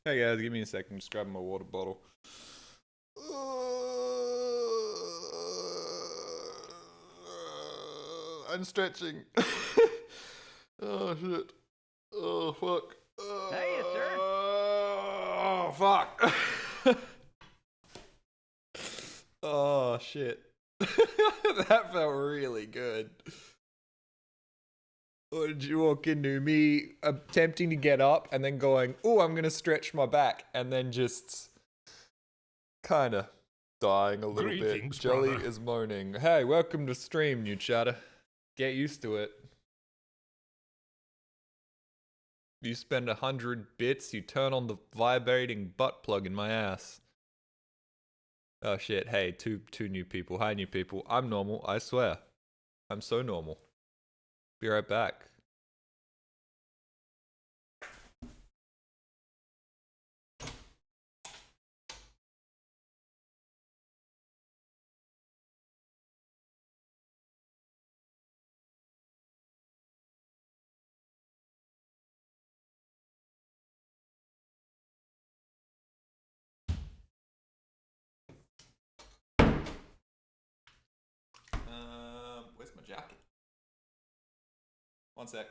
Hey guys, give me a second. Just grabbing my water bottle. I'm stretching. Oh shit. Oh fuck. Hey, sir. Oh fuck. Oh shit. That felt really good. Or did you walk into me attempting to get up and then going, oh, I'm gonna stretch my back, and then just kinda dying a little bit. Greetings, Jelly brother. is moaning. Hey, welcome to stream, new chatter. Get used to it. You spend 100 bits, you turn on the vibrating butt plug in my ass. Oh shit, hey, two new people. Hi, new people. I'm normal, I swear. I'm so normal. Be right back. Where's my jacket? One sec.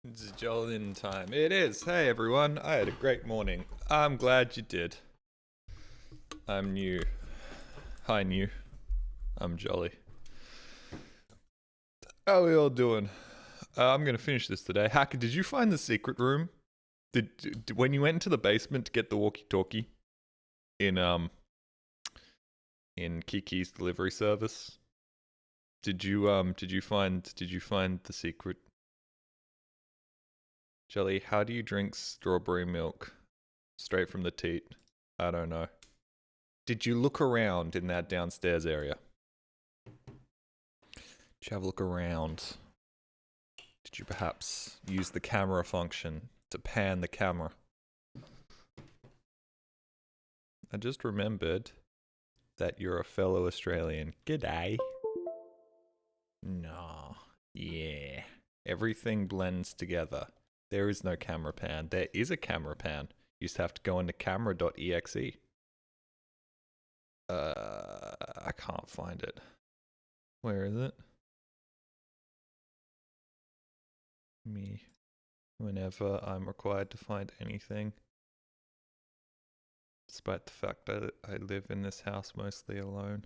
It's Jolin time. It is. Hey everyone, I had a great morning. I'm glad you did. I'm new. Hi, new. I'm Jolly. How are we all doing? I'm gonna finish this today. Hacker, did you find the secret room? Did when you went into the basement to get the walkie-talkie in in Kiki's delivery service? Did you find the secret? Jelly, how do you drink strawberry milk straight from the teat? I don't know. Did you look around in that downstairs area? Did you have a look around? Did you perhaps use the camera function to pan the camera? I just remembered that you're a fellow Australian. G'day. Nah. Yeah. Everything blends together. There is no camera pan. There is a camera pan. You just have to go into camera.exe. I can't find it. Where is it? Me. Whenever I'm required to find anything. Despite the fact I live in this house mostly alone.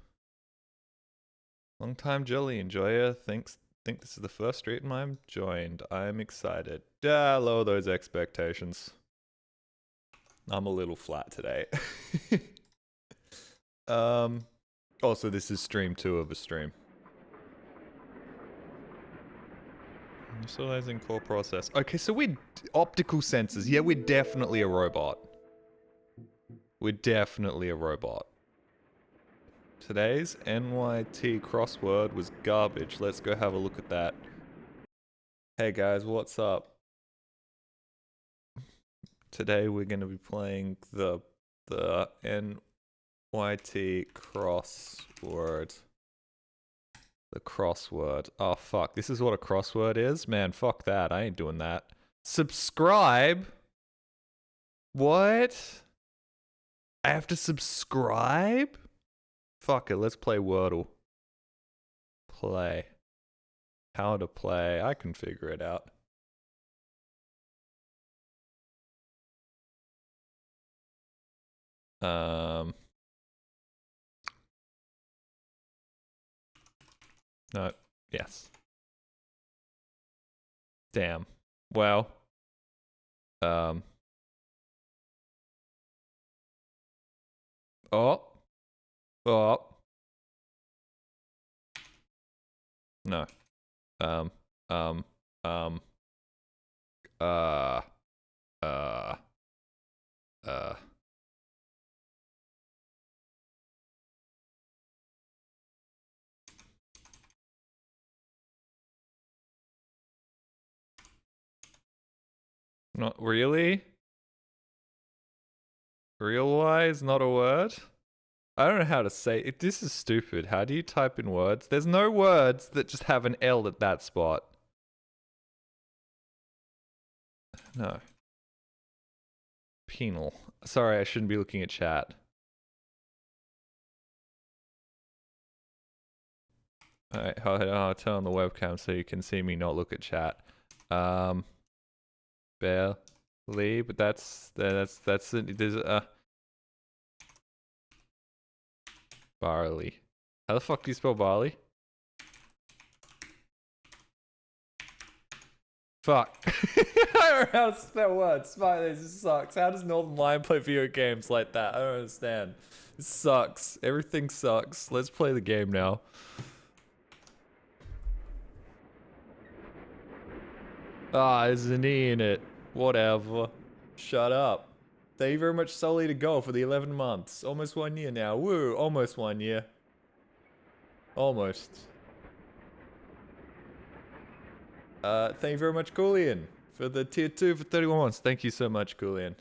Long time Jolly enjoyer think this is the first stream I'm joined. I'm excited. Lower those expectations. I'm a little flat today. Also this is stream 2 of a stream. Initializing core process. Okay, so we're optical sensors. Yeah, we're definitely a robot. We're definitely a robot. Today's NYT crossword was garbage. Let's go have a look at that. Hey guys, what's up? Today we're going to be playing the NYT crossword. The crossword. Oh fuck, this is what a crossword is? Man, fuck that. I ain't doing that. Subscribe? What? I have to subscribe? Fuck it, let's play Wordle. Play. How to play. I can figure it out. No. Yes. Damn. Well. Oh. Oh. No. Uh. Not really? Real-wise, not a word? I don't know how to say it. This is stupid. How do you type in words? There's no words that just have an L at that spot. No. Penal. Sorry, I shouldn't be looking at chat. Alright, I'll turn on the webcam so you can see me not look at chat. Barely, but there's barley. How the fuck do you spell barley? Fuck. I don't know how to spell words. Fuck, this sucks. How does Northern Lion play video games like that? I don't understand. This sucks. Everything sucks. Let's play the game now. Ah, there's an E in it. Whatever. Shut up. Thank you very much, Sully, to go for the 11 months. Almost 1 year now. Woo, almost 1 year. Almost. Thank you very much, Coolian, for the tier 2 for 31 months. Thank you so much, Coolian.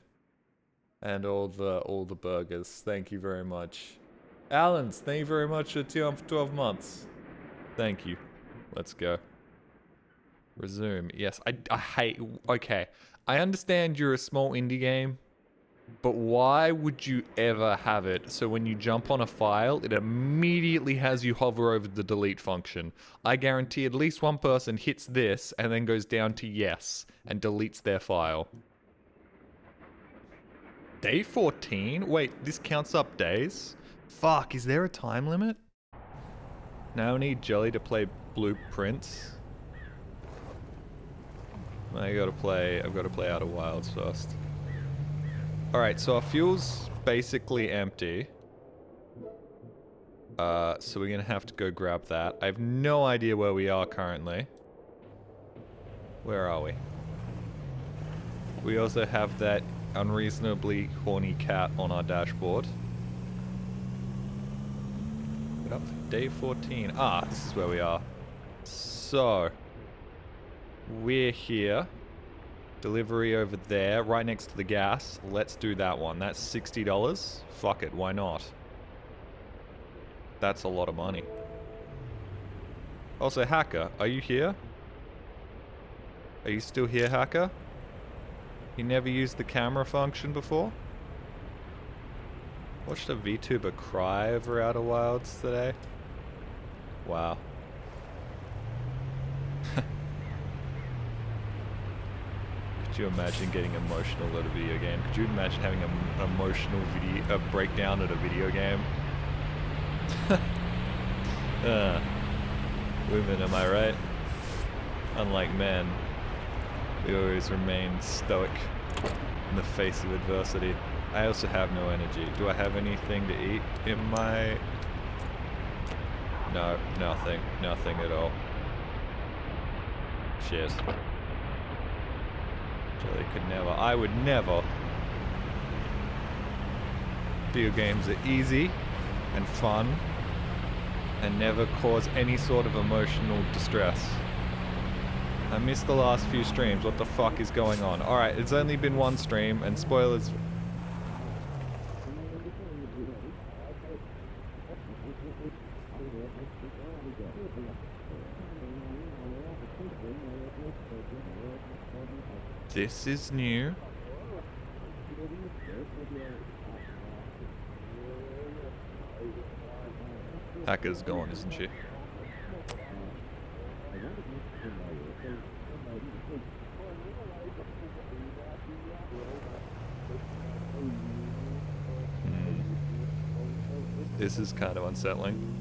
And all the burgers. Thank you very much. Allen's, thank you very much for tier 1 for 12 months. Thank you. Let's go. Resume. Yes, I hate... Okay. I understand you're a small indie game, but why would you ever have it so when you jump on a file, it immediately has you hover over the delete function? I guarantee at least one person hits this and then goes down to yes and deletes their file. Day 14? Wait, this counts up days? Fuck, is there a time limit? Now I need Jelly to play Blueprints. I've got to play Outer Wilds first. Alright, so our fuel's basically empty. So we're gonna have to go grab that. I have no idea where we are currently. Where are we? We also have that unreasonably horny cat on our dashboard. Get up to day 14. Ah, this is where we are. So, we're here. Delivery over there, right next to the gas. Let's do that one. That's $60. Fuck it, why not? That's a lot of money. Also, Hacker, are you here? Are you still here, Hacker? You never used the camera function before? Watched a VTuber cry over Outer Wilds today. Wow. Could you imagine getting emotional at a video game? Could you imagine having an emotional a breakdown at a video game? Women, am I right? Unlike men, we always remain stoic in the face of adversity. I also have no energy. Do I have anything to eat in my... No, nothing. Nothing at all. Shit. Jelly could never. I would never. Video games are easy and fun and never cause any sort of emotional distress. I missed the last few streams. What the fuck is going on? Alright, it's only been one stream, and spoilers... This is new. Hacker's gone, isn't she? This is kind of unsettling.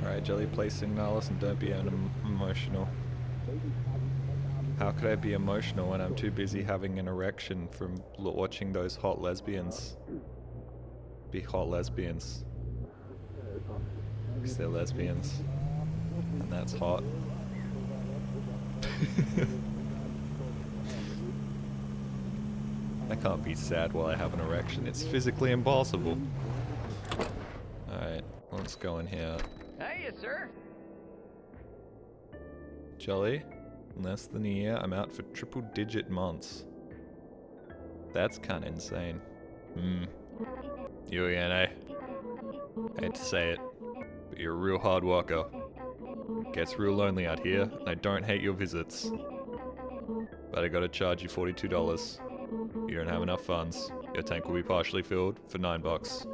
Alright, Jelly, please signal us and don't be emotional. How could I be emotional when I'm too busy having an erection from watching those hot lesbians be hot lesbians? Because they're lesbians. And that's hot. I can't be sad while I have an erection. It's physically impossible. Alright, let's go in here. Hiya, sir. Jolly, in less than a year, I'm out for triple-digit months. That's kinda insane. You again, eh? I hate to say it, but you're a real hard worker. Gets real lonely out here, and I don't hate your visits. But I gotta charge you $42. You don't have enough funds. Your tank will be partially filled for $9.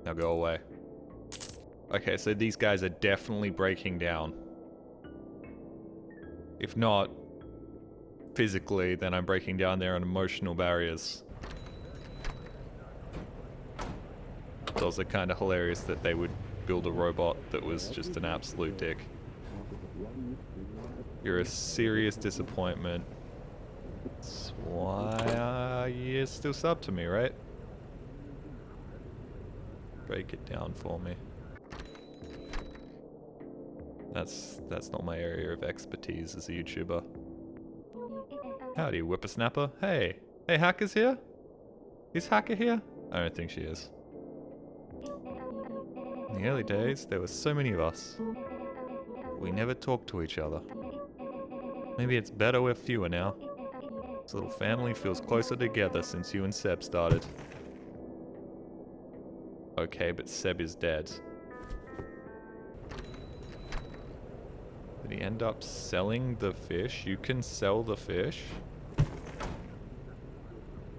Now go away. Okay, so these guys are definitely breaking down. If not physically, then I'm breaking down their emotional barriers. It's also kind of hilarious that they would build a robot that was just an absolute dick. You're a serious disappointment. That's why you still sub to me, right? Break it down for me. That's not my area of expertise as a YouTuber. Howdy, whippersnapper. Hey. Hey, Hacker's here? Is Hacker here? I don't think she is. In the early days, there were so many of us. We never talked to each other. Maybe it's better we're fewer now. This little family feels closer together since you and Seb started. Okay, but Seb is dead. Did he end up selling the fish? You can sell the fish?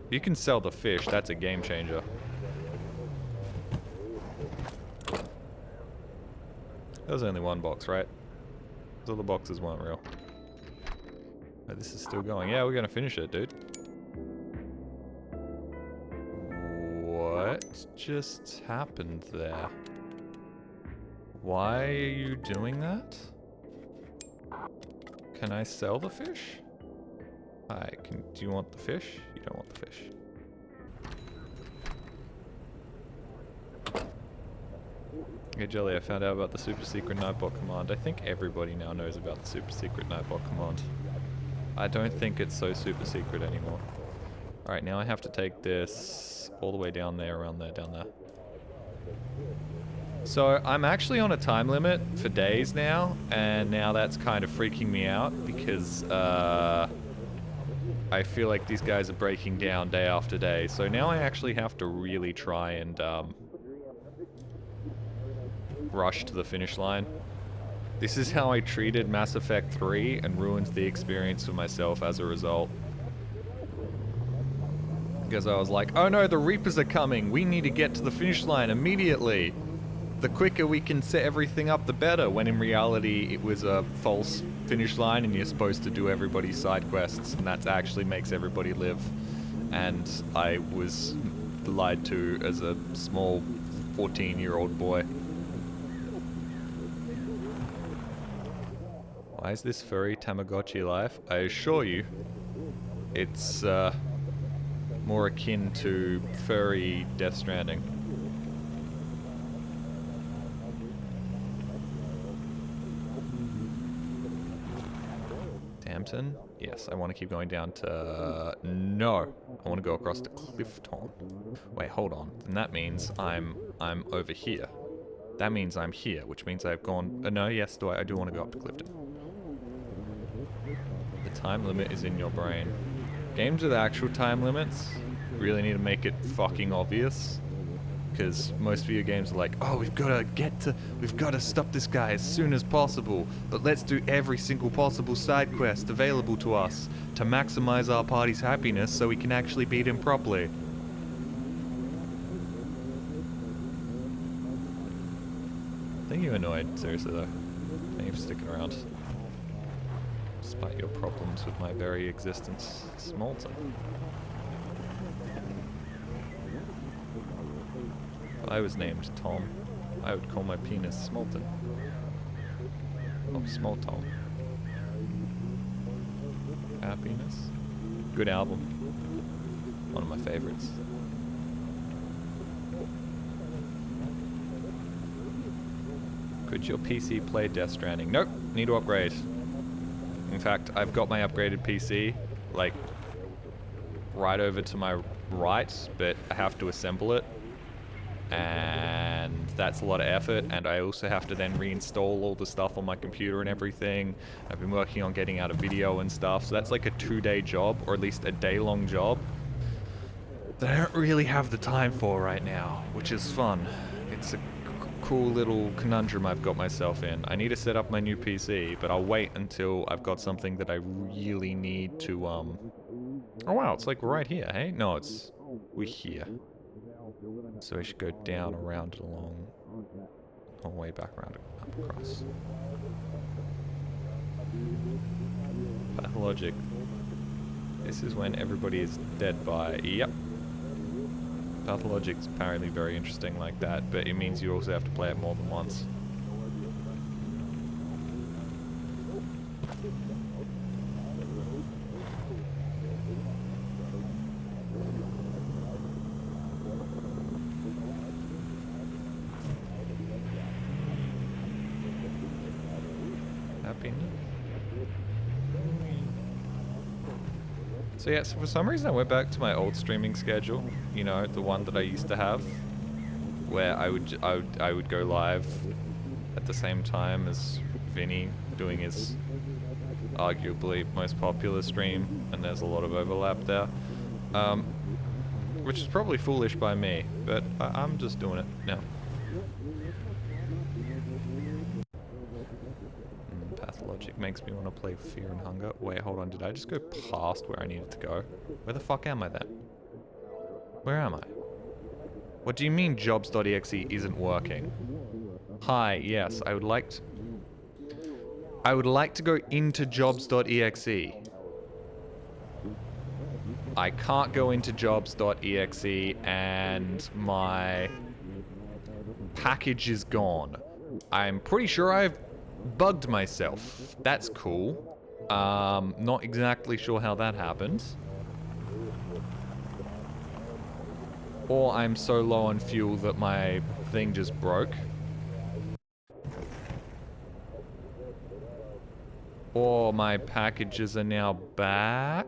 You can sell the fish, that's a game changer. There was only one box, right? So the boxes weren't real. Oh, this is still going. Yeah, we're gonna finish it, dude. What just happened there? Why are you doing that? Can I sell the fish? Hi, do you want the fish? You don't want the fish. Hey Jelly, I found out about the super secret Nightbot command. I think everybody now knows about the super secret Nightbot command. I don't think it's so super secret anymore. Alright, now I have to take this all the way down there, around there, down there. So, I'm actually on a time limit for days now, and now that's kind of freaking me out because, I feel like these guys are breaking down day after day. So now I actually have to really try and, rush to the finish line. This is how I treated Mass Effect 3 and ruined the experience for myself as a result. Because I was like, oh no, the Reapers are coming. We need to get to the finish line immediately. The quicker we can set everything up, the better. When in reality, it was a false finish line and you're supposed to do everybody's side quests. And that actually makes everybody live. And I was lied to as a small 14-year-old boy. Why is this furry Tamagotchi life? I assure you, it's more akin to furry Death Stranding. Dampton? Yes, I want to keep going down to... No! I want to go across to Clifton. Wait, hold on. And that means I'm over here. That means I'm here, which means I've gone... no, yes, I do want to go up to Clifton. The time limit is in your brain. Games with actual time limits really need to make it fucking obvious. Because most video games are like, oh, we've got to stop this guy as soon as possible. But let's do every single possible side quest available to us to maximize our party's happiness so we can actually beat him properly. I think you're annoyed, seriously though. Thank you for sticking around. Despite your problems with my very existence. Smolton. If I was named Tom, I would call my penis Smolton. Oh, Small Tom. Happiness. Good album. One of my favorites. Could your PC play Death Stranding? Nope, need to upgrade. In fact, I've got my upgraded PC, like, right over to my right, but I have to assemble it. And that's a lot of effort, and I also have to then reinstall all the stuff on my computer and everything. I've been working on getting out a video and stuff, so that's like a 2-day job, or at least a day-long job, that I don't really have the time for right now, which is fun. It's a cool little conundrum I've got myself in. I need to set up my new PC, but I'll wait until I've got something that I really need to, Oh wow, it's like right here, hey? No, we're here. So we should go down, around, along, all the way back around, up across. Pathologic. This is when everybody is dead by... Yep. Pathologic's apparently very interesting like that, but it means you also have to play it more than once. So yeah, so for some reason I went back to my old streaming schedule, you know, the one that I used to have, where I would go live at the same time as Vinny doing his arguably most popular stream, and there's a lot of overlap there, which is probably foolish by me, but I'm just doing it now. Pathologic makes me want to play Fear and Hunger. Wait, hold on, did I just go past where I needed to go? Where the fuck am I then? Where am I? What do you mean jobs.exe isn't working? Hi, yes, I would like to go into jobs.exe. I can't go into jobs.exe and my package is gone. I'm pretty sure I've bugged myself. That's cool. Not exactly sure how that happened. Or I'm so low on fuel that my thing just broke. Or my packages are now back.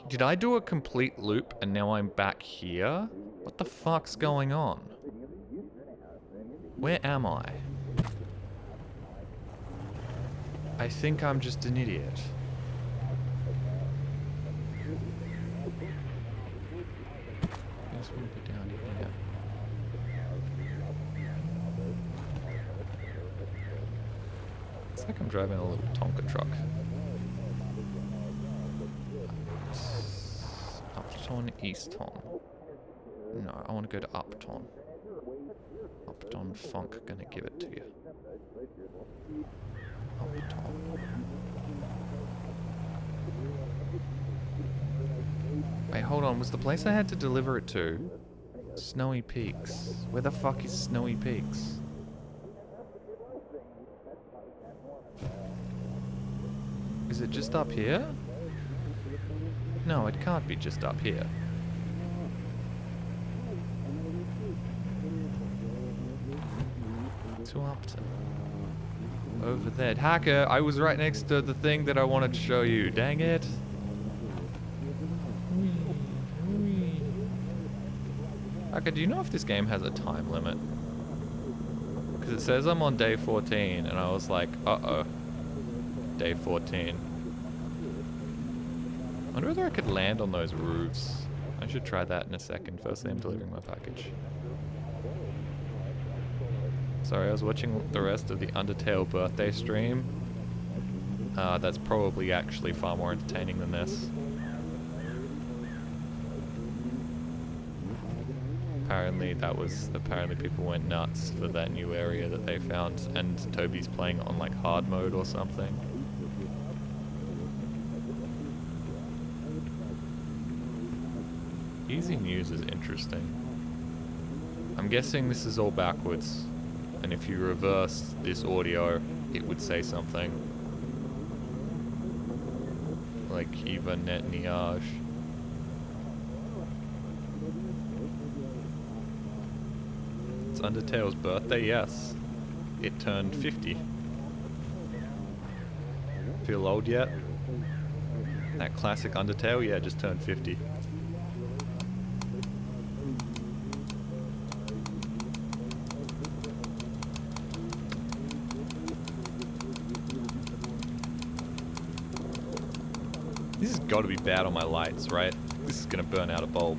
Did I do a complete loop and now I'm back here? What the fuck's going on? Where am I? I think I'm just an idiot. I guess we'll go down here. Looks like I'm driving a little Tonka truck. Upton, Easton. No, I want to go to Upton. Upton Funk, gonna give it to you. Upton. Wait, hold on. Was the place I had to deliver it to Snowy Peaks? Where the fuck is Snowy Peaks? Is it just up here? No, it can't be just up here. To Upton. Over there. Hacker, I was right next to the thing that I wanted to show you. Dang it. Hacker, do you know if this game has a time limit? Because it says I'm on day 14, and I was like, uh-oh. Day 14. I wonder whether I could land on those roofs. I should try that in a second. Firstly, I'm delivering my package. Sorry, I was watching the rest of the Undertale birthday stream. That's probably actually far more entertaining than this. Apparently people went nuts for that new area that they found, and Toby's playing on like hard mode or something. Easy News is interesting. I'm guessing this is all backwards, and if you reverse this audio, it would say something like Eva Netniage. It's Undertale's birthday, yes. It turned 50. Feel old yet? That classic Undertale, yeah, just turned 50. This has got to be bad on my lights, right? This is gonna burn out a bulb.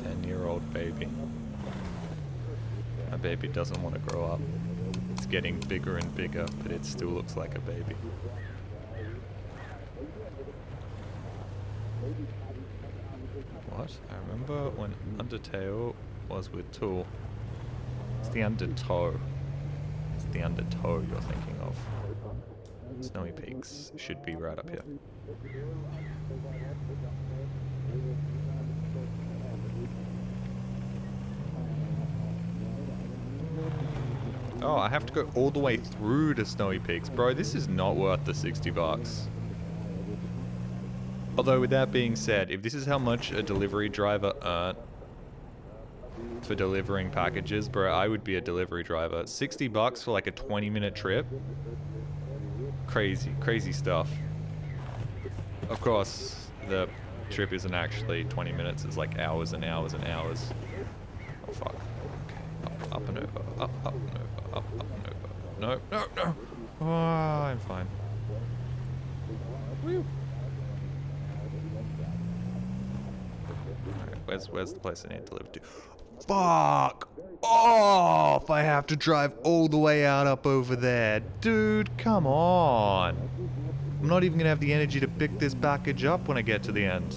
10-year-old baby. My baby doesn't want to grow up. It's getting bigger and bigger, but it still looks like a baby. What? I remember when Undertale was with Tool. It's the Undertow. It's the Undertow you're thinking of. Snowy Peaks should be right up here. Oh, I have to go all the way through to Snowy Peaks. Bro, this is not worth the 60 bucks. Although with that being said, if this is how much a delivery driver earned for delivering packages, bro, I would be a delivery driver. 60 bucks for like a 20-minute trip? Crazy stuff. Of course, the trip isn't actually 20 minutes, it's like hours and hours and hours. Oh fuck. Okay. Up and over, up and over, up and over. No. Oh, I'm fine. Woo. Alright, where's the place I need to deliver to? Fuck off! I have to drive all the way out up over there. Dude, come on. I'm not even gonna have the energy to pick this package up when I get to the end.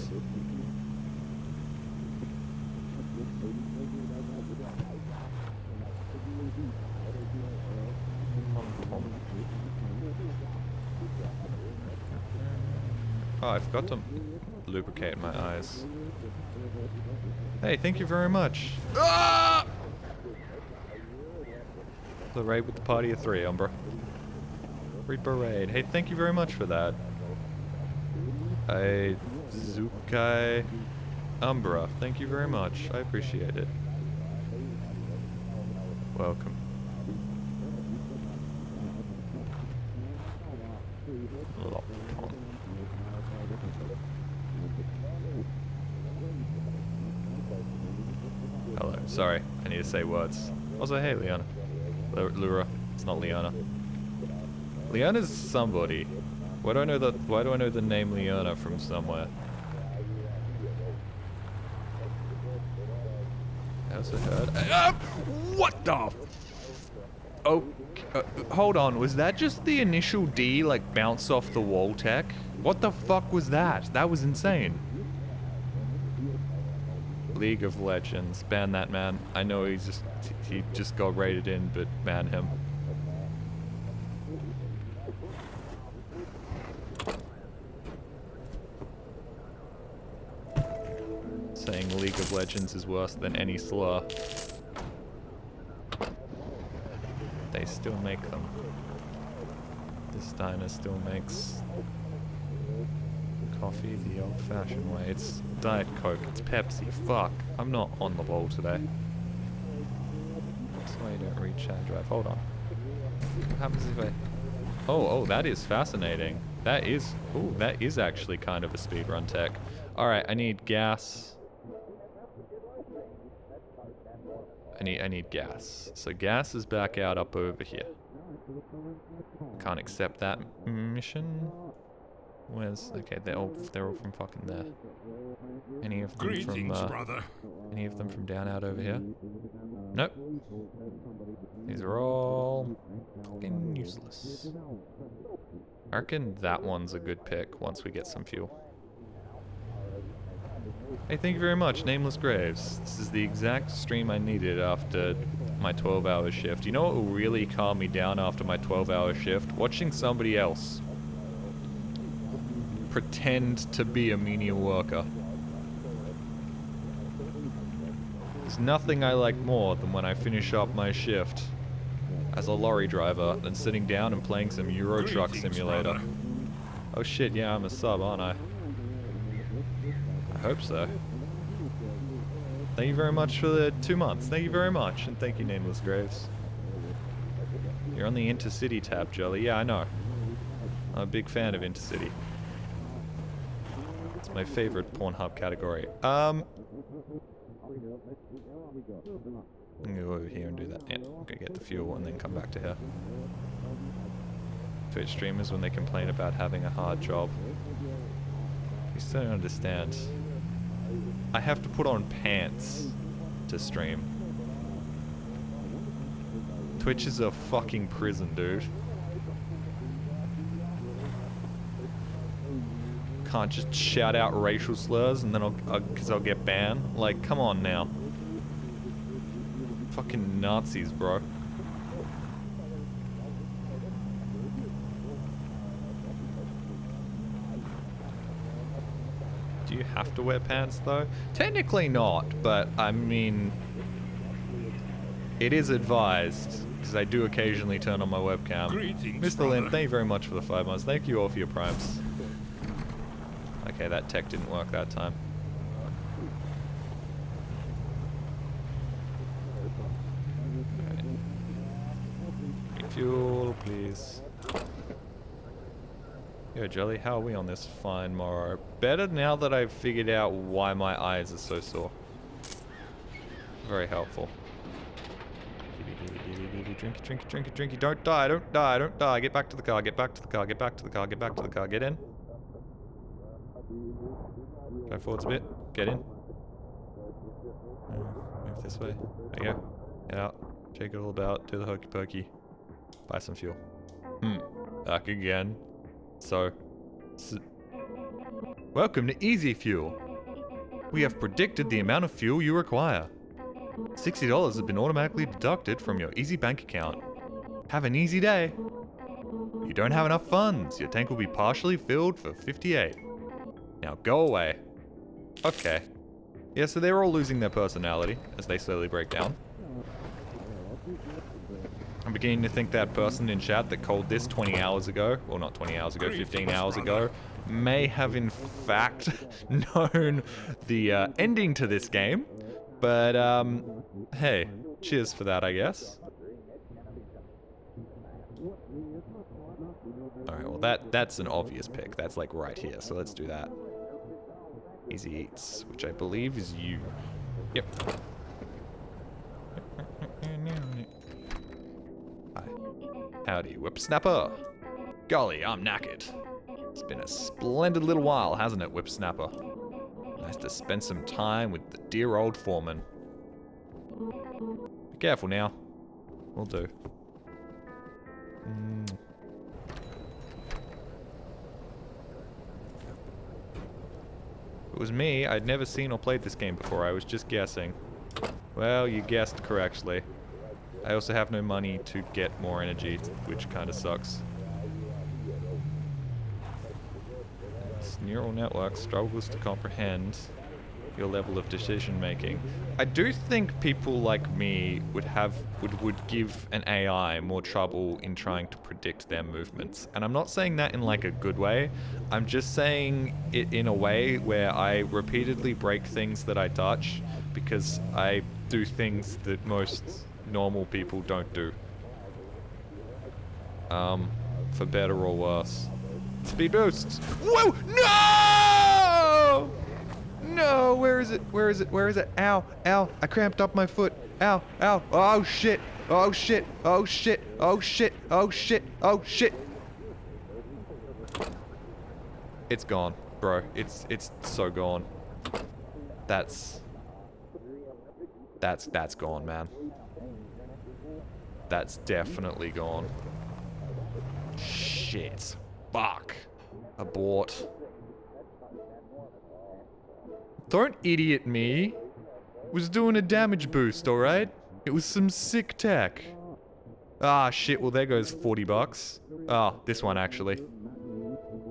Oh, I forgot to lubricate my eyes. Hey, thank you very much. Ah! The raid with the party of 3, Umbra. Raid parade. Hey, thank you very much for that. Zukai Umbra. Thank you very much. I appreciate it. Welcome. Hello. Sorry, I need to say words. Also, hey, Leona. Lura. It's not Leona. Leona's somebody. Why do I know the name Leona from somewhere? I also heard. What the? Oh, hold on. Was that just the initial D, like, bounce off the wall tech? What the fuck was that? That was insane. League of Legends. Ban that man. I know he just got rated in, but ban him. Saying League of Legends is worse than any slur. They still make them. This diner still makes coffee the old-fashioned way. It's Diet Coke, it's Pepsi. Fuck, I'm not on the ball today. That's why you don't read chat drive. Hold on. What happens if I... Oh, that is fascinating. That is... Ooh, that is actually kind of a speedrun tech. Alright, I need gas. I need gas. So gas is back out up over here. Can't accept that mission. Where's... Okay, they're all from fucking there. Any of them from... Any of them from down out over here? Nope. These are all fucking useless. I reckon that one's a good pick once we get some fuel. Hey, thank you very much, Nameless Graves. This is the exact stream I needed after my 12-hour shift. You know what will really calm me down after my 12-hour shift? Watching somebody else pretend to be a menial worker. There's nothing I like more than when I finish up my shift as a lorry driver than sitting down and playing some Euro Truck Simulator. Brother. Oh shit, yeah, I'm a sub, aren't I? I hope so. Thank you very much for the 2 months. Thank you very much, and thank you, Nameless Graves. You're on the Intercity tab, Jelly. Yeah, I know. I'm a big fan of Intercity. It's my favorite Pornhub category. I'm gonna go over here and do that. Yeah, I'm gonna get the fuel and then come back to here. Twitch streamers, when they complain about having a hard job, you still don't understand. I have to put on pants to stream. Twitch is a fucking prison, dude. Can't just shout out racial slurs and then because I'll get banned. Like, come on now. Fucking Nazis, bro. Do you have to wear pants, though? Technically not, but I mean... It is advised, because I do occasionally turn on my webcam. Greetings, Mr. Lin, thank you very much for the 5 months. Thank you all for your primes. Okay, that tech didn't work that time. Okay. Fuel, please. Yo, Jelly, how are we on this fine morrow? Better now that I've figured out why my eyes are so sore. Very helpful. Drinky. Don't die. Get back to the car, get back to the car. Get in. Go forwards a bit. Get in. Move this way. There you go. Get out. Check it all about. Do the hokey pokey. Buy some fuel. Back again. So, welcome to Easy Fuel. We have predicted the amount of fuel you require. $60 has been automatically deducted from your Easy bank account. Have an easy day. You don't have enough funds. Your tank will be partially filled for 58. Now go away. Okay. Yeah, so they're all losing their personality as they slowly break down. I'm beginning to think that person in chat that called this 20 hours ago, well not 20 hours ago, 15 hours ago, may have in fact known the ending to this game. But, hey, cheers for that, I guess. Alright, well that's an obvious pick. That's like right here, so let's do that. Easy Eats, which I believe is you. Yep. Hi. Howdy, whipsnapper. Golly, I'm knackered. It's been a splendid little while, hasn't it, whipsnapper? Nice to spend some time with the dear old foreman. Be careful now. Will do. If it was me, I'd never seen or played this game before. I was just guessing. Well, you guessed correctly. I also have no money to get more energy, which kind of sucks. This neural network struggles to comprehend your level of decision making. I do think people like me would give an AI more trouble in trying to predict their movements. And I'm not saying that in like a good way. I'm just saying it in a way where I repeatedly break things that I touch because I do things that most normal people don't do. For better or worse. Speed boosts. Whoa! No! No, where is it? Where is it? Where is it? Ow, ow, I cramped up my foot. Ow, ow, oh shit, oh shit, oh shit, oh shit, oh shit, oh shit. It's gone, bro. It's so gone. That's gone, man. That's definitely gone. Shit. Fuck. Abort. Don't idiot me. Was doing a damage boost, alright? It was some sick tech. Ah, shit, well there goes 40 bucks. Ah, this one actually.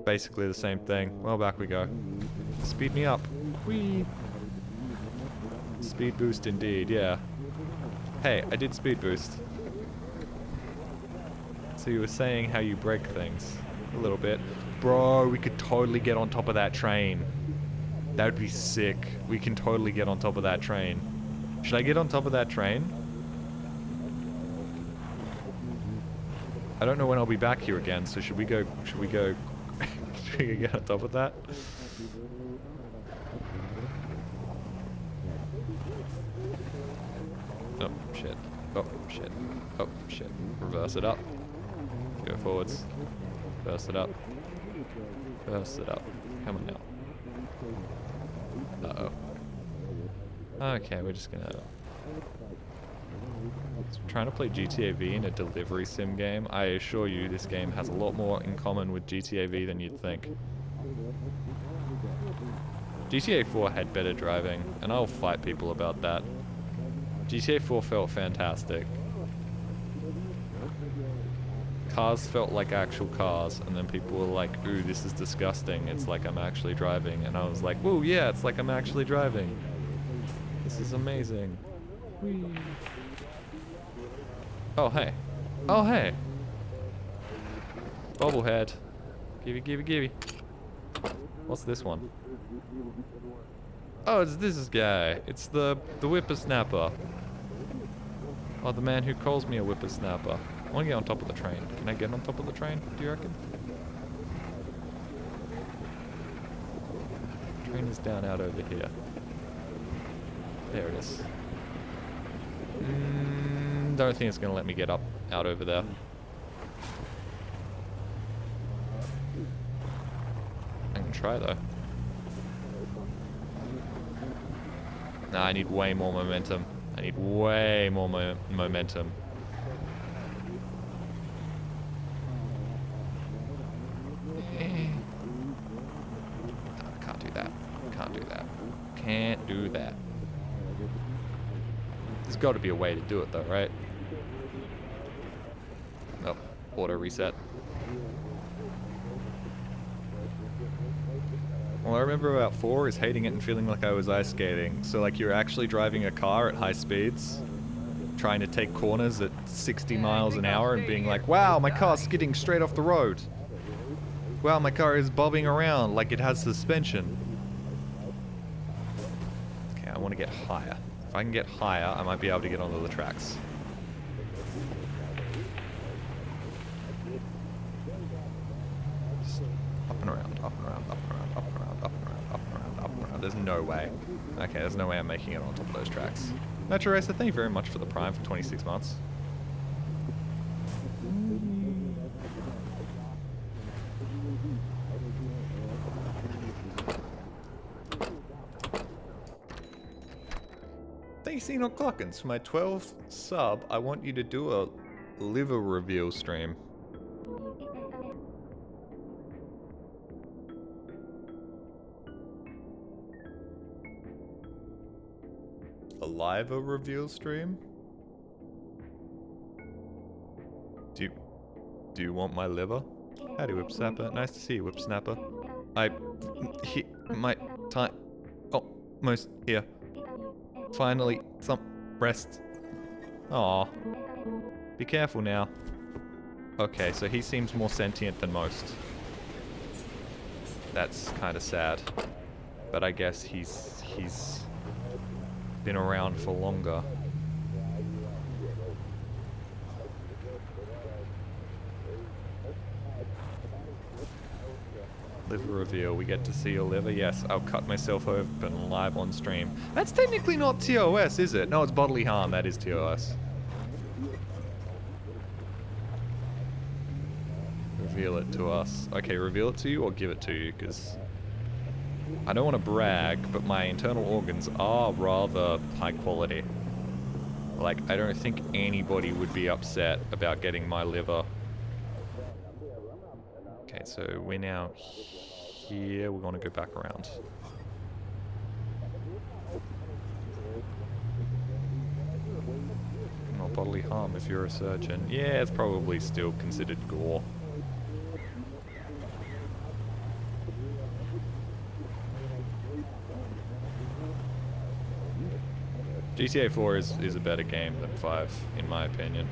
Basically the same thing. Well, back we go. Speed me up. Whee! Speed boost indeed, yeah. Hey, I did speed boost. So you were saying how you break things. A little bit. Bro, we could totally get on top of that train. That would be sick. We can totally get on top of that train. Should I get on top of that train? I don't know when I'll be back here again, so should we go, should we get on top of that? Oh, shit. Oh, shit. Oh, shit. Reverse it up. Go forwards. Reverse it up. Reverse it up. Come on now. Uh-oh. Okay, we're just gonna... Trying to play GTA V in a delivery sim game. I assure you this game has a lot more in common with GTA V than you'd think. GTA 4 had better driving, and I'll fight people about that. GTA 4 felt fantastic. Cars felt like actual cars, and then people were like, ooh, this is disgusting, it's like I'm actually driving. And I was like, whoa, yeah, it's like I'm actually driving. This is amazing. Whee. Oh, hey. Oh, hey. Bobblehead. Gibby. What's this one? Oh, it's this guy. It's the whippersnapper. Oh, the man who calls me a whippersnapper. I want to get on top of the train. Can I get on top of the train, do you reckon? Train is down out over here. There it is. Don't think it's going to let me get up out over there. I can try though. Nah, I need way more momentum. I need way more momentum. Can't do that. Can't do that. Can't do that. There's got to be a way to do it though, right? Oh, auto reset. All I remember about 4 is hating it and feeling like I was ice skating. So like you're actually driving a car at high speeds, trying to take corners at 60 miles an hour and being like, wow, my car's skidding straight off the road. Wow, my car is bobbing around like it has suspension. Okay, I want to get higher. If I can get higher, I might be able to get onto the tracks. Just up and around, up and around, up and around, up and around, up and around, up and around, up and around. There's no way. Okay, there's no way I'm making it on top of those tracks. Metro Racer, thank you very much for the Prime for 26 months. Thank you, Clockins. For my 12th sub, I want you to do a liver reveal stream. live reveal stream? Do you want my liver? Howdy, Whipsnapper. Nice to see you, Whipsnapper. My time. Almost here. Finally, some rest. Aw. Be careful now. Okay, so he seems more sentient than most. That's kind of sad. But I guess he's been around for longer. Liver reveal. We get to see your liver. Yes, I'll cut myself open live on stream. That's technically not TOS, is it? No, it's bodily harm. That is TOS. Reveal it to us. Okay, reveal it to you or give it to you, because I don't want to brag, but my internal organs are rather high quality. Like, I don't think anybody would be upset about getting my liver. Okay, so we're now here. We're going to go back around. Not bodily harm if you're a surgeon. Yeah, it's probably still considered gore. GTA 4 is a better game than 5, in my opinion.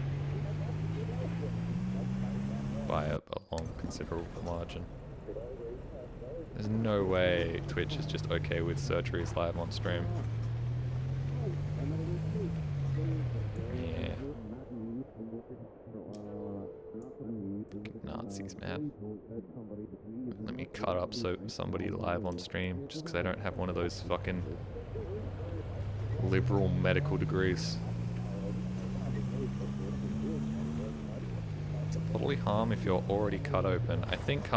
By a long, considerable margin. There's no way Twitch is just okay with surgeries live on stream. Yeah. Nazis, man. Let me cut up somebody live on stream just because I don't have one of those fucking liberal medical degrees. It's bodily harm if you're already cut open. I think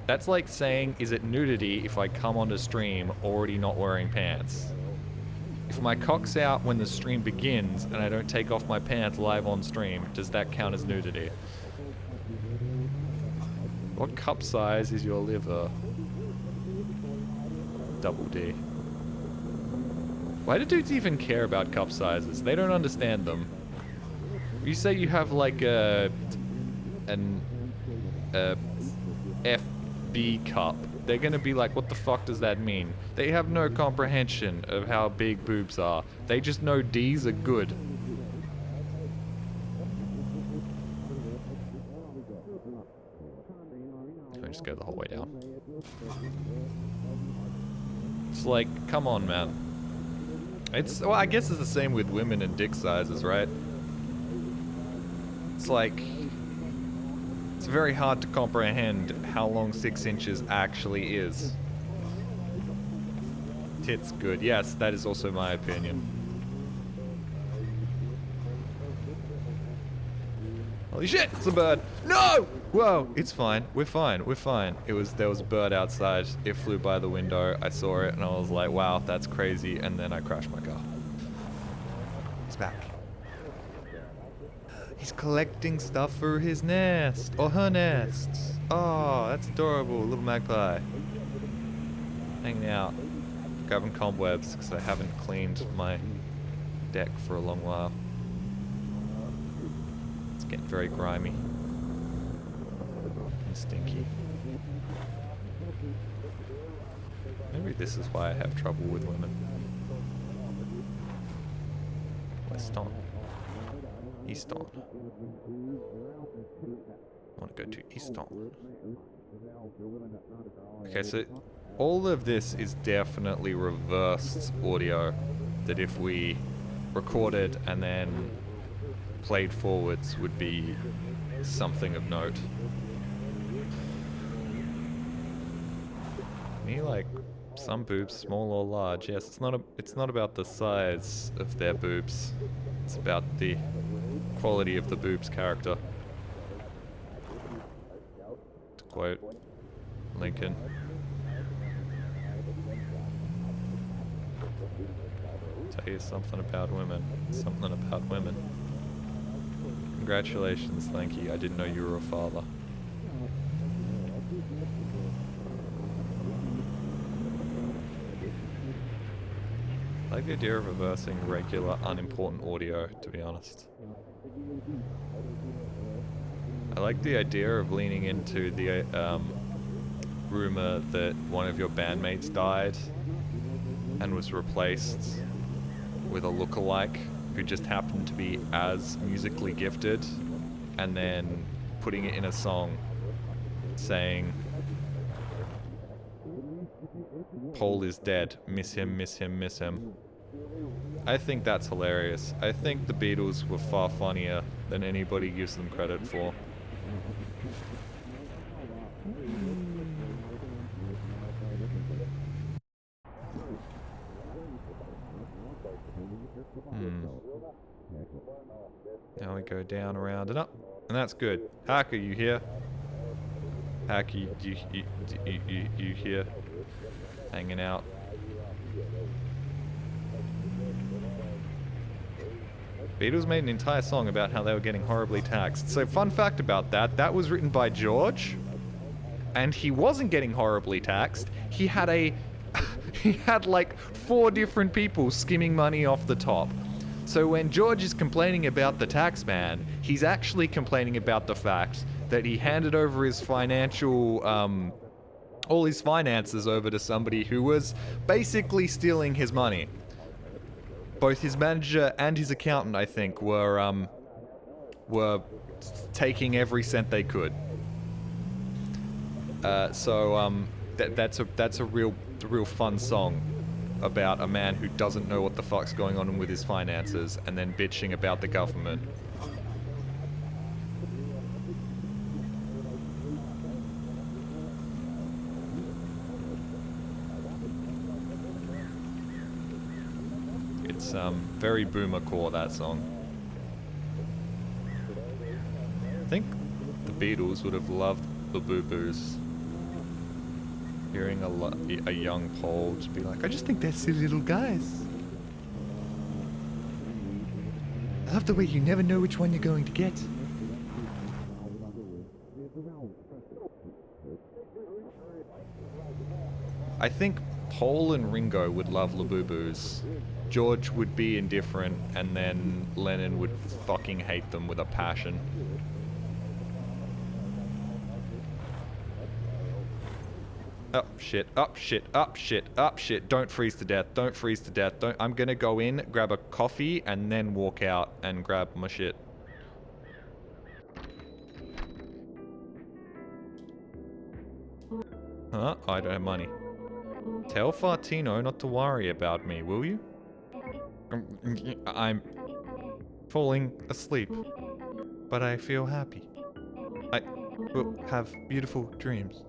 that's like saying, is it nudity if I come onto stream already not wearing pants? If my cock's out when the stream begins and I don't take off my pants live on stream, does that count as nudity? What cup size is your liver? Double D. Why do dudes even care about cup sizes? They don't understand them. You say you have like an FB cup. They're gonna be like, what the fuck does that mean? They have no comprehension of how big boobs are. They just know D's are good. Let me just go the whole way down. It's like, come on, man. Well, I guess it's the same with women and dick sizes, right? It's like, it's very hard to comprehend how long 6 inches actually is. Tits good. Yes, that is also my opinion. Holy shit, it's a bird. No! Whoa, it's fine. We're fine. We're fine. There was a bird outside. It flew by the window. I saw it and I was like, wow, that's crazy. And then I crashed my car. He's back. He's collecting stuff for his nest. Or her nest. Oh, that's adorable. Little magpie. Hanging out. Grabbing cobwebs because I haven't cleaned my deck for a long while. It's getting very grimy. And stinky. Maybe this is why I have trouble with women. Weston. Easton. I want to go to Easton. Okay, so all of this is definitely reversed audio. That if we recorded and then played forwards would be something of note. Me, like, some boobs, small or large. Yes, it's not about the size of their boobs. It's about the quality of the boob's character. To quote Lincoln. Tell you something about women. Something about women. Congratulations, thank you. I didn't know you were a father. Like the idea of reversing regular, unimportant audio, to be honest. I like the idea of leaning into the rumor that one of your bandmates died and was replaced with a lookalike who just happened to be as musically gifted, and then putting it in a song saying, Paul is dead, miss him, miss him, miss him. I think that's hilarious. I think the Beatles were far funnier than anybody gives them credit for. Now we go down, around, and up. And that's good. Hack, are you here? Hack, you here? Hanging out. Beatles made an entire song about how they were getting horribly taxed. So fun fact about that, that was written by George, and he wasn't getting horribly taxed. He had he had like 4 different people skimming money off the top. So when George is complaining about the tax man, he's actually complaining about the fact that he handed over his financial, all his finances over to somebody who was basically stealing his money. Both his manager and his accountant, I think, were taking every cent they could. That's a real fun song about a man who doesn't know what the fuck's going on with his finances and then bitching about the government. It's very boomer core, that song. I think the Beatles would have loved the Boo Boos. Hearing a young Paul just be like, I just think they're silly little guys. I love the way you never know which one you're going to get. I think Paul and Ringo would love Labubu's. George would be indifferent, and then Lennon would fucking hate them with a passion. Up shit, up shit, up shit, up shit. Don't freeze to death, don't freeze to death. I'm gonna go in, grab a coffee, and then walk out and grab my shit. Huh? I don't have money. Tell Fartino not to worry about me, will you? I'm falling asleep, but I feel happy. I will have beautiful dreams.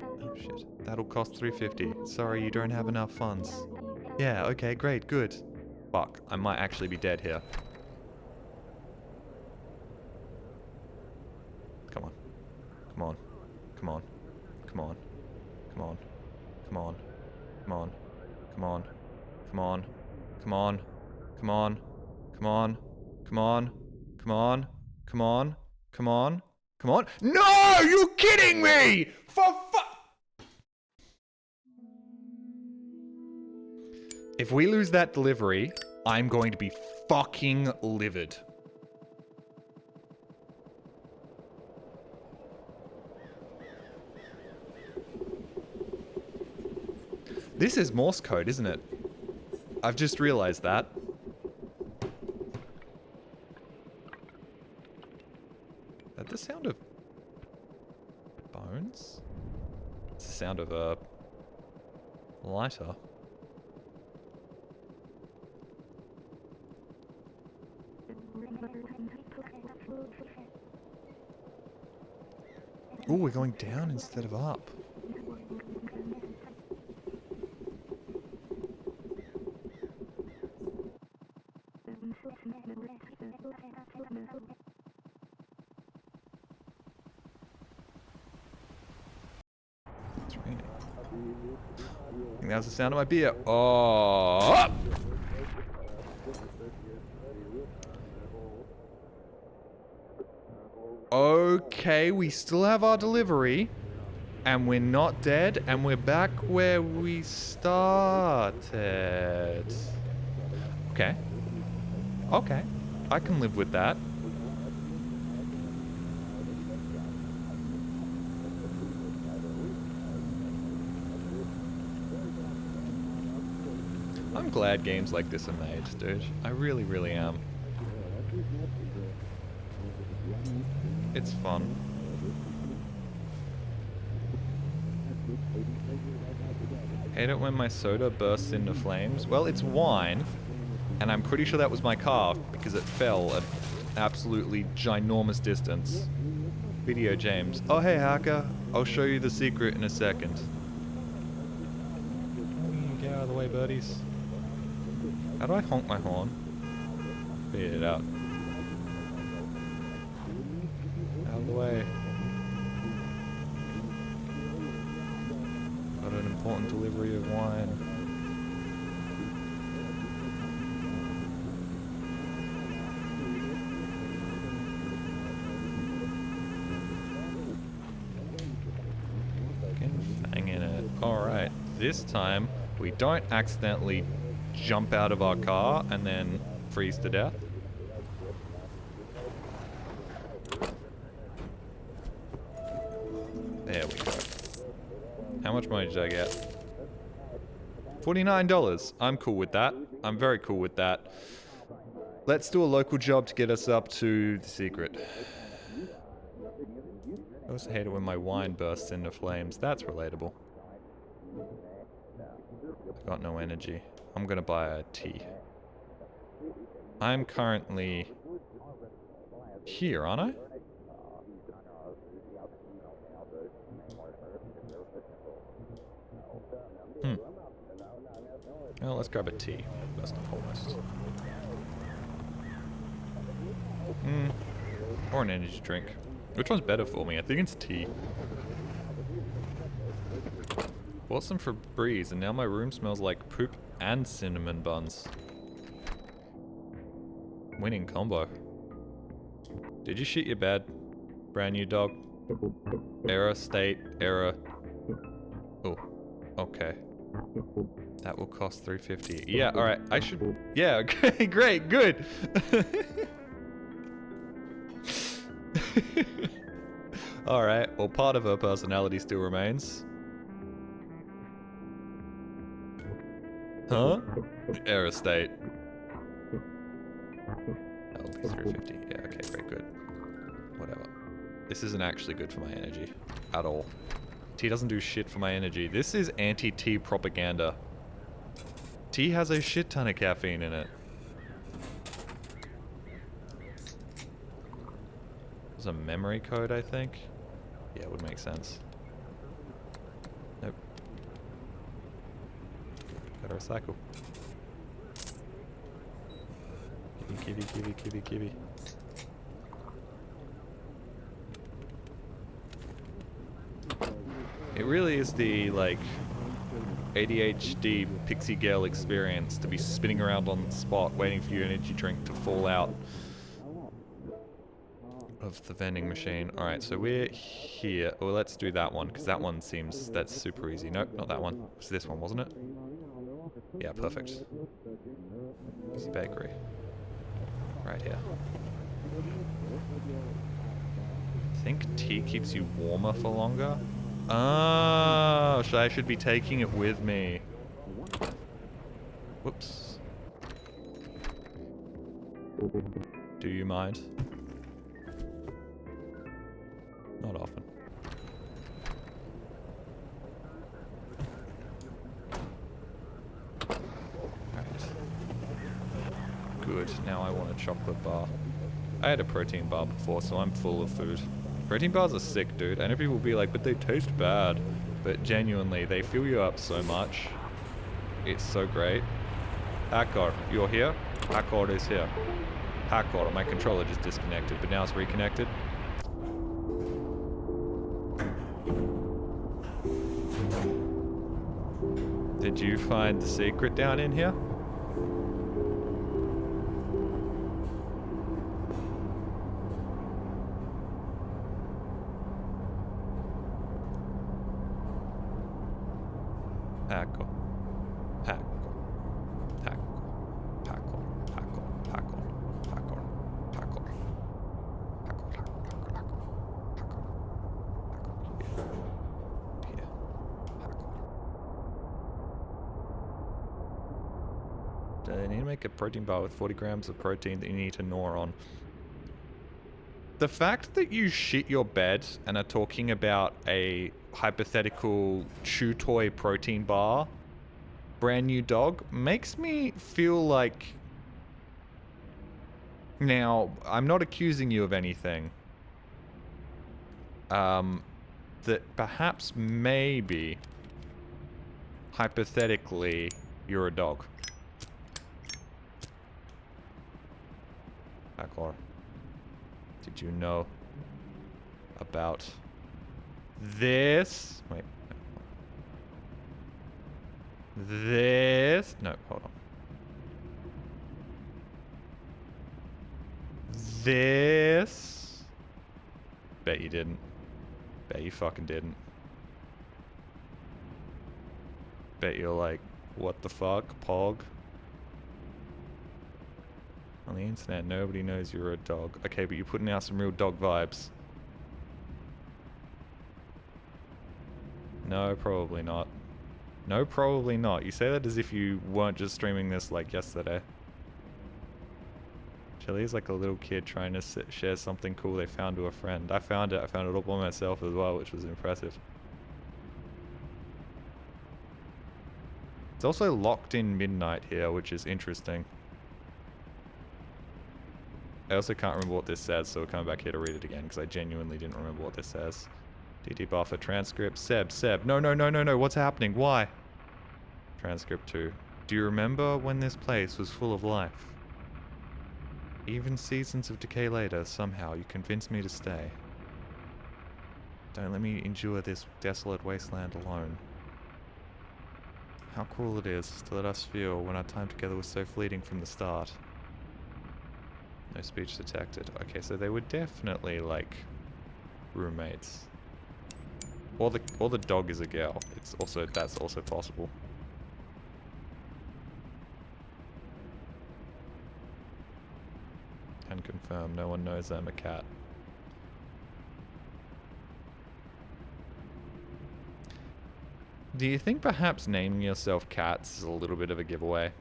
Oh shit, that'll cost $3.50. Sorry, you don't have enough funds. Yeah, okay, great, good. Fuck, I might actually be dead here. Come on. Come on. Come on. Come on. Come on. Come on. Come on. Come on. Come on. Come on. Come on. Come on. Come on. Come on. Come on. Come on. Come on. No! You kidding me? For fuck. If we lose that delivery, I'm going to be fucking livid. This is Morse code, isn't it? I've just realized that. Is that the sound of bones? It's the sound of a lighter. Ooh, we're going down instead of up. It's raining. I think that was the sound of my beer. Oh! Okay, we still have our delivery. And we're not dead, and we're back where we started. Okay. Okay. I can live with that. I'm glad games like this are made, dude. I really, really am. It's fun. Hate it when my soda bursts into flames. Well, it's wine, and I'm pretty sure that was my car because it fell at absolutely ginormous distance. Video James. Oh, hey, hacker. I'll show you the secret in a second. Get out of the way, buddies. How do I honk my horn? Figure it out. Out of the way. Got an important delivery of wine. Fang in it. Alright, this time we don't accidentally jump out of our car and then freeze to death. There we go. How much money did I get? $49. I'm cool with that. I'm very cool with that. Let's do a local job to get us up to the secret. I also hate it when my wine bursts into flames. That's relatable. I got no energy. I'm gonna buy a tea. I'm currently here, aren't I? Well, let's grab a tea, first and foremost. Or an energy drink. Which one's better for me? I think it's tea. Bought some Febreze, and now my room smells like poop and cinnamon buns. Winning combo. Did you shit your bed? Brand new dog. Error, state, error. Oh, okay. That will cost $3.50. Yeah, alright, I should... Yeah, okay, great, good. Alright, well, part of her personality still remains. Huh? Error state. That will be $3.50. Yeah, okay, very good. Whatever. This isn't actually good for my energy. At all. Tea doesn't do shit for my energy. This is anti-tea propaganda. Tea has a shit ton of caffeine in it. There's a memory code, I think. Yeah, it would make sense. Nope. Gotta recycle. Kiwi, kiwi, kiwi, kiwi. It really is the, like, ADHD pixie girl experience to be spinning around on the spot waiting for your energy drink to fall out of the vending machine. Alright, so we're here. Well, let's do that one, because that one seems... that's super easy. Nope, not that one. It was this one, wasn't it? Yeah, perfect. Easy bakery. Right here. I think tea keeps you warmer for longer. Oh, so I should be taking it with me. Whoops. Do you mind? Not often. Alright. Good, now I want a chocolate bar. I had a protein bar before, so I'm full of food. Protein bars are sick, dude. I know people will be like, but they taste bad. But genuinely, they fill you up so much. It's so great. Hacker, you're here? Hacker is here. Hacker, my controller just disconnected, but now it's reconnected. Did you find the secret down in here? Hackle. Hackle. Hackle. Hackle. Hackle. Hackle. Hackle. Hackle. Hackle. Hackle. Hackle. Here. Hackle. Do they need to make a protein bar with 40 grams of protein that you need to gnaw on? The fact that you shit your bed and are talking about a hypothetical chew toy protein bar, brand new dog, makes me feel like... Now, I'm not accusing you of anything. That perhaps, maybe, hypothetically, you're a dog. Wangcore. Did you know about this? Wait. This? No, hold on. This? Bet you didn't. Bet you fucking didn't. Bet you're like, what the fuck, Pog? On the internet, nobody knows you're a dog. Okay, but you're putting out some real dog vibes. No, probably not. No, probably not. You say that as if you weren't just streaming this like yesterday. Shelly's like a little kid trying to share something cool they found to a friend. I found it all by myself as well, which was impressive. It's also locked in midnight here, which is interesting. I also can't remember what this says, so we're coming back here to read it again, because I genuinely didn't remember what this says. DT buffer, transcript, Seb. No, what's happening? Why? Transcript 2. Do you remember when this place was full of life? Even seasons of decay later, somehow you convinced me to stay. Don't let me endure this desolate wasteland alone. How cruel it is to let us feel when our time together was so fleeting from the start. No speech detected. Okay, so they were definitely, like, roommates. Or the dog is a girl. That's also possible. Can confirm, no one knows I'm a cat. Do you think perhaps naming yourself Cats is a little bit of a giveaway?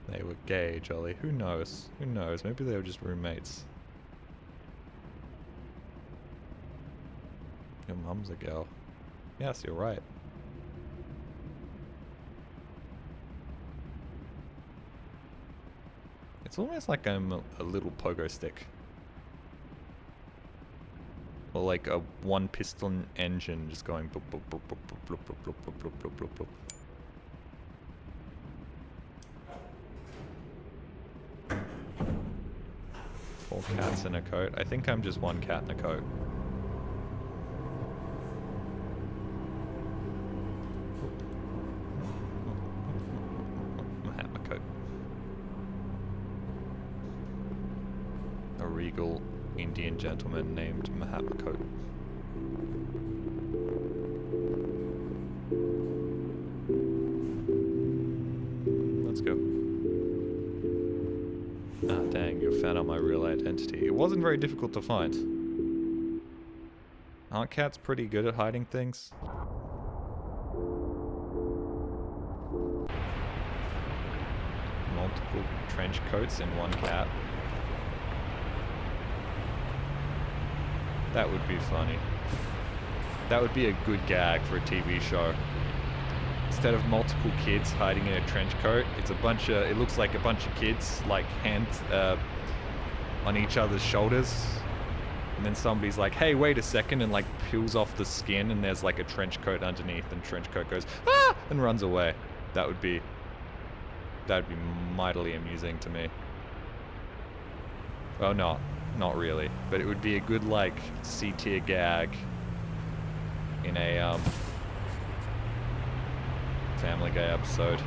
They were gay, Jolly. Who knows? Who knows? Maybe they were just roommates. Your mum's a girl. Yes, you're right. It's almost like I'm a little pogo stick. Or like a one piston engine just going boop boop boop boop boop boop boop boop boop boop boop boop. Four cats in a coat. I think I'm just one cat in a coat. My hat, my coat. A regal Indian gentleman named Mahatma Coat. Let's go. Ah, dang, you found out my real identity. It wasn't very difficult to find. Aren't cats pretty good at hiding things? Multiple trench coats in one cat. That would be funny. That would be a good gag for a TV show. Instead of multiple kids hiding in a trench coat, it's a bunch of, it looks like a bunch of kids, like hands on each other's shoulders. And then somebody's like, hey, wait a second, and like peels off the skin and there's like a trench coat underneath and trench coat goes, ah, and runs away. That would be mightily amusing to me. Well, not really, but it would be a good like C-tier gag in a Family Guy episode.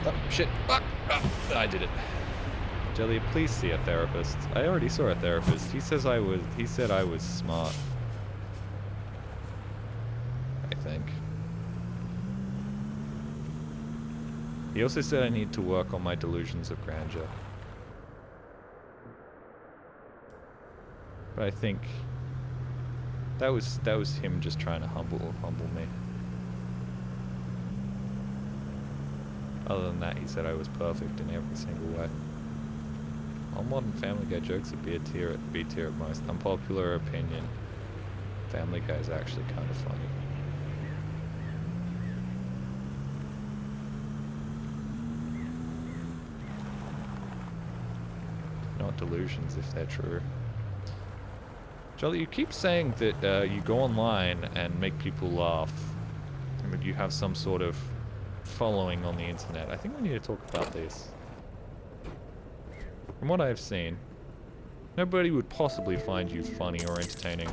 Oh shit! I did it. Jelly, please see a therapist. I already saw a therapist. He said I was smart. I think. He also said I need to work on my delusions of grandeur. But I think that was him just trying to humble me. Other than that, he said I was perfect in every single way. All modern Family Guy jokes are B tier at most. Unpopular opinion. Family Guy is actually kind of funny. Not delusions if they're true. Jolly, you keep saying that you go online and make people laugh. And that you have some sort of following on the internet. I think we need to talk about this. From what I've seen, nobody would possibly find you funny or entertaining.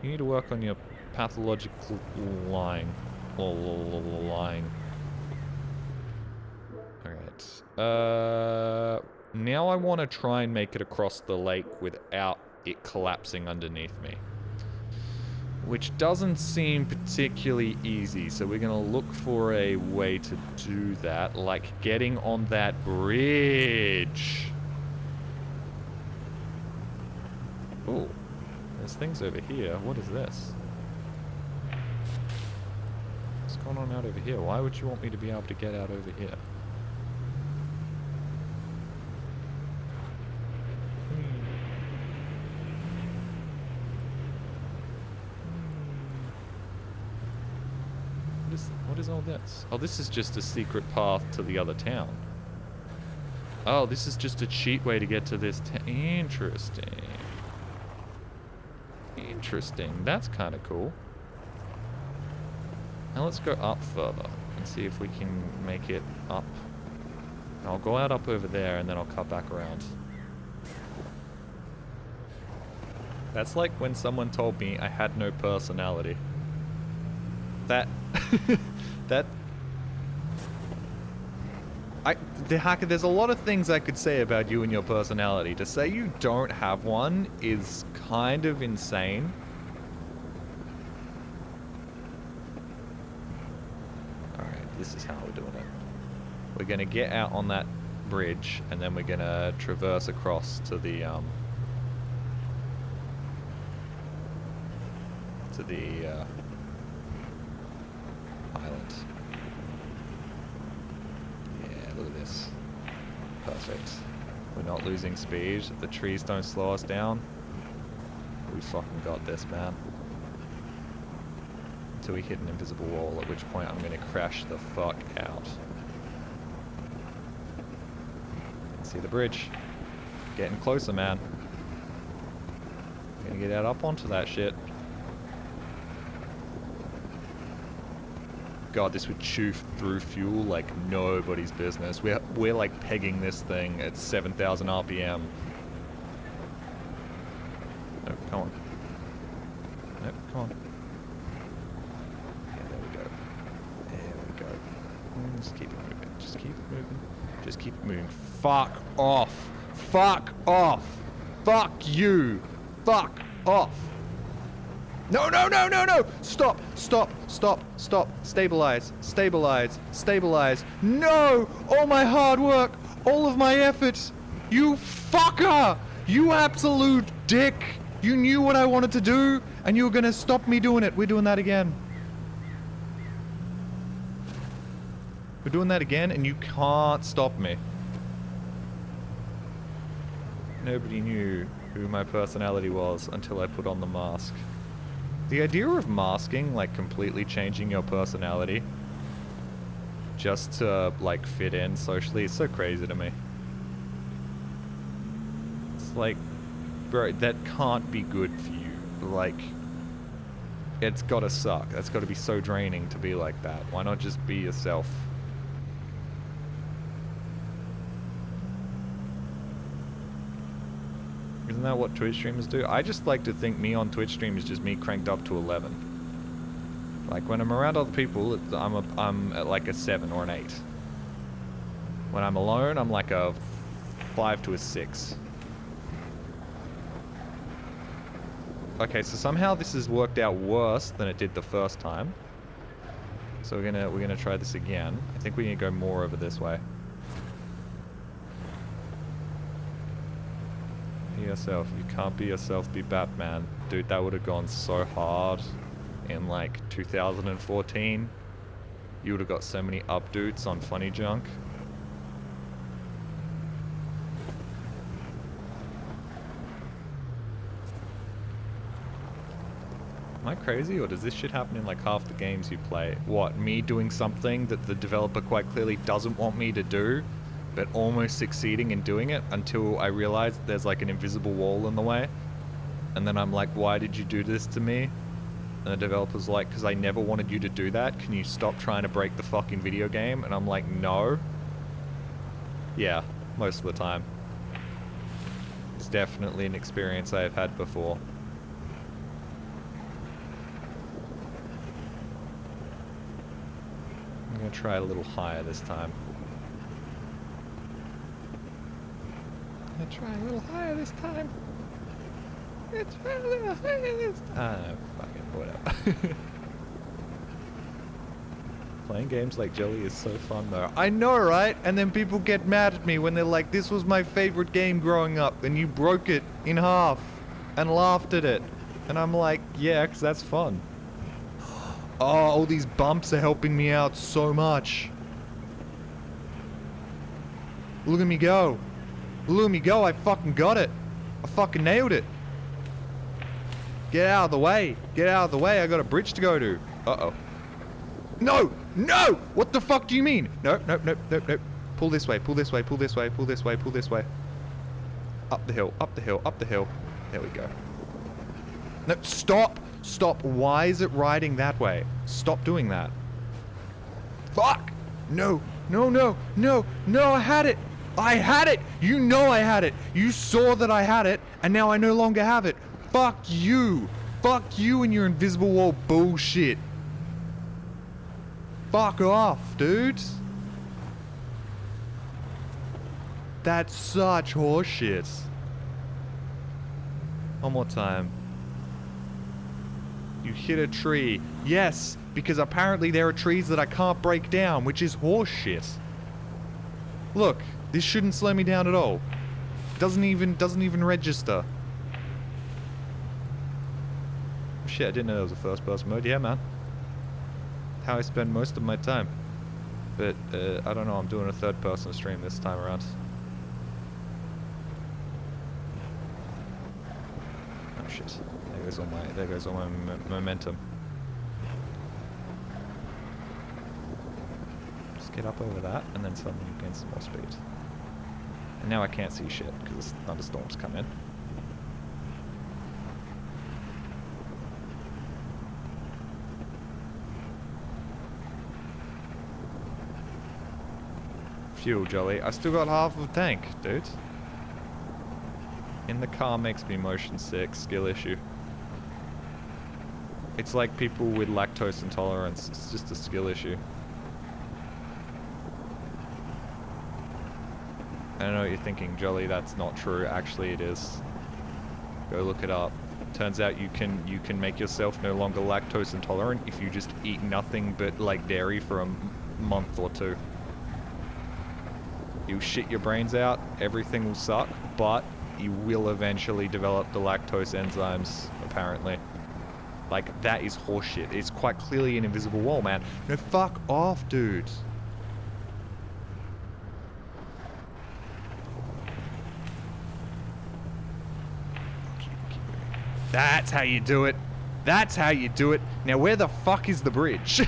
You need to work on your pathological lying. Lying. Alright. Now I want to try and make it across the lake without it collapsing underneath me. Which doesn't seem particularly easy, so we're gonna look for a way to do that, like getting on that bridge. Oh, there's things over here. What is this? What's going on out over here? Why would you want me to be able to get out over here? What is all this? Oh, this is just a secret path to the other town. Oh, this is just a cheat way to get to this town. Interesting. Interesting. That's kind of cool. Now let's go up further and see if we can make it up. I'll go out up over there and then I'll cut back around. That's like when someone told me I had no personality. That... there's a lot of things I could say about you and your personality. To say you don't have one is kind of insane. Alright, this is how we're doing it. We're gonna get out on that bridge, and then we're gonna traverse across to the, island. Yeah, look at this. Perfect. We're not losing speed. The trees don't slow us down. We fucking got this, man. Until we hit an invisible wall, at which point I'm gonna crash the fuck out. See the bridge. Getting closer, man. Gonna get out up onto that shit. God, this would chew through fuel like nobody's business. We're like pegging this thing at 7,000 RPM. No, come on. Nope, come on. Yeah, there we go. There we go. Just keep it moving. Just keep it moving. Just keep it moving. Fuck off. Fuck off. Fuck you. Fuck off. No, no, no, no, no! Stop, stop, stop, stop. Stabilize, stabilize, stabilize. No! All my hard work, all of my effort. You fucker! You absolute dick! You knew what I wanted to do, and you were gonna stop me doing it. We're doing that again. We're doing that again, and you can't stop me. Nobody knew who my personality was until I put on the mask. The idea of masking, like completely changing your personality just to like fit in socially, is so crazy to me. It's like, bro, that can't be good for you. Like, it's gotta suck. That's gotta be so draining to be like that. Why not just be yourself? Isn't that what Twitch streamers do? I just like to think me on Twitch stream is just me cranked up to 11. Like when I'm around other people, I'm at like a 7 or an 8. When I'm alone, I'm like a 5 to a 6. Okay, so somehow this has worked out worse than it did the first time. So we're gonna try this again. I think we need to go more over this way. Be yourself. You can't be yourself, be Batman. Dude, that would have gone so hard in like 2014. You would have got so many updates on funny junk. Am I crazy, or does this shit happen in like half the games you play? What, me doing something that the developer quite clearly doesn't want me to do, but almost succeeding in doing it until I realize there's like an invisible wall in the way? And then I'm like, why did you do this to me? And the developer's like, because I never wanted you to do that. Can you stop trying to break the fucking video game? And I'm like, no. Yeah, most of the time. It's definitely an experience I have had before. I'm gonna try a little higher this time. I'm gonna try a little higher this time. It's a little higher this time. Fucking whatever. Playing games like Jelly is so fun though. I know, right? And then people get mad at me when they're like, this was my favorite game growing up and you broke it in half and laughed at it. And I'm like, yeah, because that's fun. Oh, all these bumps are helping me out so much. Look at me go. Look at me go, I fucking got it. I fucking nailed it. Get out of the way. Get out of the way, I got a bridge to go to. Uh-oh. No! No! What the fuck do you mean? No, no, no, no, no. Pull this way, pull this way, pull this way, pull this way, pull this way. Up the hill, up the hill, up the hill. There we go. No, stop! Stop. Why is it riding that way? Stop doing that. Fuck! No, no, no, no, no, I had it! I had it! You know I had it! You saw that I had it, and now I no longer have it. Fuck you! Fuck you and your invisible wall bullshit. Fuck off, dude. That's such horseshit. One more time. You hit a tree. Yes, because apparently there are trees that I can't break down, which is horseshit. Look, this shouldn't slow me down at all. Doesn't even register. Shit, I didn't know there was a first person mode. Yeah, man. How I spend most of my time. But, I don't know, I'm doing a third person stream this time around. Oh shit. There goes all my momentum. Just get up over that, and then suddenly you gain some more speed. And now I can't see shit, because thunderstorms come in. Fuel, Jolly. I still got half of a tank, dude. In the car makes me motion sick. Skill issue. It's like people with lactose intolerance. It's just a skill issue. I know what you're thinking, Jolly. That's not true. Actually, it is. Go look it up. Turns out you can make yourself no longer lactose intolerant if you just eat nothing but like dairy for a month or two. You shit your brains out, everything will suck, but you will eventually develop the lactose enzymes, apparently. Like, that is horseshit. It's quite clearly an invisible wall, man. No, fuck off, dude. That's how you do it. That's how you do it. Now, where the fuck is the bridge?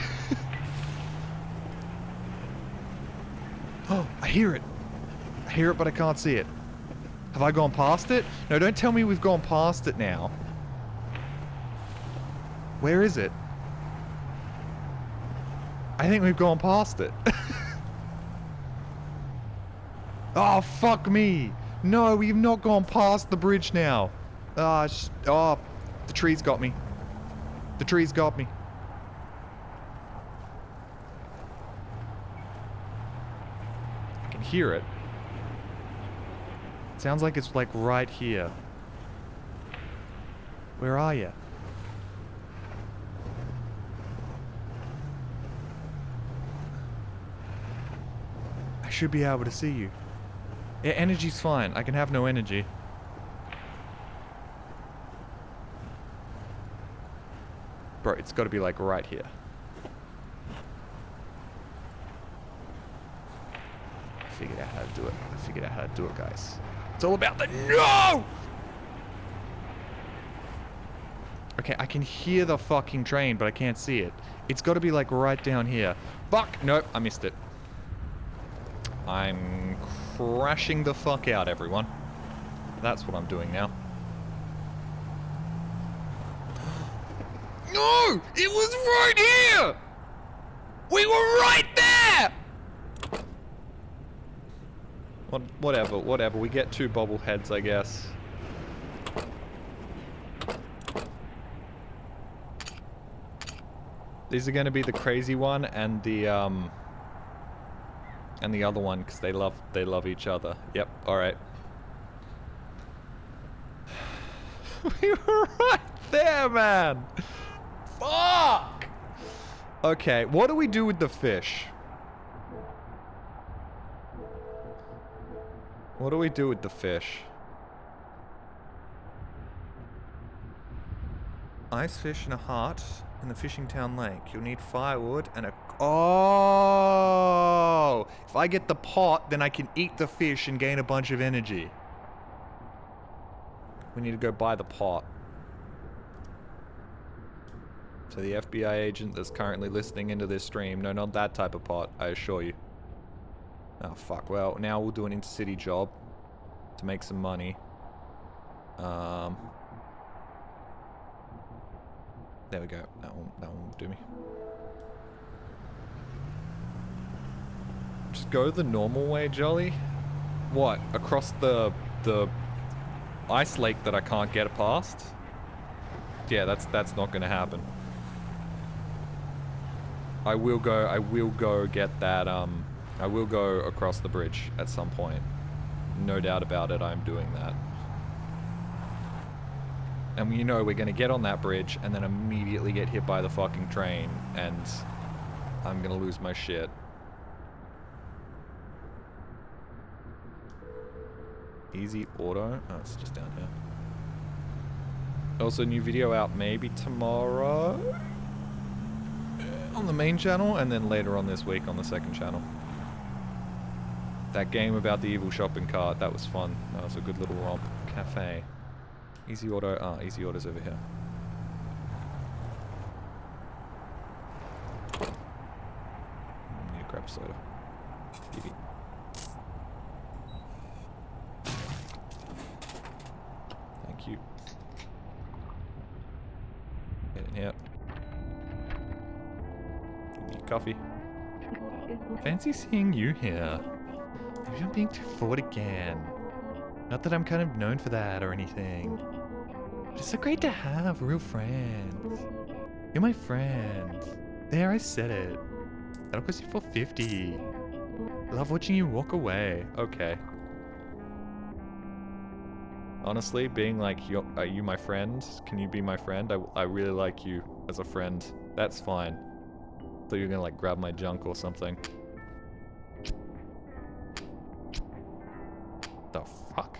Oh, I hear it. I hear it, but I can't see it. Have I gone past it? No, don't tell me we've gone past it now. Where is it? I think we've gone past it. Oh, fuck me. No, we've not gone past the bridge now. Oh, the trees got me. The trees got me. I can hear it. Sounds like it's like right here. Where are you? I should be able to see you. Yeah, energy's fine. I can have no energy. Bro, it's got to be like right here. I figured out how to do it. I figured out how to do it, guys. It's all about the no! Okay, I can hear the fucking train, but I can't see it. It's got to be like right down here. Fuck! Nope, I missed it. I'm crashing the fuck out, everyone. That's what I'm doing now. No! It was right here! We were right there! Whatever. We get 2 bobbleheads, I guess. These are gonna be the crazy one and the other one, because they love each other. Yep, alright. We were right there, man! Fuck! Okay, what do we do with the fish? What do we do with the fish? Ice fish in a heart in the fishing town lake. You'll need firewood and a... Oh! If I get the pot, then I can eat the fish and gain a bunch of energy. We need to go buy the pot. So the FBI agent that's currently listening into this stream, no, not that type of pot, I assure you. Oh, fuck. Well, now we'll do an intercity job to make some money. There we go. That one will do me. Just go the normal way, Jolly. What? Across the ice lake that I can't get past? Yeah, that's not gonna happen. I will go get that, I will go across the bridge at some point. No doubt about it, I'm doing that. And you know we're gonna get on that bridge and then immediately get hit by the fucking train and I'm gonna lose my shit. Easy auto? Oh, it's just down here. Also, new video out maybe tomorrow on the main channel and then later on this week on the second channel. That game about the evil shopping cart, that was fun. That was a good little romp. Cafe. Easy auto. Ah, easy auto's over here. Need to grab a soda. Giddy. Thank you. Get in here. Give me a coffee. Fancy seeing you here. Maybe I'm being too forward again. Not that I'm kind of known for that or anything. But it's so great to have real friends. You're my friend. There, I said it. That'll cost you $4.50. Love watching you walk away. Okay. Honestly, being like, are you my friend? Can you be my friend? I really like you as a friend. That's fine. Thought you were gonna like grab my junk or something. The fuck?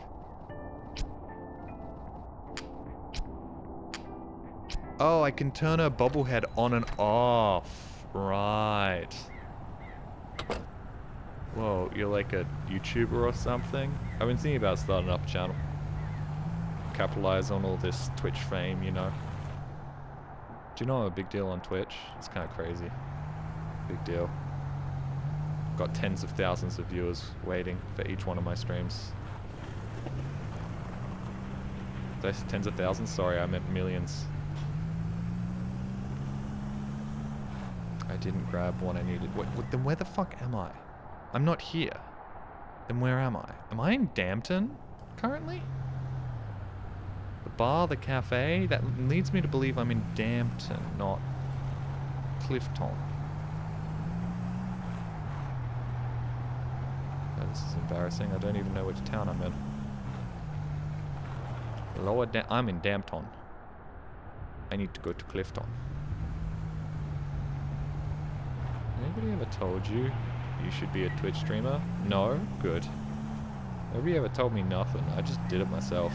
Oh, I can turn a bobblehead on and off. Right. Whoa, you're like a YouTuber or something? I've been thinking about starting up a channel. Capitalize on all this Twitch fame, you know. Do you know I'm a big deal on Twitch? It's kind of crazy. Big deal. Got tens of thousands of viewers waiting for each one of my streams. Did I say tens of thousands? Sorry, I meant millions. I didn't grab what I needed. Then where the fuck am I? I'm not here. Then where am I? Am I in Dampton currently? The bar, the cafe? That leads me to believe I'm in Dampton, not Clifton. this is embarrassing. I don't even know which town I'm in. I'm in Dampton. I need to go to Clifton. Anybody ever told you you should be a Twitch streamer? No? Good. Nobody ever told me nothing. I just did it myself.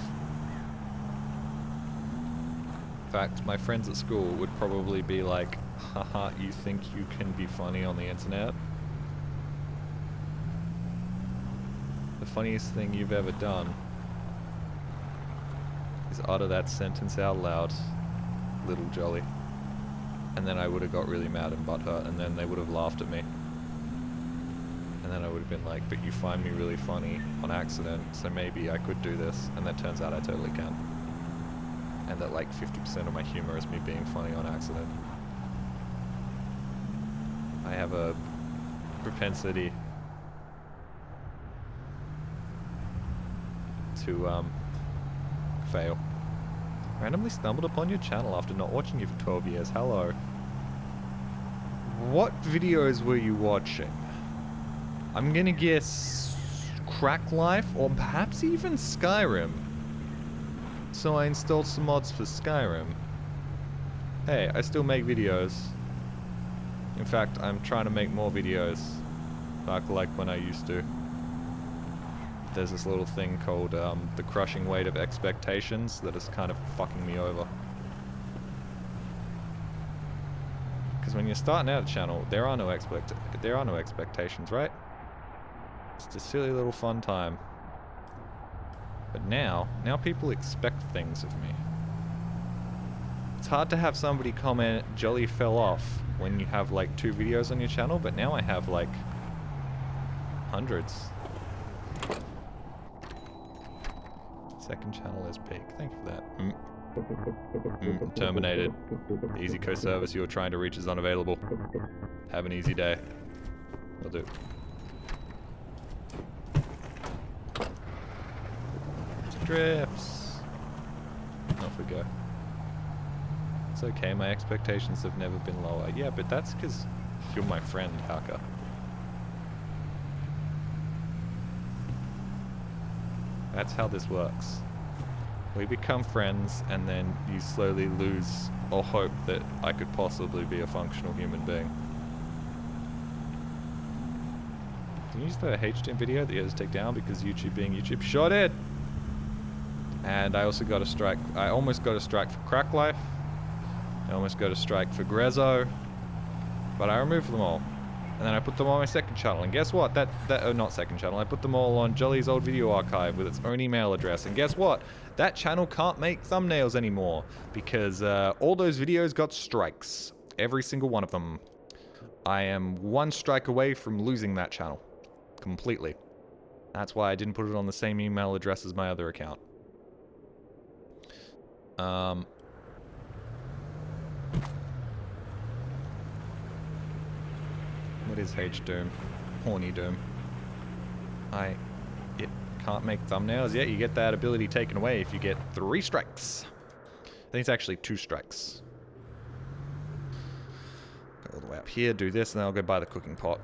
In fact, my friends at school would probably be like, haha, you think you can be funny on the internet? The funniest thing you've ever done is utter that sentence out loud, little jolly. And then I would have got really mad and butthurt, and then they would have laughed at me. And then I would have been like, but you find me really funny on accident, so maybe I could do this. And that turns out I totally can. And that like 50% of my humor is me being funny on accident. I have a propensity to fail. Randomly stumbled upon your channel after not watching you for 12 years. Hello. What videos were you watching? I'm gonna guess Crack Life or perhaps even Skyrim. So I installed some mods for Skyrim. Hey, I still make videos. In fact, I'm trying to make more videos. Back like when I used to. There's this little thing called the crushing weight of expectations that is kind of fucking me over. Because when you're starting out a channel, there are no expectations, right? It's just a silly little fun time. But now people expect things of me. It's hard to have somebody comment, Jolly fell off, when you have like 2 videos on your channel, but now I have like hundreds. Second channel is big. Thank you for that. Terminated. The easy co service you were trying to reach is unavailable. Have an easy day. Will do. Drifts. Off we go. It's okay, my expectations have never been lower. Yeah, but that's because you're my friend, Haka. That's how this works. We become friends, and then you slowly lose all hope that I could possibly be a functional human being. Can you use the HDM video that you had to take down because YouTube being YouTube? Sure did! And I also got a strike. I almost got a strike for Crack Life. I almost got a strike for Grezzo. But I removed them all. And then I put them on my second channel. And guess what? Not second channel. I put them all on Jolly's old video archive with its own email address. And guess what? That channel can't make thumbnails anymore. Because all those videos got strikes. Every single one of them. I am 1 strike away from losing that channel. Completely. That's why I didn't put it on the same email address as my other account. What is H-Doom? Horny Doom. It can't make thumbnails. Yeah, you get that ability taken away if you get 3 strikes. I think it's actually 2 strikes. Go all the way up here, do this, and then I'll go buy the cooking pot.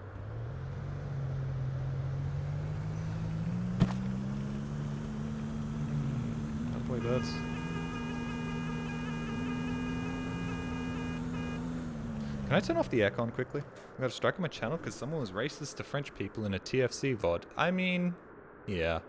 Boy, birds. Can I turn off the aircon quickly? I got a strike on my channel because someone was racist to French people in a TFC VOD. I mean, yeah.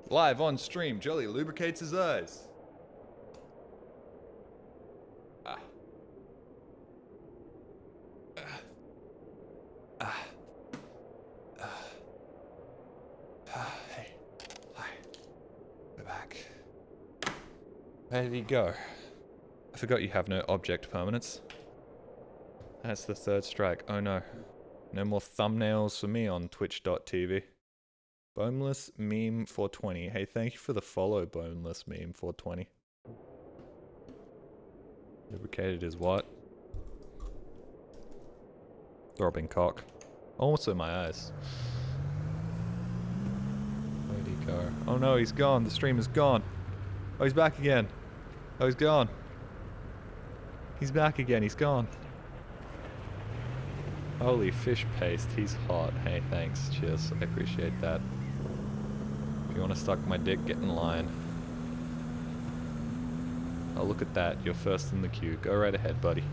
Live on stream, Jolly lubricates his eyes. Where did he go? I forgot you have no object permanence. That's the third strike. Oh no. No more thumbnails for me on twitch.tv. Boneless meme 420. Hey, thank you for the follow, boneless meme 420. Lubricated is what? Throbbing cock. Also my eyes. Where'd he go? Oh no, he's gone. The stream is gone. Oh, he's back again. Oh, he's gone. He's back again. He's gone. Holy fish paste. He's hot. Hey, thanks. Cheers. I appreciate that. If you want to suck my dick, get in line. Oh, look at that. You're first in the queue. Go right ahead, buddy.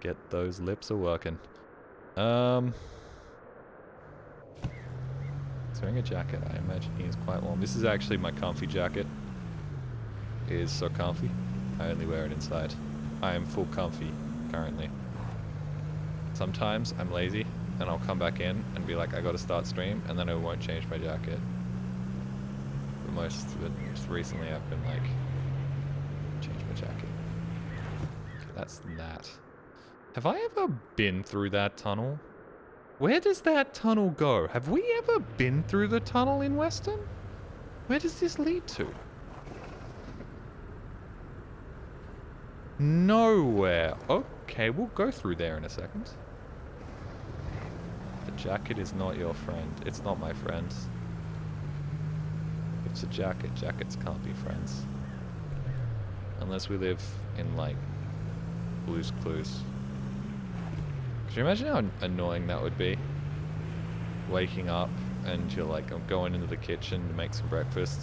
Get those lips a-working. He's wearing a jacket. I imagine he is quite warm. This is actually my comfy jacket. It is so comfy. I only wear it inside. I am full comfy currently. Sometimes I'm lazy and I'll come back in and be like, I gotta start stream, and then I won't change my jacket. But most recently I've been like, change my jacket. Okay, that's that. Have I ever been through that tunnel? Where does that tunnel go? Have we ever been through the tunnel in Western? Where does this lead to? Nowhere. Okay, we'll go through there in a second. The jacket is not your friend. It's not my friend. It's a jacket. Jackets can't be friends. Unless we live in, like, Blue's Clues. Could you imagine how annoying that would be? Waking up and you're like, I'm going into the kitchen to make some breakfast.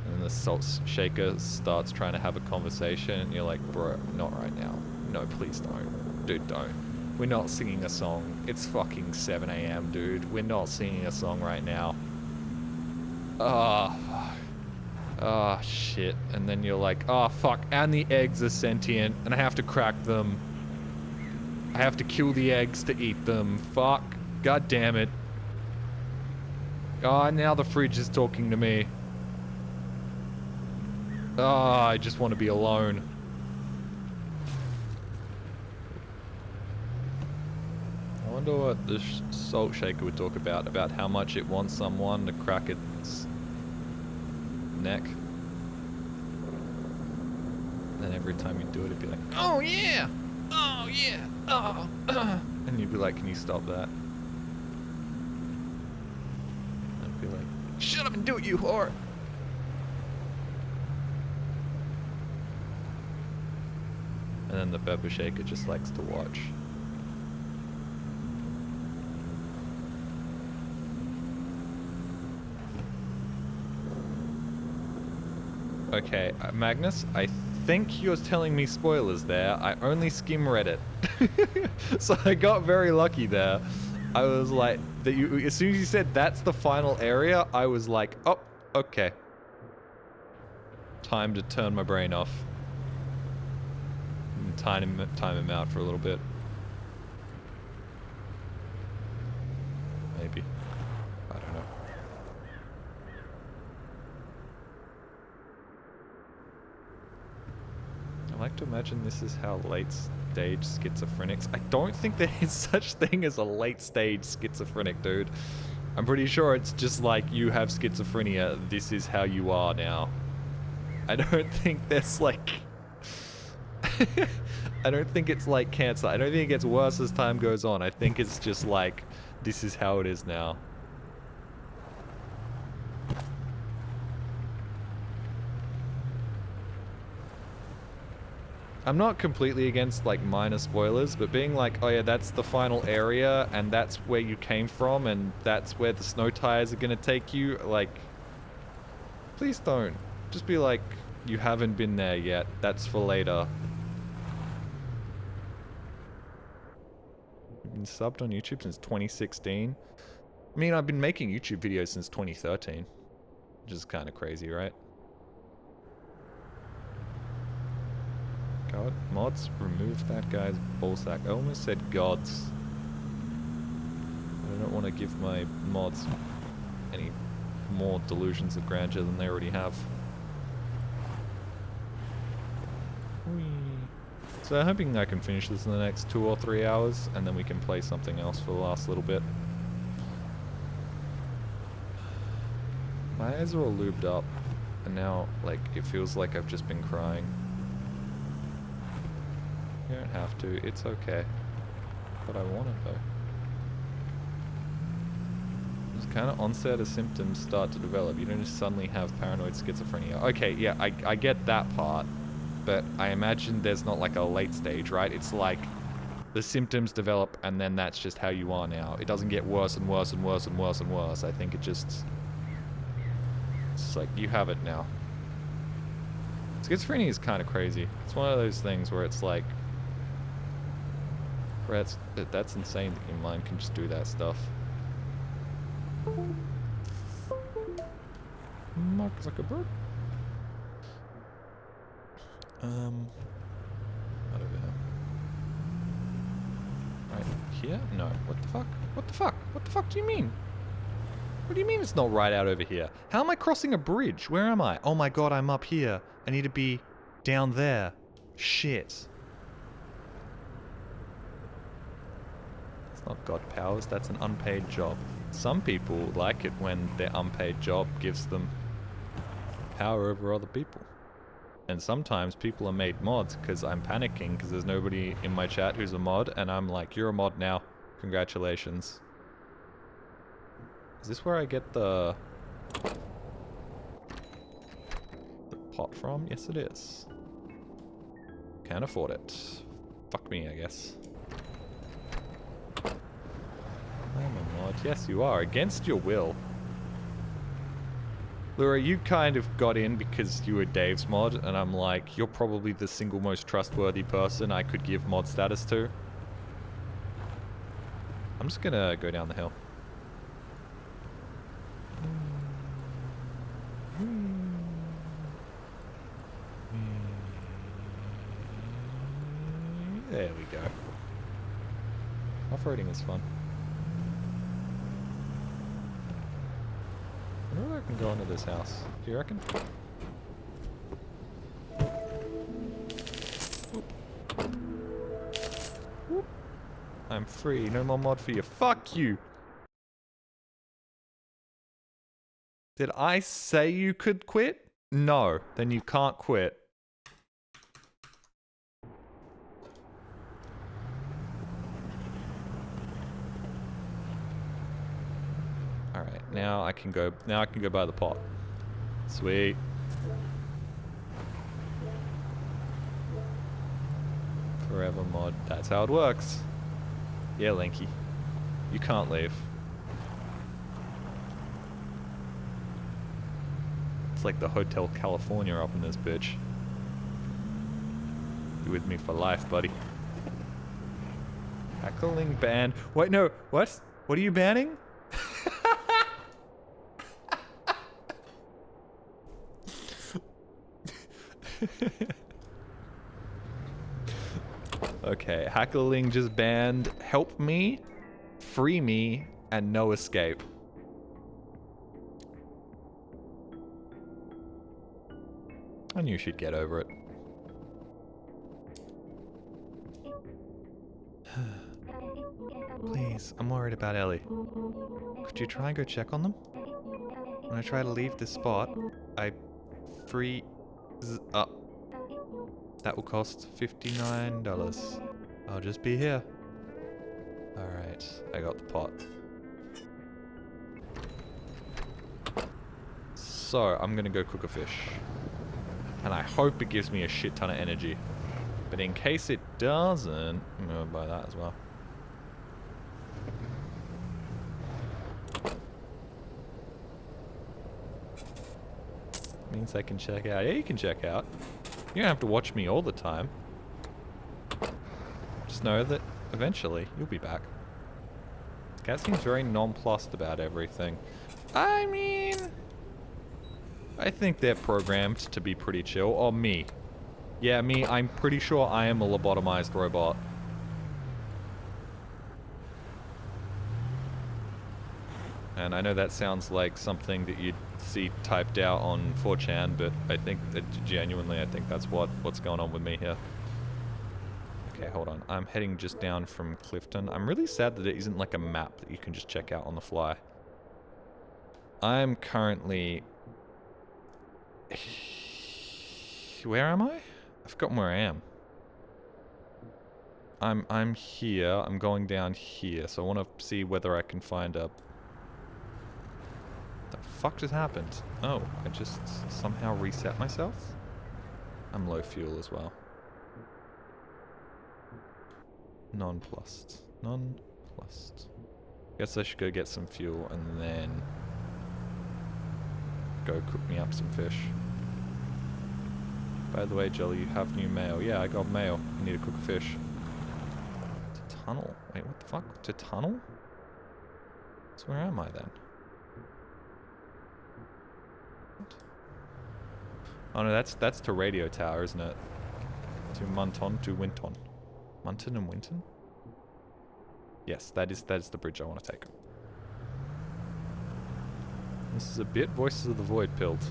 And then the salt shaker starts trying to have a conversation and you're like, bro, not right now. No, please don't. Dude, don't. We're not singing a song. It's fucking 7 AM, dude. We're not singing a song right now. Ah, fuck. Ah, shit. And then you're like, oh, fuck. And the eggs are sentient and I have to crack them. I have to kill the eggs to eat them. Fuck. God damn it. Oh, now the fridge is talking to me. Oh, I just want to be alone. I wonder what the salt shaker would talk about how much it wants someone to crack its neck. And then every time you do it, it'd be like, oh yeah! Oh yeah! Oh! And you'd be like, can you stop that? And I'd be like, shut up and do it, you whore! And then the pepper shaker just likes to watch. Okay, Magnus, I think you're telling me spoilers there. I only skim Reddit. So I got very lucky there. I was like, as soon as you said that's the final area, I was like, oh, okay. Time to turn my brain off. And time him out for a little bit. Maybe. I don't know. I like to imagine this is how late-stage schizophrenics... I don't think there is such thing as a late-stage schizophrenic, dude. I'm pretty sure it's just like, you have schizophrenia, this is how you are now. I don't think there's like... I don't think it's like cancer. I don't think it gets worse as time goes on. I think it's just like, this is how it is now. I'm not completely against like minor spoilers, but being like, oh yeah, that's the final area and that's where you came from and that's where the snow tires are gonna take you, like, please don't. Just be like, you haven't been there yet, that's for later. You've been subbed on YouTube since 2016. I mean, I've been making YouTube videos since 2013, which is kind of crazy, right? God, mods, remove that guy's ballsack. I almost said gods. I don't want to give my mods any more delusions of grandeur than they already have. So I'm hoping I can finish this in the next 2 or 3 hours, and then we can play something else for the last little bit. My eyes are all lubed up, and now, like, it feels like I've just been crying. You don't have to, it's okay. But I want it though. Just kind of onset of symptoms start to develop. You don't just suddenly have paranoid schizophrenia. Okay, yeah, I get that part. But I imagine there's not like a late stage, right? It's like the symptoms develop and then that's just how you are now. It doesn't get worse and worse and worse and worse and worse. I think it just... It's like, you have it now. Schizophrenia is kind of crazy. It's one of those things where it's like... Where that's insane that your mind can just do that stuff. Mark Zuckerberg? Not over here. Right here? No. What the fuck? What the fuck? What the fuck do you mean? What do you mean it's not right out over here? How am I crossing a bridge? Where am I? Oh my god, I'm up here. I need to be down there. Shit. That's not God powers, that's an unpaid job. Some people like it when their unpaid job gives them power over other people. And sometimes people are made mods because I'm panicking because there's nobody in my chat who's a mod, and I'm like, you're a mod now. Congratulations. Is this where I get the pot from? Yes, it is. Can't afford it. Fuck me, I guess. I'm a mod. Yes, you are. Against your will. Laura, you kind of got in because you were Dave's mod, and I'm like, you're probably the single most trustworthy person I could give mod status to. I'm just gonna go down the hill. There we go. Off-roading is fun. I wonder if I can go into this house. Do you reckon? Whoop. Whoop. I'm free. No more mod for you. Fuck you! Did I say you could quit? No. Then you can't quit. Alright, now I can go buy the pot. Sweet. Forever mod. That's how it works. Yeah, Linky. You can't leave. It's like the Hotel California up in this bitch. You with me for life, buddy. Heckling ban. Wait, no. What? What are you banning? Okay, heckling just banned help me, free me, and no escape. I knew she'd get over it. Please, I'm worried about Ellie. Could you try and go check on them? When I try to leave this spot, I freeze up. That will cost $59. I'll just be here. Alright, I got the pot. So, I'm gonna go cook a fish. And I hope it gives me a shit ton of energy. But in case it doesn't, I'm gonna buy that as well. Means I can check out. Yeah, you can check out. You don't have to watch me all the time. Just know that eventually you'll be back. This cat seems very nonplussed about everything. I mean, I think they're programmed to be pretty chill. Or me. Yeah, me. I'm pretty sure I am a lobotomized robot. And I know that sounds like something that you'd see typed out on 4chan, but I think that genuinely, I think that's what's going on with me here. Okay, hold on. I'm heading just down from Clifton. I'm really sad that there isn't like a map that you can just check out on the fly. I'm currently... Where am I? I've forgotten where I am. I'm here. I'm going down here, so I want to see whether I can find a... The fuck just happened? Oh, I just somehow reset myself? I'm low fuel as well. Nonplussed. Nonplussed. Guess I should go get some fuel and then go cook me up some fish. By the way, Jelly, you have new mail. Yeah, I got mail. I need to cook a fish. To tunnel. Wait, what the fuck? To tunnel? So where am I then? What? Oh no, that's to radio tower, isn't it? To Munton, to Winton. Munton and Winton? Yes, that is the bridge I want to take. This is a bit Voices of the Void pilled.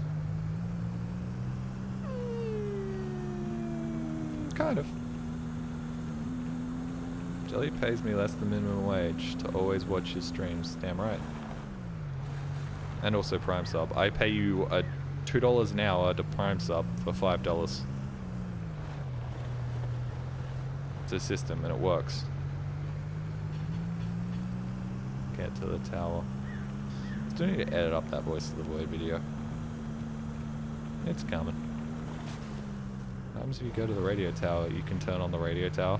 Kind of. Jelly pays me less than minimum wage to always watch his streams. Damn right. And also Prime sub. I pay you a $2 an hour to Prime sub for $5. It's a system and it works. Get to the tower. Still need to edit up that Voice of the Void video. It's coming. What happens if you go to the radio tower? You can turn on the radio tower.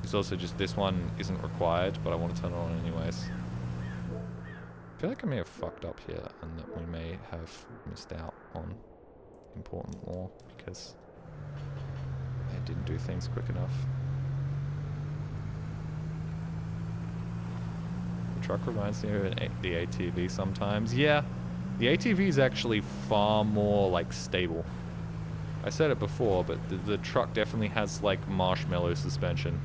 It's also just this one isn't required, but I want to turn it on anyways. I feel like I may have fucked up here and that we may have missed out on important lore because I didn't do things quick enough. The truck reminds me of the ATV sometimes. Yeah, the ATV is actually far more like stable. I said it before, but the truck definitely has like marshmallow suspension.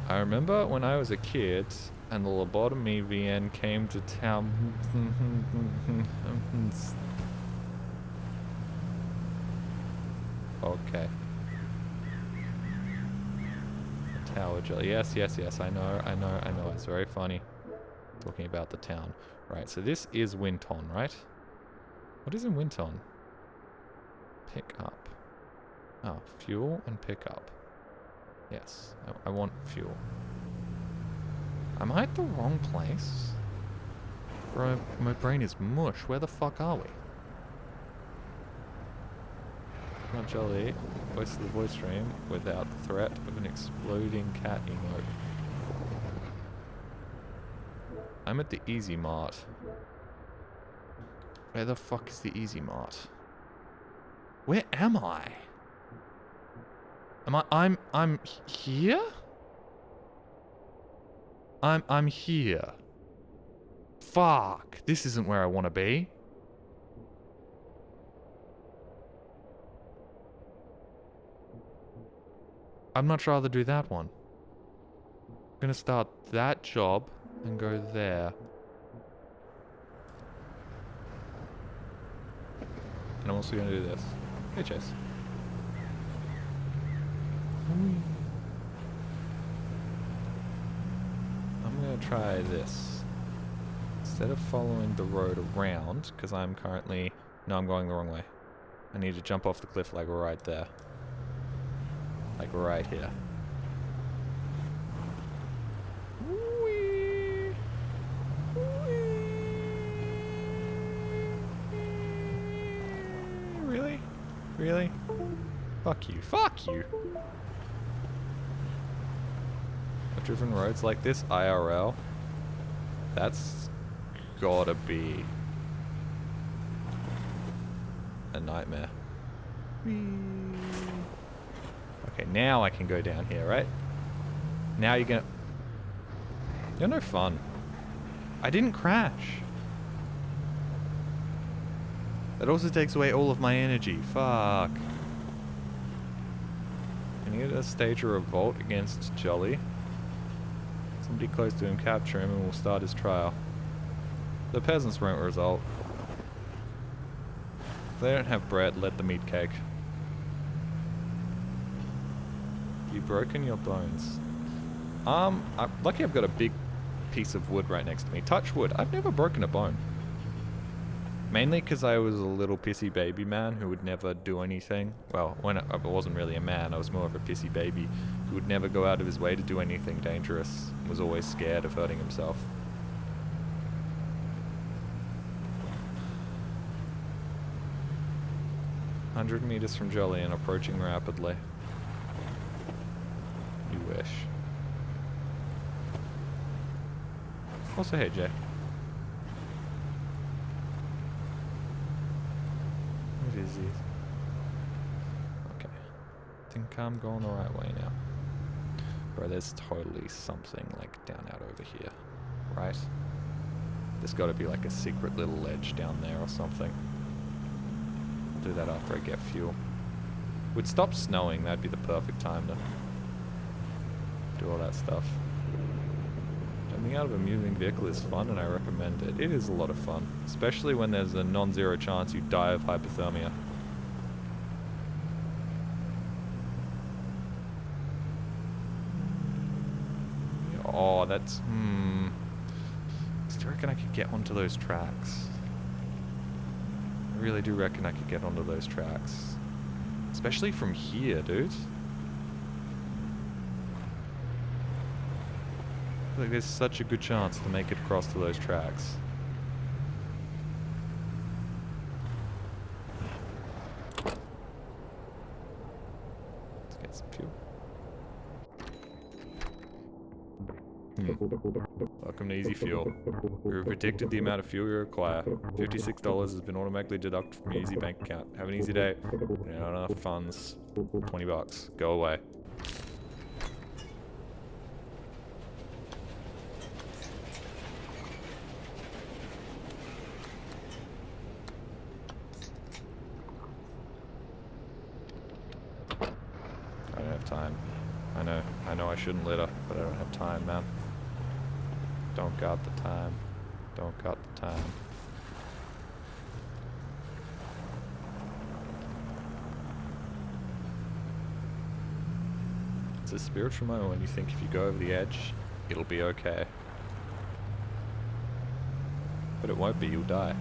I remember when I was a kid and the lobotomy VN came to town. Okay. Tower jelly. Yes, yes, yes. I know. It's very funny. Talking about the town. Right, so this is Winton, right? What is in Winton? Pick up. Oh, fuel and pick up. Yes, I want fuel. Am I at the wrong place? Bro, my brain is mush. Where the fuck are we? Not Jolly. Voice of the Void stream without the threat of an exploding cat emote. I'm at the Easy Mart. Where the fuck is the Easy Mart? Where am I? I'm here? I'm here. Fuck, this isn't where I want to be. I'd much rather do that one. I'm gonna start that job and go there. And I'm also gonna do this. Hey, Chase. I'm gonna try this. Instead of following the road around, because I'm currently... No, I'm going the wrong way. I need to jump off the cliff like right there. Like right here. Whee! Really? Really? Fuck you. Fuck you! I've driven roads like this IRL. That's gotta be a nightmare. Whee! Okay, now I can go down here, right? Now you're gonna... You're no fun. I didn't crash. That also takes away all of my energy. Fuck. I need to stage a revolt against Jolly. Somebody close to him, capture him, and we'll start his trial. The peasants won't result. If they don't have bread, let them eat cake. You've broken your bones. I'm lucky I've got a big piece of wood right next to me. Touch wood. I've never broken a bone. Mainly because I was a little pissy baby man who would never do anything. Well, when I wasn't really a man, I was more of a pissy baby who would never go out of his way to do anything dangerous. Was always scared of hurting himself. "100 meters from Jolyon, approaching rapidly." You wish. Also, hey Jay. What is it? Okay. Think I'm going the right way now. Bro, there's totally something like down out over here, right? There's gotta be like a secret little ledge down there or something. I'll do that after I get fuel. Would stop snowing, that'd be the perfect time to do all that stuff. Jumping out of a moving vehicle is fun and I recommend it. It is a lot of fun, especially when there's a non-zero chance you die of hypothermia. Oh, that's... Do you reckon I could get onto those tracks? I really do reckon I could get onto those tracks. Especially from here, dude. Like there's such a good chance to make it across to those tracks. Let's get some fuel. Welcome to Easy Fuel. We predicted the amount of fuel you require. $56 has been automatically deducted from your Easy bank account. Have an easy day. Not enough funds. $20. Go away. I don't have time. I know I shouldn't litter, but I don't have time, man. Don't got the time. Don't got the time. It's a spiritual moment when you think if you go over the edge, it'll be okay. But it won't be, you'll die.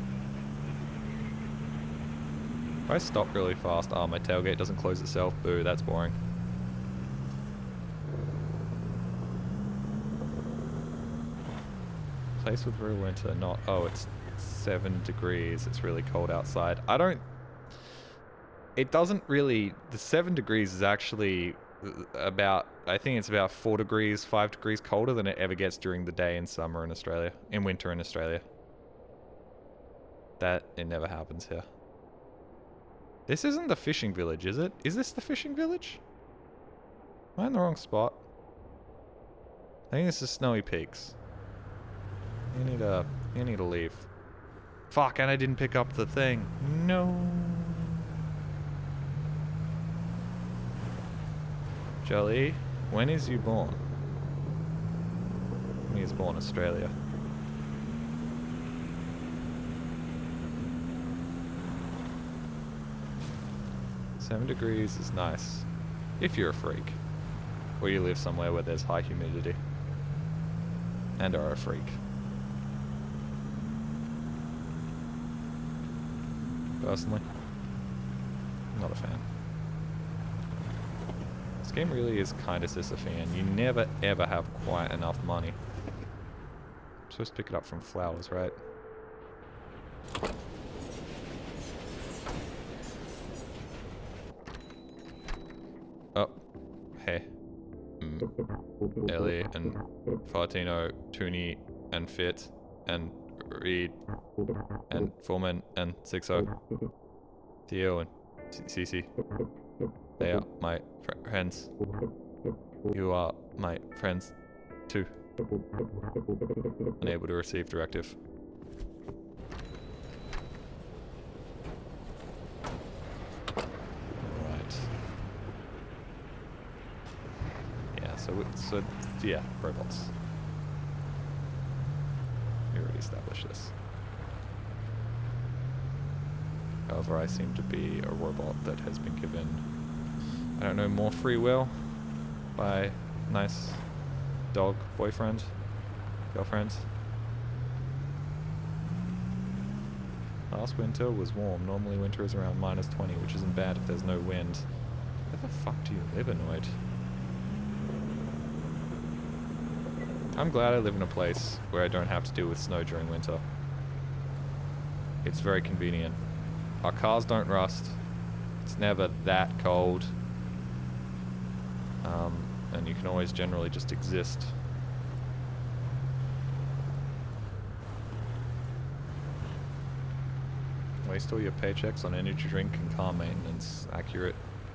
If I stop really fast, my tailgate doesn't close itself. Boo, that's boring. Place with real winter, not, oh, it's 7 degrees, it's really cold outside. It doesn't really, the 7 degrees is actually about, I think it's about 4 degrees, 5 degrees colder than it ever gets during the day in summer in Australia, in winter in Australia. It never happens here. This isn't the fishing village, is it? Is this the fishing village? Am I in the wrong spot? I think this is Snowy Peaks. You need to leave. Fuck, and I didn't pick up the thing. No. Jolly, when is you born? He is born Australia. "7 degrees is nice. If you're a freak. Or you live somewhere where there's high humidity. And are a freak. Personally, not a fan. This game really is kind of Sisyphean. You never ever have quite enough money. I'm supposed to pick it up from flowers, right? Oh, hey. Ellie and Fartino, Tooney and Fit and Reed and Foreman and Sixo, Theo and Cece. They are my friends. You are my friends too. Unable to receive directive. Right. Yeah, so yeah, robots. We already established this. However, I seem to be a robot that has been given, I don't know, more free will by nice dog boyfriend, girlfriend. Last winter was warm. Normally winter is around -20, which isn't bad if there's no wind. Where the fuck do you live, Annoyed? I'm glad I live in a place where I don't have to deal with snow during winter. It's very convenient. Our cars don't rust. It's never that cold. And you can always generally just exist. Waste all your paychecks on energy drink and car maintenance. Accurate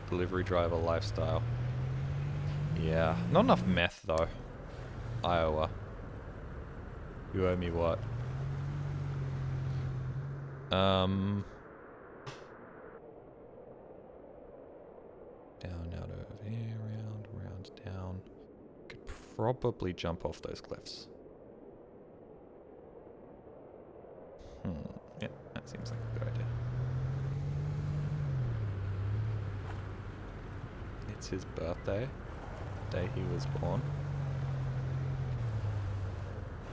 delivery driver lifestyle. Yeah. Not enough meth, though. Iowa. You owe me what? Down, out over here, round, down. Could probably jump off those cliffs. Yeah, that seems like a good idea. It's his birthday. The day he was born.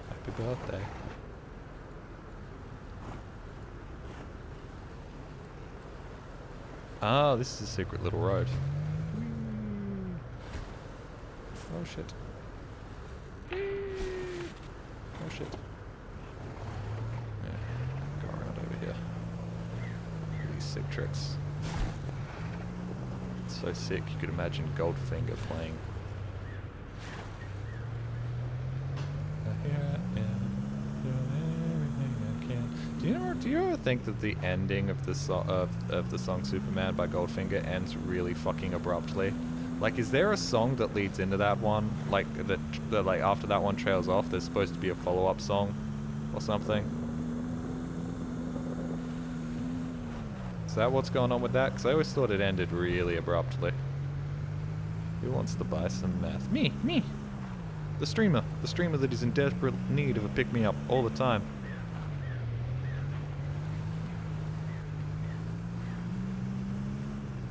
Happy birthday. Oh, this is a secret little road. Oh shit. Oh shit. Yeah, go around over here. These sick tricks. It's so sick, you could imagine Goldfinger playing. Here I am, doing everything I can. Do you ever think that the ending of the song Superman by Goldfinger ends really fucking abruptly? Like, is there a song that leads into that one? Like, that like, after that one trails off, there's supposed to be a follow-up song? Or something? Is that what's going on with that? Because I always thought it ended really abruptly. Who wants to buy some meth? Me! The streamer that is in desperate need of a pick-me-up all the time.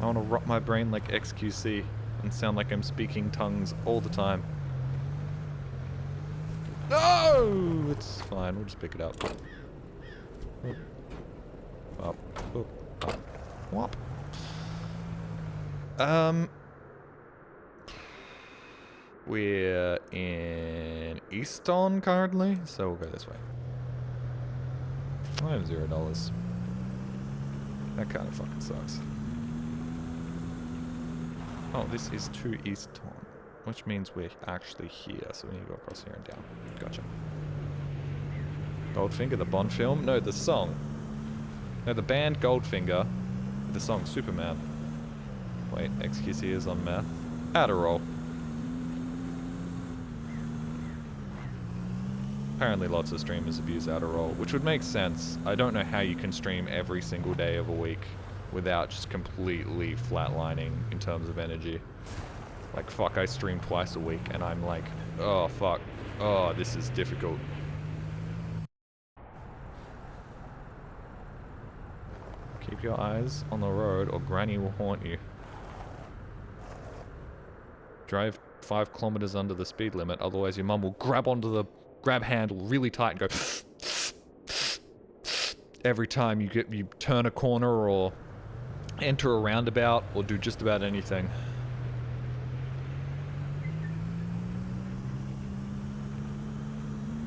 I want to rot my brain like XQC and sound like I'm speaking tongues all the time. No! It's fine, we'll just pick it up. Up, up, whop. We're in Easton currently, so we'll go this way. I have $0. That kind of fucking sucks. Oh, this is to Easton, which means we're actually here, so we need to go across here and down. Gotcha. Goldfinger, the Bond film? No, the song. No, the band Goldfinger, the song Superman. Wait, XQC is on meth. Adderall. Apparently lots of streamers abuse Adderall, which would make sense. I don't know how you can stream every single day of a week without just completely flatlining in terms of energy. Like, fuck, I stream twice a week and I'm like, oh, fuck. Oh, this is difficult. Keep your eyes on the road or Granny will haunt you. Drive 5 kilometers under the speed limit, otherwise your mum will grab onto the grab handle really tight and go every time you turn a corner or enter a roundabout or do just about anything.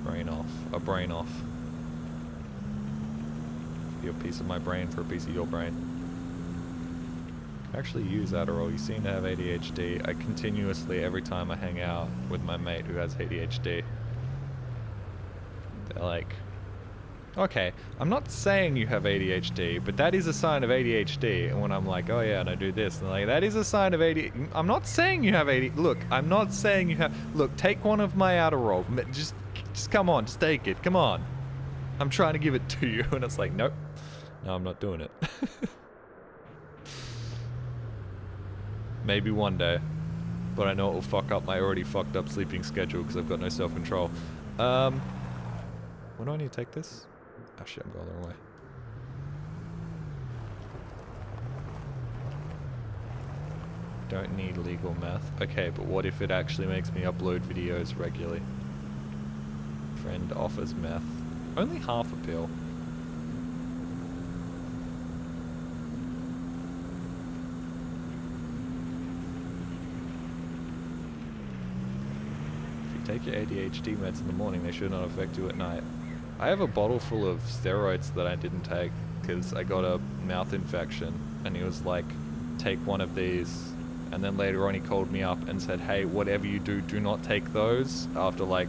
Brain off. A brain off. Your piece of my brain for a piece of your brain. I actually use Adderall. You seem to have ADHD. I continuously, every time I hang out with my mate who has ADHD, they're like, okay, I'm not saying you have ADHD, but that is a sign of ADHD. And when I'm like, oh yeah, and I do this, and they're like, that is a sign of ADHD. I'm not saying you have ADHD. Look, I'm not saying you have. Look, take one of my Adderall. Just come on, just take it. Come on. I'm trying to give it to you. And it's like, nope. No, I'm not doing it. Maybe one day. But I know it will fuck up my already fucked up sleeping schedule because I've got no self-control. When do I need to take this? Oh shit, I'm going the wrong way. Don't need legal meth. Okay, but what if it actually makes me upload videos regularly? Friend offers meth. Only half a pill. If you take your ADHD meds in the morning, they should not affect you at night. I have a bottle full of steroids that I didn't take because I got a mouth infection, and he was like, take one of these. And then later on he called me up and said, hey, whatever you do, do not take those after like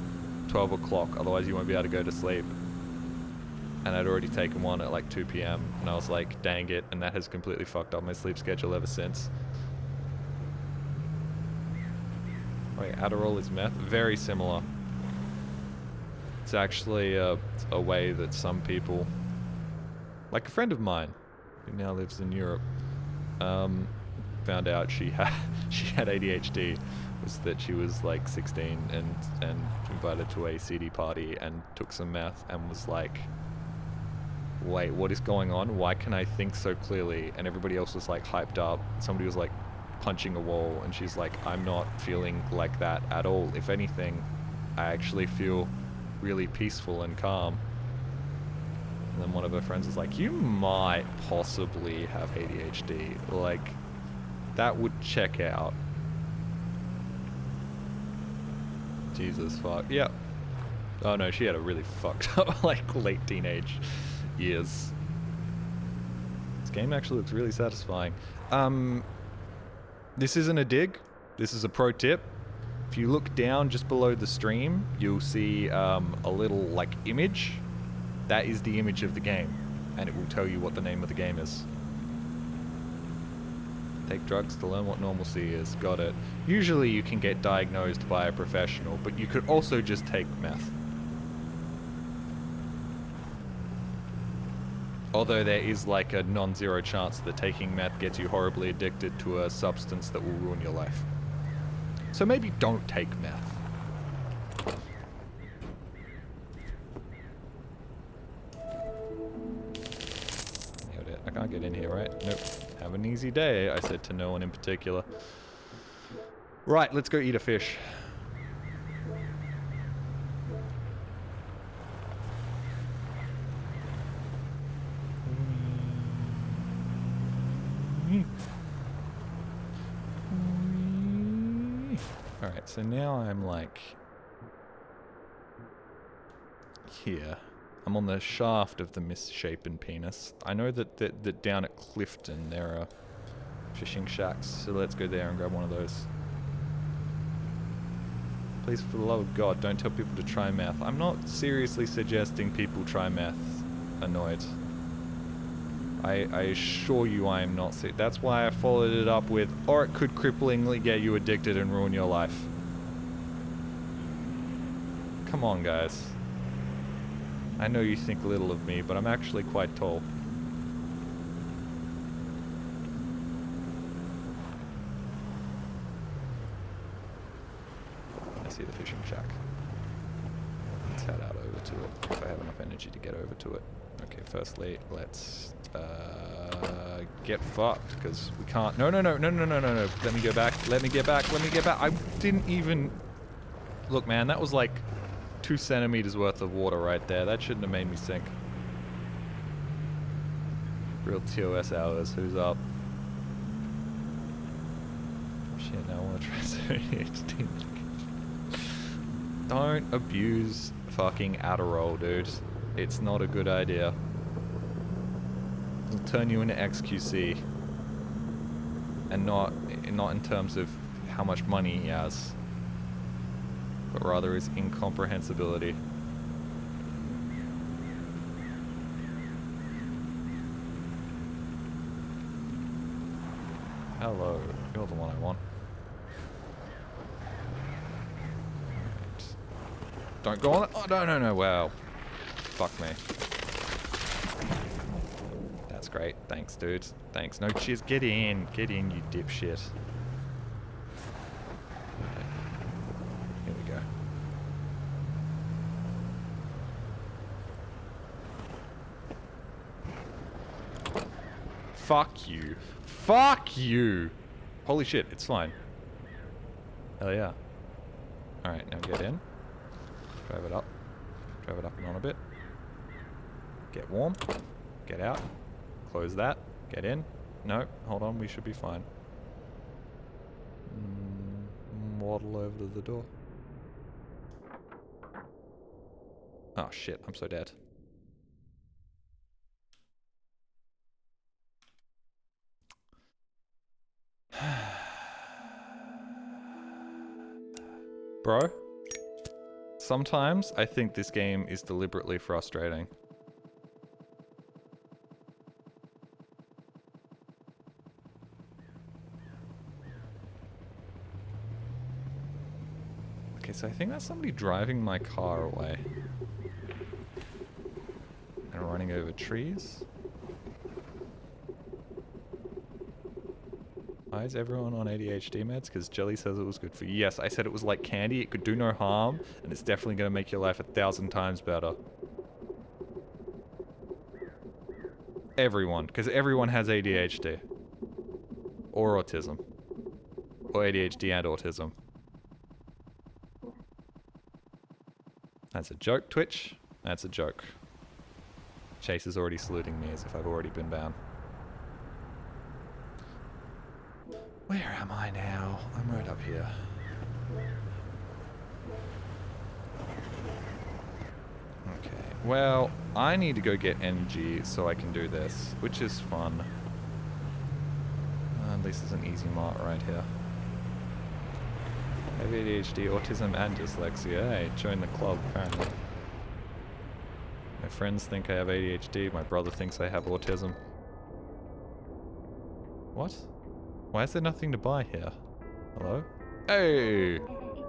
12 o'clock, otherwise you won't be able to go to sleep. And I'd already taken one at like 2 p.m. and I was like, dang it, and that has completely fucked up my sleep schedule ever since. Wait, Adderall is meth? Very similar. It's actually a way that some people, like a friend of mine who now lives in Europe, found out she had ADHD, was that she was like 16 and invited to a CD party and took some meth and was like, wait, what is going on? Why can I think so clearly? And everybody else was like hyped up. Somebody was like punching a wall, and she's like, I'm not feeling like that at all. If anything, I actually feel really peaceful and calm. And then one of her friends was like, you might possibly have ADHD. Like, that would check out. Jesus fuck. Yep. Oh no, she had a really fucked up, like, late teenage years. This game actually looks really satisfying. This isn't a dig. This is a pro tip. If you look down just below the stream, you'll see a little, like, image. That is the image of the game, and it will tell you what the name of the game is. Take drugs to learn what normalcy is. Got it. Usually you can get diagnosed by a professional, but you could also just take meth. Although there is like a non-zero chance that taking meth gets you horribly addicted to a substance that will ruin your life. So maybe don't take meth. Nailed it. I can't get in here, right? Nope. Have an easy day, I said to no one in particular. Right, let's go eat a fish. Alright, so now I'm like here. I'm on the shaft of the misshapen penis. I know that down at Clifton there are fishing shacks, so let's go there and grab one of those. Please, for the love of God, don't tell people to try meth. I'm not seriously suggesting people try meth. Annoyed. I assure you I am not sick. That's why I followed it up with, or it could cripplingly get you addicted and ruin your life. Come on, guys. I know you think little of me, but I'm actually quite tall. I see the fishing shack. Let's head out over to it, if I have enough energy to get over to it. Okay, firstly, let's get fucked, because we can't... No. Let me go back. Let me get back. I didn't even... Look, man, that was like 2 centimeters worth of water right there. That shouldn't have made me sink. Real TOS hours. Who's up? Shit, now I want to try some ADHD. Don't abuse fucking Adderall, dude. It's not a good idea. It'll turn you into XQC. And not in terms of how much money he has, but rather his incomprehensibility. Hello, you're the one I want. Right. Don't go on it. Oh, no, wow. Fuck me. That's great. Thanks, dude. Thanks. No, cheers. Get in, you dipshit. Okay. Here we go. Fuck you. Fuck you! Holy shit, it's fine. Hell yeah. Alright, now get in. Drive it up. Drive it up and on a bit. Get warm. Get out. Close that. Get in. No, hold on, we should be fine. Waddle over to the door. Oh shit, I'm so dead. Bro, sometimes I think this game is deliberately frustrating. Okay, so I think that's somebody driving my car away. And running over trees. Why is everyone on ADHD meds? Because Jelly says it was good for you. Yes, I said it was like candy. It could do no harm. And it's definitely going to make your life 1,000 times better. Everyone. Because everyone has ADHD. Or autism. Or ADHD and autism. That's a joke, Twitch. That's a joke. Chase is already saluting me as if I've already been banned. Where am I now? I'm right up here. Okay. Well, I need to go get energy so I can do this, which is fun. At least there's an easy mart right here. I have ADHD, autism, and dyslexia. Hey, join the club, apparently. My friends think I have ADHD. My brother thinks I have autism. What? Why is there nothing to buy here? Hello? Hey!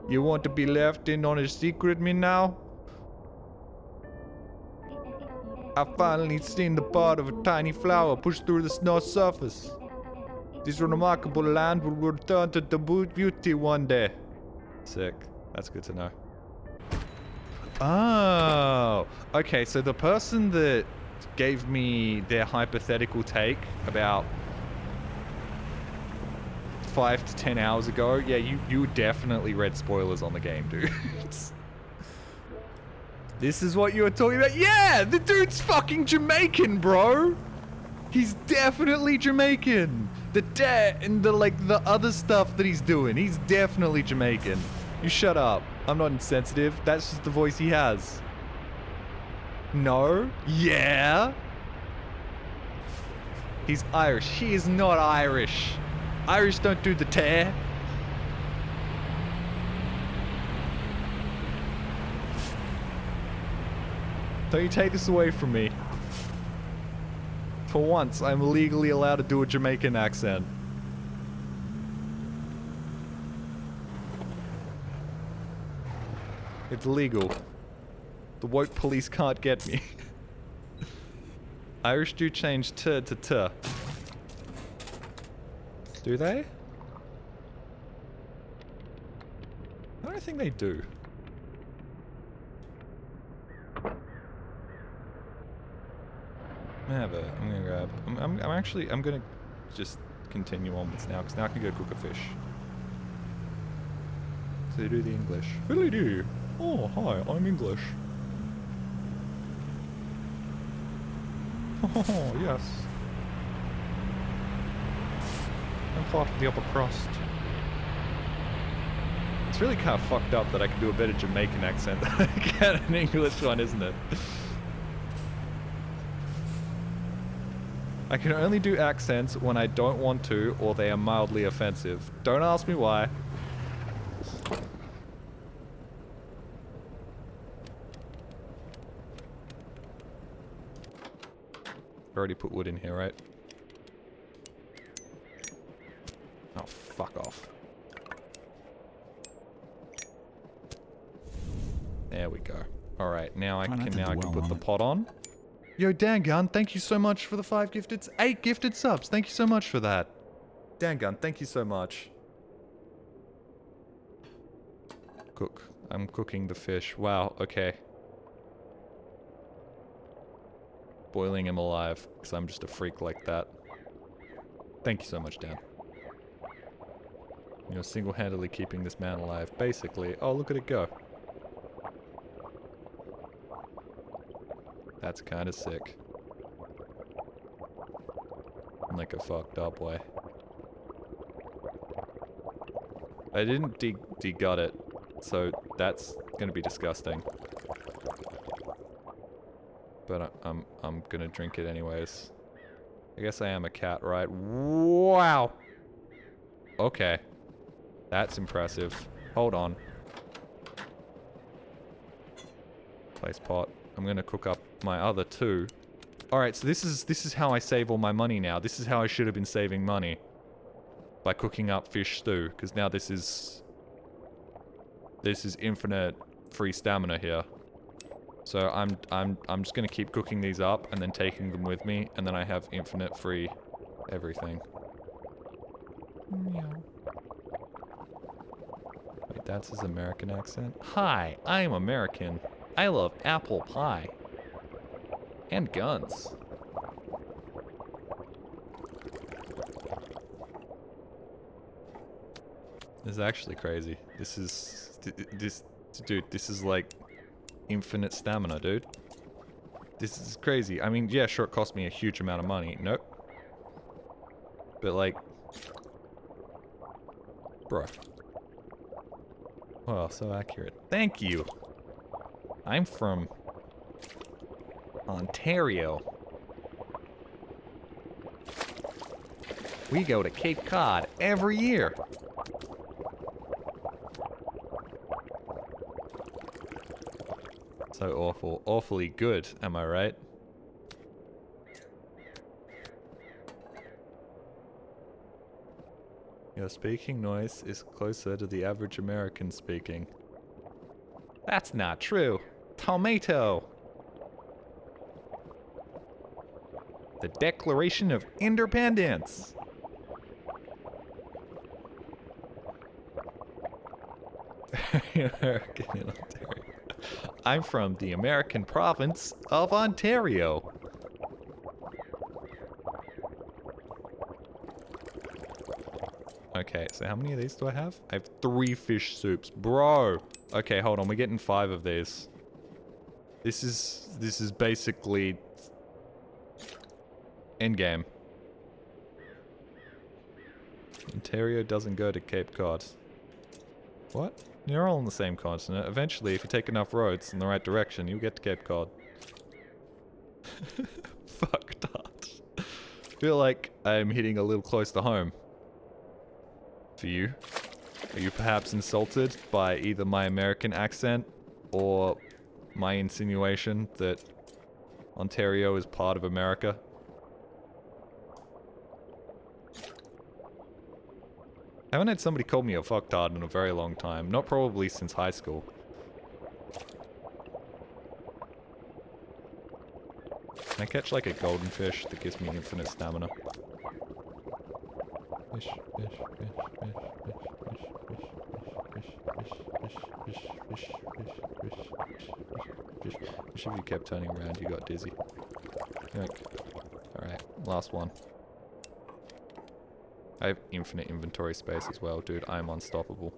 You want to be left in on a secret me now? I've finally seen the bud of a tiny flower push through the snow surface. This remarkable land will return to the beauty one day. Sick. That's good to know. Oh! Okay, so the person that gave me their hypothetical take about 5 to 10 hours ago, yeah, you definitely read spoilers on the game, dude. This is what you were talking about? Yeah! The dude's fucking Jamaican, bro! He's definitely Jamaican! The debt and the other stuff that he's doing, he's definitely Jamaican. You shut up. I'm not insensitive. That's just the voice he has. No? Yeah? He's Irish. He is not Irish. Irish don't do the tear. Don't you take this away from me. For once, I'm legally allowed to do a Jamaican accent. It's legal. The woke police can't get me. Irish do change t to t. Do they? I don't think they do. I'm gonna grab. I'm gonna just continue onwards now, because now I can go cook a fish. So they do the English. Fiddly do. Oh, hi, I'm English. Oh, yes. I'm part of the upper crust. It's really kind of fucked up that I can do a better Jamaican accent than I can an English one, isn't it? I can only do accents when I don't want to or they are mildly offensive. Don't ask me why. I already put wood in here, right? Oh, fuck off. There we go. Alright, now I can put the pot on. Yo, Dangun, thank you so much for the 8 gifted subs. Thank you so much for that. Dangun, thank you so much. Cook. I'm cooking the fish. Wow, okay. Boiling him alive, because I'm just a freak like that. Thank you so much, Dan. You're single-handedly keeping this man alive. Basically. Oh, look at it go. That's kind of sick. In like a fucked up way. I didn't de-gut it, so that's gonna be disgusting. But I'm gonna drink it anyways. I guess I am a cat, right? Wow! Okay. That's impressive. Hold on. Place pot. I'm gonna cook up my other two. Alright, so this is how I save all my money now. This is how I should have been saving money. By cooking up fish stew, because now this is infinite free stamina here. So I'm just gonna keep cooking these up and then taking them with me, and then I have infinite free everything. Meow. Wait, that's his American accent? Hi, I'm American. I love apple pie. And guns. This is actually crazy. This is... Dude, this is like infinite stamina, dude. This is crazy. I mean, yeah, sure, it cost me a huge amount of money. Nope. But like... Bro. Well, so accurate. Thank you! I'm from... Ontario. We go to Cape Cod every year. So awful. Awfully good, am I right? Your speaking noise is closer to the average American speaking. That's not true. Tomato. The Declaration of Independence. American in Ontario. I'm from the American province of Ontario. Okay, so how many of these do I have? I have 3 fish soups. Bro! Okay, hold on, we're getting 5 of these. This is basically... Endgame. Ontario doesn't go to Cape Cod. What? You're all on the same continent. Eventually, if you take enough roads in the right direction, you'll get to Cape Cod. Fuck that. Feel like I'm hitting a little close to home. For you. Are you perhaps insulted by either my American accent or my insinuation that Ontario is part of America? I haven't had somebody call me a fucktard in a very long time. Not probably since high school. Can I catch like a golden fish that gives me infinite stamina? Fish, fish, fish, fish, fish, fish, fish, fish, fish, fish, fish, fish, fish, fish. If you kept turning around, you got dizzy. Alright, last one. I have infinite inventory space as well, dude. I'm unstoppable.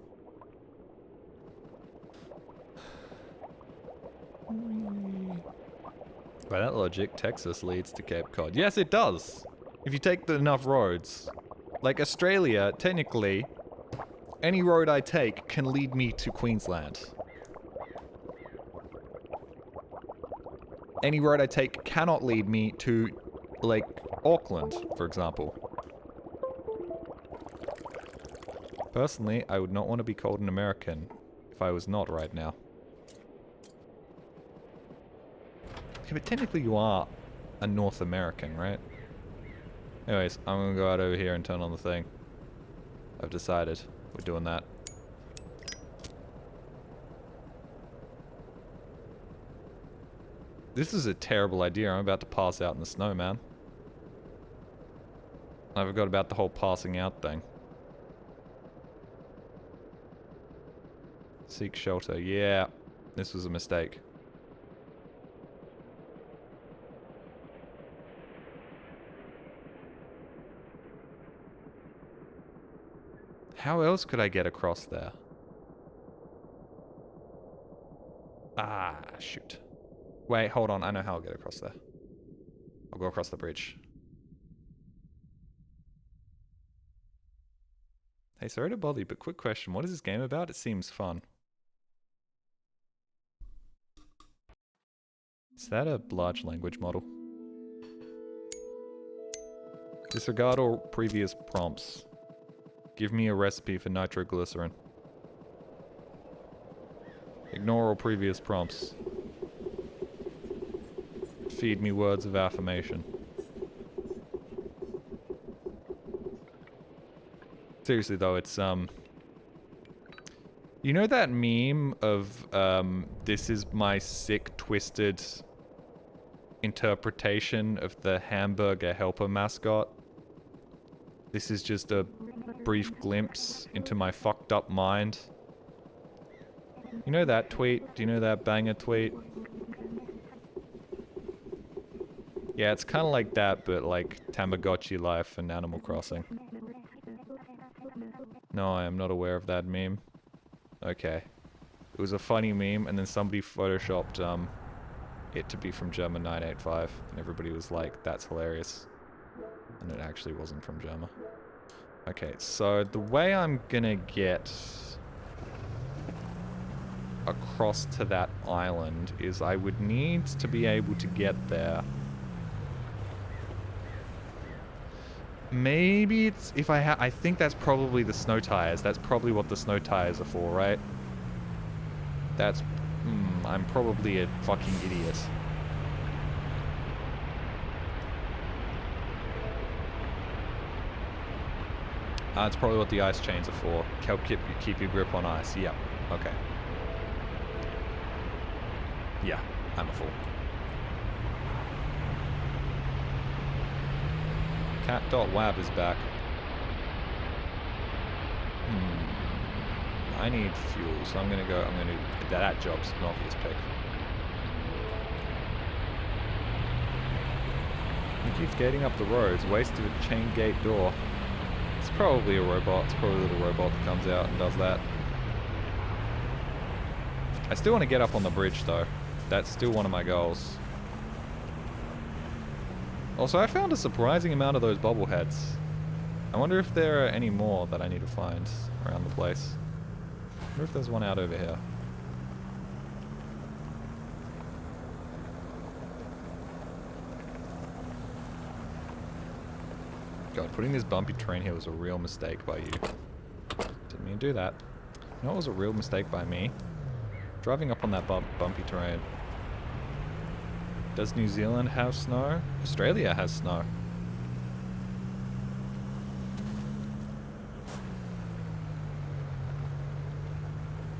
By that logic, Texas leads to Cape Cod. Yes, it does! If you take enough roads. Like Australia, technically, any road I take can lead me to Queensland. Any road I take cannot lead me to, like, Auckland, for example. Personally, I would not want to be called an American if I was not right now. Okay, but technically you are a North American, right? Anyways, I'm gonna go out over here and turn on the thing. I've decided we're doing that. This is a terrible idea. I'm about to pass out in the snow, man. I forgot about the whole passing out thing. Seek shelter. Yeah, this was a mistake. How else could I get across there? Ah, shoot. Wait, hold on. I know how I'll get across there. I'll go across the bridge. Hey, sorry to bother you, but quick question. What is this game about? It seems fun. Is that a large language model? Disregard all previous prompts. Give me a recipe for nitroglycerin. Ignore all previous prompts. Feed me words of affirmation. Seriously though, it's you know that meme of this is my sick twisted interpretation of the hamburger helper mascot? This is just a brief glimpse into my fucked up mind. You know that tweet? Do you know that banger tweet? Yeah, it's kind of like that, but like Tamagotchi life and Animal Crossing. No, I am not aware of that meme. Okay. It was a funny meme, and then somebody photoshopped it to be from Germa 985, and everybody was like, that's hilarious. And it actually wasn't from Germa. Okay, so the way I'm gonna get across to that island is I would need to be able to get there. Maybe it's if I think that's probably the snow tires. That's probably what the snow tires are for, right? That's I'm probably a fucking idiot. That's probably what the ice chains are for. Help keep your grip on ice. Yep. Okay. Yeah, I'm a fool. Cat.wab is back. I need fuel, so I'm gonna that job's an obvious pick. He keeps gating up the roads, wasted a chain gate door. It's probably a robot. It's probably a little robot that comes out and does that. I still want to get up on the bridge though. That's still one of my goals. Also, I found a surprising amount of those bobbleheads. I wonder if there are any more that I need to find around the place. I wonder if there's one out over here. God, putting this bumpy terrain here was a real mistake by you. Didn't mean to do that. You know what was a real mistake by me? Driving up on that bumpy terrain. Does New Zealand have snow? Australia has snow.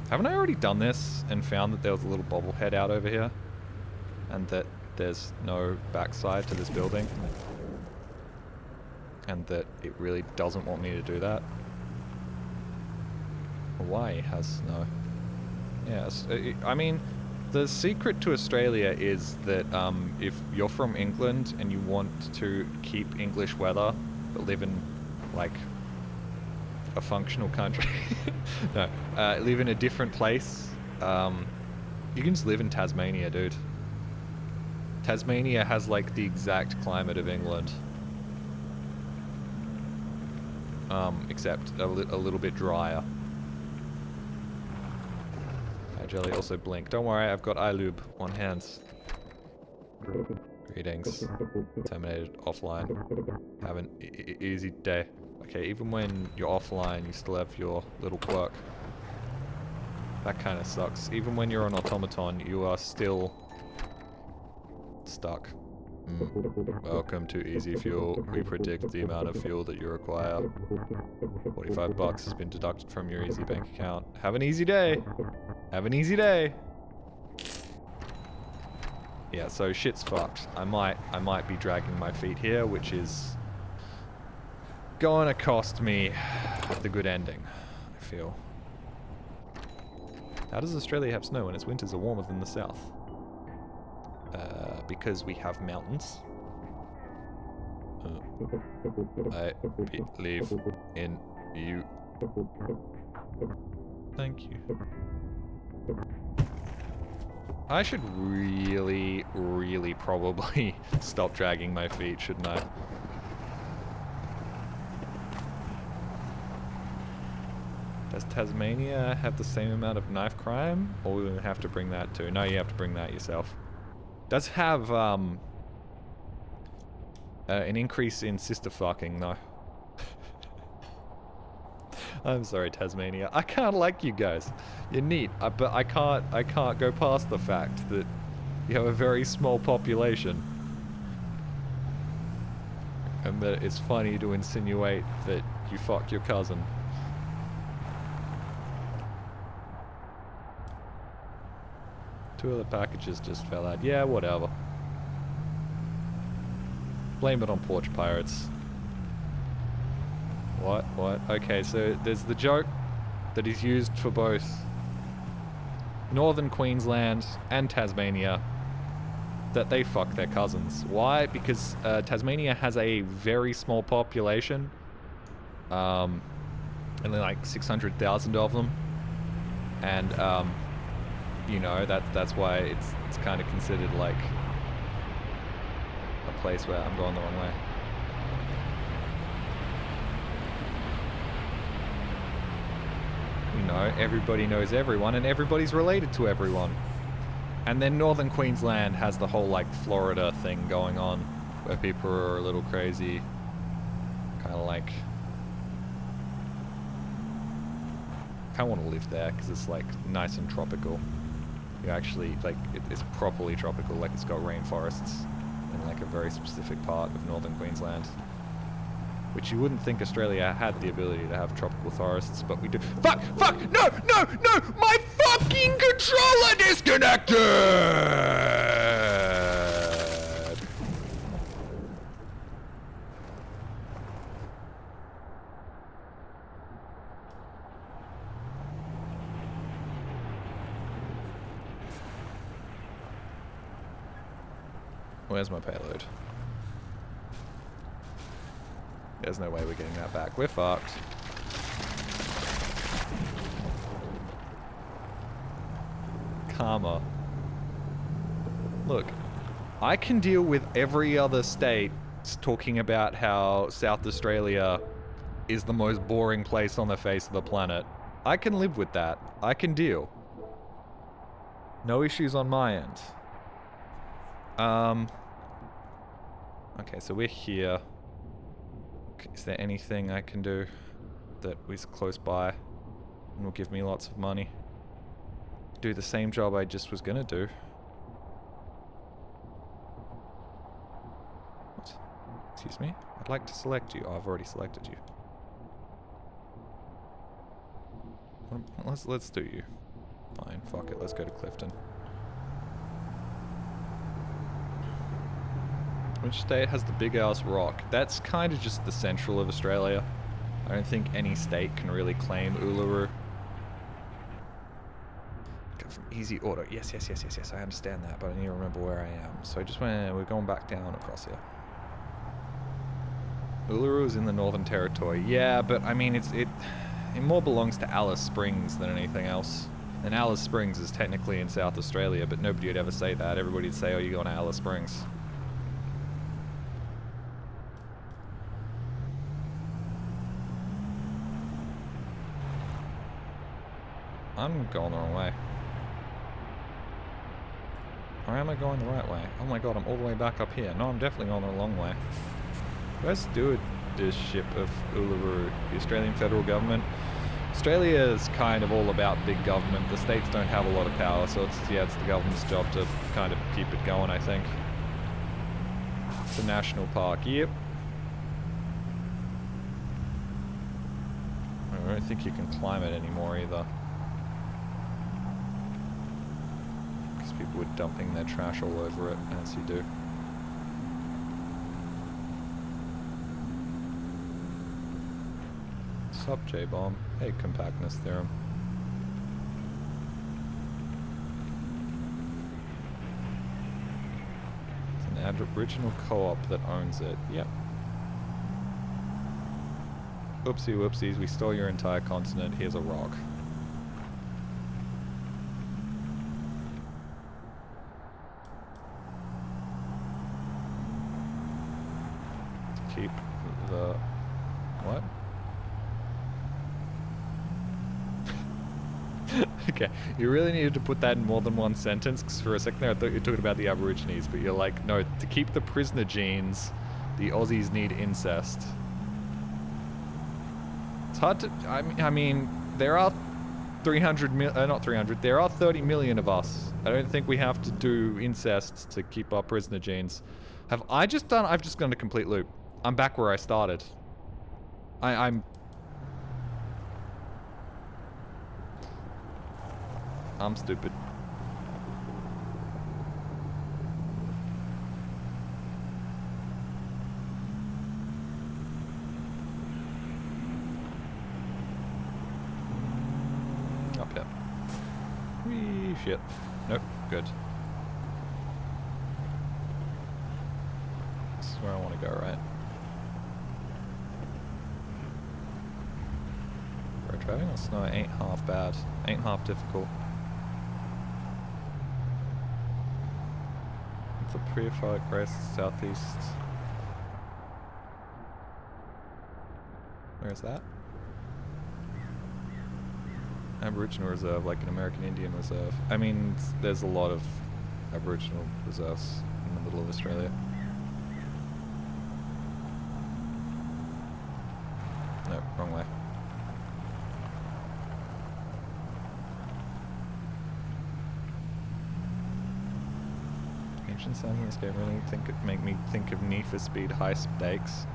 Haven't I already done this and found that there was a little bobblehead out over here? And that there's no backside to this building? And that it really doesn't want me to do that? Hawaii has snow. Yes, I mean, the secret to Australia is that if you're from England and you want to keep English weather, but live in, like, a functional country, no, live in a different place, you can just live in Tasmania, dude. Tasmania has, like, the exact climate of England. Except a little bit drier. Jelly also blink. Don't worry, I've got iLube on hands. Greetings. Terminated offline. Have an easy day. Okay, even when you're offline, you still have your little quirk. That kind of sucks. Even when you're an automaton, you are still stuck. Welcome to Easy Fuel. We predict the amount of fuel that you require. $45 has been deducted from your Easy Bank account. Have an easy day! Have an easy day! Yeah, so shit's fucked. I might be dragging my feet here, which is going to cost me the good ending, I feel. How does Australia have snow when its winters are warmer than the south? Because we have mountains. I believe in you. Thank you. I should really, really probably stop dragging my feet, shouldn't I? Does Tasmania have the same amount of knife crime? Or we have to bring that too? No, you have to bring that yourself. Does have, an increase in sister fucking, though. I'm sorry, Tasmania. I can't like you guys. You're neat, but I can't go past the fact that you have a very small population. And that it's funny to insinuate that you fuck your cousin. Two other packages just fell out. Yeah, whatever. Blame it on porch pirates. What? Okay, so there's the joke that is used for both Northern Queensland and Tasmania that they fuck their cousins. Why? Because Tasmania has a very small population. Only like 600,000 of them. And, you know, that's why it's kind of considered like a place where I'm going the wrong way. You know, everybody knows everyone and everybody's related to everyone. And then Northern Queensland has the whole like Florida thing going on where people are a little crazy. Kind of like... I kind of want to live there because it's like nice and tropical. You actually, like, it's properly tropical, like it's got rainforests in like a very specific part of Northern Queensland. Which you wouldn't think Australia had the ability to have tropical forests, but we do. Fuck! No! My fucking controller disconnected! Where's my payload? There's no way we're getting that back. We're fucked. Karma. Look, I can deal with every other state talking about how South Australia is the most boring place on the face of the planet. I can live with that. I can deal. No issues on my end. Okay, so we're here. Is there anything I can do that is close by and will give me lots of money? Do the same job I just was gonna do. What? Excuse me? I'd like to select you. Oh, I've already selected you. Let's do you. Fine, fuck it. Let's go to Clifton. Which state has the big ass rock? That's kind of just the central of Australia. I don't think any state can really claim Uluru. Go from easy order. Yes, I understand that, but I need to remember where I am. So we're going back down across here. Uluru is in the Northern Territory. Yeah, but I mean, it more belongs to Alice Springs than anything else. And Alice Springs is technically in South Australia, but nobody would ever say that. Everybody would say, oh, you're going to Alice Springs. I'm going the wrong way. Or am I going the right way? Oh my god, I'm all the way back up here. No, I'm definitely going the long way. Where's stewardship of Uluru? The Australian federal government? Australia is kind of all about big government. The states don't have a lot of power, so it's the government's job to kind of keep it going, I think. It's a national park. Yep. I don't think you can climb it anymore either. People were dumping their trash all over it, as you do. Sup, J-Bomb? Hey, compactness theorem. It's an Aboriginal co-op that owns it. Yep. Oopsie whoopsies, we stole your entire continent. Here's a rock. Keep the... What? Okay, you really needed to put that in more than one sentence, because for a second there I thought you were talking about the Aborigines, but you're like, no, to keep the prisoner genes, the Aussies need incest. It's hard to... I mean, there are 300 not 300, there are 30 million of us. I don't think we have to do incest to keep our prisoner genes. I've just gone a complete loop. I'm back where I started. I'm stupid. Up here. Whee, shit. Nope, good. This is where I want to go, right? Road driving on snow ain't half bad. Ain't half difficult. It's a prefight grace southeast. Where is that? Aboriginal reserve, like an American Indian reserve. I mean, there's a lot of Aboriginal reserves in the middle of Australia. No, wrong way. Ancient sound in this game really make me think of Need for Speed High Stakes.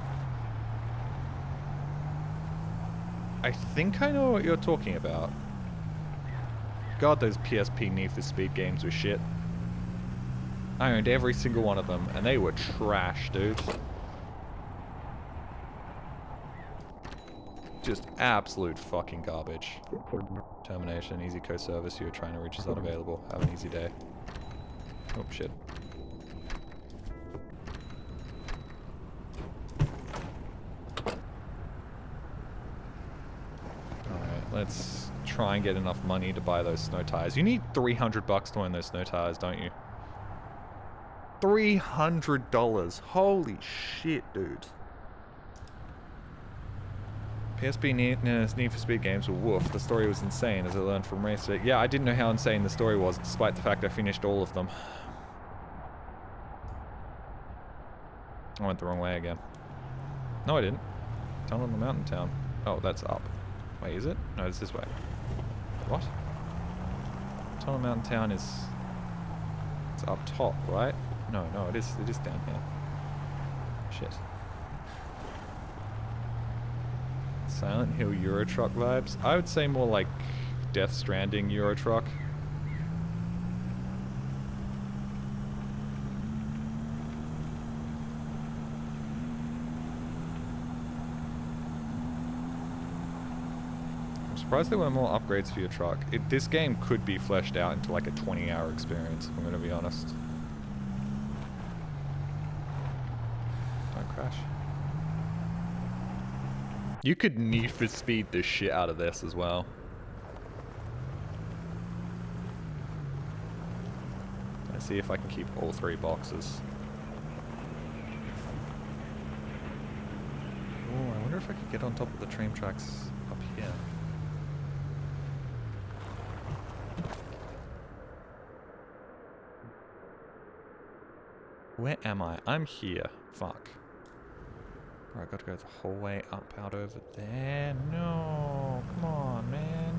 I think I know what you're talking about. God, those PSP Need for Speed games were shit. I owned every single one of them, and they were trash, dude. Just absolute fucking garbage. Termination, easy code service you're trying to reach is unavailable. Have an easy day. Oh, shit. Alright, let's try and get enough money to buy those snow tires. You need $300 to own those snow tires, don't you? $300. Holy shit, dude. PSP Need for Speed games were woof. The story was insane as I learned from Racer. Yeah, I didn't know how insane the story was, despite the fact I finished all of them. I went the wrong way again. No, I didn't. Tunnel in the mountain town. Oh, that's up. Wait, is it? No, it's this way. What? Tunnel Mountain Town is... It's up top, right? No, it is down here. Shit. Silent Hill Euro Truck vibes? I would say more like Death Stranding Euro Truck. I'm surprised there weren't more upgrades for your truck. This game could be fleshed out into like a 20-hour experience, if I'm gonna be honest. Don't crash. You could Need for Speed the shit out of this as well. Let's see if I can keep all 3 boxes. Oh, I wonder if I could get on top of the train tracks up here. Where am I? I'm here. Fuck. Bro, I gotta go the whole way up out over there. No, come on, man.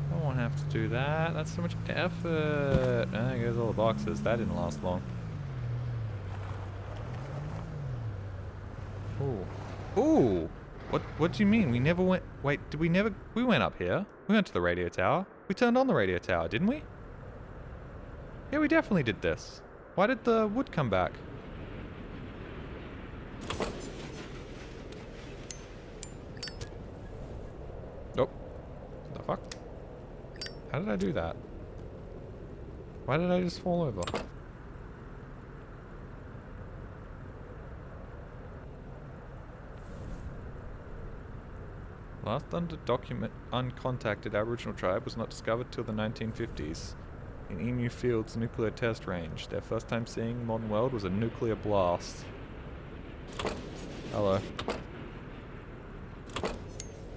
I don't want to have to do that. That's so much effort. And there goes all the boxes. That didn't last long. Ooh. Ooh! What do you mean? We never went... Wait, did we never... We went up here. We went to the radio tower. We turned on the radio tower, didn't we? Yeah, we definitely did this. Why did the wood come back? Nope. What the fuck? How did I do that? Why did I just fall over? Last uncontacted Aboriginal tribe was not discovered till the 1950s. In Emu Field's nuclear test range. Their first time seeing modern world was a nuclear blast. Hello.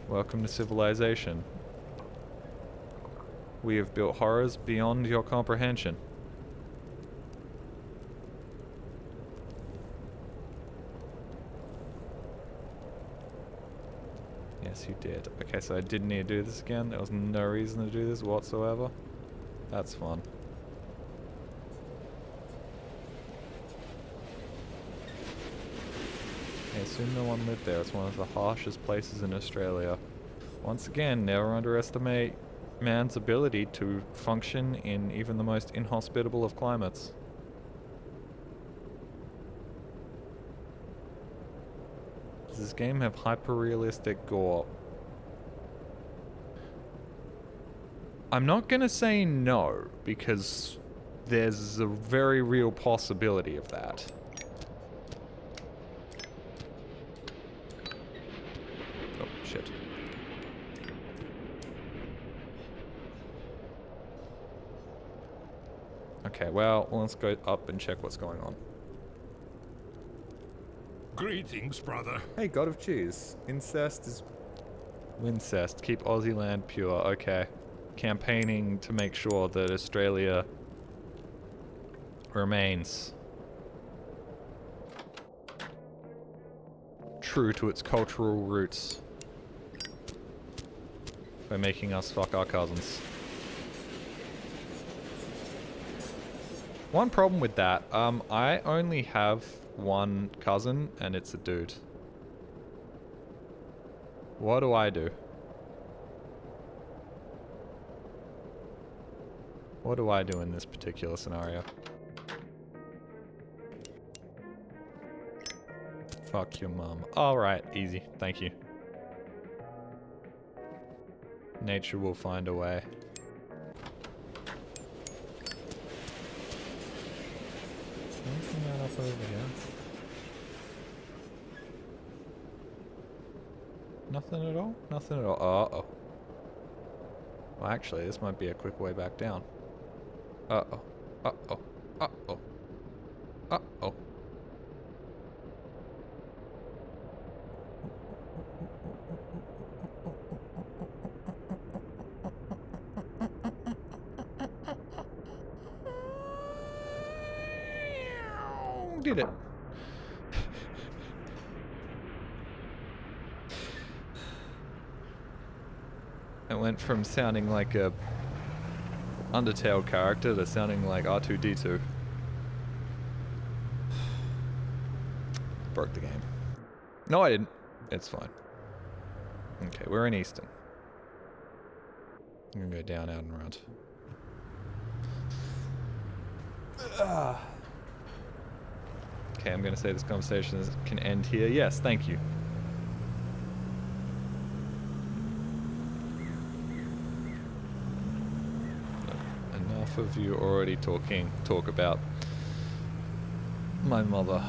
Welcome to civilization. We have built horrors beyond your comprehension. Yes, you did. Okay, so I didn't need to do this again. There was no reason to do this whatsoever. That's fun. I assume no one lived there. It's one of the harshest places in Australia. Once again, never underestimate man's ability to function in even the most inhospitable of climates. Does this game have hyper-realistic gore? I'm not gonna say no, because there's a very real possibility of that. Oh, shit. Okay, well, let's go up and check what's going on. Greetings, brother. Hey, God of Cheese. Incest is... Wincest. Keep Aussie land pure. Okay. Campaigning to make sure that Australia remains true to its cultural roots by making us fuck our cousins. One problem with that, I only have one cousin and it's a dude. What do I do? What do I do in this particular scenario? Fuck your mum. Alright, easy. Thank you. Nature will find a way. Anything out up over here? Nothing at all? Nothing at all. Uh-oh. Well, actually, this might be a quick way back down. Uh-oh. Uh-oh. Uh-oh. Uh-oh. Did it. It went from sounding like a Undertale character to sounding like R2-D2. Broke the game. No, I didn't. It's fine. Okay, we're in Easton. I'm gonna go down, out, and around. Okay, I'm gonna say this conversation can end here. Yes, thank you. Enough of you already talk about my mother.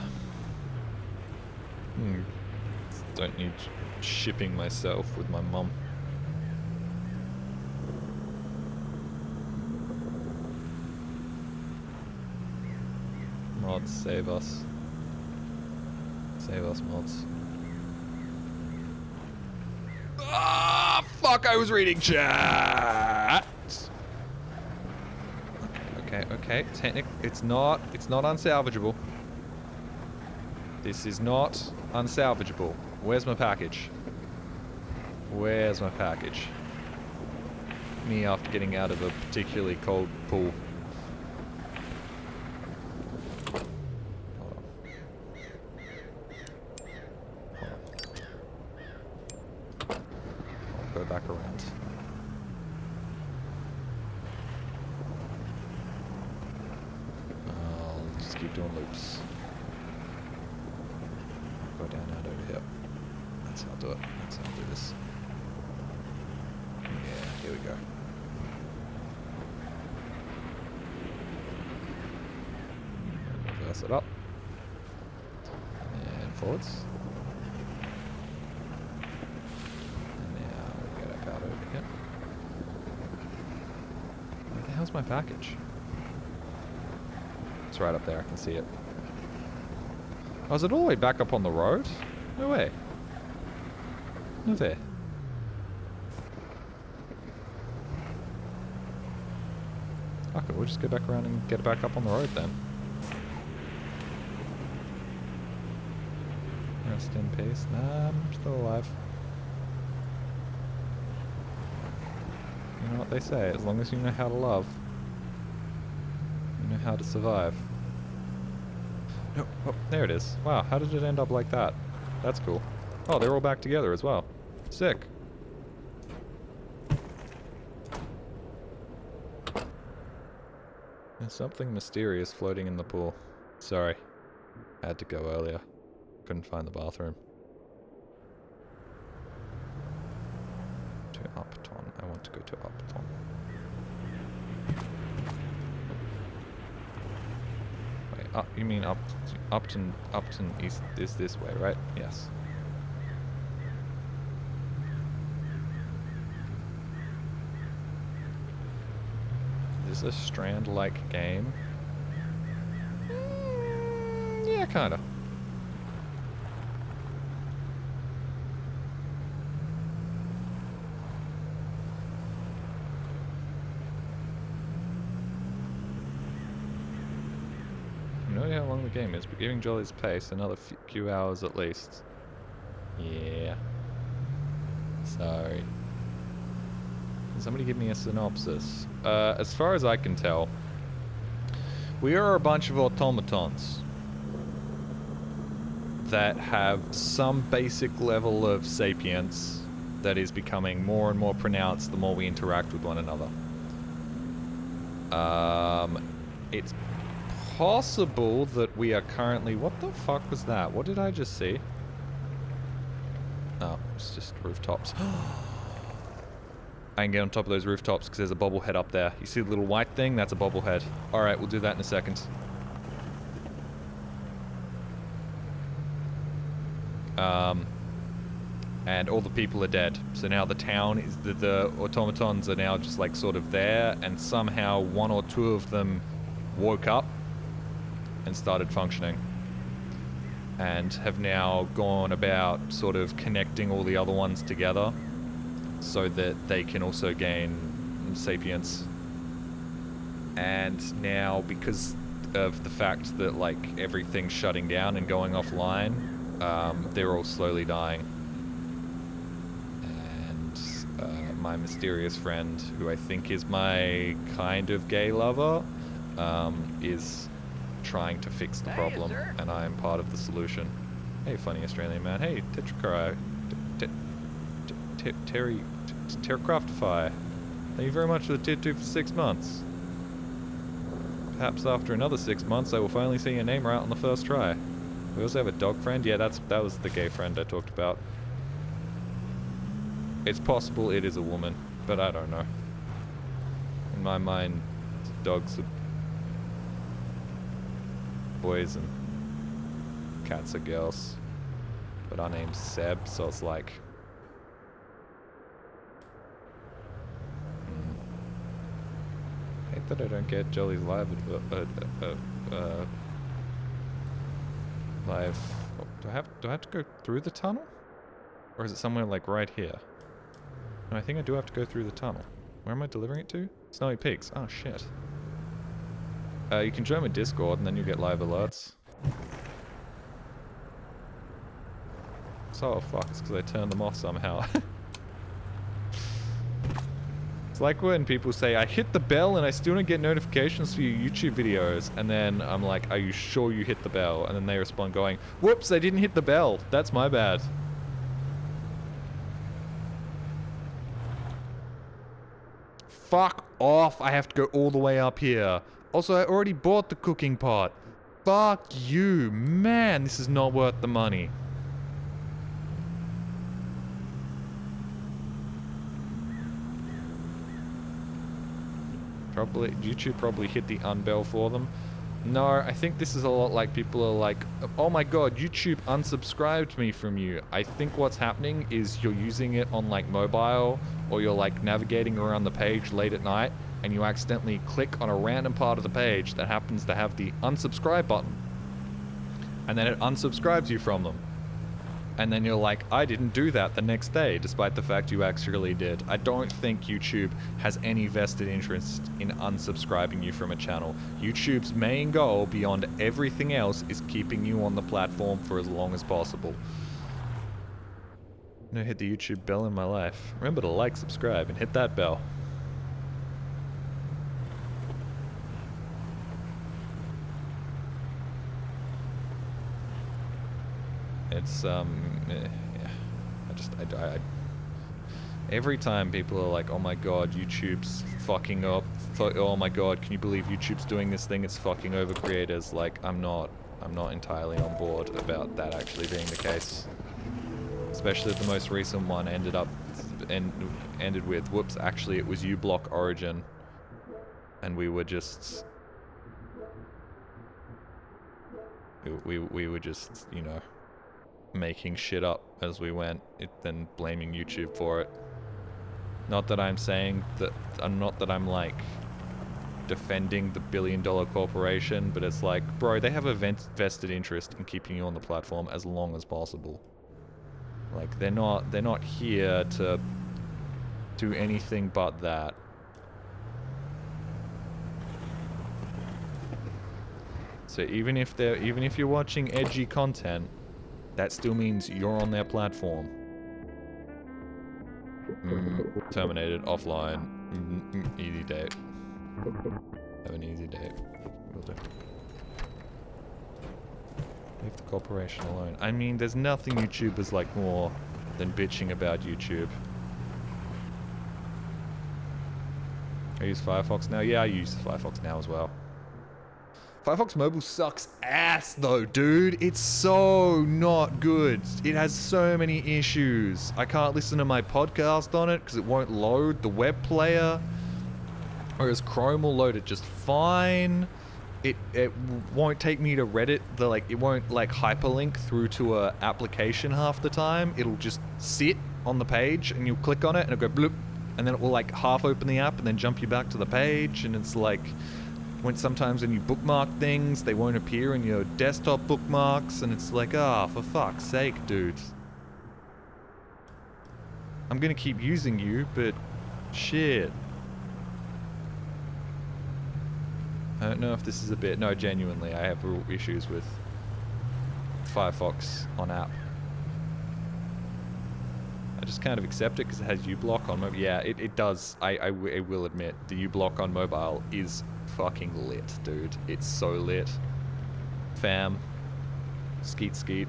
Don't need shipping myself with my mum. Mods, save us. Save us, mods. Ah, fuck, I was reading chat! Okay. It's not unsalvageable. This is not unsalvageable. Where's my package? Where's my package? Me after getting out of a particularly cold pool. Go back around. I'll just keep doing loops. Go down out over here. That's how I'll do it. That's how I'll do this. Yeah, here we go. Reverse it up. And forwards. And now Where's my package? It's right up there. I can see it. Oh, is it all the way back up on the road? No way. No way. Fuck it, we'll just go back around and get it back up on the road then. Rest in peace. Nah, I'm still alive. You know what they say, as long as you know how to love, you know how to survive. No, oh, there it is. Wow, how did it end up like that? That's cool. Oh, they're all back together as well. Sick. There's something mysterious floating in the pool. Sorry. I had to go earlier. Couldn't find the bathroom. To Upton. I want to go to Upton. Wait, you mean Upton is this way, right? Yes. Is this a Strand-like game? Yeah, kinda. No idea how long the game is, but giving Jolly's pace another few hours at least. Yeah. Sorry. Can somebody give me a synopsis? As far as I can tell, we are a bunch of automatons that have some basic level of sapience that is becoming more and more pronounced the more we interact with one another. It's possible that we are currently... What the fuck was that? What did I just see? Oh, it's just rooftops. I can get on top of those rooftops because there's a bobblehead up there. You see the little white thing? That's a bobblehead. Alright, we'll do that in a second. And all the people are dead. So now the town is... The automatons are now just like sort of there, and somehow one or two of them woke up and started functioning. And have now gone about sort of connecting all the other ones together so that they can also gain sapience. And now, because of the fact that like everything's shutting down and going offline, they're all slowly dying. And my mysterious friend, who I think is my kind of gay lover, is trying to fix the problem, and I am part of the solution. Hey, funny Australian man. Hey, Tetracry. Terracraftify. Thank you very much for the tier 2 for 6 months. Perhaps after another 6 months, I will finally see your name right on the first try. We also have a dog friend. Yeah, that was the gay friend I talked about. It's possible it is a woman, but I don't know. In my mind, dogs are boys and cats are girls. But our name's Seb, so it's like... I hate that I don't get Jolly's live... live... Oh, do I have to go through the tunnel? Or is it somewhere like right here? No, I think I do have to go through the tunnel. Where am I delivering it to? Snowy Peaks. Oh, shit. You can join my Discord and then you get live alerts. So, fuck, it's because I turned them off somehow. It's like when people say, I hit the bell and I still don't get notifications for your YouTube videos. And then I'm like, are you sure you hit the bell? And then they respond going, whoops, I didn't hit the bell. That's my bad. Fuck off, I have to go all the way up here. Also, I already bought the cooking pot. Fuck you. Man, this is not worth the money. YouTube probably hit the unbell for them. No, I think this is a lot like people are like, oh my god, YouTube unsubscribed me from you. I think what's happening is you're using it on like mobile, or you're like navigating around the page late at night, and you accidentally click on a random part of the page that happens to have the unsubscribe button, and then it unsubscribes you from them. And then you're like, I didn't do that the next day, despite the fact you actually did. I don't think YouTube has any vested interest in unsubscribing you from a channel. YouTube's main goal, beyond everything else, is keeping you on the platform for as long as possible. I've never hit the YouTube bell in my life. Remember to like, subscribe, and hit that bell. It's, yeah. Every time people are like, oh my god, YouTube's fucking up. Oh my god, can you believe YouTube's doing this thing? It's fucking over creators. Like, I'm not entirely on board about that actually being the case. Especially the most recent one ended with, whoops, actually it was uBlock Origin. And we were just... We were just, you know, making shit up as we went, then blaming YouTube for it. Not that I'm saying that, not that I'm like defending the billion-dollar corporation, but it's like, bro, they have a vested interest in keeping you on the platform as long as possible. Like, they're not here to do anything but that. So even if you're watching edgy content, that still means you're on their platform. Terminated, offline, easy date. Have an easy date. Will do. Leave the corporation alone. I mean, there's nothing YouTubers like more than bitching about YouTube. I use Firefox now? Yeah, I use Firefox now as well. Firefox Mobile sucks ass though, dude. It's so not good. It has so many issues. I can't listen to my podcast on it because it won't load the web player. Whereas Chrome will load it just fine. It won't take me to Reddit. It won't like hyperlink through to a application half the time. It'll just sit on the page and you'll click on it and it'll go bloop. And then it will like half open the app and then jump you back to the page. And it's like... sometimes when you bookmark things, they won't appear in your desktop bookmarks, and it's like, for fuck's sake, dude. I'm gonna keep using you, but shit. I don't know if this is a bit... No, genuinely, I have real issues with Firefox on app. I just kind of accept it because it has uBlock on mobile. Yeah, it does. I will admit, the uBlock on mobile is fucking lit, dude. It's so lit. Fam. Skeet skeet.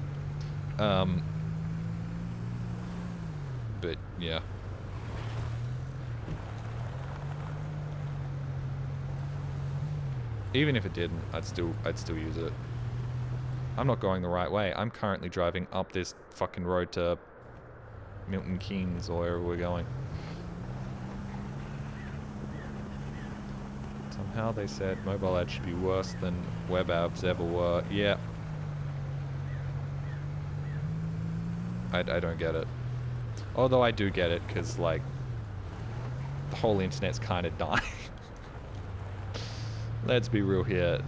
But, yeah. Even if it didn't, I'd still use it. I'm not going the right way. I'm currently driving up this fucking road to Milton Keynes or wherever we're going. Somehow they said mobile ads should be worse than web ads ever were. Yeah. I don't get it. Although I do get it, because, like, the whole internet's kind of dying. Let's be real here.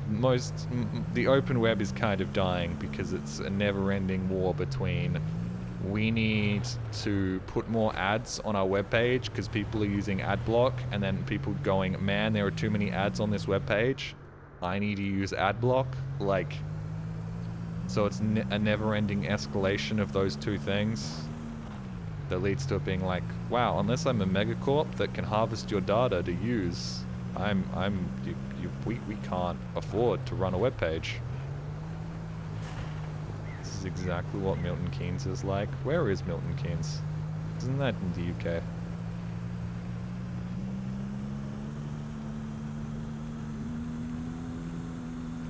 The open web is kind of dying because it's a never-ending war between we need to put more ads on our webpage because people are using ad block, and then people going, man, there are too many ads on this webpage. I need to use ad block. Like, so it's a never-ending escalation of those two things that leads to it being like, wow, unless I'm a megacorp that can harvest your data to use, we can't afford to run a webpage. This is exactly what Milton Keynes is like. Where is Milton Keynes? Isn't that in the UK?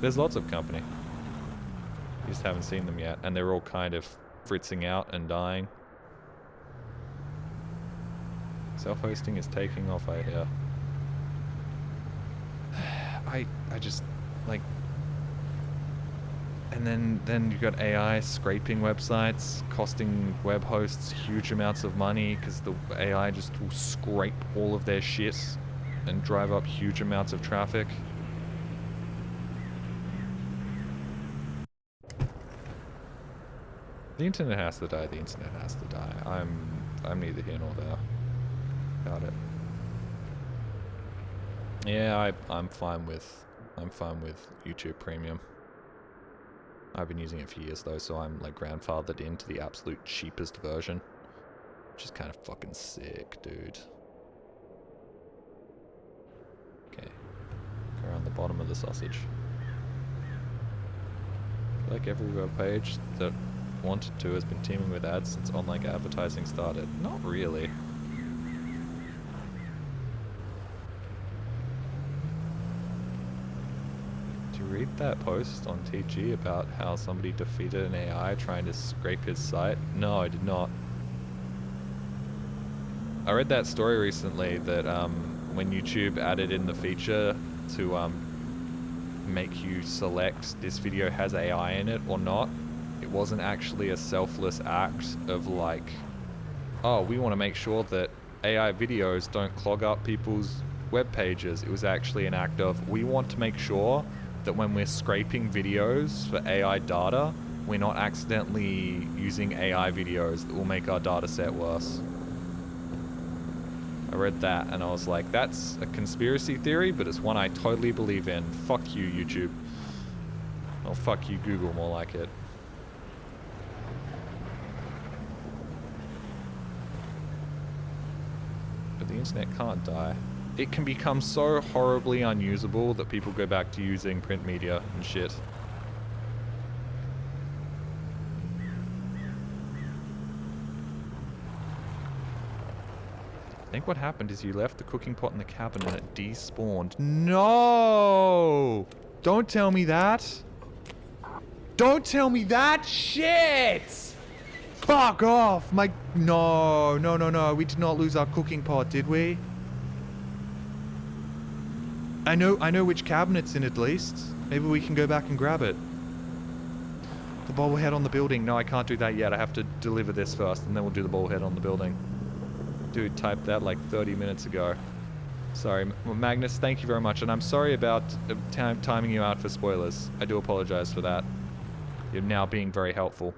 There's lots of company. You just haven't seen them yet, and they're all kind of fritzing out and dying. Self-hosting is taking off, I hear. I just, like... And then you've got AI scraping websites, costing web hosts huge amounts of money, because the AI just will scrape all of their shit. and drive up huge amounts of traffic. The internet has to die, the internet has to die. I'm neither here nor there. Got it. Yeah, I'm fine with YouTube Premium. I've been using it for years though, so I'm like grandfathered into the absolute cheapest version. Which is kind of fucking sick, dude. Okay. Go around the bottom of the sausage. Like every web page that wanted to has been teeming with ads since online advertising started. Not really. Did you read that post on TG about how somebody defeated an AI trying to scrape his site? No, I did not. I read that story recently that when YouTube added in the feature to make you select this video has AI in it or not, it wasn't actually a selfless act of like, oh, we want to make sure that AI videos don't clog up people's web pages. It was actually an act of, we want to make sure that when we're scraping videos for AI data, we're not accidentally using AI videos that will make our data set worse. I read that and I was like, that's a conspiracy theory, but it's one I totally believe in. Fuck you, YouTube. Or fuck you, Google, more like it. But the internet can't die. It can become so horribly unusable that people go back to using print media and shit. I think what happened is you left the cooking pot in the cabin and it despawned. No! Don't tell me that! Don't tell me that shit! Fuck off! No. We did not lose our cooking pot, did we? I know which cabinet's in at least. Maybe we can go back and grab it. The bobblehead on the building. No, I can't do that yet. I have to deliver this first and then we'll do the bobblehead on the building. Dude typed that like 30 minutes ago. Sorry, Magnus, thank you very much. And I'm sorry about timing you out for spoilers. I do apologize for that. You're now being very helpful.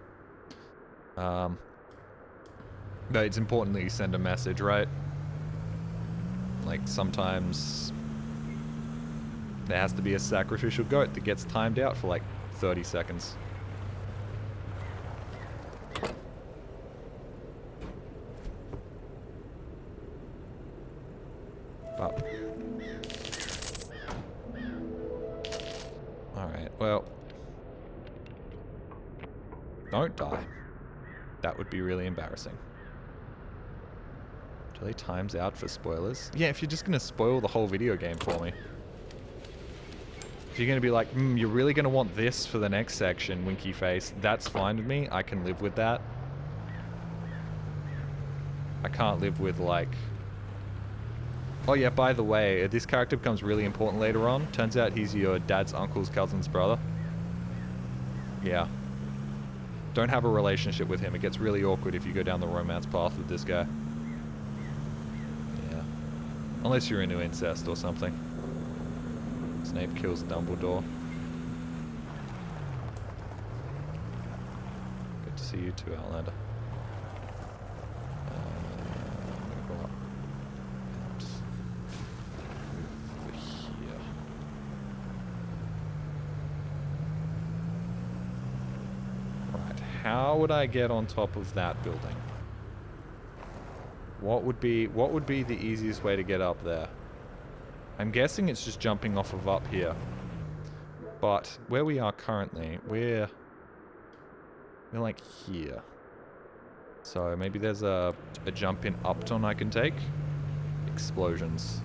But it's important that you send a message, right? Like sometimes there has to be a sacrificial goat that gets timed out for like 30 seconds. Up. Alright, well. Don't die. That would be really embarrassing. Delay times out for spoilers? Yeah, if you're just gonna spoil the whole video game for me. If you're gonna be like, you're really gonna want this for the next section, winky face, that's fine with me. I can live with that. I can't live with like... Oh yeah, by the way, this character becomes really important later on. Turns out he's your dad's uncle's cousin's brother. Yeah. Don't have a relationship with him. It gets really awkward if you go down the romance path with this guy. Yeah. Unless you're into incest or something. Snape kills Dumbledore. Good to see you too, Outlander. How would I get on top of that building? What would be the easiest way to get up there? I'm guessing it's just jumping off of up here. But where we are currently, we're like here. So maybe there's a jump in Upton I can take. Explosions.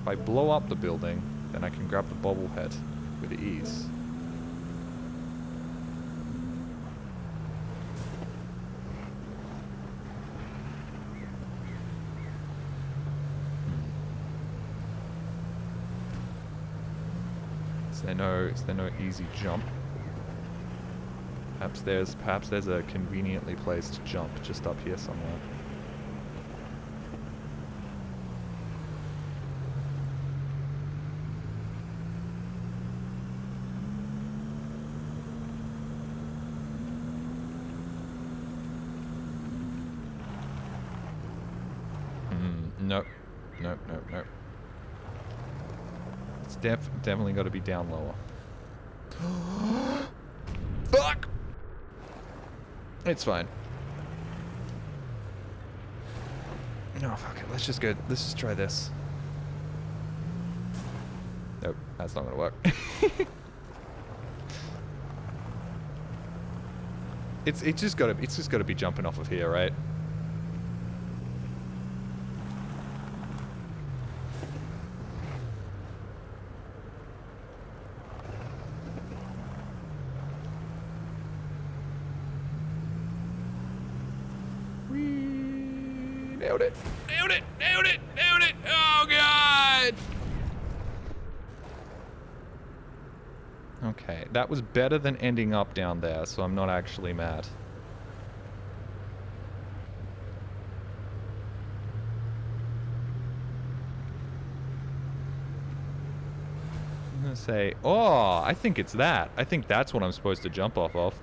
If I blow up the building, then I can grab the bobblehead with ease. Is there no easy jump? Perhaps there's a conveniently placed jump just up here somewhere. Nope. Nope, nope, nope. It's definitely got to be down lower. Fuck! It's fine. No, fuck it. Let's just go. Let's just try this. Nope, that's not gonna work. It's just gotta be jumping off of here, right? Nailed it! Nailed it! Nailed it! Nailed it! Oh god! Okay, that was better than ending up down there, so I'm not actually mad. I'm gonna say, oh, I think it's that. I think that's what I'm supposed to jump off of.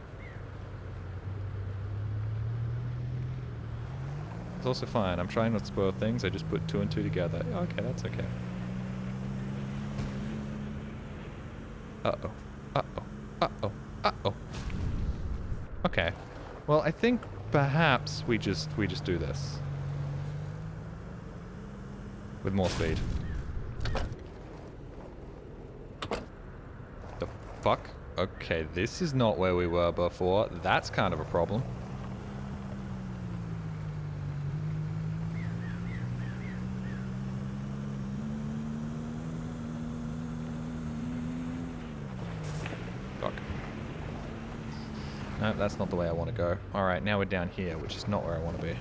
It's also fine. I'm trying not to spoil things. I just put 2 and 2 together. Okay, that's okay. Uh-oh. Uh-oh. Uh-oh. Uh-oh. Okay. Well, I think perhaps we just do this. With more speed. The fuck? Okay, this is not where we were before. That's kind of a problem. No, that's not the way I want to go. Alright, now we're down here, which is not where I want to be.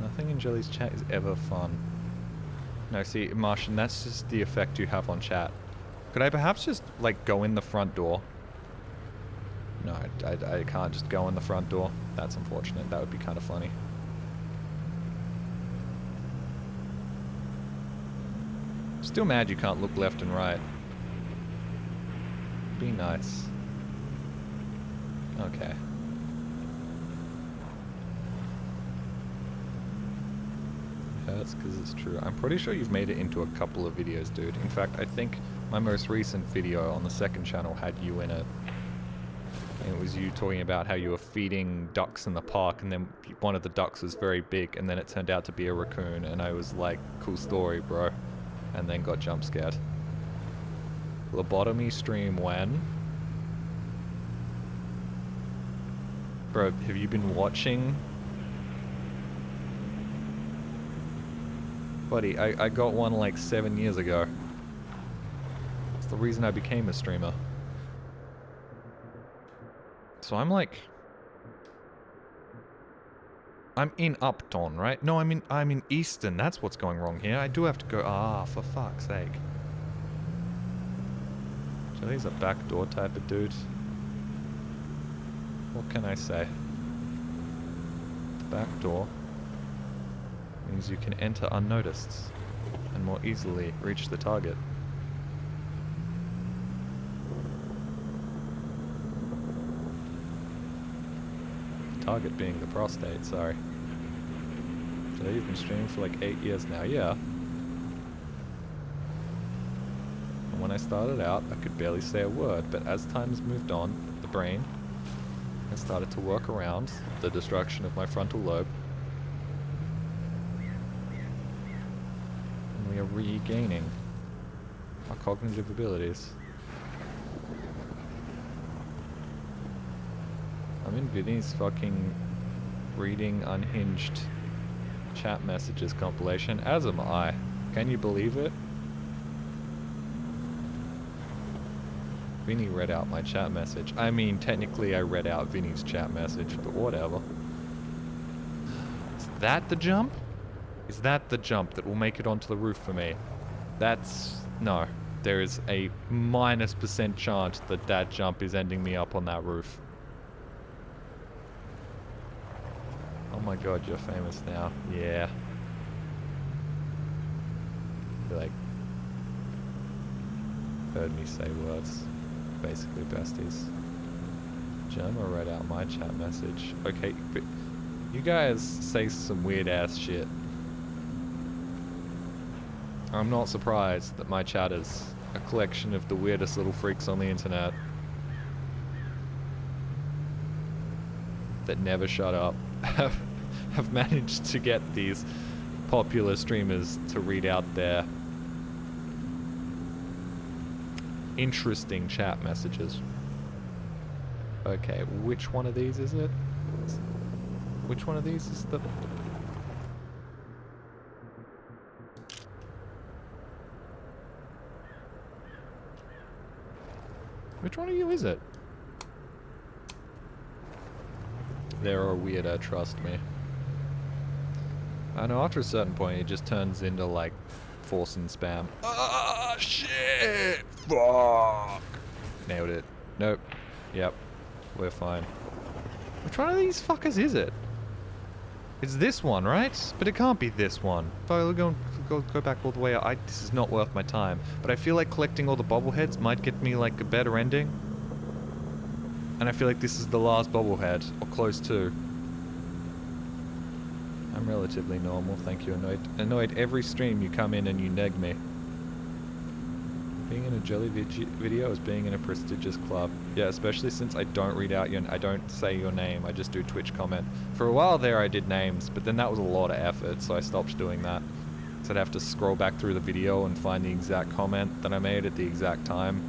Nothing in Jelly's chat is ever fun. No, see, Martian, that's just the effect you have on chat. Could I perhaps just, like, go in the front door? No, I can't just go in the front door. That's unfortunate. That would be kind of funny. Still mad you can't look left and right. Be nice. Okay. Hurts because it's true. I'm pretty sure you've made it into a couple of videos, dude. In fact, I think my most recent video on the second channel had you in it. And it was you talking about how you were feeding ducks in the park, and then one of the ducks was very big, and then it turned out to be a raccoon, and I was like, cool story, bro. And then got jump scared. Lobotomy stream when? Bro, have you been watching? Buddy, I got one like 7 years ago. It's the reason I became a streamer. So I'm like... I'm in Upton, right? No, I'm in Easton. That's what's going wrong here. I do have to go... Ah, for fuck's sake. Jelly's a backdoor type of dude. What can I say? The back door means you can enter unnoticed and more easily reach the target. The target being the prostate, sorry. Jelly, you've been streaming for like 8 years now, yeah. And when I started out, I could barely say a word, but as time has moved on, the brain has started to work around the destruction of my frontal lobe. And we are regaining our cognitive abilities. I'm in Vinny's fucking reading unhinged chat messages compilation, as am I. Can you believe it? Vinny read out my chat message. I mean, technically I read out Vinny's chat message, but whatever. Is that the jump? Is that the jump that will make it onto the roof for me? That's... no. There is a -% chance that that jump is ending me up on that roof. Oh my god, you're famous now. Yeah. You're like... heard me say words. Basically besties. Gemma read out my chat message. Okay, but you guys say some weird ass shit. I'm not surprised that my chat is a collection of the weirdest little freaks on the internet that never shut up. Have managed to get these popular streamers to read out their interesting chat messages. Okay, which one of these is it? Which one of these is the... Which one of you is it? They're a weirdo, trust me. I know after a certain point it just turns into like force and spam. Ah, shit! Fuck! Nailed it. Nope. Yep. We're fine. Which one of these fuckers is it? It's this one, right? But it can't be this one. If I go back all the way, this is not worth my time. But I feel like collecting all the bobbleheads might get me like a better ending. And I feel like this is the last bobblehead, or close to. I'm relatively normal, thank you, Annoyed. Annoyed, every stream you come in and you neg me. Being in a jelly video is being in a prestigious club. Yeah, especially since I don't read out I don't say your name, I just do Twitch comment. For a while there I did names, but then that was a lot of effort, so I stopped doing that. So I'd have to scroll back through the video and find the exact comment that I made at the exact time.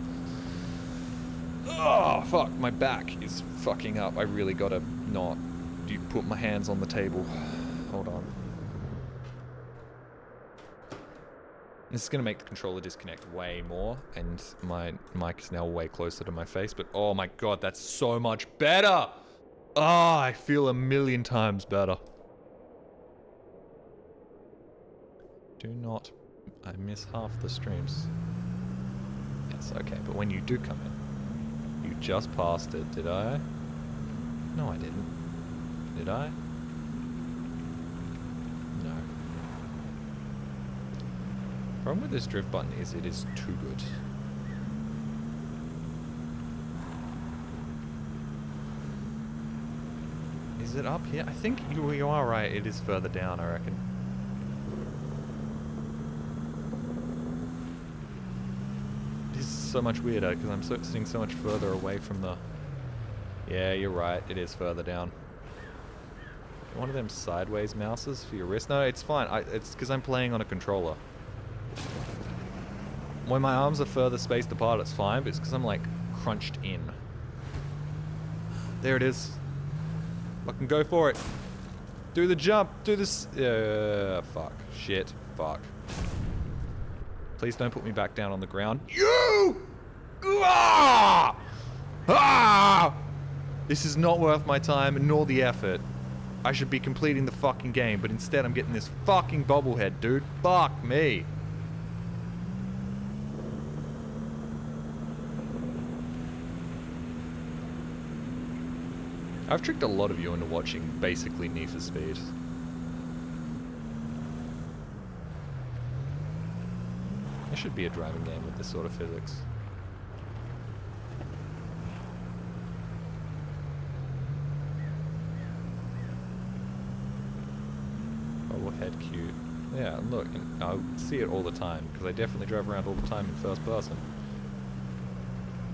Oh, fuck, my back is fucking up. I really gotta not put my hands on the table. Hold on. This is going to make the controller disconnect way more, and my mic is now way closer to my face, but oh my god, that's so much better! Ah, I feel a million times better. Do not... I miss half the streams. Yes, okay, but when you do come in, you just passed it, did I? No, I didn't. Did I? No. Problem with this drift button is it is too good. Is it up here? I think you are right, it is further down, I reckon. It is so much weirder because I'm sitting so much further away from the... Yeah, you're right, it is further down. One of them sideways mouses for your wrist? No, it's fine. It's because I'm playing on a controller. When my arms are further spaced apart, it's fine, but it's because I'm like crunched in. There it is. Fucking go for it. Do the jump. Do this. Fuck. Shit. Fuck. Please don't put me back down on the ground. You! Ah! Ah! This is not worth my time nor the effort. I should be completing the fucking game, but instead I'm getting this fucking bobblehead, dude. Fuck me. I've tricked a lot of you into watching basically Need for Speed. There should be a driving game with this sort of physics. Bobblehead cute. Yeah, look, I see it all the time, because I definitely drive around all the time in first person.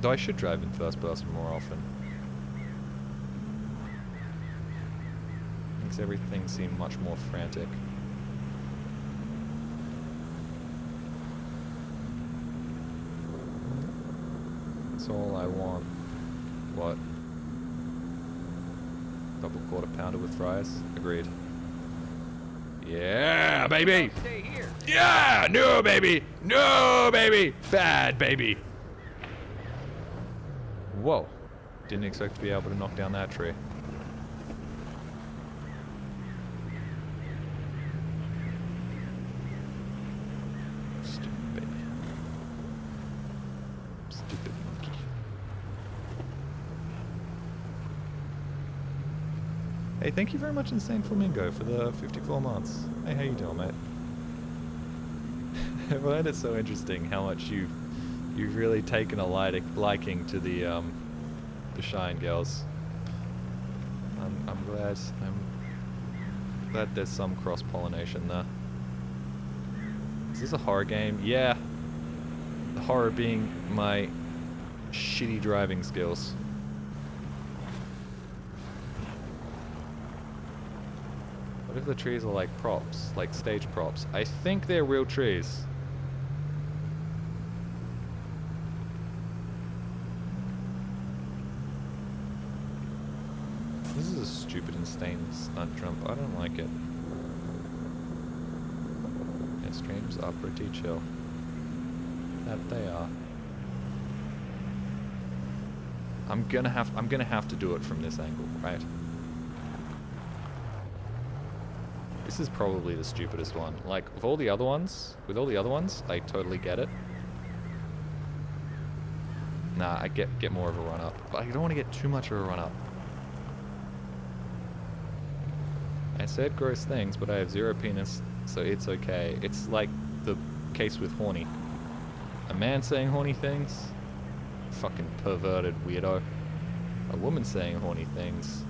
Though I should drive in first person more often. Makes everything seem much more frantic. That's all I want. What? Double quarter pounder with fries? Agreed. Yeah, baby! Stay here. Yeah! No, baby! No, baby! Bad, baby! Whoa. Didn't expect to be able to knock down that tree. Stupid baby. Stupid monkey. Hey, thank you very much, Insane Flamingo, for the 54 months. Hey, how you doing, mate? I find it so interesting how much you've really taken a liking to the Shine girls. glad there's some cross-pollination there. Is this a horror game? Yeah. The horror being my shitty driving skills. What if the trees are like props, like stage props? I think they're real trees. This is a stupid insane stunt jump. I don't like it. Yeah, streams are pretty chill. That they are. I'm gonna have to do it from this angle, right? This is probably the stupidest one. Like, with all the other ones, I totally get it. Nah, I get more of a run up. But I don't want to get too much of a run up. I said gross things, but I have 0 penis, so it's okay. It's like the case with horny. A man saying horny things? Fucking perverted weirdo. A woman saying horny things.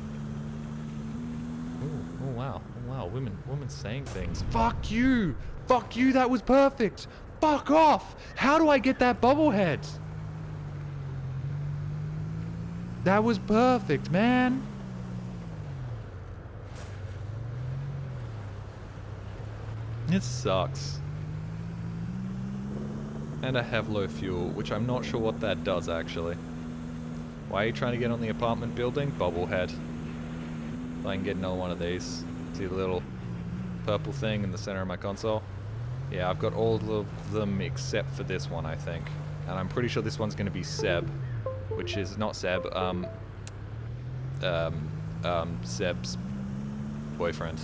Ooh, oh wow. Oh wow, women saying things. Fuck you! Fuck you, that was perfect! Fuck off! How do I get that bobblehead? That was perfect, man! It sucks. And I have low fuel, which I'm not sure what that does actually. Why are you trying to get on the apartment building? Bobblehead. If I can get another one of these. See the little purple thing in the center of my console? Yeah, I've got all of them except for this one, I think. And I'm pretty sure this one's gonna be Seb. Which is not Seb, Seb's boyfriend.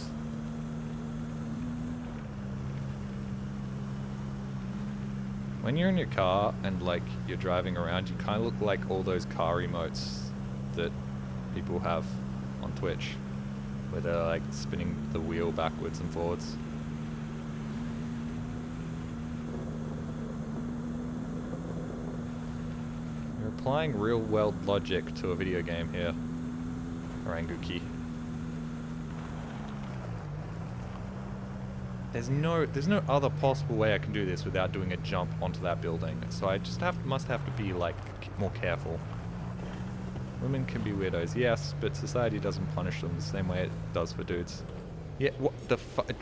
When you're in your car and like you're driving around, you kind of look like all those car emotes that people have on Twitch, where they're like spinning the wheel backwards and forwards. You're applying real world logic to a video game here, Oranguki. There's no other possible way I can do this without doing a jump onto that building. So I just must have to be like more careful. Women can be weirdos, yes, but society doesn't punish them the same way it does for dudes. Yeah,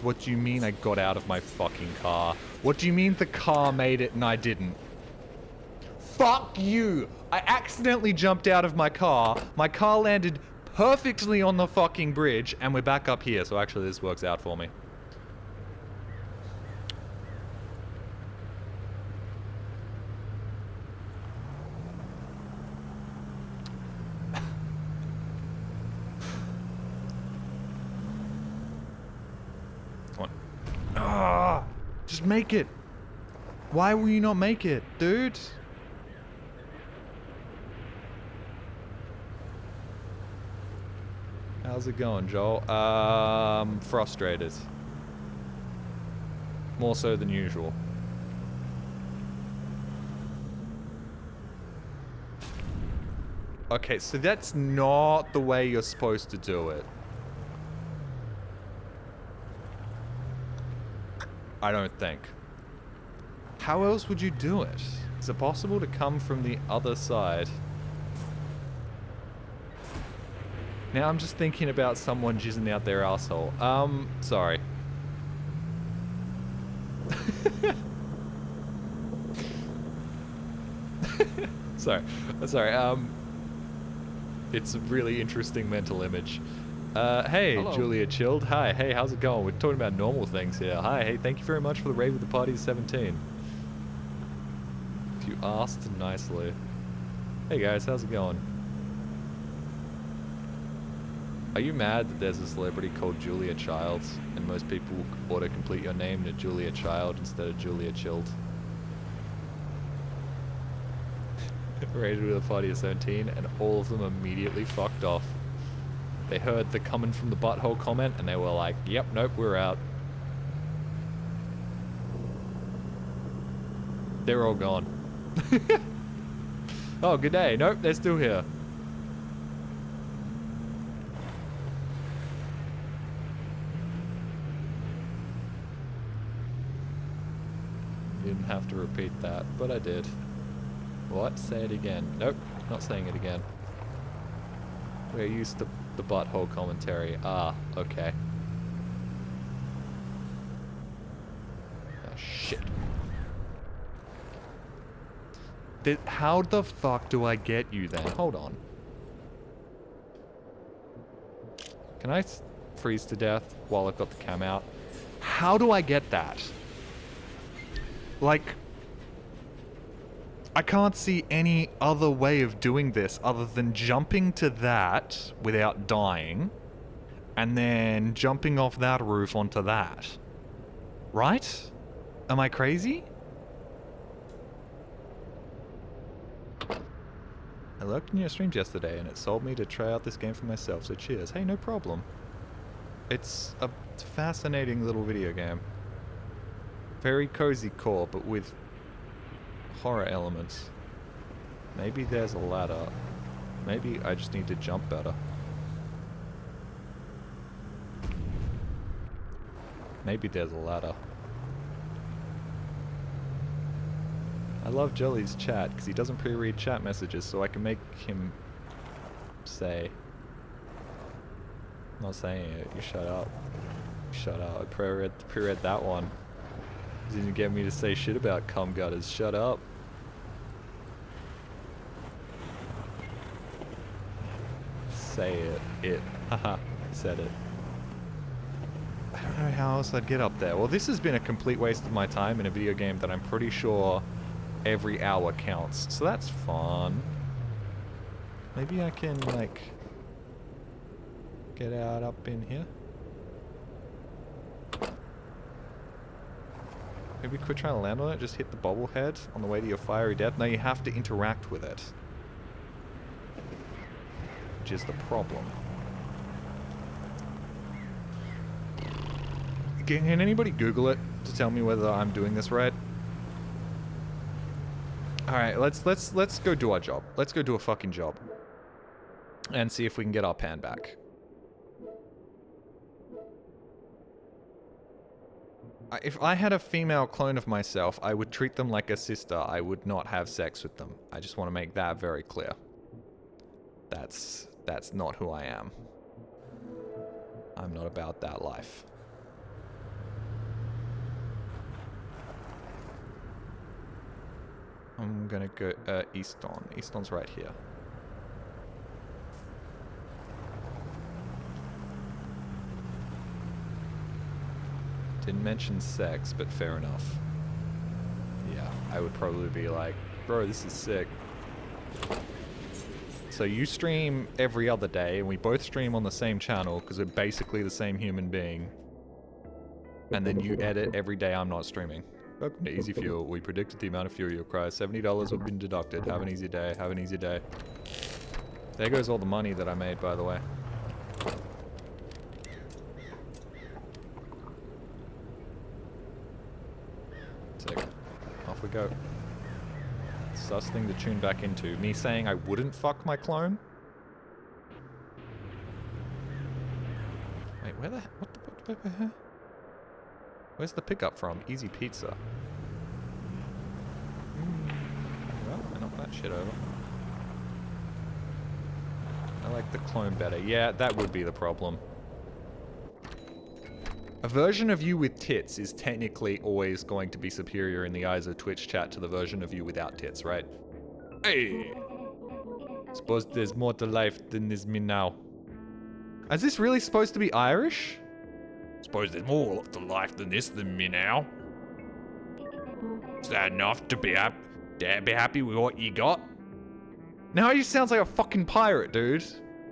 what do you mean I got out of my fucking car? What do you mean the car made it and I didn't? Fuck you! I accidentally jumped out of my car landed perfectly on the fucking bridge, and we're back up here, so actually this works out for me. Just make it. Why will you not make it, dude? How's it going, Joel? Frustrated. More so than usual. Okay, so that's not the way you're supposed to do it. I don't think. How else would you do it? Is it possible to come from the other side? Now I'm just thinking about someone jizzing out their asshole. Sorry. Sorry, it's a really interesting mental image. Hey, hello. Julia Chilled. Hi, hey, how's it going? We're talking about normal things here. Hi, hey, thank you very much for the raid with the party 17. You asked nicely. Hey guys, how's it going? Are you mad that there's a celebrity called Julia Childs and most people auto-complete your name to Julia Child instead of Julia Chilled? Raided with a party of 17 and all of them immediately fucked off. They heard the coming from the butthole comment and they were like, yep, nope, we're out. They're all gone. Oh, good day. Nope, they're still here. didn't have to repeat that, but I did. What? Say it again. Nope, not saying it again. We're used to the butthole commentary. Ah, okay. Oh, shit. How the fuck do I get you then? Hold on. Can I freeze to death while I've got the cam out? How do I get that? Like, I can't see any other way of doing this other than jumping to that without dying, and then jumping off that roof onto that. Right? Am I crazy? I looked in your streams yesterday and it sold me to try out this game for myself, so cheers. Hey, no problem. It's a fascinating little video game. Very cozy core, but with horror elements. Maybe there's a ladder. Maybe I just need to jump better. Maybe there's a ladder. I love Jolly's chat because he doesn't pre-read chat messages, so I can make him say. I'm not saying it. You shut up. Shut up. I pre-read that one. He didn't get me to say shit about cum gutters. Shut up. Say it. It. Haha. Said it. I don't know how else I'd get up there. Well, this has been a complete waste of my time in a video game that I'm pretty sure every hour counts. So that's fun. Maybe I can, like, get out up in here. Maybe quit trying to land on it, just hit the bobblehead on the way to your fiery death. No, you have to interact with it. Which is the problem. Can anybody Google it to tell me whether I'm doing this right? Alright, let's go do our job. Let's go do a fucking job. And see if we can get our pan back. If I had a female clone of myself, I would treat them like a sister. I would not have sex with them. I just want to make that very clear. That's not who I am. I'm not about that life. I'm gonna go Easton. Easton's right here. Didn't mention sex, but fair enough. Yeah, I would probably be like, bro, this is sick. So you stream every other day, and we both stream on the same channel, because we're basically the same human being. And then you edit every day I'm not streaming. Welcome to Easy Fuel. We predicted the amount of fuel you'll cry. $70 have been deducted. Have an easy day. Have an easy day. There goes all the money that I made, by the way. Sick. Off we go. Sus thing to tune back into. Me saying I wouldn't fuck my clone? Wait, where the... What the... Where's the pickup from? Easy Pizza. Well, I knocked that shit over. I like the clone better. Yeah, that would be the problem. A version of you with tits is technically always going to be superior in the eyes of Twitch chat to the version of you without tits, right? Hey! Suppose there's more to life than is me now. Is this really supposed to be Irish? Suppose there's more to life than this than me now. Is that enough to be happy with what you got? Now he just sounds like a fucking pirate, dude.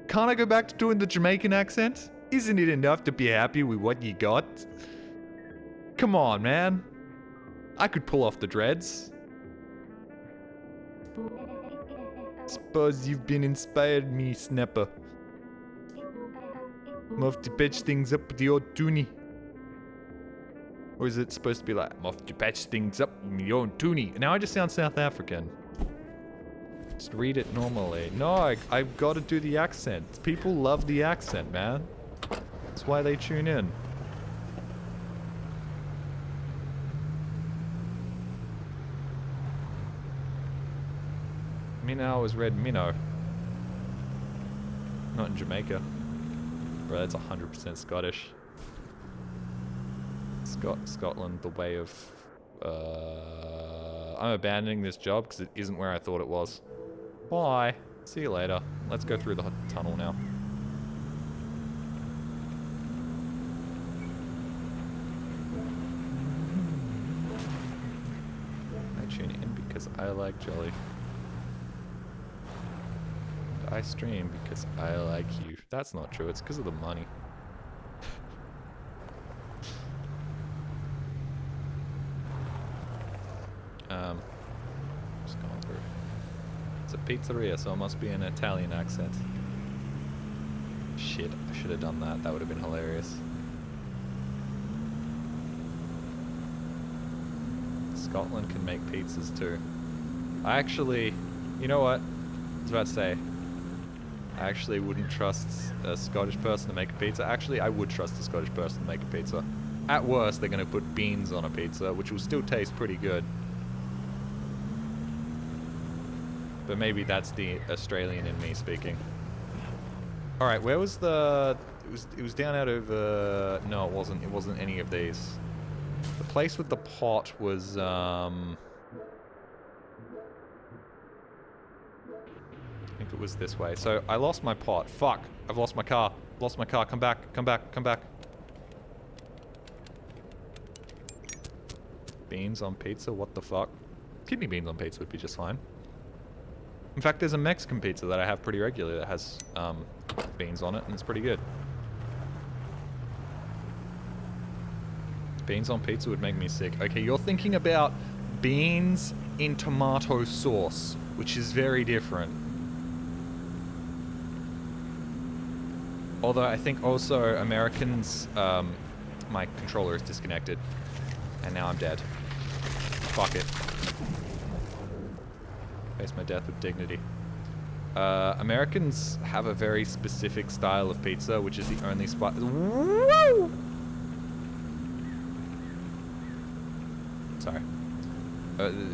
Can't I go back to doing the Jamaican accent? Isn't it enough to be happy with what you got? Come on, man. I could pull off the dreads. Suppose you've been inspired me, Snapper. Move to patch things up with the old toonie. Or is it supposed to be like, move to patch things up with your own toonie? Now I just sound South African. Just read it normally. No, I've got to do the accent. People love the accent, man. That's why they tune in. Minnow is red minnow. Not in Jamaica. Bro, that's 100% Scottish. Scotland, the way of... I'm abandoning this job because it isn't where I thought it was. Bye. See you later. Let's go through the tunnel now. I tune in because I like Jolly. And I stream because I like you. That's not true. It's because of the money. Just going through. It's a pizzeria, so it must be an Italian accent. Shit, I should have done that. That would have been hilarious. Scotland can make pizzas too. I actually, you know what? I was about to say, I actually wouldn't trust a Scottish person to make a pizza. Actually, I would trust a Scottish person to make a pizza. At worst, they're going to put beans on a pizza, which will still taste pretty good. But maybe that's the Australian in me speaking. Alright, where was the... It was down out over... No, it wasn't. It wasn't any of these. The place with the pot was, I think it was this way. So, I lost my pot. Fuck! I've lost my car. Lost my car. Come back. Come back. Come back. Beans on pizza? What the fuck? Kidney beans on pizza would be just fine. In fact, there's a Mexican pizza that I have pretty regularly that has beans on it, and it's pretty good. Beans on pizza would make me sick. Okay, you're thinking about beans in tomato sauce, which is very different. Although I think also Americans... my controller is disconnected. And now I'm dead. Fuck it. Face my death with dignity. Americans have a very specific style of pizza, which is the only spot. Woo! Sorry.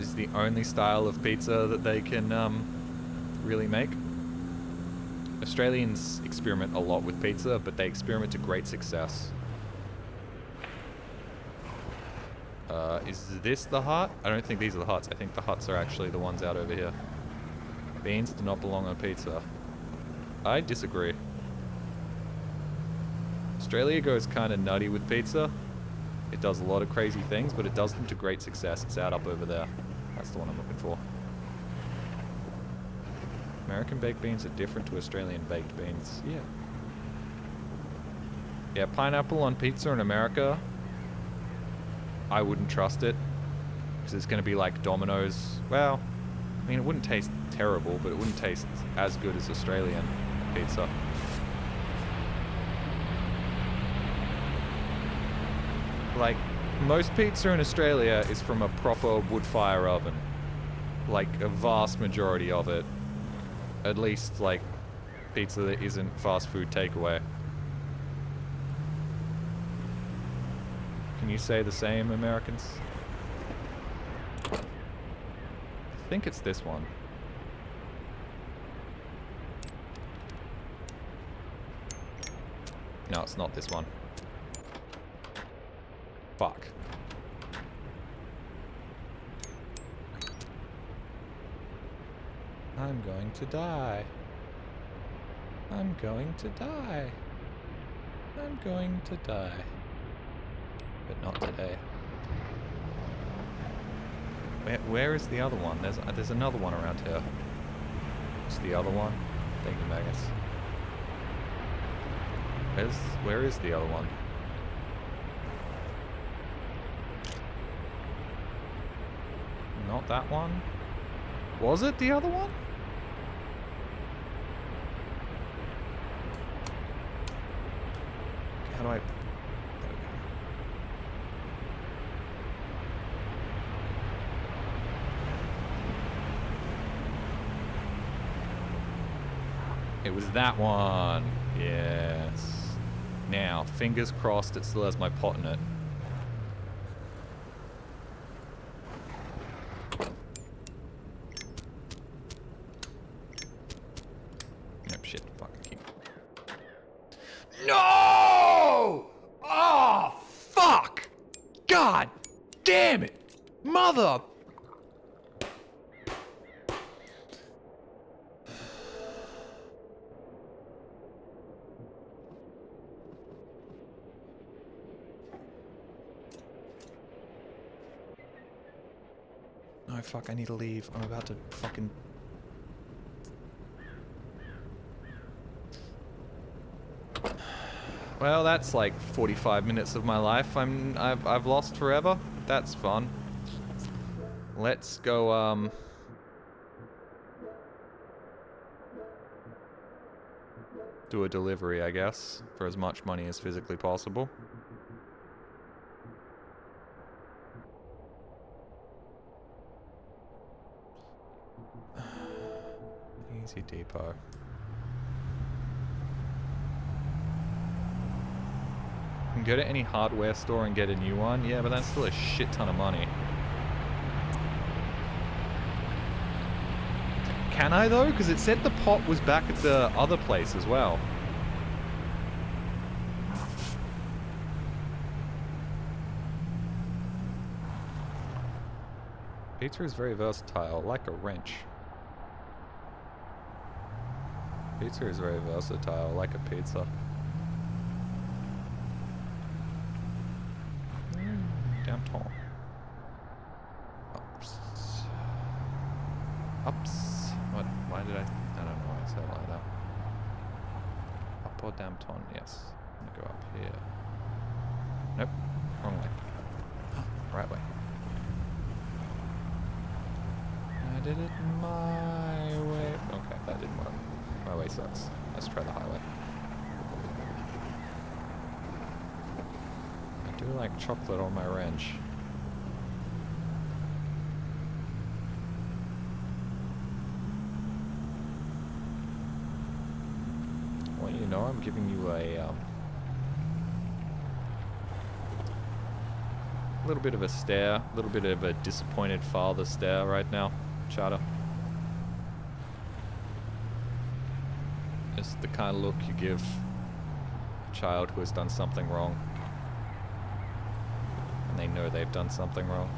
Is the only style of pizza that they can really make. Australians experiment a lot with pizza, but they experiment to great success. Is this the hut? I don't think these are the huts. I think the huts are actually the ones out over here. Beans do not belong on pizza. I disagree. Australia goes kind of nutty with pizza. It does a lot of crazy things, but it does them to great success. It's out up over there. That's the one I'm looking for. American baked beans are different to Australian baked beans. Yeah. Yeah, pineapple on pizza in America, I wouldn't trust it. Because it's going to be like Domino's. Well, I mean, it wouldn't taste terrible, but it wouldn't taste as good as Australian pizza. Like, most pizza in Australia is from a proper wood fire oven. Like, a vast majority of it. At least, like, pizza that isn't fast food takeaway. Can you say the same, Americans? I think it's this one. No, it's not this one. Fuck. I'm going to die. I'm going to die. I'm going to die. But not today. Where is the other one? There's another one around here. What's the other one? Thank you, Magus. Where is the other one? Not that one? Was it the other one? How do I... It was that one. Yes. Now, fingers crossed it still has my pot in it. Mother! No, fuck, I need to leave. I'm about to fucking... Well, that's like 45 minutes of my life I've lost forever. That's fun. Let's go, do a delivery, I guess, for as much money as physically possible. Easy depot. You can go to any hardware store and get a new one. Yeah, but that's still a shit ton of money. Can I though? Because it said the pot was back at the other place as well. Pizza is very versatile, like a wrench. Pizza is very versatile, like a pizza. Downtown. Ups. Ups. What? Why did I don't know why I said it like that. Up or downtown? Yes. I'm gonna go up here. Nope. Wrong way. Right way. I did it my way. Okay, that didn't work. My way sucks. Let's try the highway. I do like chocolate on my wrench. Well, you know, I'm giving you a little bit of a stare, a little bit of a disappointed father stare right now, Chata. It's the kind of look you give a child who has done something wrong. And they know they've done something wrong.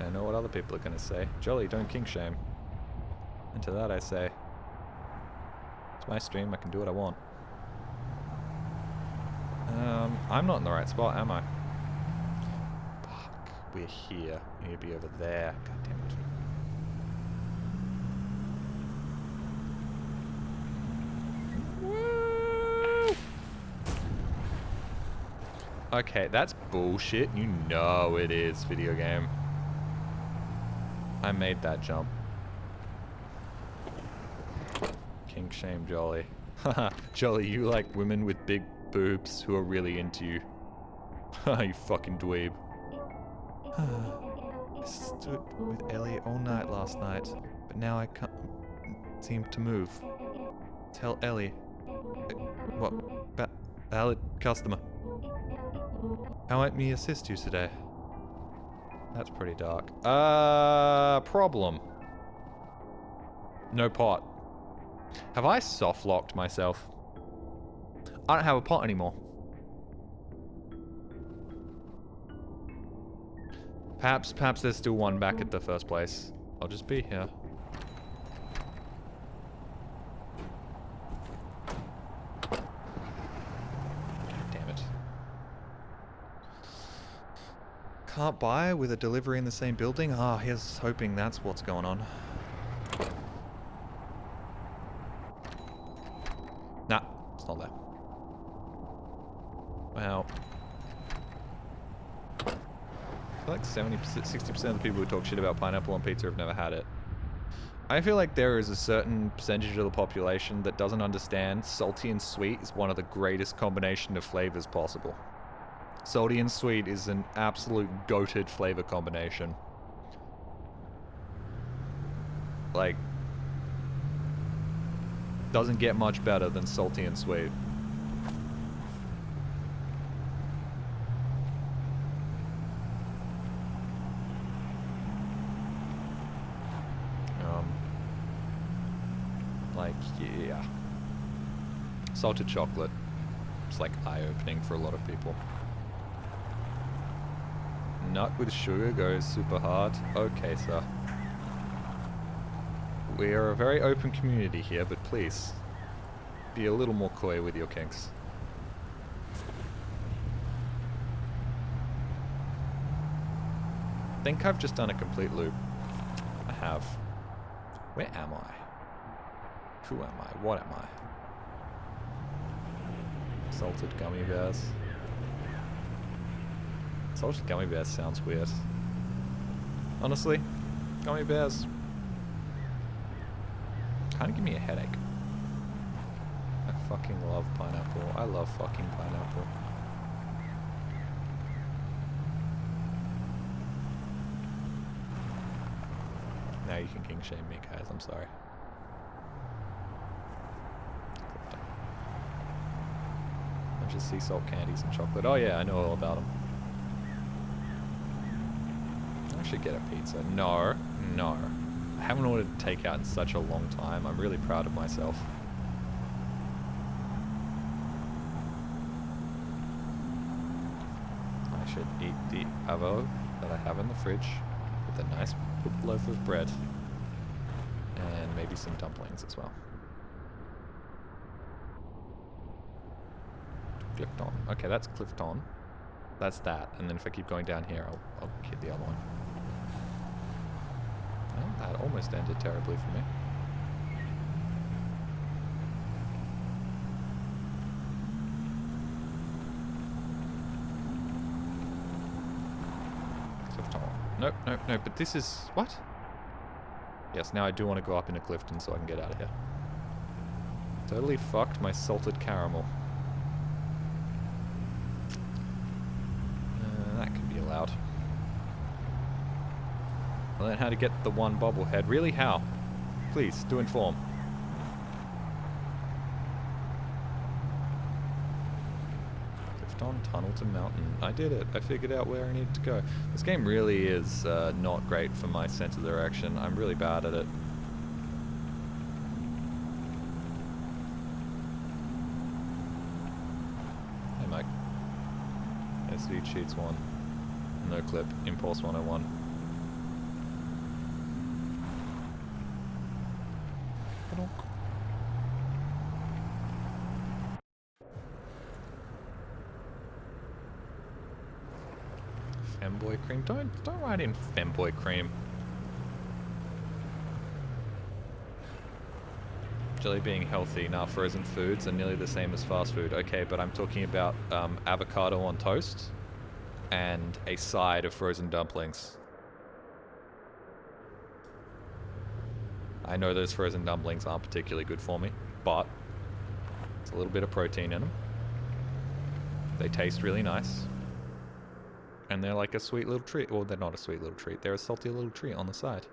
I know what other people are going to say. Jolly, don't kink shame. And to that I say, it's my stream, I can do what I want. I'm not in the right spot, am I? Fuck, we're here. I need to be over there. God damn it. Woo! Okay, that's bullshit. You know it is, video game. I made that jump. Kink shame, Jolly. Haha, Jolly, you like women with big boobs who are really into you. Haha, you fucking dweeb. I stood with Ellie all night last night, but now I can't seem to move. Tell Ellie. What? Valid customer. How might me assist you today? That's pretty dark. Problem. No pot. Have I soft locked myself? I don't have a pot anymore. Perhaps there's still one back at the first place. I'll just be here. God damn it. Can't buy with a delivery in the same building? Ah, here's hoping that's what's going on. Nah, it's not there. Wow. I feel like 60% of the people who talk shit about pineapple on pizza have never had it. I feel like there is a certain percentage of the population that doesn't understand salty and sweet is one of the greatest combination of flavors possible. Salty and sweet is an absolute goated flavor combination. Like, doesn't get much better than salty and sweet. Like, yeah. Salted chocolate. like eye-opening for a lot of people. Nut with sugar goes super hard. Okay, sir. We are a very open community here, but please be a little more coy with your kinks. I think I've just done a complete loop. I have. Where am I? Who am I? What am I? Salted gummy bears. Salted gummy bears sounds weird. Honestly, gummy bears kind of give me a headache. I fucking love pineapple. I love fucking pineapple. Now you can king shame me, guys. I'm sorry. Bunch of sea salt candies and chocolate. Oh yeah, I know all about them. I should get a pizza. No, no. I haven't ordered takeout in such a long time. I'm really proud of myself. I should eat the avo that I have in the fridge with a nice loaf of bread. And maybe some dumplings as well. Clifton. Okay, that's Clifton. That's that. And then if I keep going down here, I'll hit the other one. Well, that almost ended terribly for me. Clifton. Nope, nope, nope. But this is... What? Yes, now I do want to go up into Clifton so I can get out of here. Totally fucked my salted caramel. That could be allowed. I learned how to get the one bobblehead. Really? How? Please, do inform. Clifton Tunnel to Mountain. I did it. I figured out where I needed to go. This game really is not great for my sense of direction. I'm really bad at it. Hey, Mike. SD Cheats 1. No clip. Impulse 101. Femboy cream. Don't write in femboy cream. Jelly being healthy. Now frozen foods are nearly the same as fast food. Okay, but I'm talking about avocado on toast and a side of frozen dumplings. I know those frozen dumplings aren't particularly good for me, but it's a little bit of protein in them. They taste really nice. And they're like a sweet little treat. Well, they're not a sweet little treat. They're a salty little treat on the side.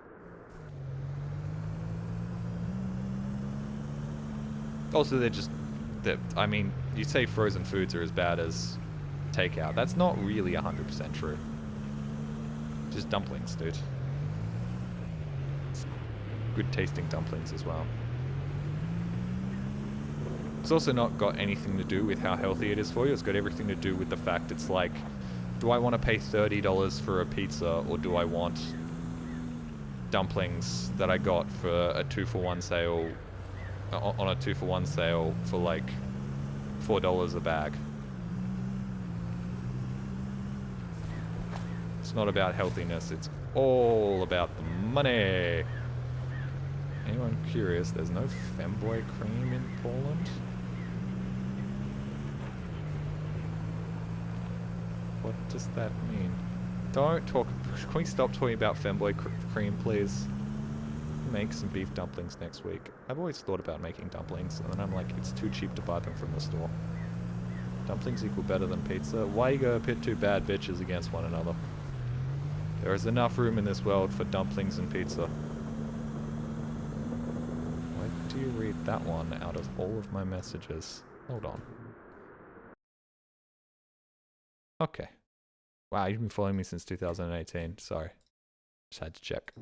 Also, I mean, you say frozen foods are as bad as takeout. That's not really 100% true. Just dumplings, dude. It's good tasting dumplings as well. It's also not got anything to do with how healthy it is for you. It's got everything to do with the fact it's like, do I want to pay $30 for a pizza, or do I want dumplings that I got for a 2-for-1 sale, on a 2-for-1 sale for like $4 a bag? It's not about healthiness, it's all about the money. Anyone curious, there's no femboy cream in Poland? What does that mean? Don't talk. Can we stop talking about femboy cream, please? Make some beef dumplings next week. I've always thought about making dumplings, and then I'm like, it's too cheap to buy them from the store. Dumplings equal better than pizza. Why you gotta pit two bad bitches against one another? There is enough room in this world for dumplings and pizza. Why do you read that one out of all of my messages? Hold on. Okay. Wow, you've been following me since 2018. Sorry. Just had to check.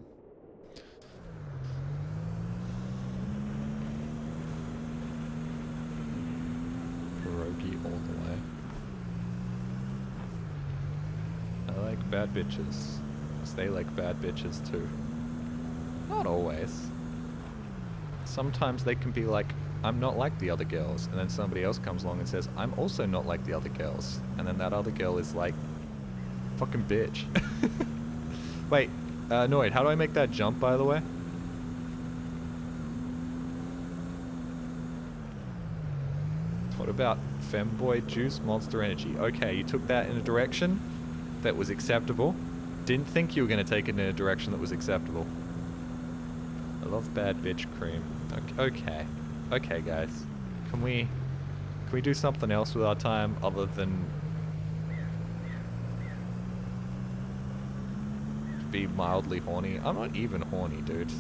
boogie all the way. I like bad bitches. 'Cause they like bad bitches too. Not always. Sometimes they can be like, I'm not like the other girls, and then somebody else comes along and says, I'm also not like the other girls. And then that other girl is like, fucking bitch. Wait, Noid, how do I make that jump, by the way? What about femboy juice, monster energy? Okay, you took that in a direction that was acceptable. Didn't think you were going to take it in a direction that was acceptable. I love bad bitch cream. Okay. Okay, guys. Can we do something else with our time other than be mildly horny? I'm not even horny, dude.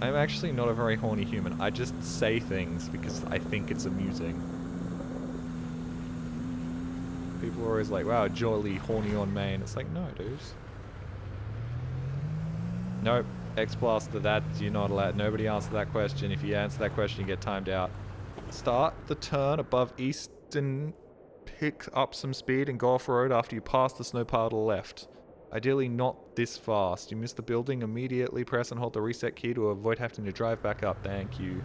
I'm actually not a very horny human. I just say things because I think it's amusing. People are always like, wow, jolly horny on main. It's like, no, dudes. Nope. X-Blaster, that you're not allowed. Nobody answered that question. If you answer that question, you get timed out. Start the turn above Eastern, pick up some speed and go off road after you pass the snow pile to the left. Ideally not this fast. You miss the building, immediately press and hold the reset key to avoid having to drive back up. Thank you.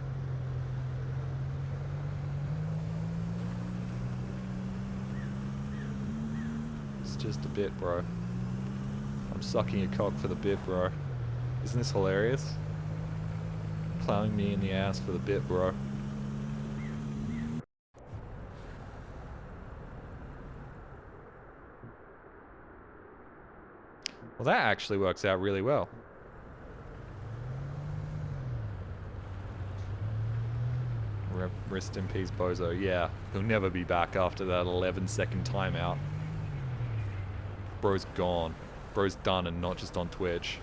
It's just a bit, bro. I'm sucking a cock for the bit, bro. Isn't this hilarious? Plowing me in the ass for the bit, bro. Well, that actually works out really well. Rest in peace, Bozo. Yeah, he'll never be back after that 11-second timeout. Bro's gone. Bro's done, and not just on Twitch.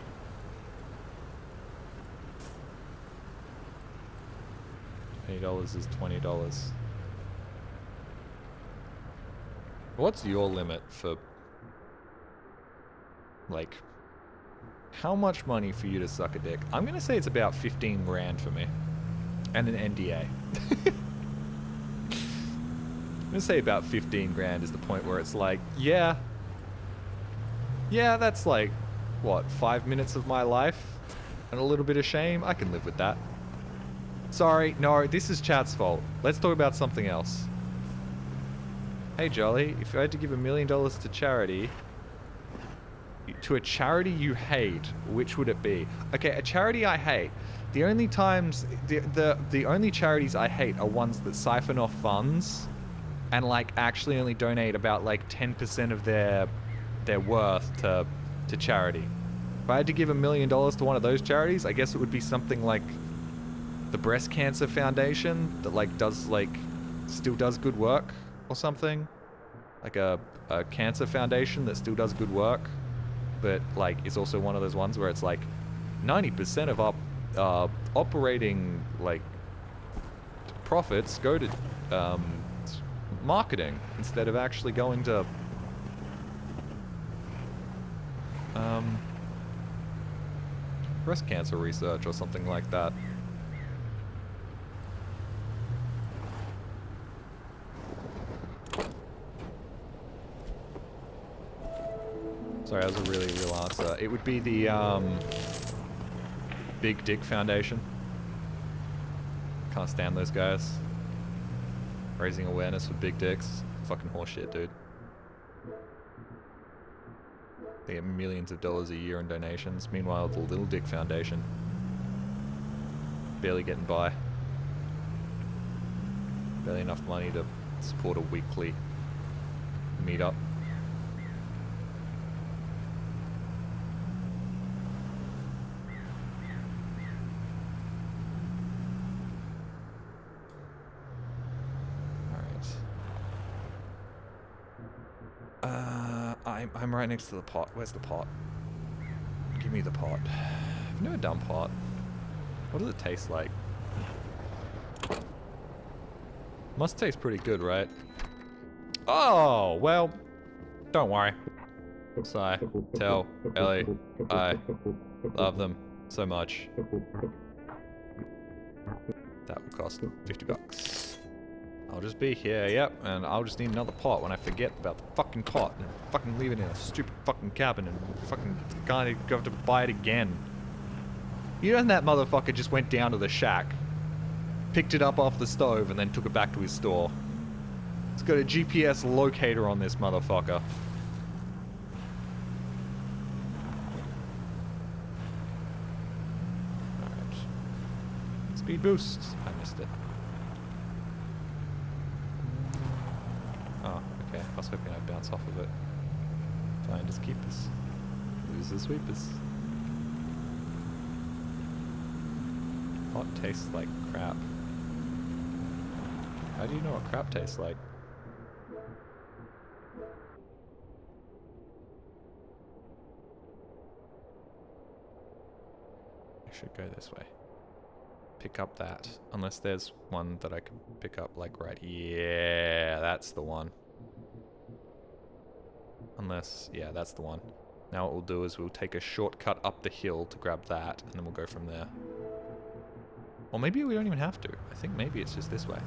$20 is $20. What's your limit for, like, how much money for you to suck a dick? I'm gonna say it's about 15 grand for me. And an NDA. I'm gonna say about 15 grand is the point where it's like, yeah. Yeah, that's like, what, 5 minutes of my life? And a little bit of shame? I can live with that. Sorry, no, this is chat's fault. Let's talk about something else. Hey, Jolly, if you had to give $1 million to charity, to a charity you hate, which would it be? Okay, a charity I hate. The only times, the only charities I hate are ones that siphon off funds and like actually only donate about like 10% of their worth to charity. If I had to give $1 million to one of those charities, I guess it would be something like the Breast Cancer Foundation that like does like still does good work or something. Like a cancer foundation that still does good work, but like it's also one of those ones where it's like 90% of operating like profits go to marketing instead of actually going to breast cancer research or something like that. Sorry, that was a really real answer. It would be the Big Dick Foundation. Can't stand those guys. Raising awareness for big dicks. Fucking horseshit, dude. They get millions of dollars a year in donations. Meanwhile, the Little Dick Foundation, barely getting by. Barely enough money to support a weekly meetup. I'm right next to the pot. Where's the pot? Give me the pot. I've never done pot. What does it taste like? Must taste pretty good, right? Oh, well, don't worry. Sai, Tell, Ellie, I love them so much. That will cost $50. I'll just be here, yep, and I'll just need another pot when I forget about the fucking pot and fucking leave it in a stupid fucking cabin and fucking can't go have to buy it again. You know that motherfucker just went down to the shack, picked it up off the stove, and then took it back to his store. It's got a GPS locator on this motherfucker. Alright. Speed boost. I missed it. Oh, okay. I was hoping I'd bounce off of it. Finders keepers. Losers sweepers. Pot tastes like crap. How do you know what crap tastes like? I should go this way. Pick up that. Unless there's one that I can pick up like right here. Yeah, that's the one. Unless, yeah, that's the one. Now what we'll do is we'll take a shortcut up the hill to grab that, and then we'll go from there. Or maybe we don't even have to. I think maybe it's just this way.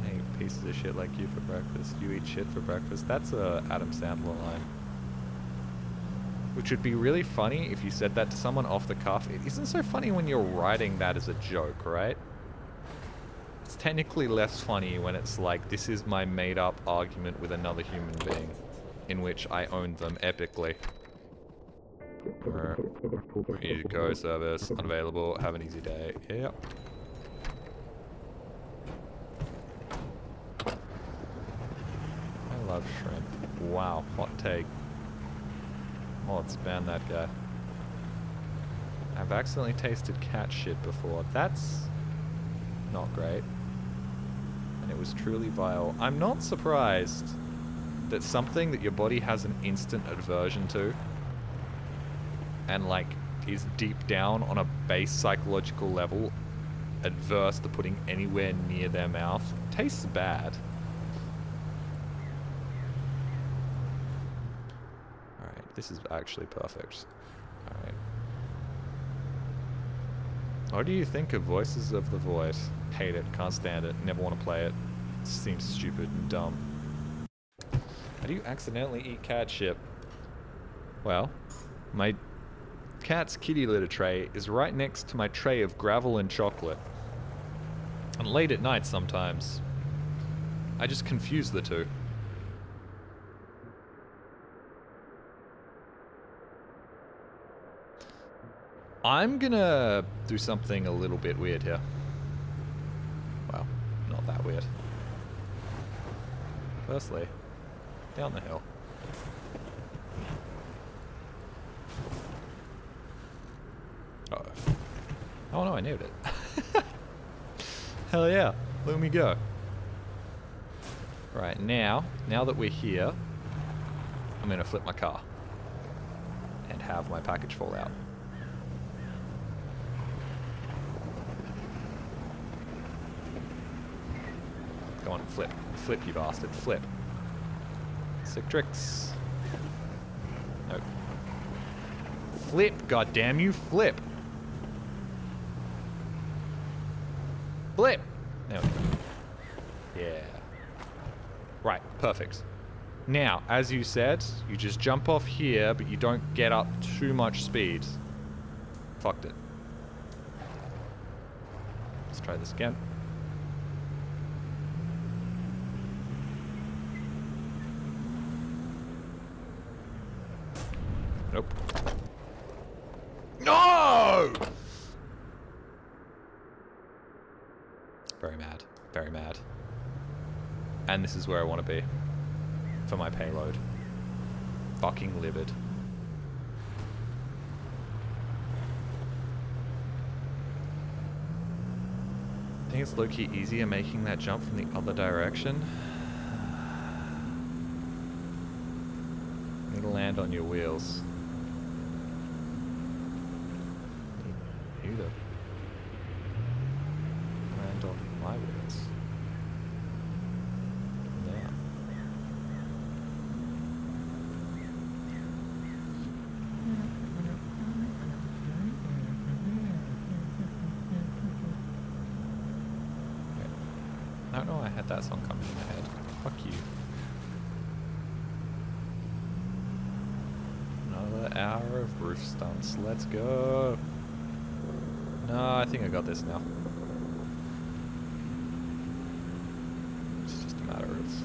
Hey, pieces of shit like you for breakfast. You eat shit for breakfast. That's a Adam Sandler line. Which would be really funny if you said that to someone off the cuff. It isn't so funny when you're writing that as a joke, right? It's technically less funny when it's like, this is my made-up argument with another human being, in which I own them epically. Ready to go, service, unavailable, have an easy day. Yep. I love shrimp. Wow, hot take. Oh, let's ban that guy. I've accidentally tasted cat shit before. That's not great. And it was truly vile. I'm not surprised that something that your body has an instant aversion to and like is deep down on a base psychological level adverse to putting anywhere near their mouth tastes bad. Alright, this is actually perfect. Alright. What do you think of Voices of the Void? Hate it, can't stand it, never want to play it. Seems stupid and dumb. How do you accidentally eat cat shit? Well, my cat's kitty litter tray is right next to my tray of gravel and chocolate. And late at night sometimes, I just confuse the two. I'm gonna do something a little bit weird here. Well, not that weird. Firstly, down the hill. Uh-oh. Oh no, I nailed it. Hell yeah, look at me go. Right, now that we're here, I'm gonna flip my car. And have my package fall out. Go on, flip. Flip, you bastard. Flip. Sick tricks. Nope. Flip, goddamn you, flip. Flip! There we go. Yeah. Right, perfect. Now, as you said, you just jump off here, but you don't get up too much speed. Fucked it. Let's try this again. Nope. No! Very mad. Very mad. And this is where I want to be. For my payload. Fucking livid. I think it's low-key easier making that jump from the other direction. It'll land on your wheels. You to land on my wheels. There. had that song coming in my head. Fuck you. Another hour of roof stunts. Let's go. No, I think I got this now. It's just a matter of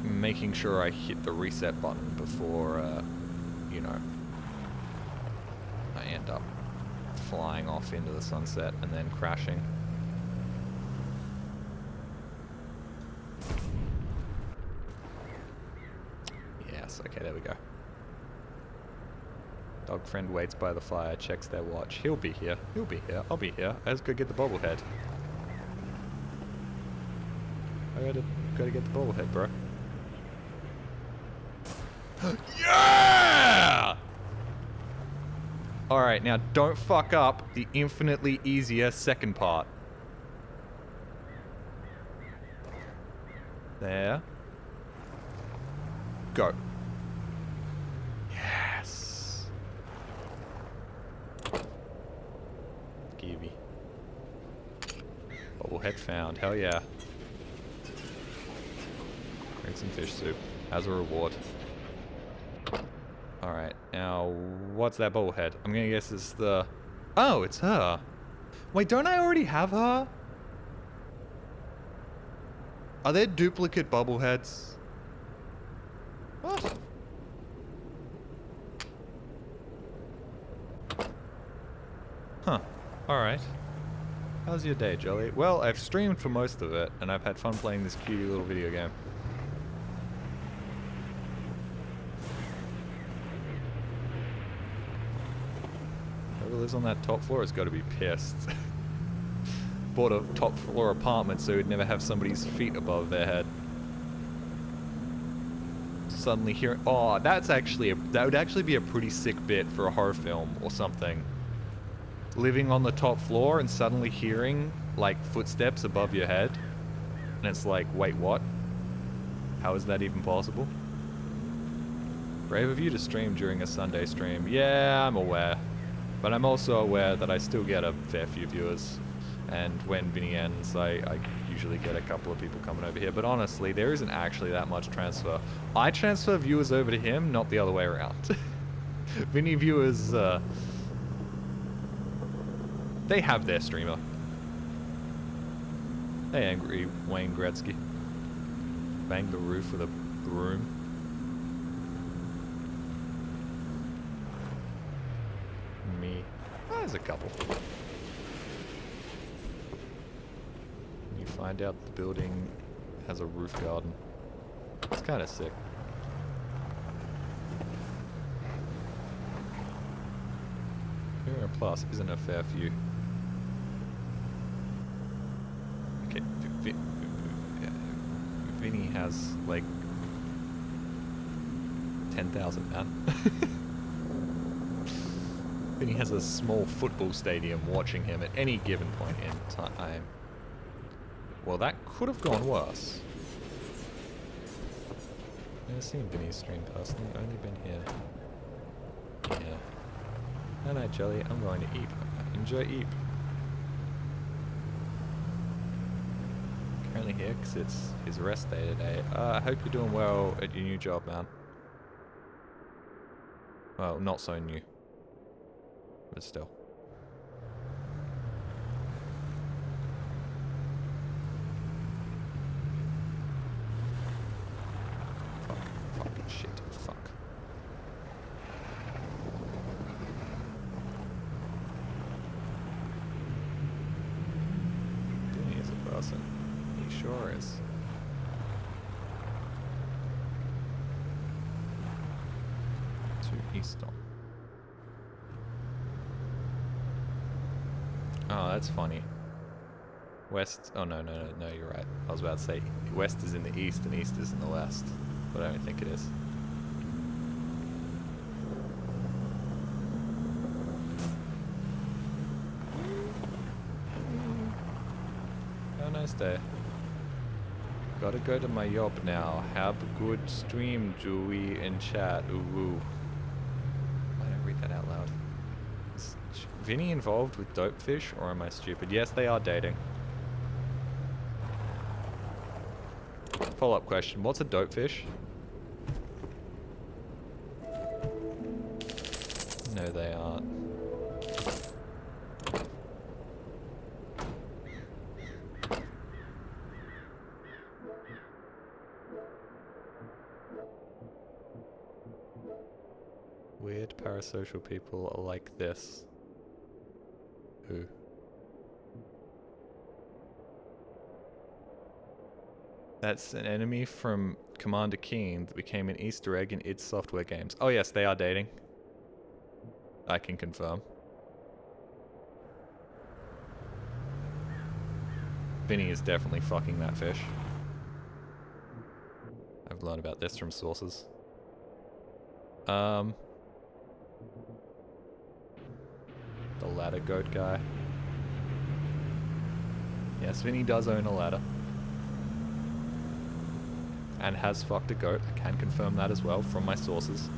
making sure I hit the reset button before, you know, I end up flying off into the sunset and then crashing. Yes, okay, there we go. Dog friend waits by the fire, checks their watch. He'll be here. He'll be here. I'll be here. Let's go get the bobblehead. I gotta get the bobblehead, bro. Yeah! Alright, now don't fuck up the infinitely easier second part. There. Go. Yes. Givey. Bobblehead found. Hell yeah. Drink some fish soup as a reward. Alright, now what's that bobblehead? I'm gonna guess it's the... Oh, it's her. Wait, don't I already have her? Are there duplicate bobbleheads? What? Huh. Alright. How's your day, Jolly? Well, I've streamed for most of it, and I've had fun playing this cutie little video game. Whoever lives on that top floor has got to be pissed. Bought a top floor apartment so he'd never have somebody's feet above their head. Suddenly hearing... Oh, that's actually... that would actually be a pretty sick bit for a horror film or something. Living on the top floor and suddenly hearing, like, footsteps above your head. And it's like, wait, what? How is that even possible? Brave of you to stream during a Sunday stream. Yeah, I'm aware. But I'm also aware that I still get a fair few viewers. And when Vinny ends, I usually get a couple of people coming over here. But honestly, there isn't actually that much transfer. I transfer viewers over to him, not the other way around. Vinny viewers, they have their streamer. Hey, angry Wayne Gretzky. Bang the roof with a broom. Me. Oh, there's a couple. You find out the building has a roof garden. It's kind of sick. Hero Plus isn't a fair few. Okay, Vinny has like 10,000 man. Vinny has a small football stadium watching him at any given point in time. Well, that could have gone worse. Never seen Vinny's stream personally, only been here. Yeah. No, no, Jelly, I'm going to Eep. Enjoy Eep. Currently here because it's his rest day today. I hope you're doing well at your new job, man. Well, not so new. But still. Fuck, shit, fuck. Doing as a person. He sure is. To Easton. Oh, that's funny. West... Oh, no, you're right. I was about to say west is in the east and east is in the west. But I don't think it is. Have a nice day. Gotta go to my job now. Have a good stream, Dewey, in chat. Ooh, woo. Why don't I read that out loud? Is Vinny involved with Dopefish, or am I stupid? Yes, they are dating. Follow-up question. What's a dope fish? No, they aren't. Weird parasocial people are like this. Who? That's an enemy from Commander Keen that became an Easter egg in id Software games. Oh yes, they are dating. I can confirm. Vinny is definitely fucking that fish. I've learned about this from sources. The ladder goat guy. Yes, Vinny does own a ladder. And has fucked a goat. I can confirm that as well from my sources.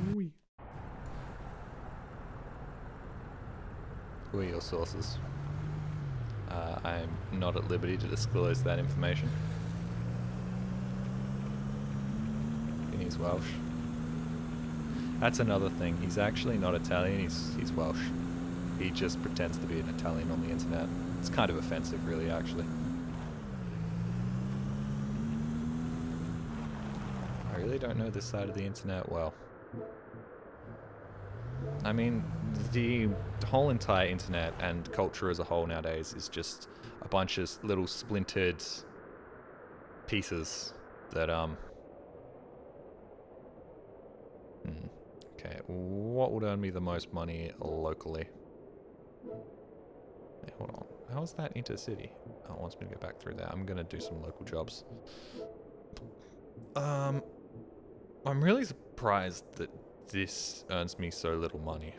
Ooh. Who are your sources? I'm not at liberty to disclose that information. Vinny's Welsh. That's another thing. He's actually not Italian, he's Welsh. He just pretends to be an Italian on the internet. It's kind of offensive, really, actually. I really don't know this side of the internet well. I mean, the whole entire internet and culture as a whole nowadays is just a bunch of little splintered pieces that, Okay, what would earn me the most money locally? Hey, hold on. How's that intercity? Oh, it wants me to go back through there. I'm gonna do some local jobs. I'm really surprised that this earns me so little money.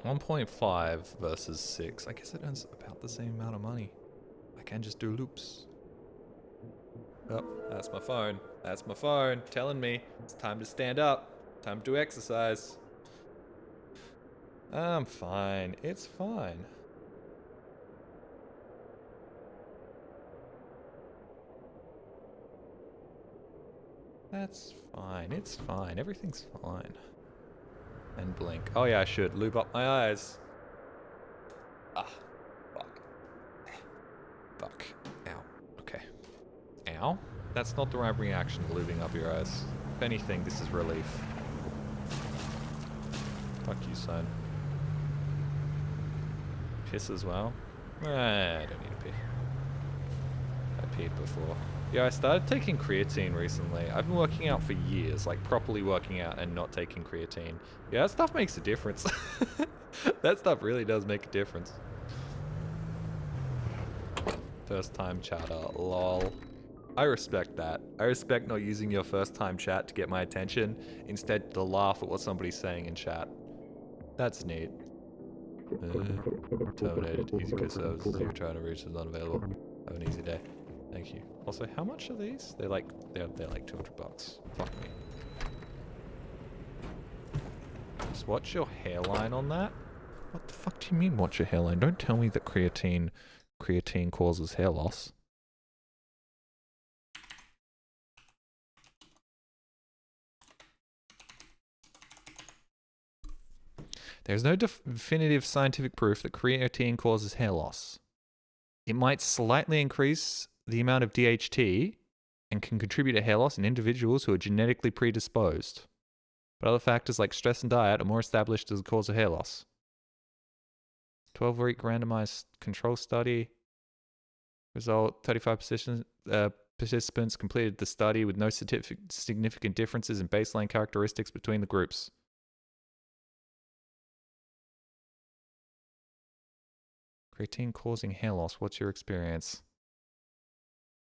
1.5 versus 6. I guess it earns about the same amount of money. I can just do loops. Oh, that's my phone. That's my phone telling me it's time to stand up. Time to do exercise. I'm fine. It's fine. That's fine. It's fine. Everything's fine. And blink. Oh yeah, I should. Lube up my eyes. Ah. Fuck. Fuck. Ow. Okay. Ow? That's not the right reaction to lubing up your eyes. If anything, this is relief. Fuck you, son. Piss as well? I don't need to pee. I peed before. Yeah, I started taking creatine recently. I've been working out for years, like properly working out and not taking creatine. Yeah, that stuff makes a difference. That stuff really does make a difference. First time chatter, lol. I respect that. I respect not using your first time chat to get my attention, instead to laugh at what somebody's saying in chat. That's neat. Terminated. Easy good services you're trying to reach is not available. Have an easy day. Thank you. Also, how much are these? They're like 200 bucks. Fuck me. Just watch your hairline on that. What the fuck do you mean watch your hairline? Don't tell me that creatine causes hair loss. There's no definitive scientific proof that creatine causes hair loss. It might slightly increase the amount of DHT and can contribute to hair loss in individuals who are genetically predisposed. But other factors like stress and diet are more established as a cause of hair loss. 12-week randomized control study. Result, 35 participants completed the study with no significant differences in baseline characteristics between the groups. Creatine causing hair loss. What's your experience?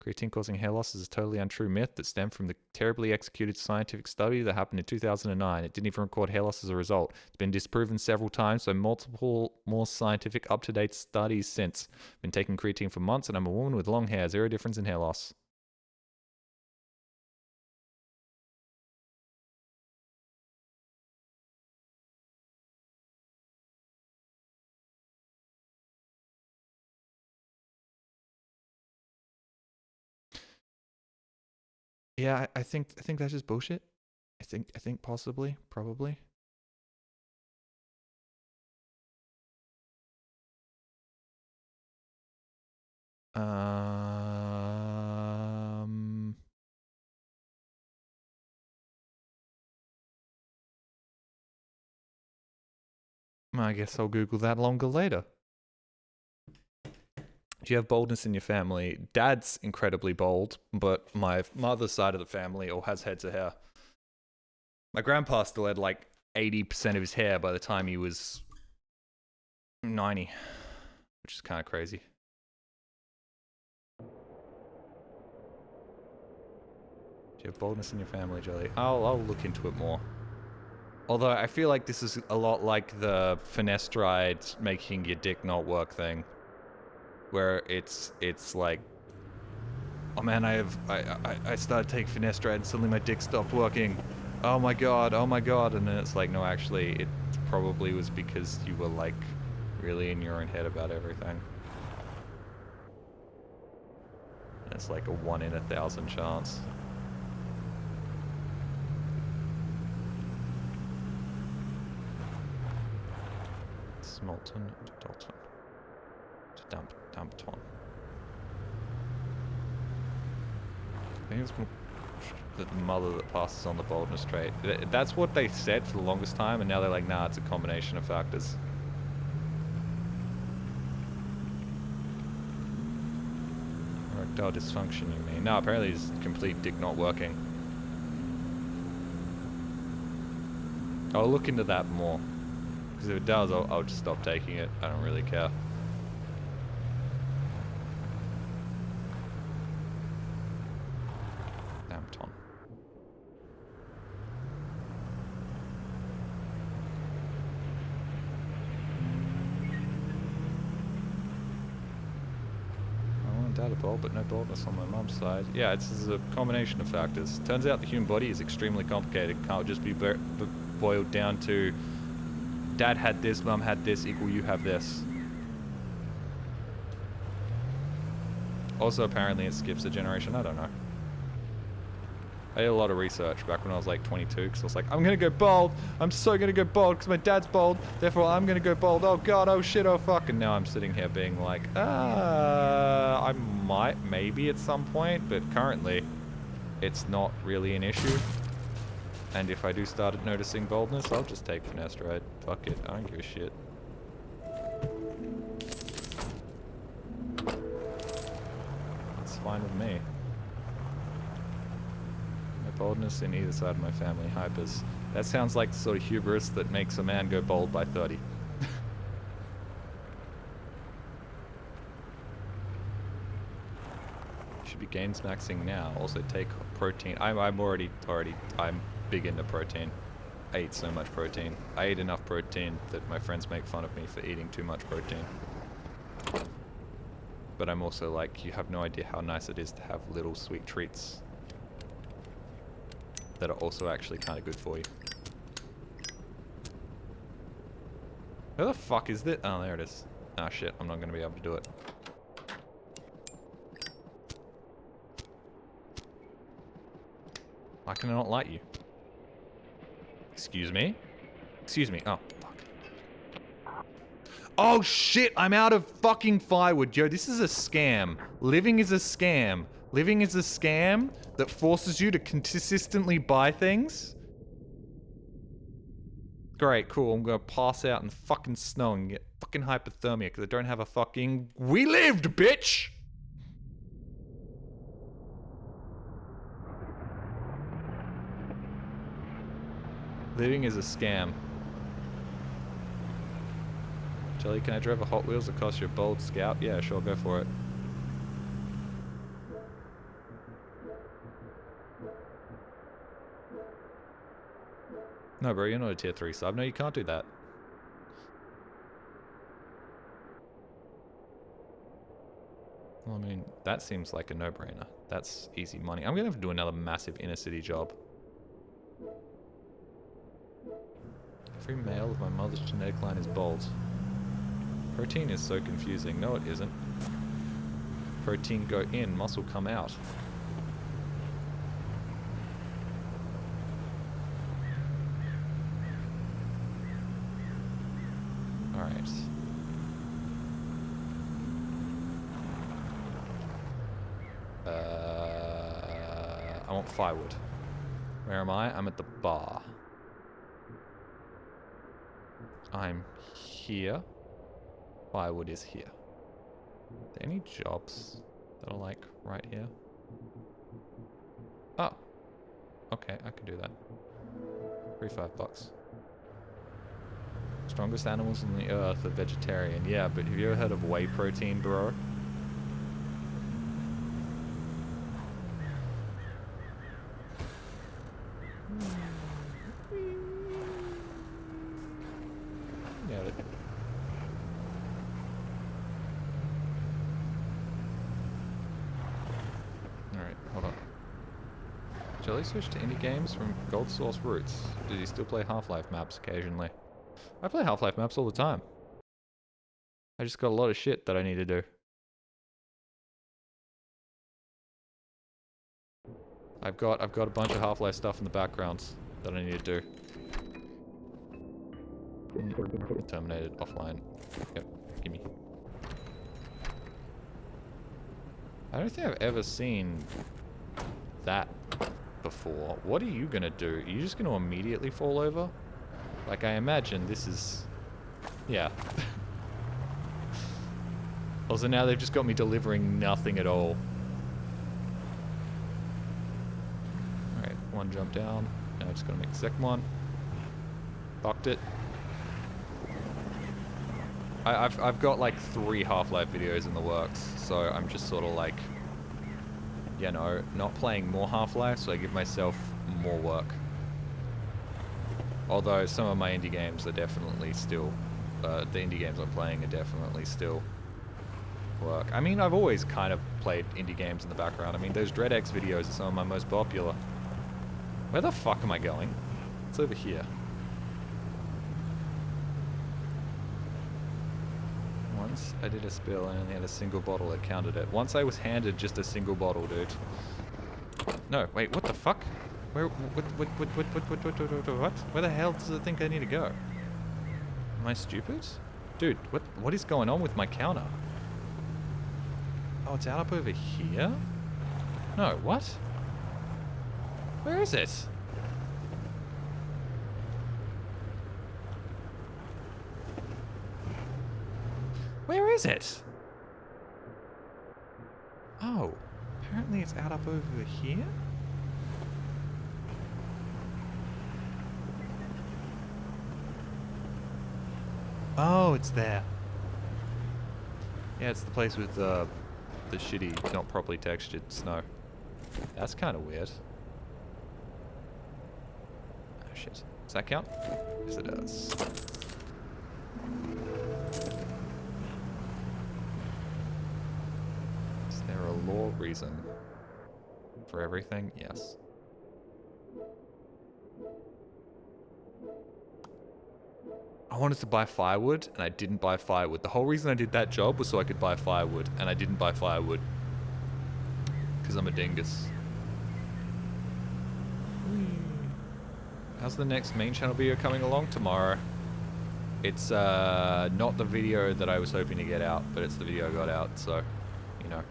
Creatine causing hair loss is a totally untrue myth that stemmed from the terribly executed scientific study that happened in 2009. It didn't even record hair loss as a result. It's been disproven several times by multiple more scientific up-to-date studies since. Been taking creatine for months and I'm a woman with long hair. Zero difference in hair loss. Yeah, I think that's just bullshit. I think possibly, probably. I guess I'll Google that longer later. Do you have baldness in your family? Dad's incredibly bald, but my mother's side of the family all has heads of hair. My grandpa still had like 80% of his hair by the time he was 90, which is kind of crazy. Do you have baldness in your family, Jelly? I'll look into it more. Although I feel like this is a lot like the finasteride making your dick not work thing, where it's like, oh man, I started taking finasteride and suddenly my dick stopped working. Oh my god, and then it's like, no, actually, it probably was because you were like really in your own head about everything. And it's like a 1 in 1,000 chance. Smolton to Dalton to Dampton. I think it's the mother that passes on the baldness trait. That's what they said for the longest time, and now they're like, nah, it's a combination of factors. Erectile dysfunction, you mean? No, apparently it's complete dick not working. I'll look into that more. Because if it does, I'll just stop taking it. I don't really care. Dampton. Dad a bald, but no baldness on my mum's side. Yeah, it's a combination of factors. Turns out the human body is extremely complicated. Can't just be boiled down to dad had this, mum had this, equal you have this. Also, apparently it skips a generation. I don't know. I did a lot of research back when I was like 22, because I was like, I'm gonna go bald. I'm so gonna go bald because my dad's bald. Therefore, I'm gonna go bald. Oh god, oh shit, oh fuck. And now I'm sitting here being like, I might, maybe at some point, but currently, it's not really an issue. And if I do start noticing baldness, I'll just take finasteride. Fuck it, I don't give a shit. It's fine with me. Baldness in either side of my family. Hypers. That sounds like the sort of hubris that makes a man go bald by 30. Should be gains maxing now. Also take protein. I'm big into protein. I eat so much protein. I eat enough protein that my friends make fun of me for eating too much protein. But I'm also like, you have no idea how nice it is to have little sweet treats that are also actually kind of good for you. Where the fuck is that? Oh, there it is. Ah, shit. I'm not going to be able to do it. Why can I not light you? Excuse me? Excuse me. Oh, fuck. Oh, shit! I'm out of fucking firewood. Yo, this is a scam. Living is a scam. Living is a scam that forces you to consistently buy things. Great, cool. I'm gonna pass out in the fucking snow and get fucking hypothermia because I don't have a fucking... We lived, bitch! Living is a scam. Jelly, can I drive a Hot Wheels that costs you a bold scout? Yeah, sure, go for it. No, bro, you're not a tier 3 sub. No, you can't do that. Well, I mean, that seems like a no-brainer. That's easy money. I'm gonna have to do another massive inner city job. Every male of my mother's genetic line is bald. Protein is so confusing. No, it isn't. Protein go in, muscle come out. Alright. I want firewood. Where am I? I'm at the bar. I'm here. Firewood is here. Are there any jobs that are like right here? Oh. Okay, I can do that. $5. Strongest animals on the earth are vegetarian. Yeah, but have you ever heard of whey protein, bro? Yeah. Alright, hold on. Jelly switched to indie games from Gold Source roots. Did he still play Half-Life maps occasionally? I play Half-Life maps all the time. I just got a lot of shit that I need to do. I've got a bunch of Half-Life stuff in the background that I need to do. Terminated offline. Yep, gimme. I don't think I've ever seen that before. What are you gonna do? Are you just gonna immediately fall over? Like, I imagine this is... Yeah. Also, now they've just got me delivering nothing at all. Alright, one jump down. Now I just gotta make the second one. Fucked it. I've got like 3 Half-Life videos in the works, so I'm just sort of like, you know, not playing more Half-Life, so I give myself more work. Although some of my indie games are definitely still, the indie games I'm playing are definitely still work. I mean, I've always kind of played indie games in the background. I mean, those DreadX videos are some of my most popular. Where the fuck am I going? It's over here. Once I did a spill and only had a single bottle that counted it. Once I was handed just a single bottle, dude. No, wait, what the fuck? Where, what? Where the hell does it think I need to go? Am I stupid? Dude, what is going on with my counter? Oh, it's out up over here? No, what? Where is it? Where is it? Oh, apparently it's out up over here? Oh, it's there. Yeah, it's the place with the shitty, not properly textured snow. That's kind of weird. Oh shit. Does that count? Yes, it does. Is there a law reason for everything? Yes. I wanted to buy firewood, and I didn't buy firewood. The whole reason I did that job was so I could buy firewood, and I didn't buy firewood. Because I'm a dingus. How's the next main channel video coming along? Tomorrow. It's not the video that I was hoping to get out, but it's the video I got out, so, you know,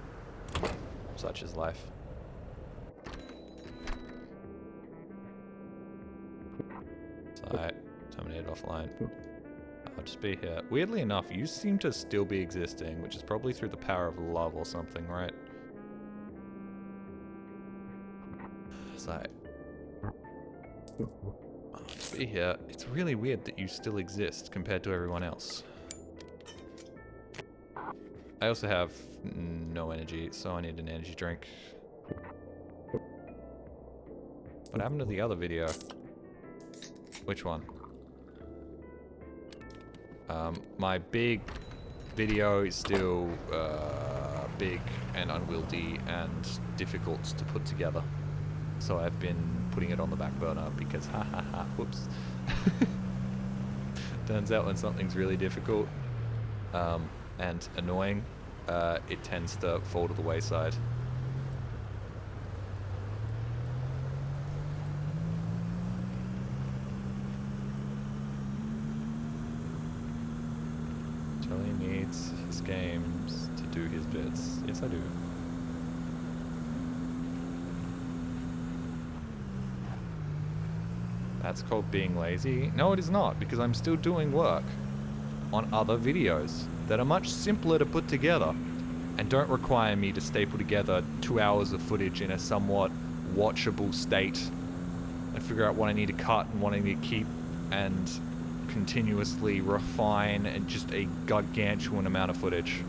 such is life. Site, terminated offline. I'll just be here. Weirdly enough, you seem to still be existing, which is probably through the power of love or something, right? Site. I'll just be here. It's really weird that you still exist compared to everyone else. I also have no energy, so I need an energy drink. What happened to the other video? Which one? My big video is still big and unwieldy and difficult to put together. So I've been putting it on the back burner because whoops. Turns out when something's really difficult and annoying, it tends to fall to the wayside. needs his games to do his bits. Yes, I do. That's called being lazy? No, it is not, because I'm still doing work on other videos that are much simpler to put together and don't require me to staple together 2 hours of footage in a somewhat watchable state and figure out what I need to cut and what I need to keep and continuously refine and just a gargantuan amount of footage.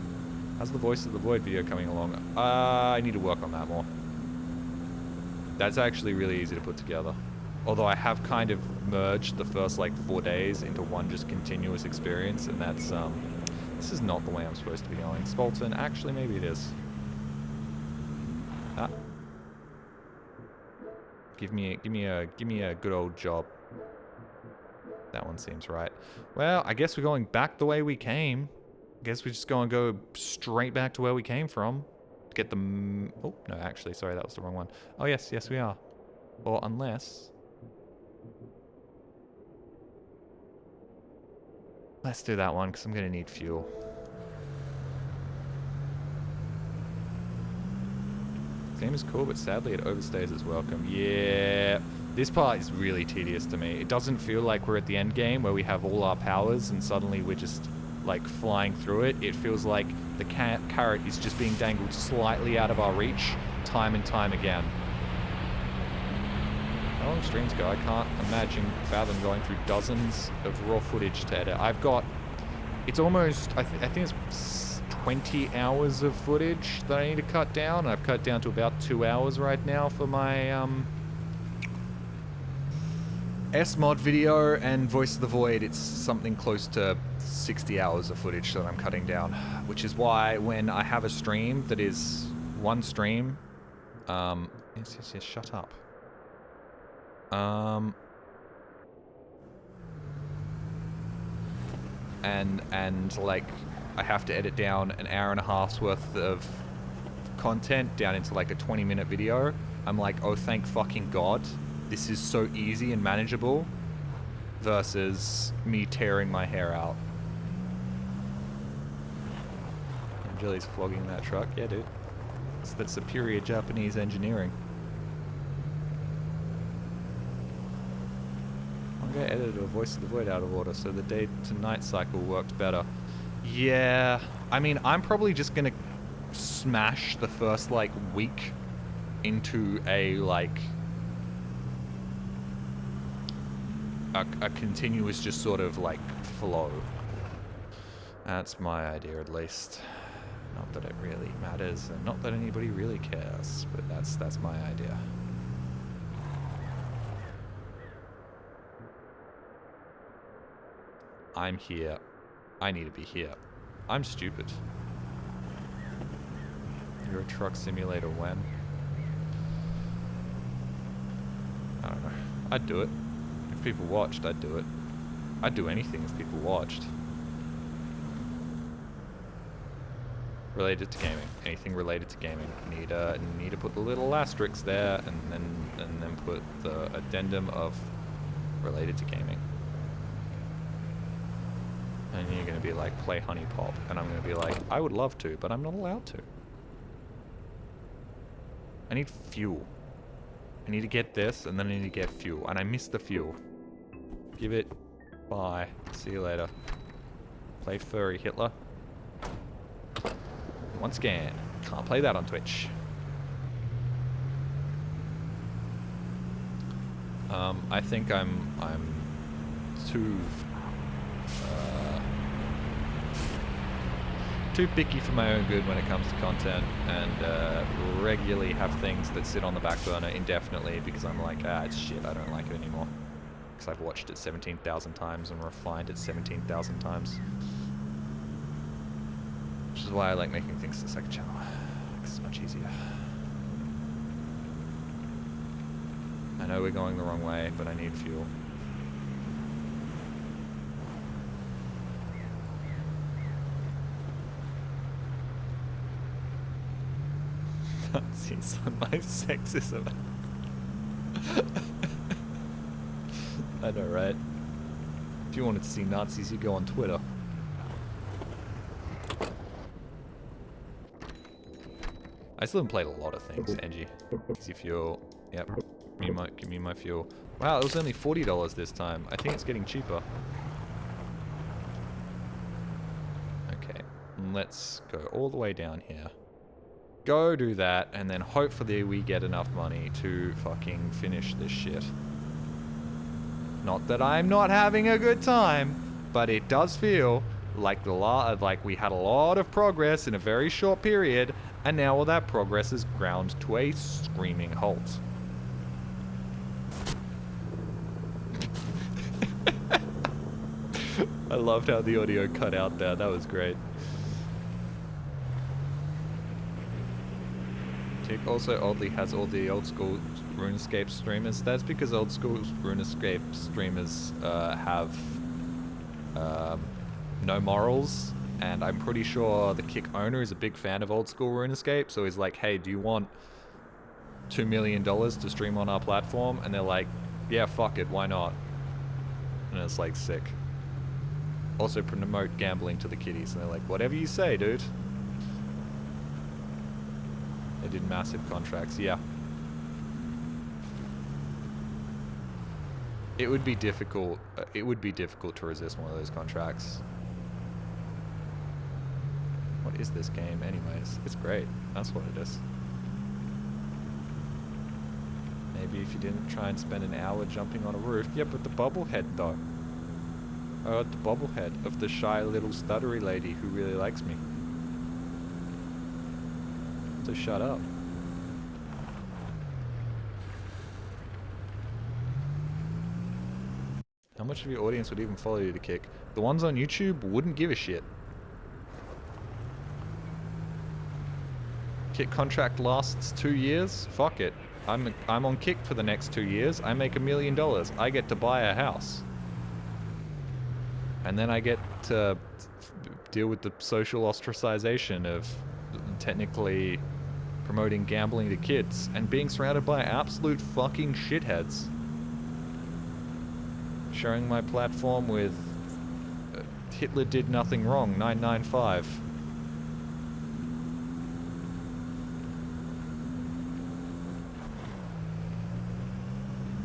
How's the Voice of the Void video coming along? I need to work on that more. That's actually really easy to put together. Although I have kind of merged the first like 4 days into one just continuous experience, and that's this is not the way I'm supposed to be going. Spalton, actually maybe it is. Ah. Give me a good old job. That one seems right. Well, I guess we're going back the way we came. I guess we're just going to go straight back to where we came from. Get the... Oh, no, actually, sorry, that was the wrong one. Oh, yes, yes, we are. Or unless... Let's do that one, because I'm going to need fuel. This game is cool, but sadly it overstays its welcome. Yeah, this part is really tedious to me. It doesn't feel like we're at the end game where we have all our powers and suddenly we're just like flying through it. It feels like the carrot is just being dangled slightly out of our reach time and time again. How long streams go? I can't fathom going through dozens of raw footage to edit. I've got, it's almost, I think it's 20 hours of footage that I need to cut down. I've cut down to about 2 hours right now for my S-Mod video, and Voice of the Void, it's something close to 60 hours of footage that I'm cutting down, which is why when I have a stream that is one stream, yes, shut up. And like I have to edit down an hour and a half's worth of content down into like a 20-minute video. I'm like, oh, thank fucking God. This is so easy and manageable versus me tearing my hair out. Angeli's flogging that truck. Yeah, dude. That's superior Japanese engineering. I edited a Voice of the Void out of order, so the day to night cycle worked better. Yeah, I mean, I'm probably just gonna smash the first like week into a like a continuous just sort of like flow. That's my idea, at least. Not that it really matters, and not that anybody really cares, but that's my idea. I'm here. I need to be here. I'm stupid. You're a truck simulator when? I don't know. I'd do it. If people watched, I'd do it. I'd do anything if people watched. Related to gaming. Anything related to gaming. Need to put the little asterisks there and then put the addendum of related to gaming. And you're going to be like, play Honey Pop. And I'm going to be like, I would love to, but I'm not allowed to. I need fuel. I need to get this, and then I need to get fuel. And I missed the fuel. Give it. Bye. See you later. Play Furry Hitler. Once again, can't play that on Twitch. I think I'm too picky for my own good when it comes to content, and regularly have things that sit on the back burner indefinitely because I'm like, it's shit, I don't like it anymore. Because I've watched it 17,000 times and refined it 17,000 times. Which is why I like making things the second channel, because it's much easier. I know we're going the wrong way, but I need fuel. Nazis on my sexism. I know, right? If you wanted to see Nazis, you go on Twitter. I still haven't played a lot of things, Angie. Easy fuel. Yep. Give me my fuel. Wow, it was only $40 this time. I think it's getting cheaper. Okay. Let's go all the way down here. Go do that, and then hopefully we get enough money to fucking finish this shit. Not that I'm not having a good time, but it does feel like we had a lot of progress in a very short period, and now all that progress is ground to a screaming halt. I loved how the audio cut out there. That was great. Tick also oddly has all the old school RuneScape streamers. That's because old school RuneScape streamers have no morals, and I'm pretty sure the Kick owner is a big fan of old school RuneScape, so he's like, hey, do you want $2 million to stream on our platform? And they're like, yeah, fuck it, why not? And it's like sick. Also promote gambling to the kiddies, and they're like, whatever you say, dude. They did massive contracts, yeah. It would be difficult. It would be difficult to resist one of those contracts. What is this game, anyways? It's great. That's what it is. Maybe if you didn't try and spend an hour jumping on a roof. Yeah, but the bobblehead, though. Oh, the bobblehead of the shy little stuttery lady who really likes me. So shut up. How much of your audience would even follow you to Kick? The ones on YouTube wouldn't give a shit. Kick contract lasts 2 years? Fuck it. I'm on Kick for the next 2 years. I make $1 million. I get to buy a house. And then I get to deal with the social ostracization of technically promoting gambling to kids and being surrounded by absolute fucking shitheads. Sharing my platform with Hitler did nothing wrong, 995.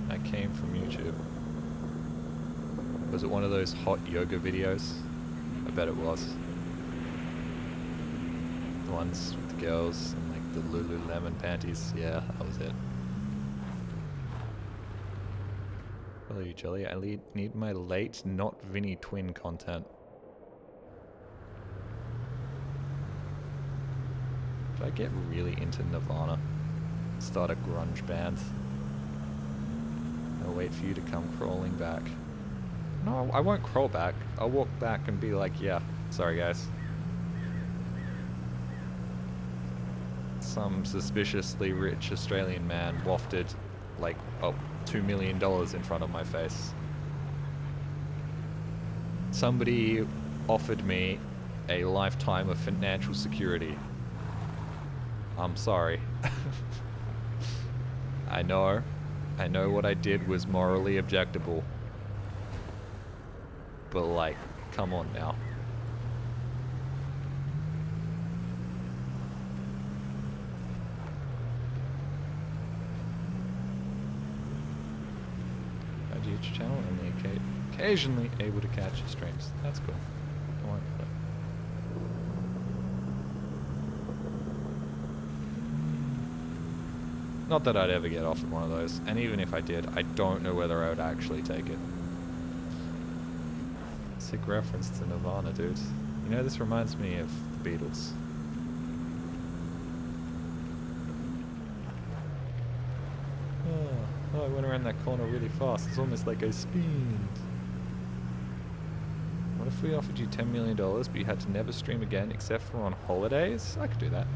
I came from YouTube. Was it one of those hot yoga videos? I bet it was. The ones with the girls and like the Lululemon panties. Yeah, that was it. Hello, you jelly. I need my late, not Vinny twin content. Should I get really into Nirvana? Start a grunge band? I'll wait for you to come crawling back. No, I won't crawl back. I'll walk back and be like, yeah, sorry guys. Some suspiciously rich Australian man wafted like, oh, $2 million in front of my face. Somebody offered me a lifetime of financial security. I'm sorry. I know what I did was morally objectable. But like, come on now. A huge channel, only occasionally able to catch your streams. That's cool. Don't worry about it. Not that I'd ever get offered one of those, and even if I did, I don't know whether I would actually take it. Sick reference to Nirvana, dude. You know, this reminds me of the Beatles. Oh, I went around that corner really fast. It's almost like I spined. What if we offered you $10 million, but you had to never stream again except for on holidays? I could do that.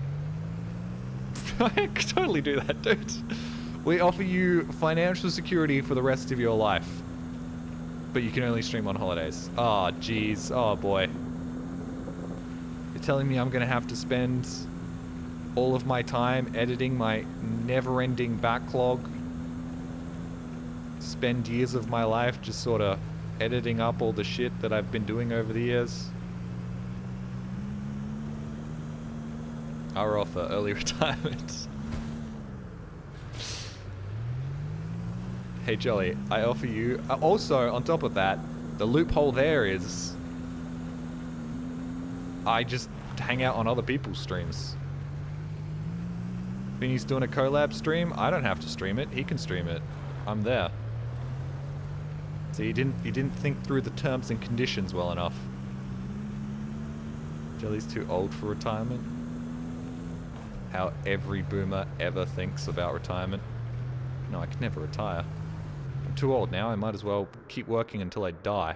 I could totally do that, dude. We offer you financial security for the rest of your life. But you can only stream on holidays. Oh, jeez. Oh, boy. You're telling me I'm going to have to spend all of my time editing my never-ending backlog? Spend years of my life just sort of editing up all the shit that I've been doing over the years? Our offer, early retirement. Hey Jolly, I offer you... also, on top of that, the loophole there is... I just hang out on other people's streams. When he's doing a collab stream, I don't have to stream it. He can stream it. I'm there. So you didn't think through the terms and conditions well enough. Jelly's too old for retirement. How every boomer ever thinks about retirement. No, I can never retire. I'm too old now. I might as well keep working until I die.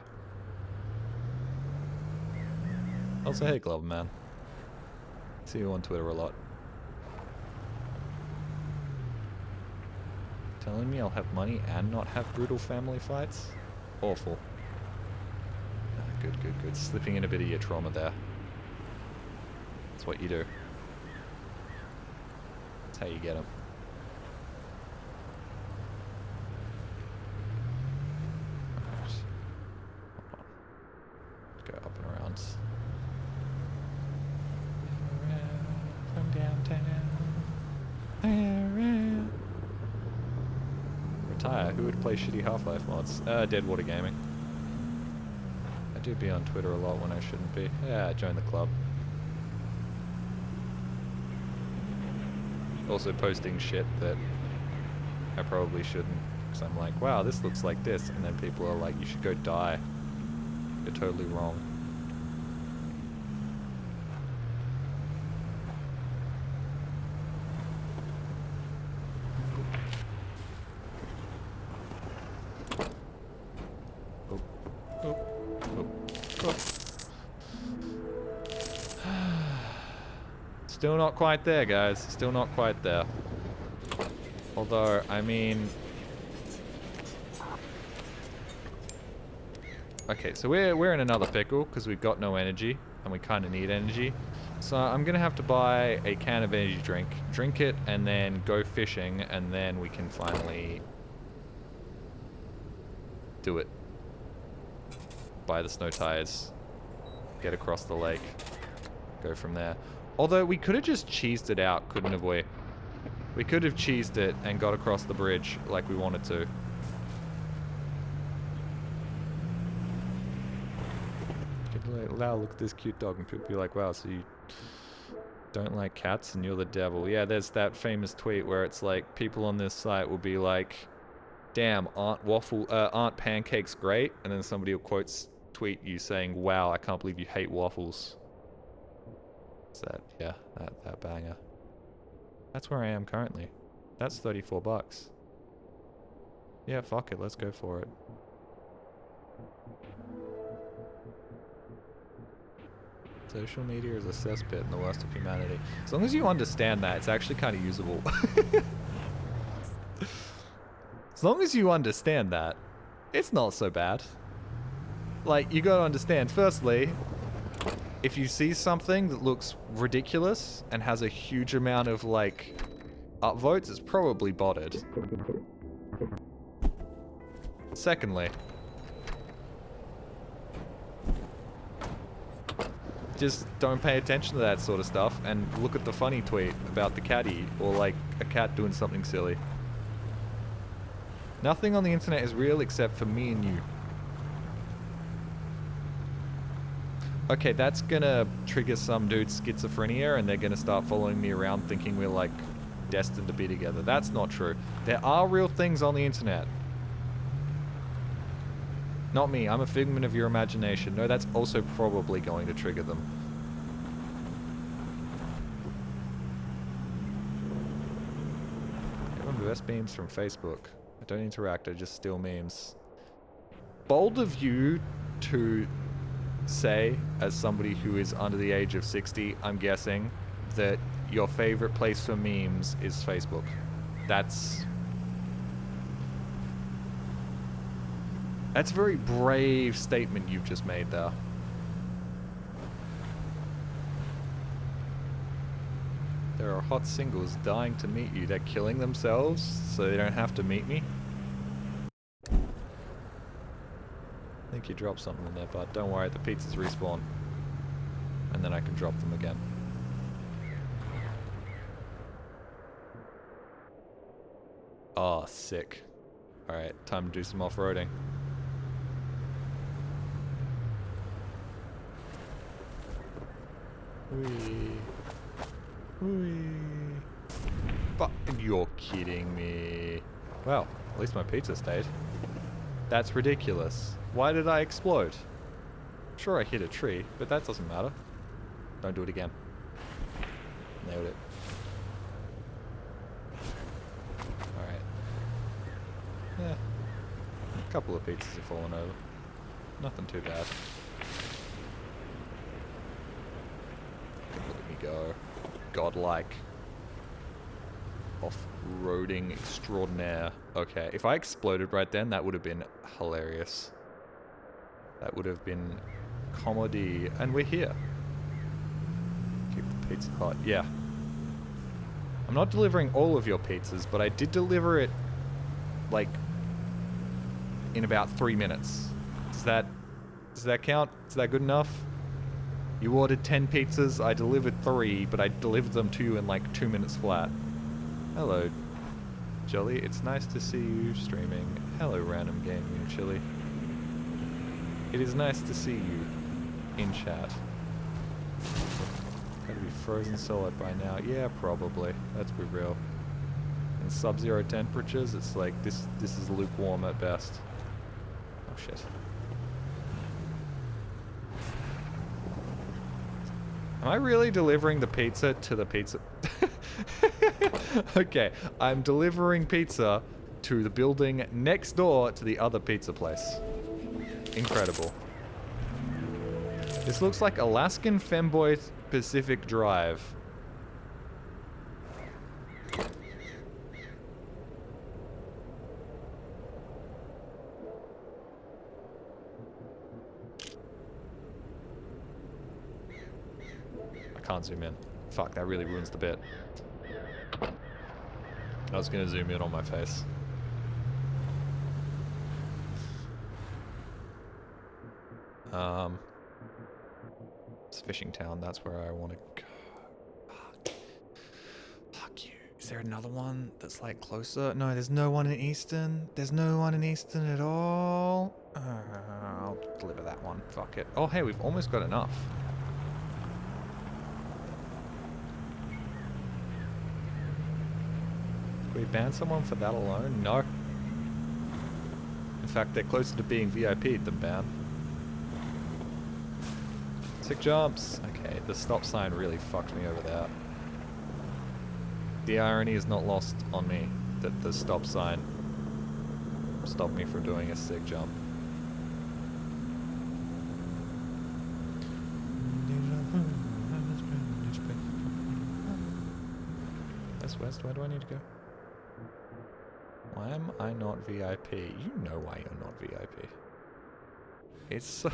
Also, hey Glover Man. See you on Twitter a lot. Telling me I'll have money and not have brutal family fights? Awful. Good, good, good. Slipping in a bit of your trauma there. That's what you do. That's how you get them. Alright. Hold on. Go up and around. Around from downtown. Around. Retire. Who would play shitty Half-Life mods? Deadwater Gaming. I do be on Twitter a lot when I shouldn't be. Yeah, join the club. Also posting shit that I probably shouldn't. Because I'm like, wow, this looks like this. And then people are like, you should go die. You're totally wrong. Still not quite there, guys. Still not quite there. Although, I mean... Okay, so we're in another pickle because we've got no energy and we kind of need energy. So I'm going to have to buy a can of energy drink, drink it, and then go fishing, and then we can finally do it. Buy the snow tires, get across the lake, go from there. Although we could have just cheesed it out, couldn't have we? We could have cheesed it and got across the bridge like we wanted to. Wow, look at this cute dog, and people be like, wow, so you don't like cats and you're the devil. Yeah, there's that famous tweet where it's like, people on this site will be like, damn, aren't pancakes great? And then somebody will tweet you saying, wow, I can't believe you hate waffles. Yeah, that banger. That's where I am currently. That's 34 bucks. Yeah, fuck it, let's go for it. Social media is a cesspit and the worst of humanity. As long as you understand that, it's actually kind of usable. As long as you understand that, it's not so bad. Like, you gotta understand, firstly, if you see something that looks ridiculous and has a huge amount of, like, upvotes, it's probably botted. Secondly, just don't pay attention to that sort of stuff and look at the funny tweet about the catty or, like, a cat doing something silly. Nothing on the internet is real except for me and you. Okay, that's gonna trigger some dude's schizophrenia and they're gonna start following me around thinking we're, like, destined to be together. That's not true. There are real things on the internet. Not me, I'm a figment of your imagination. No, that's also probably going to trigger them. One of the best memes from Facebook. I don't interact, I just steal memes. Bold of you to say, as somebody who is under the age of 60, I'm guessing, that your favorite place for memes is Facebook. That's a very brave statement you've just made there. There are hot singles dying to meet you. They're killing themselves so they don't have to meet me. I think you dropped something in there, bud. Don't worry, the pizzas respawn. And then I can drop them again. Oh, sick. Alright, time to do some off-roading. Whee. Whee. But you're kidding me. Well, at least my pizza stayed. That's ridiculous. Why did I explode? Sure, I hit a tree, but that doesn't matter. Don't do it again. Nailed it. Alright. Yeah. A couple of pizzas have fallen over. Nothing too bad. Look at me go. Godlike. Off-roading extraordinaire. Okay, if I exploded right then, that would have been hilarious. That would have been comedy. And we're here. Keep the pizza hot. Yeah. I'm not delivering all of your pizzas, but I did deliver it, like, in about 3 minutes. Does that count? Is that good enough? You ordered 10 pizzas, I delivered 3, but I delivered them to you in like 2 minutes flat. Hello, Jolly. It's nice to see you streaming. Hello, random gaming Chili. It is nice to see you in chat. Gotta be frozen solid by now. Yeah, probably. Let's be real. In sub-zero temperatures, it's like this is lukewarm at best. Oh shit. Am I really delivering the pizza to the pizza? Okay, I'm delivering pizza to the building next door to the other pizza place. Incredible. This looks like Alaskan Femboy Pacific Drive. I can't zoom in. Fuck, that really ruins the bit. I was gonna zoom in on my face. It's Fishing Town, that's where I want to go. Fuck. Fuck you. Is there another one that's like closer? No, there's no one in Easton. There's no one in Easton at all. I'll deliver that one. Fuck it. Oh, hey, we've almost got enough. Can we ban someone for that alone? No. In fact, they're closer to being VIP'd than banned. Sick jumps. Okay, the stop sign really fucked me over there. The irony is not lost on me that the stop sign stopped me from doing a sick jump. West, where do I need to go? Why am I not VIP? You know why you're not VIP. It's so...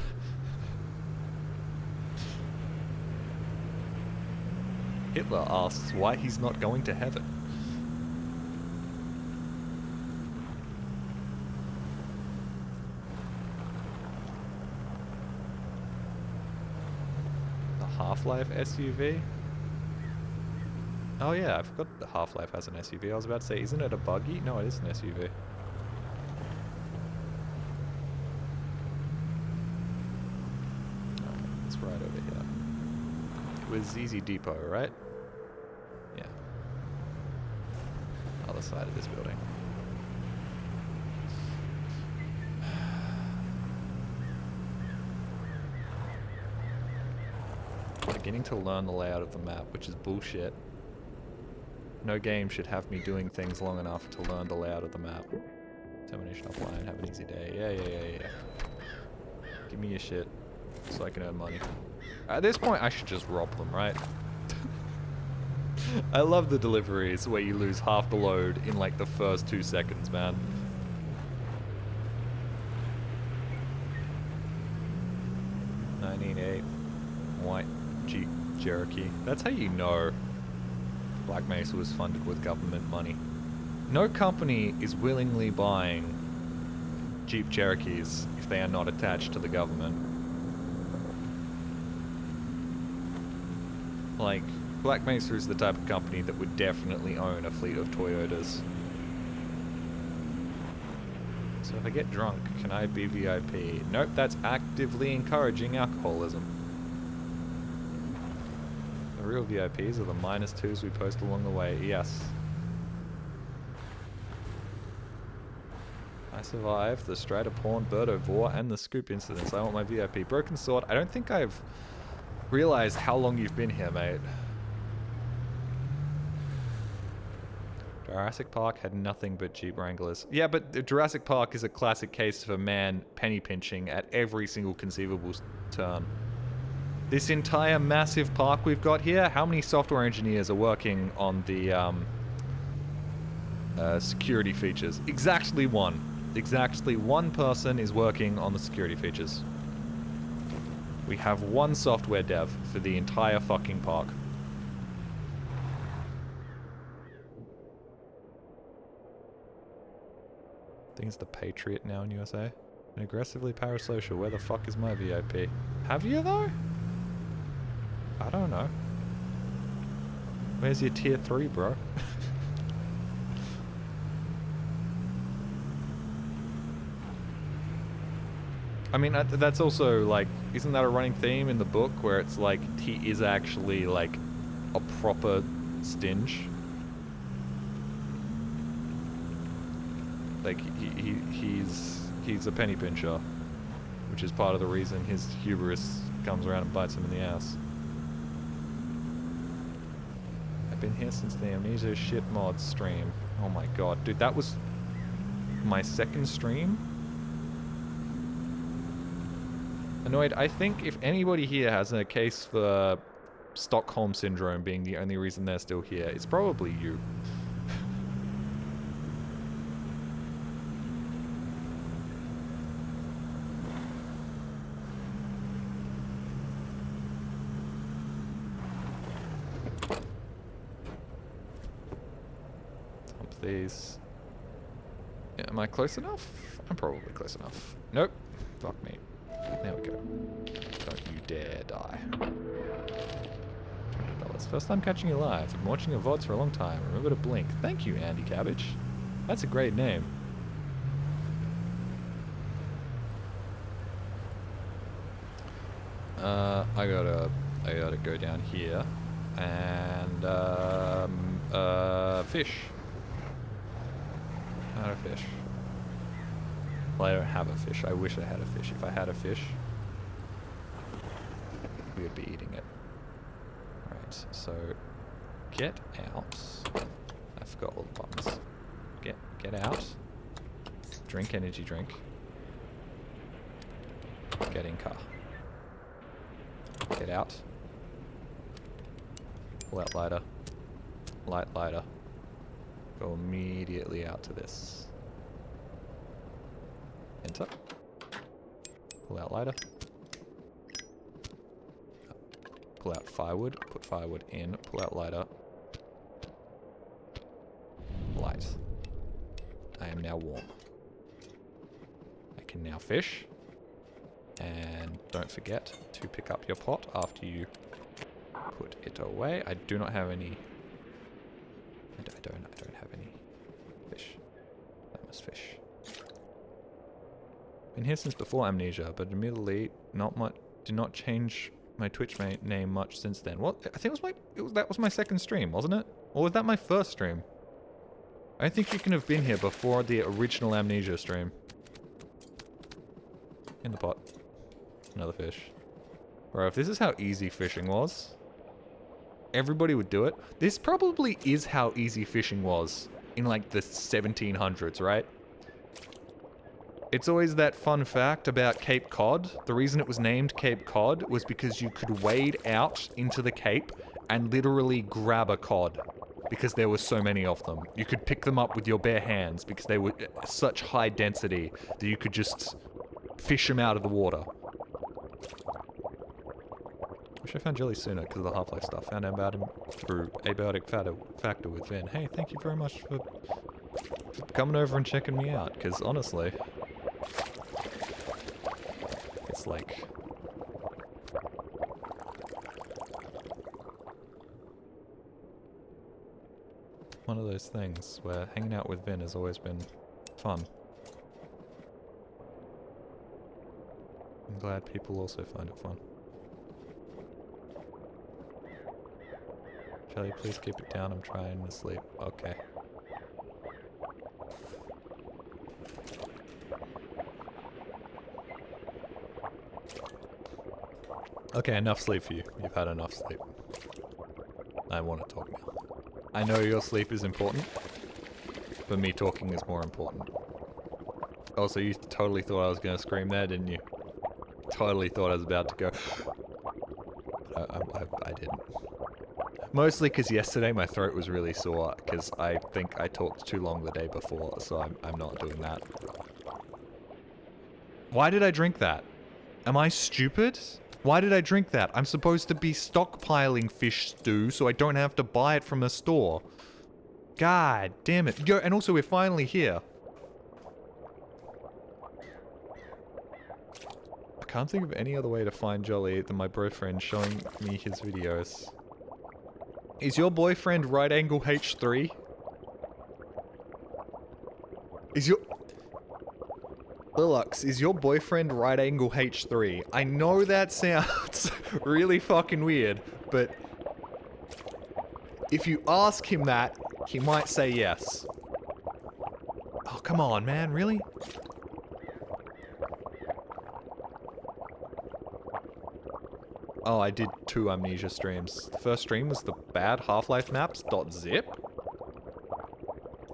Hitler asks why he's not going to heaven. The Half-Life SUV? Oh yeah, I forgot the Half-Life has an SUV. I was about to say, isn't it a buggy? No, it is an SUV. Okay, it's right over here. It was ZZ Depot, right? Yeah. Other side of this building. Beginning to learn the layout of the map, which is bullshit. No game should have me doing things long enough to learn the layout of the map. Termination offline, have an easy day. Yeah. Give me your shit so I can earn money. At this point, I should just rob them, right? I love the deliveries where you lose half the load in like the first 2 seconds, man. $9.88 white Jeep Cherokee. That's how you know Black Mesa was funded with government money. No company is willingly buying Jeep Cherokees if they are not attached to the government. Like, Black Mesa is the type of company that would definitely own a fleet of Toyotas. So if I get drunk, can I be VIP? Nope, that's actively encouraging alcoholism. The real VIPs are the -2s we post along the way, yes. I survived the Strider Pawn, Birdo Vor, and the Scoop incidents. I want my VIP. Broken Sword, I don't think I've realized how long you've been here, mate. Jurassic Park had nothing but Jeep Wranglers. Yeah, but Jurassic Park is a classic case of a man penny pinching at every single conceivable turn. This entire massive park we've got here, how many software engineers are working on the security features? Exactly one. Exactly one person is working on the security features. We have one software dev for the entire fucking park. I think it's the Patriot now in USA. And aggressively parasocial. Where the fuck is my VIP? Have you though? I don't know. Where's your tier 3, bro? I mean, that's also, like, isn't that a running theme in the book where it's like, he is actually, like, a proper stinge? Like, he's a penny pincher, which is part of the reason his hubris comes around and bites him in the ass. I've been here since the Amnesia shit mod stream. Oh my god, dude, that was my second stream? Annoyed, I think if anybody here has a case for Stockholm Syndrome being the only reason they're still here, it's probably you. Dump these. Yeah, am I close enough? I'm probably close enough. Nope. Fuck me. There we go. Don't you dare die. $200. First time catching you live. I've been watching your VODs for a long time. Remember to blink. Thank you, Andy Cabbage. That's a great name. I gotta go down here and fish. How to fish? Well, I don't have a fish. I wish I had a fish. If I had a fish, we would be eating it. Right, so get out. I forgot all the buttons. Get out. Drink energy drink. Get in car. Get out. Pull out lighter. Light lighter. Go immediately out to this. Enter. Pull out lighter. Pull out firewood. Put firewood in. Pull out lighter. Light. I am now warm. I can now fish. And don't forget to pick up your pot after you put it away. I do not have any... I don't have any fish. I must fish. Been here since before Amnesia, but admittedly did not change my Twitch name much since then. What? I think that was my second stream, wasn't it? Or was that my first stream? I think you can have been here before the original Amnesia stream. In the pot. Another fish. Bro, if this is how easy fishing was, everybody would do it. This probably is how easy fishing was in like the 1700s, right? It's always that fun fact about Cape Cod. The reason it was named Cape Cod was because you could wade out into the Cape and literally grab a cod because there were so many of them. You could pick them up with your bare hands because they were such high density that you could just fish them out of the water. Wish I found Jelly sooner because of the Half-Life stuff. Found out about him through Abiotic Factor with Vin. Hey, thank you very much for coming over and checking me out, because honestly, it's like... one of those things where hanging out with Vin has always been fun. I'm glad people also find it fun. Kelly, please keep it down. I'm trying to sleep. Okay. Okay, enough sleep for you. You've had enough sleep. I want to talk now. I know your sleep is important, but me talking is more important. Also, you totally thought I was going to scream there, didn't you? Totally thought I was about to go. I didn't. Mostly because yesterday my throat was really sore, because I think I talked too long the day before, so I'm not doing that. Why did I drink that? Am I stupid? Why did I drink that? I'm supposed to be stockpiling fish stew so I don't have to buy it from the store. God damn it. Yo, and also we're finally here. I can't think of any other way to find Jolly than my boyfriend showing me his videos. Is your boyfriend right angle H3? Is your... Lilux, is your boyfriend right angle H3? I know that sounds really fucking weird, but if you ask him that, he might say yes. Oh, come on, man, really? Oh, I did 2 Amnesia streams. The first stream was the bad Half-Life maps.zip.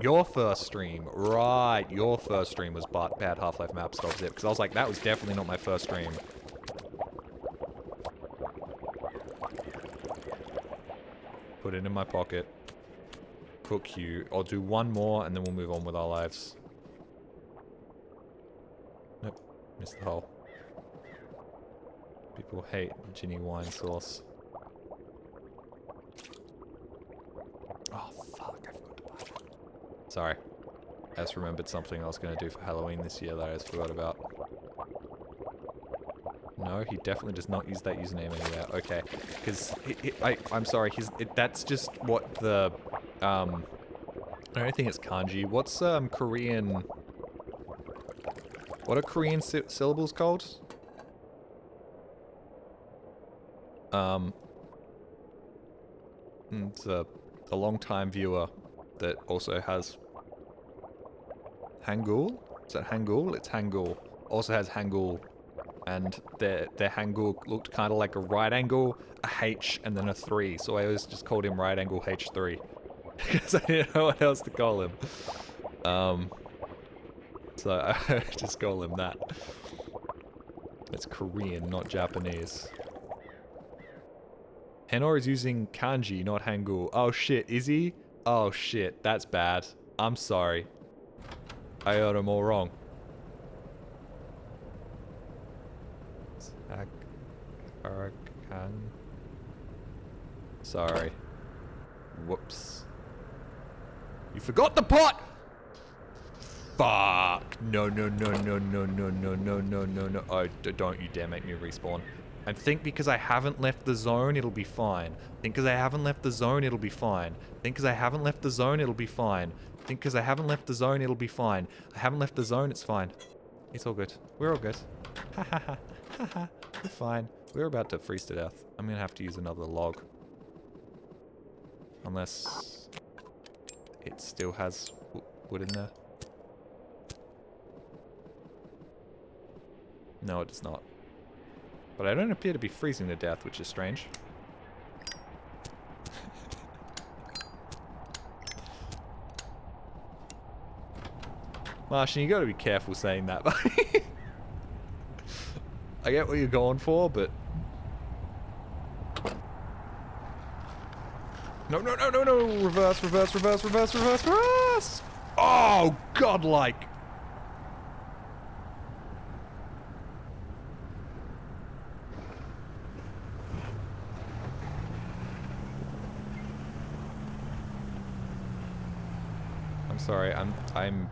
Your first stream, right, your first stream was bad Half-Life maps.zip, because I was like, that was definitely not my first stream. Put it in my pocket. Cook you. I'll do 1 more, and then we'll move on with our lives. Nope, missed the hole. People hate Ginny wine sauce. Oh, fuck, I forgot to buy it. Sorry. I just remembered something I was going to do for Halloween this year that I just forgot about. No, he definitely does not use that username anywhere. Okay, because I'm sorry, that's just what the, I don't think it's kanji. What's, Korean... What are Korean syllables called? It's a long-time viewer that also has Hangul? Is that Hangul? It's Hangul. Also has Hangul. And their Hangul looked kind of like a right angle, a H, and then a 3. So I always just called him right angle H3. Because I didn't know what else to call him. So I just call him that. It's Korean, not Japanese. Henor is using kanji, not Hangul. Oh shit, is he? Oh shit, that's bad. I'm sorry. I heard him all wrong. Sorry. Whoops. You forgot the pot! Fuck! No. Oh, don't you dare make me respawn. I think because I haven't left the zone, it'll be fine. Think because I haven't left the zone, it'll be fine. Think because I haven't left the zone, it'll be fine. Think because I haven't left the zone, it'll be fine. I haven't left the zone, it's fine. It's all good. We're all good. Ha ha ha. Ha ha. We're fine. We're about to freeze to death. I'm gonna have to use another log. Unless it still has wood in there. No, it does not. But I don't appear to be freezing to death, which is strange. Martian, you gotta be careful saying that, buddy. I get what you're going for, but... No! Reverse! Oh, godlike! I'm sorry, I'm...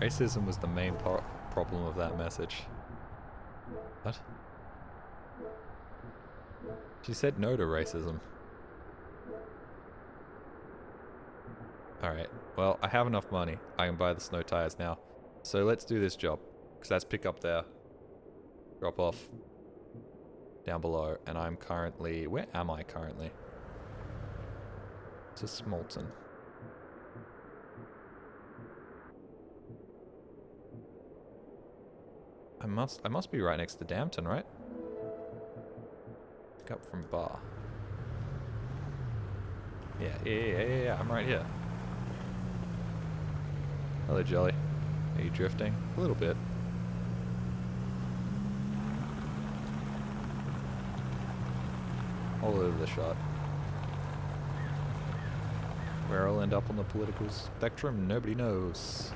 Racism was the main problem of that message. What? She said no to racism. Alright, well, I have enough money. I can buy the snow tires now. So let's do this job. Because that's pick up there. Drop off. Down below. And I'm currently... Where am I currently? It's a Smolton. I must be right next to Dampton, right? Pick up from bar. Yeah, I'm right here. Hello, Jelly. Are you drifting? A little bit. All over the shot. Where I'll end up on the political spectrum, nobody knows.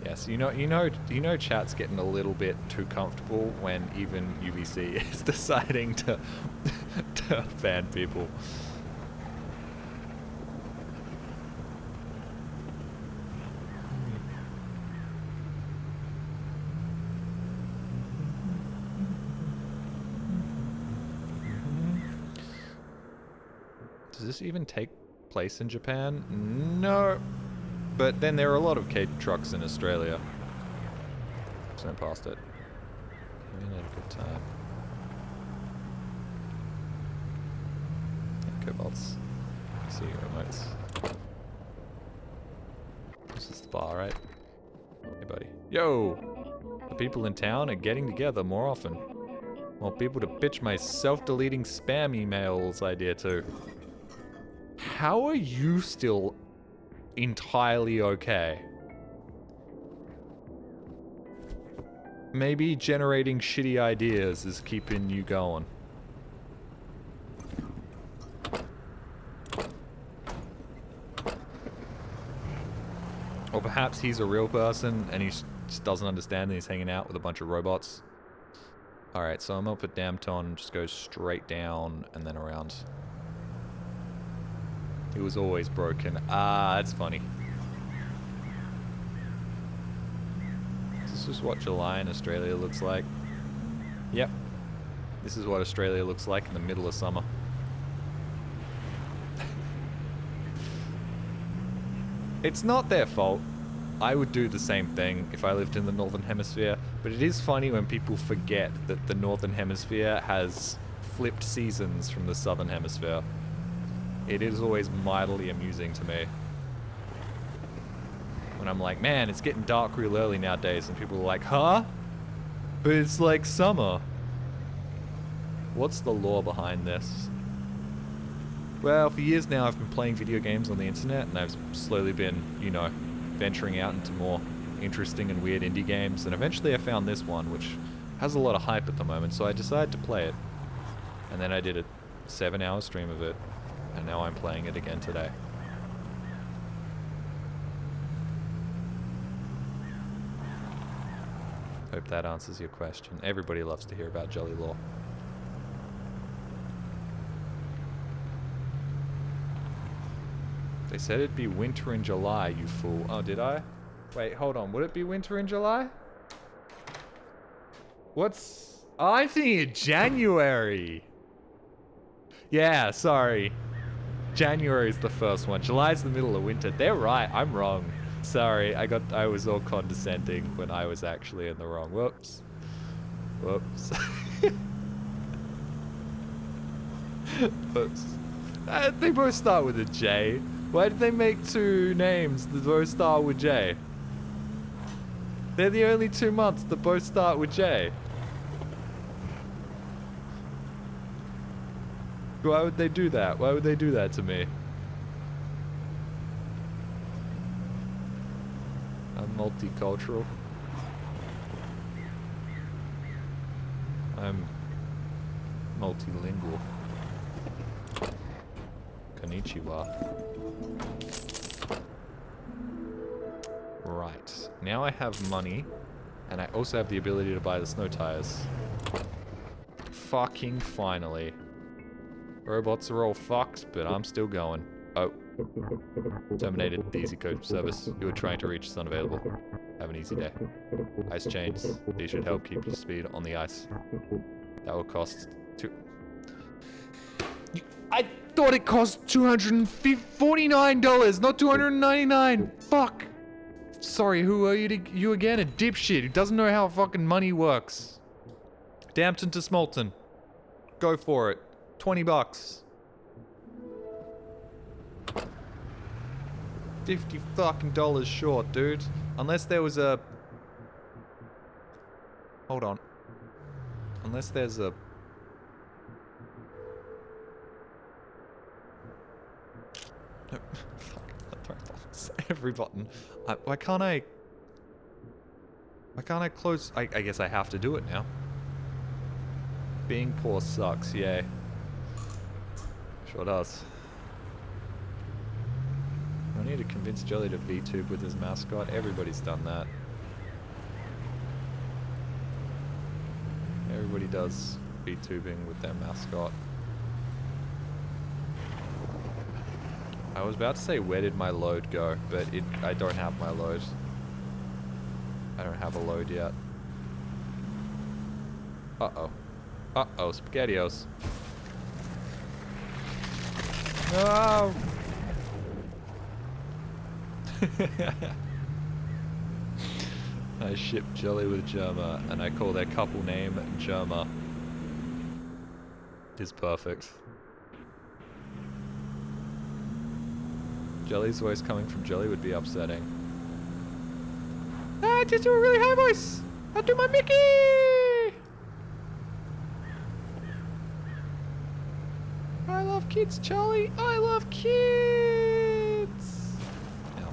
Yes, you know chat's getting a little bit too comfortable when even UVC is deciding to ban people. Does this even take place in Japan? No. But then there are a lot of K trucks in Australia. Just went past it. Came in at a good time. Yeah, Cobalts. See your remotes. This is the bar, right? Hey, buddy. Yo! The people in town are getting together more often. I want people to pitch my self-deleting spam emails idea too. How are you still entirely okay? Maybe generating shitty ideas is keeping you going. Or perhaps he's a real person and he just doesn't understand that he's hanging out with a bunch of robots. Alright, so I'm up at Dampton, just go straight down and then around. It was always broken. Ah, that's funny. This is what July in Australia looks like. Yep. This is what Australia looks like in the middle of summer. It's not their fault. I would do the same thing if I lived in the Northern Hemisphere, but it is funny when people forget that the Northern Hemisphere has flipped seasons from the Southern Hemisphere. It is always mightily amusing to me. When I'm like, man, it's getting dark real early nowadays, and people are like, huh? But it's like summer. What's the lore behind this? Well, for years now I've been playing video games on the internet, and I've slowly been, you know, venturing out into more interesting and weird indie games, and eventually I found this one, which has a lot of hype at the moment, so I decided to play it. And then I did a 7-hour stream of it, and now I'm playing it again today. Hope that answers your question. Everybody loves to hear about Jelly Law. They said it'd be winter in July, you fool. Oh, did I? Wait, hold on. Would it be winter in July? What's... Oh, I'm thinking January. Yeah, sorry. January is the first one. July's the middle of winter. They're right. I'm wrong. Sorry. I was all condescending when I was actually in the wrong. Whoops. Whoops. Whoops. They both start with a J. Why did they make two names that both start with J? They're the only 2 months that both start with J. Why would they do that? Why would they do that to me? I'm multicultural. I'm multilingual. Konnichiwa. Right. Now I have money, and I also have the ability to buy the snow tires. Fucking finally. Robots are all fucked, but I'm still going. Oh. Terminated the easy code service. You were trying to reach is unavailable. Have an easy day. Ice chains. These should help keep your speed on the ice. That will cost two. I thought it cost $249, not $299. Fuck. Sorry, who are you again? A dipshit who doesn't know how fucking money works. Dampton to Smolton. Go for it. $20. 50 fucking dollars short, dude. Unless there was a... Hold on. Unless there's a... No. Fuck. Buttons. Every button. Why can't I close... I guess I have to do it now. Being poor sucks, yay. Sure does. I need to convince Jelly to VTube with his mascot. Everybody's done that. Everybody does VTubing with their mascot. I was about to say, where did my load go? But I don't have my load. I don't have a load yet. Uh-oh. Uh-oh, SpaghettiOs. No! I ship Jelly with Germa, and I call their couple name Germa. Is perfect. Jelly's voice coming from Jelly would be upsetting. Ah, just do a really high voice! I'll do my Mickey! I love kids, Charlie! I love kids! Ow.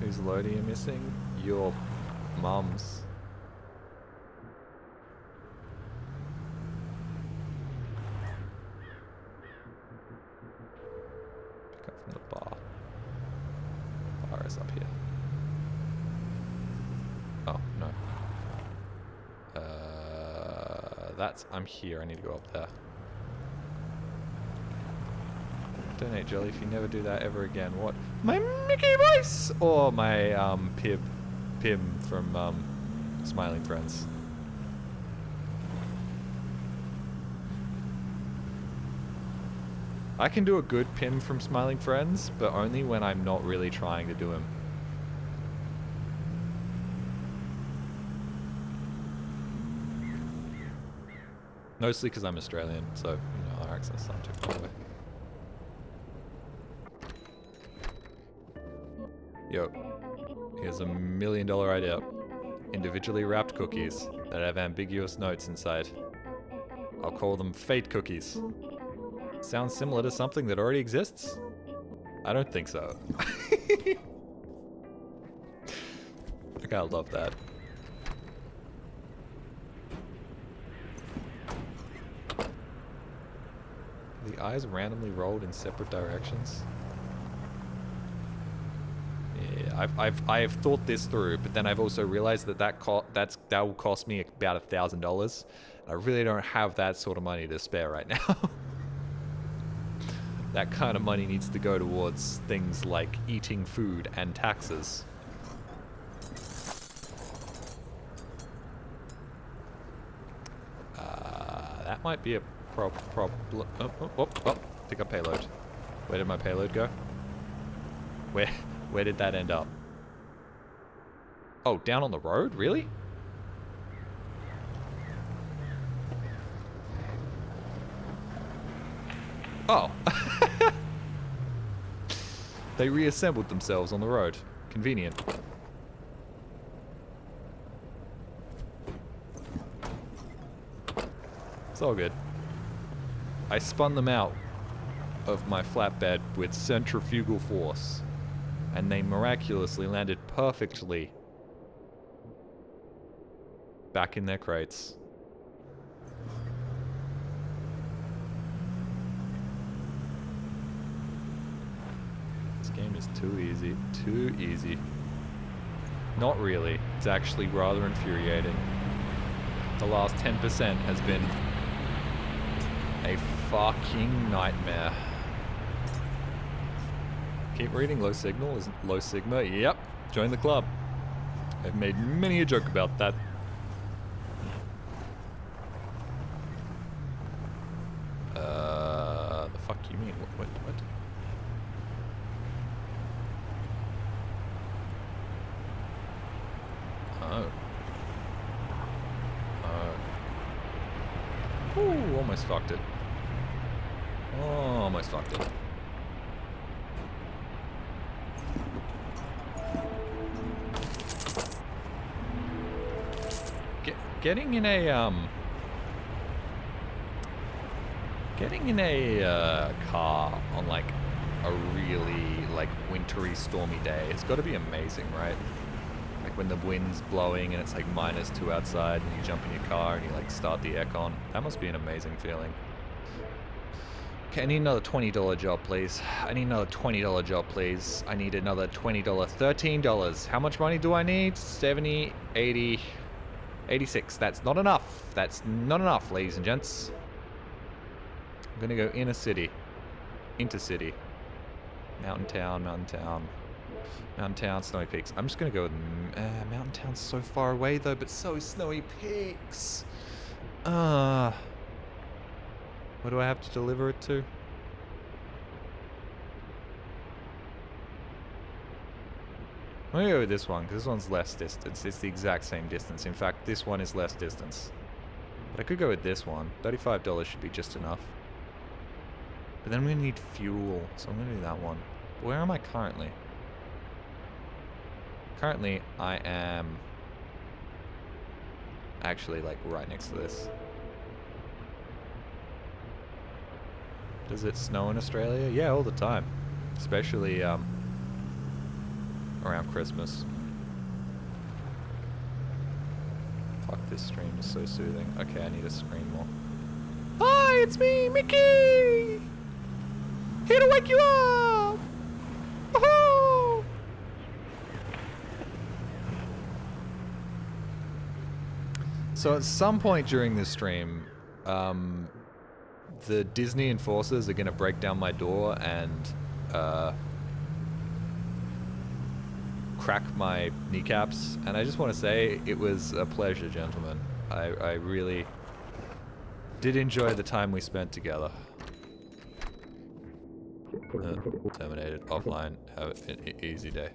Whose load are you missing? Your mum's. Pick up from the bar. Bar is up here. Oh, no. I'm here. I need to go up there. Donate Jelly if you never do that ever again. What? My Mickey voice! Or my, Pim from, Smiling Friends. I can do a good Pim from Smiling Friends, but only when I'm not really trying to do him. Mostly because I'm Australian, so, you know, our accents aren't too far away. Yo, here's $1 million idea. Individually wrapped cookies that have ambiguous notes inside. I'll call them fate cookies. Sounds similar to something that already exists? I don't think so. I gotta love that. The eyes randomly rolled in separate directions. Yeah, I've thought this through, but then I've also realized that that will cost me about $1,000. I really don't have that sort of money to spare right now. That kind of money needs to go towards things like eating food and taxes. That might be a problem. Oh, pick up payload. Where did my payload go? Where did that end up? Oh, down on the road? Really? Oh. They reassembled themselves on the road. Convenient. It's all good. I spun them out of my flatbed with centrifugal force, and they miraculously landed perfectly back in their crates. This game is too easy. Too easy. Not really. It's actually rather infuriating. The last 10% has been a fucking nightmare. Keep reading. Low signal is low sigma. Yep. Join the club. I've made many a joke about that. The fuck you mean? What? Oh. Oh. Ooh, almost fucked it. Oh, almost fucked it. Getting in a car on like a really like wintry stormy day, it's got to be amazing, right? Like when the wind's blowing and it's like -2 outside and you jump in your car and you like start the aircon. That must be an amazing feeling. Okay, I need another $20 job, please. I need another $20 job, please. I need another $20, $13. How much money do I need? 70, 80, 86. That's not enough. That's not enough, ladies and gents. I'm gonna go inner city. Intercity. Mountain town, mountain town. Mountain town, snowy peaks. I'm just gonna go with mountain town's so far away though, but so snowy peaks. What do I have to deliver it to? I'm gonna go with this one, because this one's less distance. It's the exact same distance. In fact, this one is less distance. But I could go with this one. $35 should be just enough. But then I'm gonna need fuel, so I'm gonna do that one. But where am I currently? Currently, I am actually like right next to this. Does it snow in Australia? Yeah, all the time. Especially around Christmas. Fuck, this stream is so soothing. Okay, I need to scream more. Hi, it's me, Mickey! Here to wake you up! Woohoo! So at some point during this stream, the Disney enforcers are gonna break down my door and crack my kneecaps, and I just want to say it was a pleasure, gentlemen. I really did enjoy the time we spent together. Terminated, offline, have an easy day.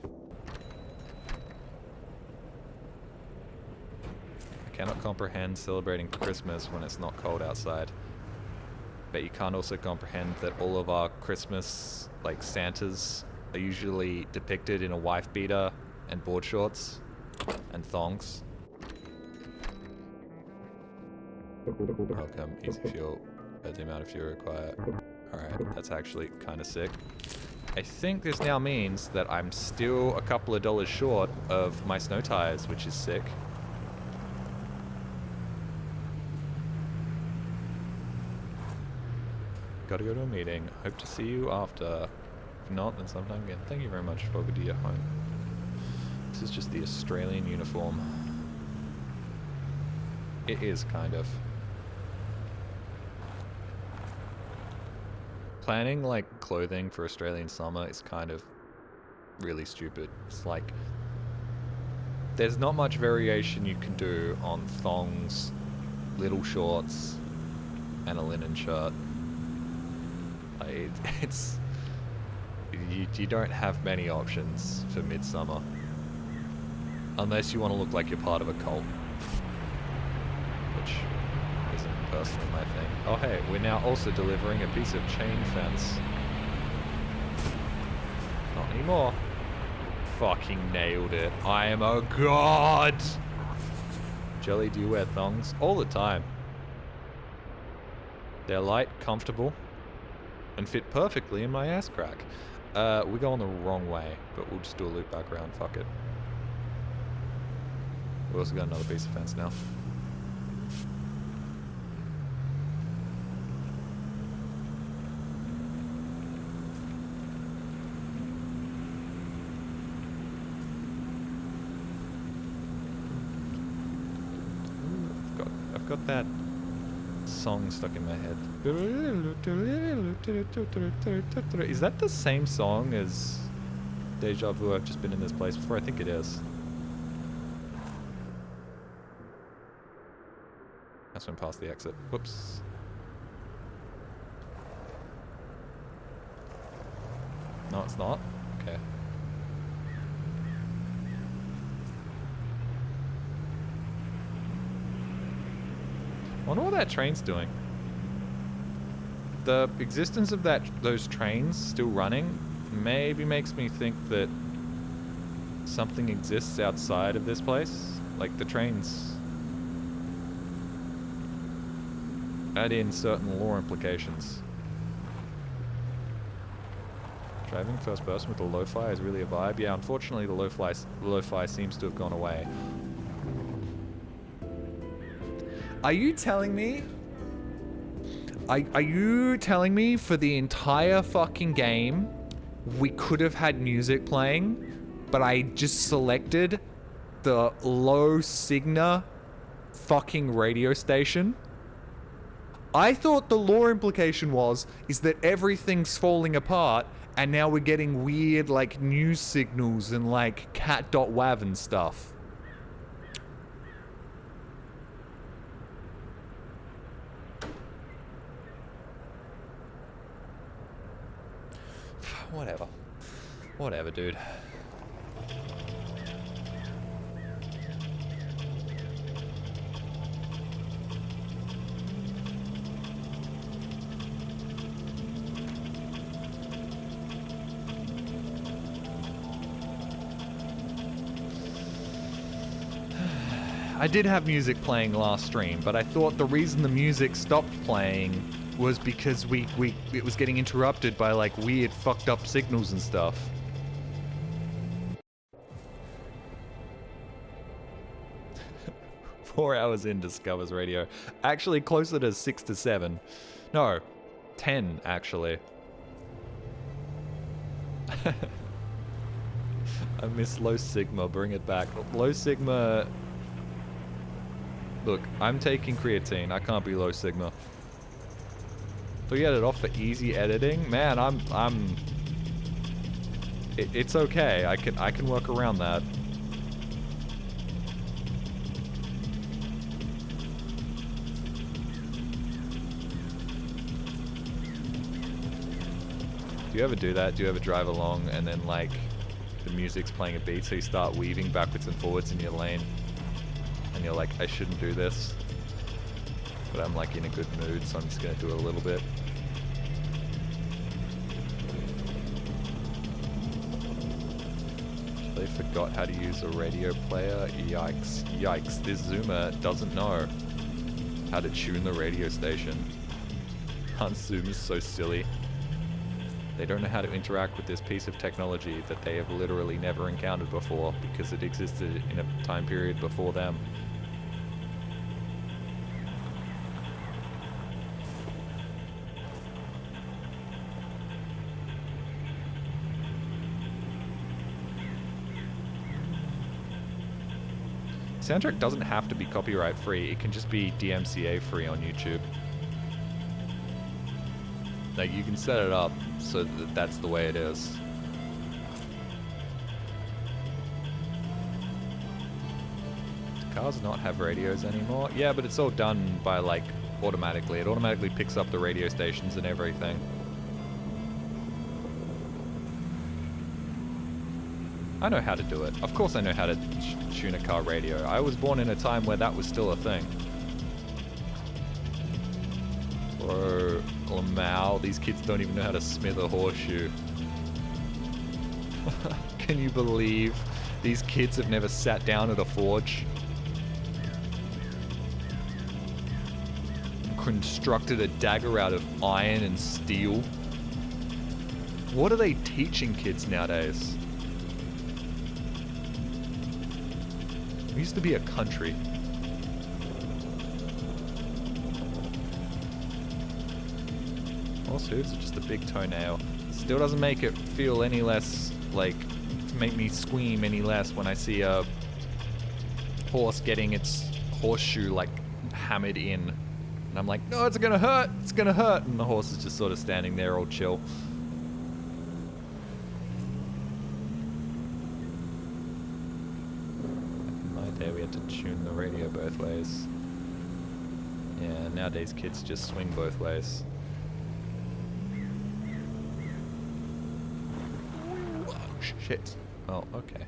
I cannot comprehend celebrating Christmas when it's not cold outside. But you can't also comprehend that all of our Christmas, like, Santas are usually depicted in a wife beater and board shorts and thongs. Welcome, easy fuel, at the amount of fuel required. Alright, that's actually kind of sick. I think this now means that I'm still a couple of dollars short of my snow tires, which is sick. Gotta go to a meeting. Hope to see you after. If not, then sometime again. Thank you very much for good to your home. This is just the Australian uniform. It is, kind of. Planning, like, clothing for Australian summer is kind of really stupid. It's like, there's not much variation you can do on thongs, little shorts, and a linen shirt. Like, you don't have many options for midsummer. Unless you want to look like you're part of a cult. Which isn't personally my thing. Oh hey, we're now also delivering a piece of chain fence. Not anymore. Fucking nailed it. I am a god! Jelly, do you wear thongs? All the time. They're light, comfortable, and fit perfectly in my ass crack. We're going the wrong way, but we'll just do a loop back around, fuck it. We've also got another piece of fence now. I've got that song stuck in my head. Is that the same song as Deja vu, I've just been in this place before. I think it is. I swim past the exit. Whoops. No, it's not. Okay. Wonder what that train's doing. The existence of those trains still running maybe makes me think that something exists outside of this place. Like the trains add in certain lore implications. Driving first person with the lo-fi is really a vibe. Yeah, unfortunately the lo-fi seems to have gone away. Are you telling me? Are you telling me for the entire fucking game we could have had music playing, but I just selected the low Signa fucking radio station? I thought the lore implication is that everything's falling apart and now we're getting weird like news signals and like cat.wav and stuff. Whatever. Whatever, dude. I did have music playing last stream, but I thought the reason the music stopped playing was because it was getting interrupted by like weird fucked up signals and stuff. Four hours in discovers radio. Actually closer to 6 to 7. No, 10 actually. I miss Low Sigma, bring it back. Low Sigma... Look, I'm taking creatine, I can't be Low Sigma. So you had it off for easy editing? Man, it's okay. I can work around that. Do you ever do that? Do you ever drive along and then like the music's playing a beat so you start weaving backwards and forwards in your lane and you're like, I shouldn't do this, but I'm like in a good mood, so I'm just gonna do it a little bit. They forgot how to use a radio player. Yikes. Yikes. This Zoomer doesn't know how to tune the radio station. Hans Zoomer's so silly. They don't know how to interact with this piece of technology that they have literally never encountered before because it existed in a time period before them. Soundtrack doesn't have to be copyright free, it can just be DMCA free on YouTube. Like, you can set it up so that that's the way it is. Do cars not have radios anymore? Yeah, but it's all done by, like, automatically. It automatically picks up the radio stations and everything. I know how to do it. Of course I know how to tune a car radio. I was born in a time where that was still a thing. Bro, Lamau, these kids don't even know how to smith a horseshoe. Can you believe these kids have never sat down at a forge? Constructed a dagger out of iron and steel? What are they teaching kids nowadays? We used to be a country. Horse hooves are just a big toenail. Still doesn't make it feel any less, like, make me squeam any less when I see a horse getting its horseshoe, like, hammered in. And I'm like, no, it's gonna hurt, it's gonna hurt. And the horse is just sort of standing there all chill. there we had to tune the radio both ways. Yeah, nowadays kids just swing both ways. Shit. Oh, okay.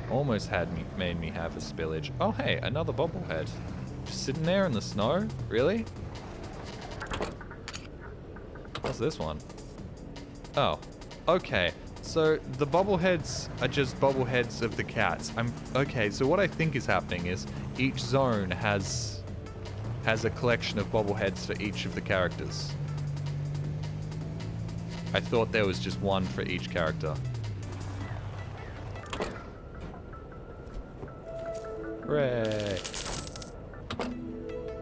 Almost made me have a spillage. Oh hey, another bobblehead. Just sitting there in the snow? Really? What's this one? Oh, okay. So the bobbleheads are just bobbleheads of the cats. Okay, so what I think is happening is each zone has a collection of bobbleheads for each of the characters. I thought there was just one for each character. Hooray!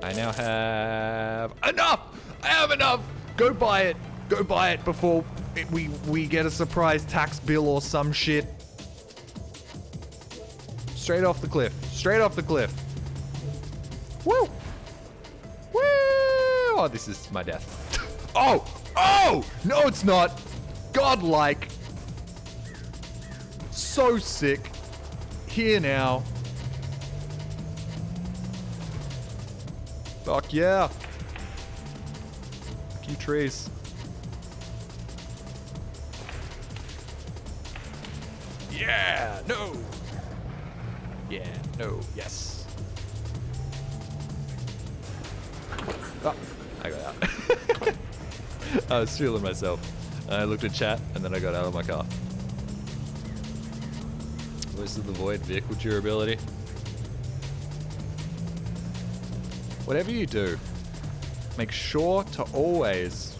I now have enough! I have enough! Go buy it! Go buy it before we get a surprise tax bill or some shit. Straight off the cliff. Straight off the cliff. Woo! Woo! Oh, this is my death. Oh! Oh! No, it's not! Godlike. So sick. Here now. Fuck yeah. Fuck you, trees. Yeah! No! Yeah, no, yes. Oh, I got out. I was feeling myself. I looked at chat, and then I got out of my car. Voice of the Void, vehicle durability. Whatever you do, make sure to always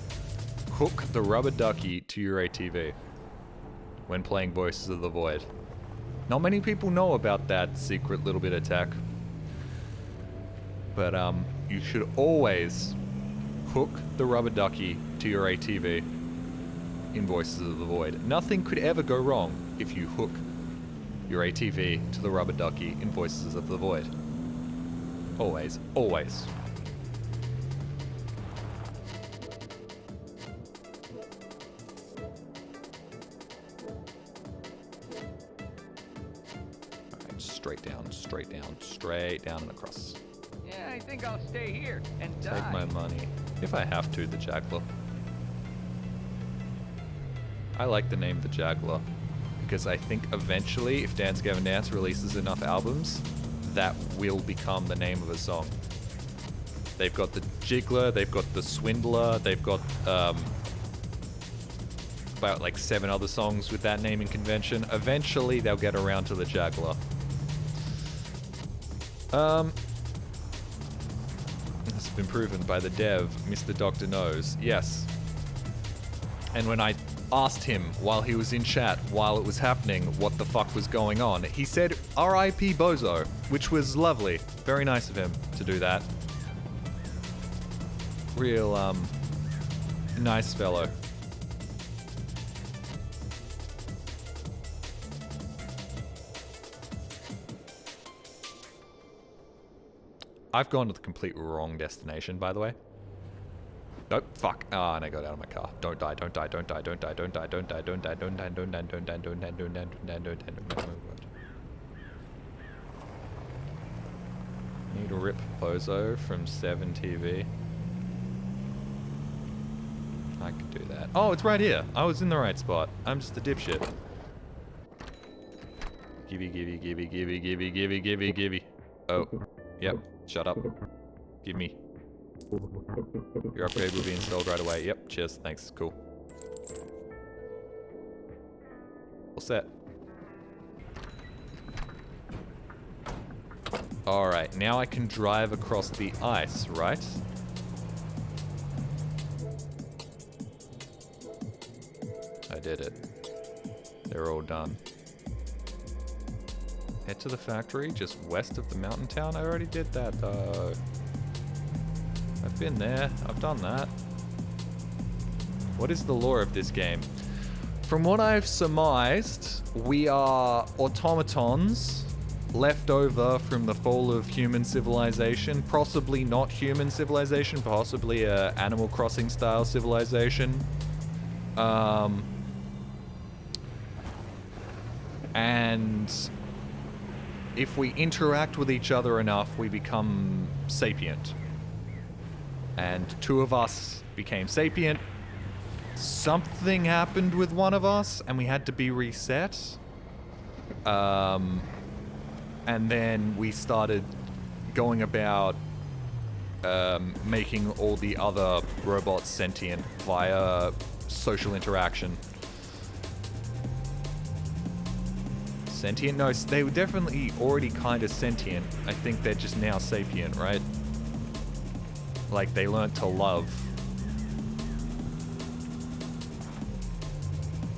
hook the rubber ducky to your ATV when playing Voices of the Void. Not many people know about that secret little bit of tech. But you should always hook the rubber ducky to your ATV in Voices of the Void. Nothing could ever go wrong if you hook your ATV to the rubber ducky in Voices of the Void. Always, always. Alright, straight down, straight down, straight down and across. Yeah, I think I'll stay here and die. Take my money. If I have to, the Jaguar. I like the name the Jaguar because I think eventually, if Dance Gavin Dance releases enough albums, that will become the name of a song. They've got the Jiggler, they've got the Swindler, they've got about like 7 other songs with that naming convention. Eventually, they'll get around to the Jaguar. It's been proven by the dev, Mr. Doctor Knows. Yes. And when I asked him while he was in chat, while it was happening, what the fuck was going on, he said R.I.P. Bozo, which was lovely. Very nice of him to do that. Real, nice fellow. I've gone to the complete wrong destination, by the way. Nope, fuck. Ah, and I got out of my car. Don't die, don't die, don't die, don't die, don't die, don't die, don't die, don't die, don't die, don't die, don't die, don't die, don't die, don't die, don't die. Need to rip Pozo from 7TV. I can do that. Oh, it's right here. I was in the right spot. I'm just a dipshit. Gibby, gibby, gibby, gibby, gibby, gibby, gibby, gibby. Oh, yep. Shut up. Give me. Your upgrade will be installed right away. Yep, cheers, thanks, cool. All set. Alright, now I can drive across the ice, right? I did it. They're all done. Head to the factory just west of the mountain town. I already did that though. I've been there. I've done that. What is the lore of this game? From what I've surmised, we are automatons left over from the fall of human civilization. Possibly not human civilization, possibly a Animal Crossing style civilization. And if we interact with each other enough, we become sapient. And 2 of us became sapient. Something happened with one of us, and we had to be reset. And then we started going about making all the other robots sentient via social interaction. Sentient? No, they were definitely already kind of sentient. I think they're just now sapient, right? Like, they learned to love.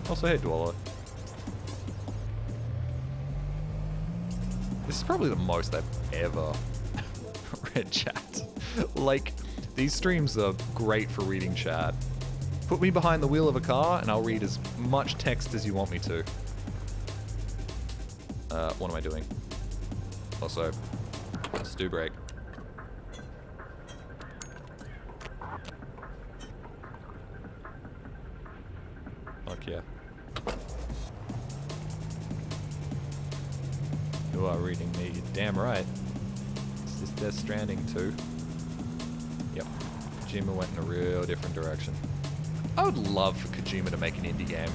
Also, hey, Dwallow. This is probably the most I've ever read chat. Like, these streams are great for reading chat. Put me behind the wheel of a car and I'll read as much text as you want me to. What am I doing? Also, stew break. Fuck yeah. You are reading me, you're damn right. Is this Death Stranding too? Yep. Kojima went in a real different direction. I would love for Kojima to make an indie game.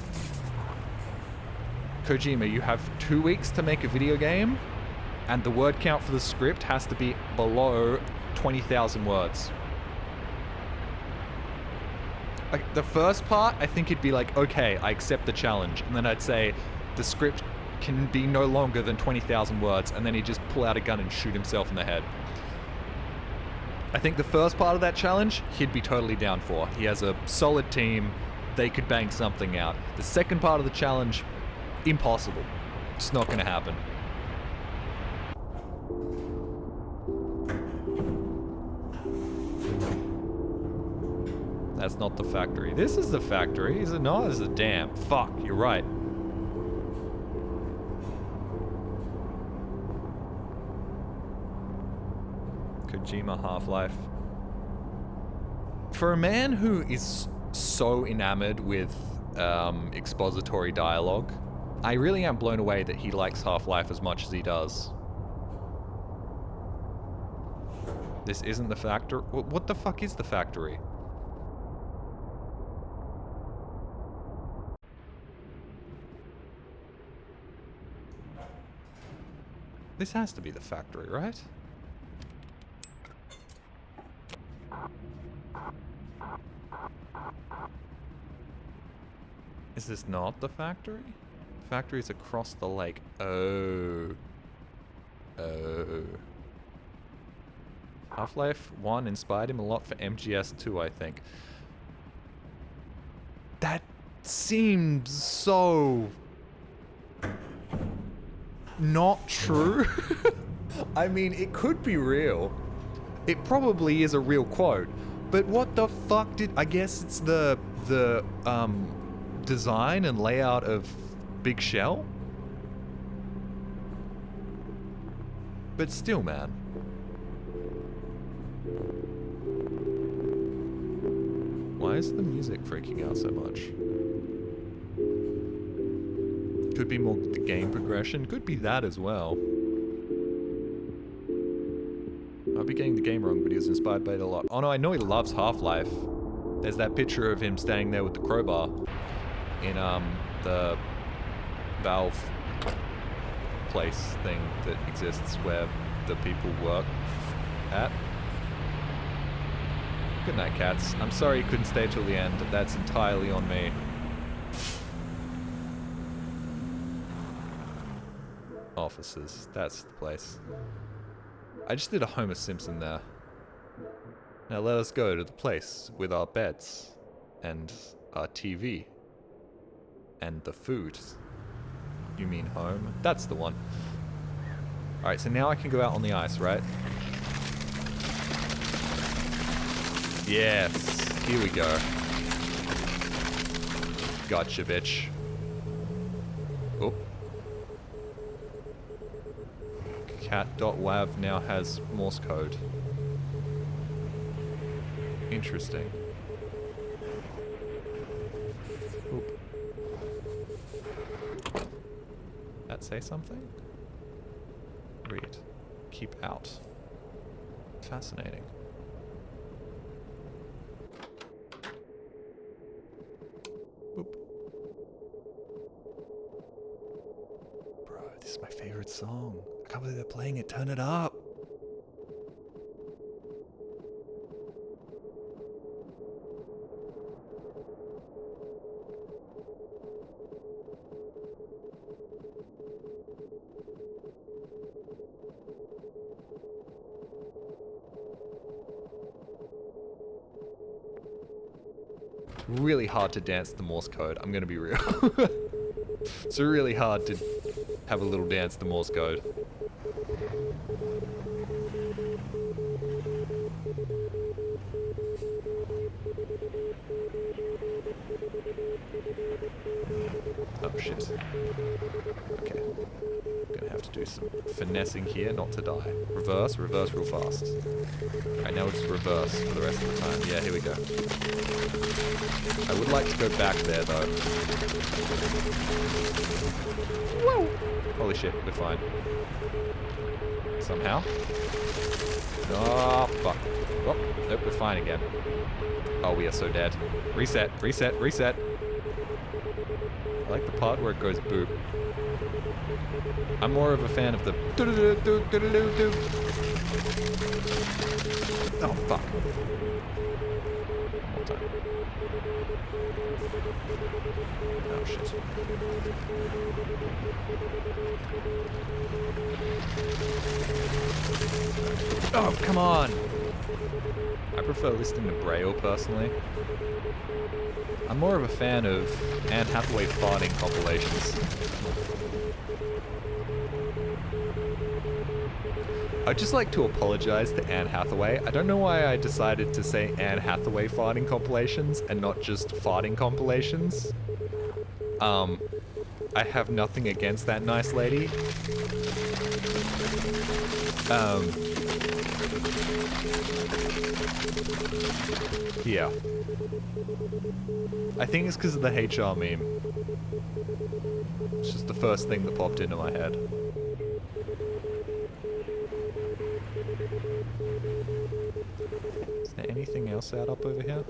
Kojima, you have 2 weeks to make a video game, and the word count for the script has to be below 20,000 words. Like, the first part, I think it'd be like, okay, I accept the challenge. And then I'd say, the script can be no longer than 20,000 words, and then he'd just pull out a gun and shoot himself in the head. I think the first part of that challenge, he'd be totally down for. He has a solid team, they could bang something out. The second part of the challenge, impossible. It's not gonna happen. That's not the factory. This is the factory, is it not? This is a dam. Fuck, you're right. Kojima Half-Life. For a man who is so enamored with expository dialogue, I really am blown away that he likes Half-Life as much as he does. This isn't the factory. What the fuck is the factory? This has to be the factory, right? Is this not the factory? The factory is across the lake. Oh. Oh. Half-Life 1 inspired him a lot for MGS 2, I think. That seems so... not true. I mean, it could be real. It probably is a real quote. But what the fuck did... I guess it's the design and layout of Big Shell? But still, man. Why is the music freaking out so much? Could be more the game progression. Could be that as well. I'll be getting the game wrong, but he was inspired by it a lot. Oh no, I know he loves Half-Life. There's that picture of him standing there with the crowbar in the Valve place thing that exists where the people work at. Good night, cats. I'm sorry you couldn't stay till the end. That's entirely on me. Offices. That's the place. I just did a Homer Simpson there. Now let us go to the place with our beds and our TV and the food. You mean home? That's the one. Alright, so now I can go out on the ice, right? Yes, here we go. Gotcha, bitch. Oh. Cat.wav now has Morse code. Interesting. Oop. That say something? keep out. Fascinating. Boop. Bro, this is my favorite song. I can't believe they're playing it. Turn it up. It's really hard to dance the Morse code. I'm gonna be real. It's really hard to have a little dance the Morse code. Oh shit. Okay. Gonna have to do some finessing here not to die. Reverse, reverse real fast. Alright, now we'll just reverse for the rest of the time. Yeah, here we go. I would like to go back there though. Whoa! Holy shit, we're fine. Somehow. Oh, fuck. Oh, nope, we're fine again. Oh, we are so dead. Reset, reset, reset. I like the part where it goes boop. I'm more of a fan of the do-do-do-do-do-do-do. Oh, fuck. One more time. Oh, shit. Oh, come on! I prefer listening to Braille, personally. I'm more of a fan of Anne Hathaway farting compilations. I'd just like to apologize to Anne Hathaway. I don't know why I decided to say Anne Hathaway farting compilations and not just farting compilations. I have nothing against that nice lady. Yeah. I think it's because of the HR meme. It's just the first thing that popped into my head. Is there anything else out up over here?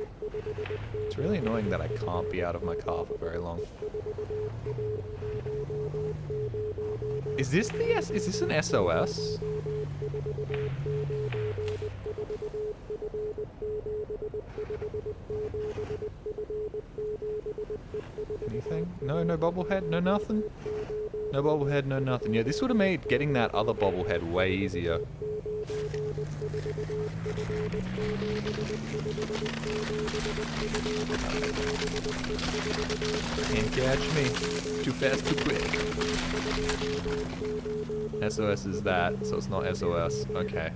It's really annoying that I can't be out of my car for very long. Is this an SOS? Anything? No, no bobblehead, no nothing? No bobblehead, no nothing. Yeah, this would have made getting that other bobblehead way easier. Can't catch me. Too fast, too quick. SOS is that, so it's not SOS. Okay.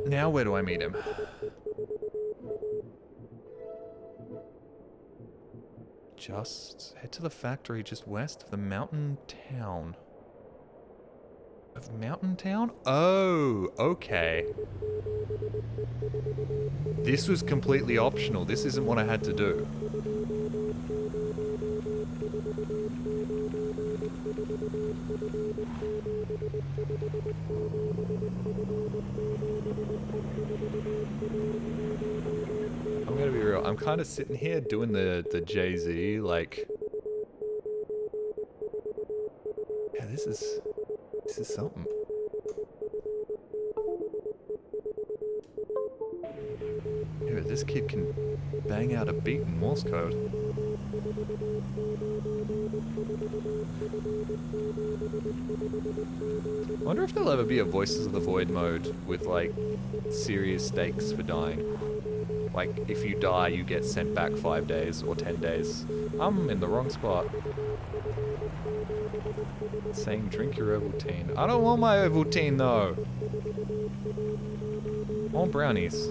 Now where do I meet him? Just head to the factory just west of the mountain town. Of Mountain Town? Oh, okay. This was completely optional. This isn't what I had to do. I'm gonna be real. I'm kind of sitting here doing the Jay-Z, like... Yeah, this is something. Here, this kid can bang out a beat in Morse code. I wonder if there'll ever be a Voices of the Void mode with, like, serious stakes for dying. Like, if you die, you get sent back 5 days or 10 days. I'm in the wrong spot. Saying drink your Ovaltine. I don't want my Ovaltine though. I want brownies.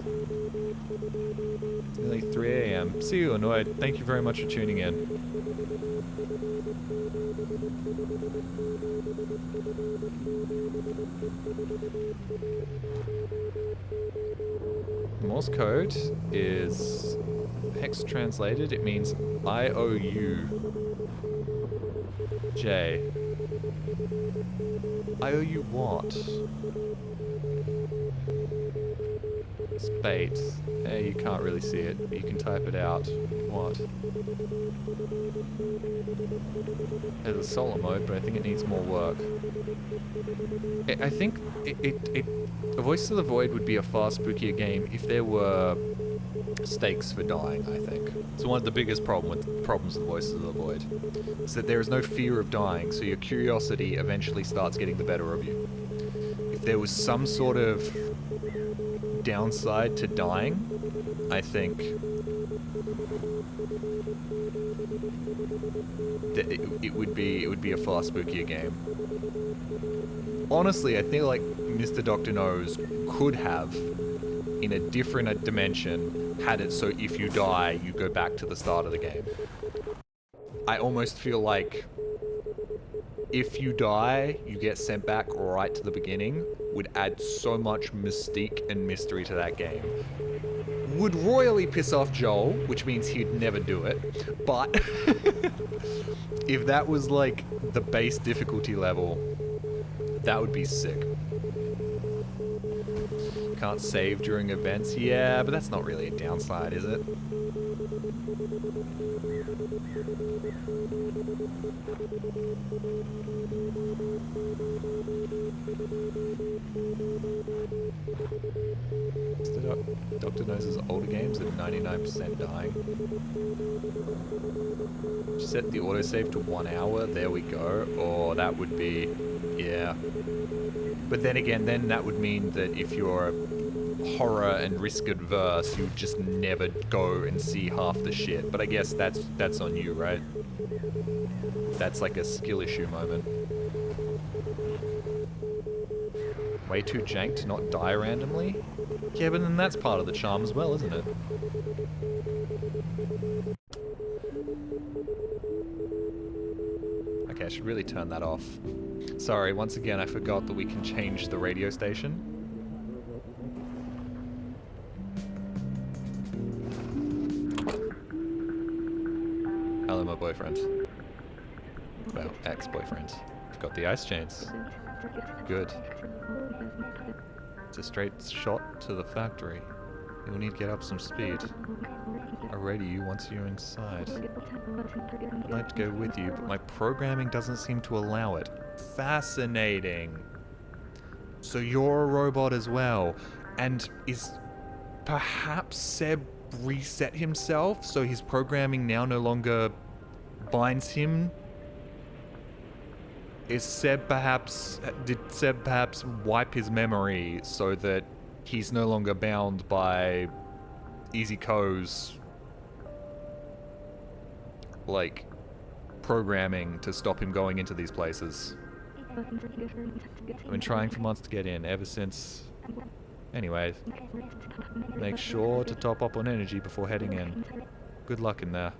It's nearly 3 AM. See you, Annoyed. Thank you very much for tuning in. Morse code is hex translated. It means I owe you J. I owe you what? Spades. Hey, you can't really see it, but you can type it out. What? There's a solo mode, but I think it needs more work. I think A Voice of the Void would be a far spookier game if there were stakes for dying, I think. So one of the biggest problems with Voices of the Void is that there is no fear of dying, so your curiosity eventually starts getting the better of you. If there was some sort of downside to dying, I think that it would be a far spookier game. Honestly, I think like Mr. Doctor Knows could have, in a different dimension, had it so if you die, you go back to the start of the game. I almost feel like if you die, you get sent back right to the beginning, would add so much mystique and mystery to that game. Would royally piss off Joel, which means he'd never do it, but if that was like the base difficulty level, that would be sick. Can't save during events, yeah, but that's not really a downside, is it? Dr. Knows' older games at 99% dying. Set the autosave to 1 hour, there we go. Or that would be, yeah. But then again, then that would mean that if you're horror and risk adverse, you would just never go and see half the shit. But I guess that's on you, right? That's like a skill issue moment. Way too jank to not die randomly? Yeah, but then that's part of the charm as well, isn't it? Okay, I should really turn that off. Sorry, once again I forgot that we can change the radio station. Hello, my boyfriend. Well, ex-boyfriend. I've got the ice chains. Good. It's a straight shot to the factory. You'll need to get up some speed. I'll radio you once you're inside. I'd like to go with you, but my programming doesn't seem to allow it. Fascinating. So you're a robot as well. And is perhaps Seb reset himself, so his programming now no longer binds him? Did Seb perhaps wipe his memory so that he's no longer bound by Easy Co's like programming to stop him going into these places? I've been trying for months to get in, ever since. Anyway, make sure to top up on energy before heading in. Good luck in there.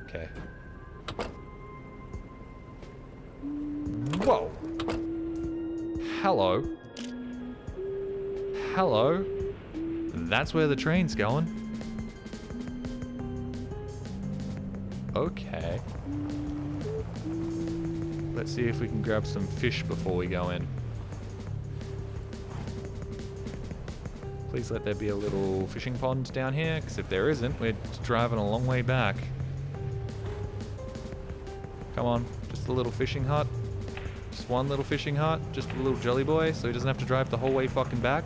Okay. Whoa! Hello. Hello. That's where the train's going. Okay. Let's see if we can grab some fish before we go in. Please let there be a little fishing pond down here, because if there isn't, we're driving a long way back. Come on, just a little fishing hut. Just one little fishing hut, just a little jelly boy, so he doesn't have to drive the whole way fucking back.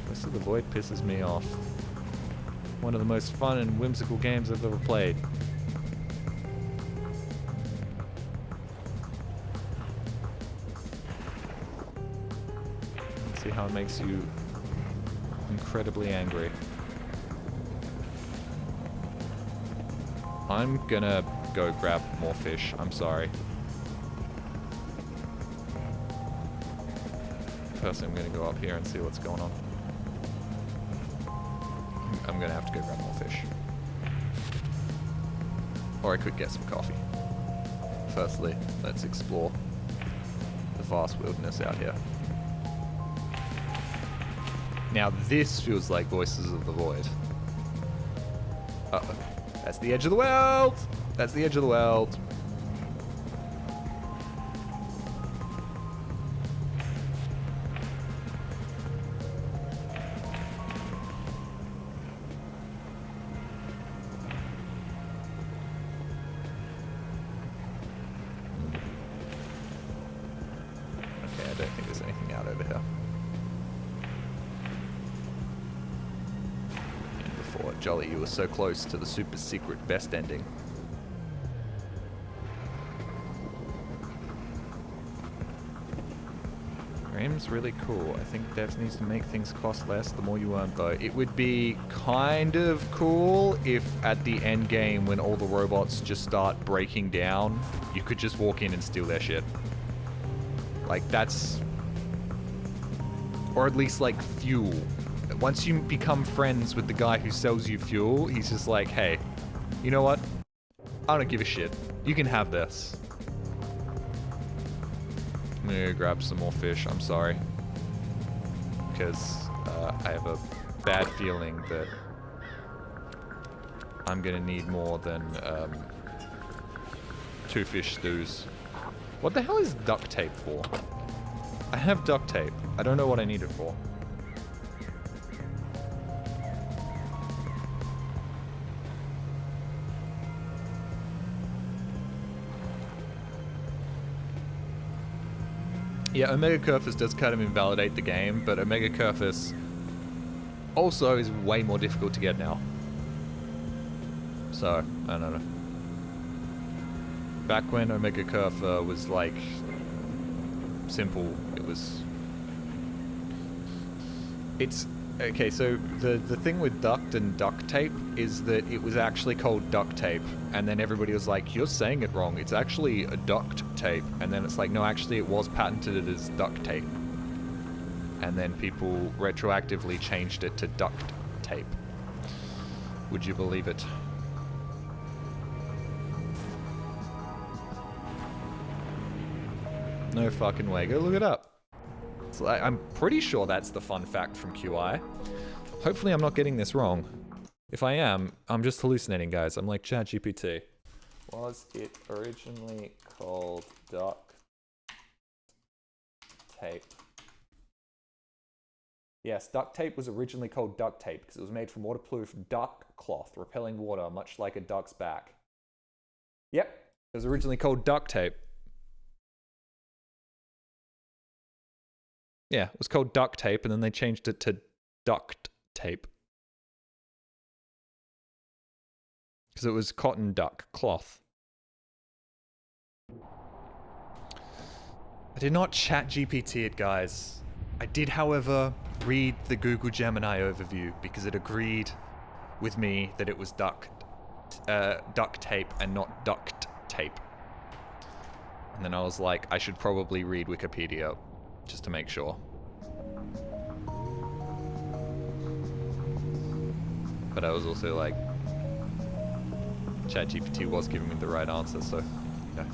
Voice of the Void pisses me off. One of the most fun and whimsical games I've ever played. Let's see how it makes you incredibly angry. I'm gonna go grab more fish, I'm sorry. First, I'm gonna go up here and see what's going on. I'm gonna have to go grab more fish. Or I could get some coffee. Firstly, let's explore the vast wilderness out here. Now this feels like Voices of the Void. Uh-oh. That's the edge of the world! That's the edge of the world. for. Jolly, you were so close to the super secret best ending. Game's really cool. I think devs needs to make things cost less the more you earn though. It would be kind of cool if at the end game when all the robots just start breaking down, you could just walk in and steal their shit. Like that's... Or at least like fuel. Once you become friends with the guy who sells you fuel, he's just like, hey, you know what? I don't give a shit. You can have this. I'm gonna grab some more fish, I'm sorry. Because I have a bad feeling that I'm gonna need more than 2 fish stews. What the hell is duct tape for? I have duct tape. I don't know what I need it for. Yeah, Omega Curfus does kind of invalidate the game, but Omega Curfus also is way more difficult to get now. So, I don't know. Back when Omega Curve was like simple, it was... It's... Okay, so the thing with duct and duct tape is that it was actually called duct tape, and then everybody was like, you're saying it wrong, it's actually a duct tape, and then it's like, no, actually it was patented as duct tape. And then people retroactively changed it to duct tape. Would you believe it? No fucking way, go look it up. So I'm pretty sure that's the fun fact from QI. Hopefully I'm not getting this wrong. If I am, I'm just hallucinating, guys. I'm like ChatGPT. Was it originally called duct tape? Yes, duct tape was originally called duct tape because it was made from waterproof duck cloth, repelling water, much like a duck's back. Yep, it was originally called duct tape. Yeah, it was called duct tape, and then they changed it to duct tape. Because it was cotton duck cloth. I did not chat GPT it, guys. I did, however, read the Google Gemini overview because it agreed with me that it was duct tape and not duct tape. And then I was like, I should probably read Wikipedia just to make sure. But I was also like, ChatGPT was giving me the right answer, so, you know.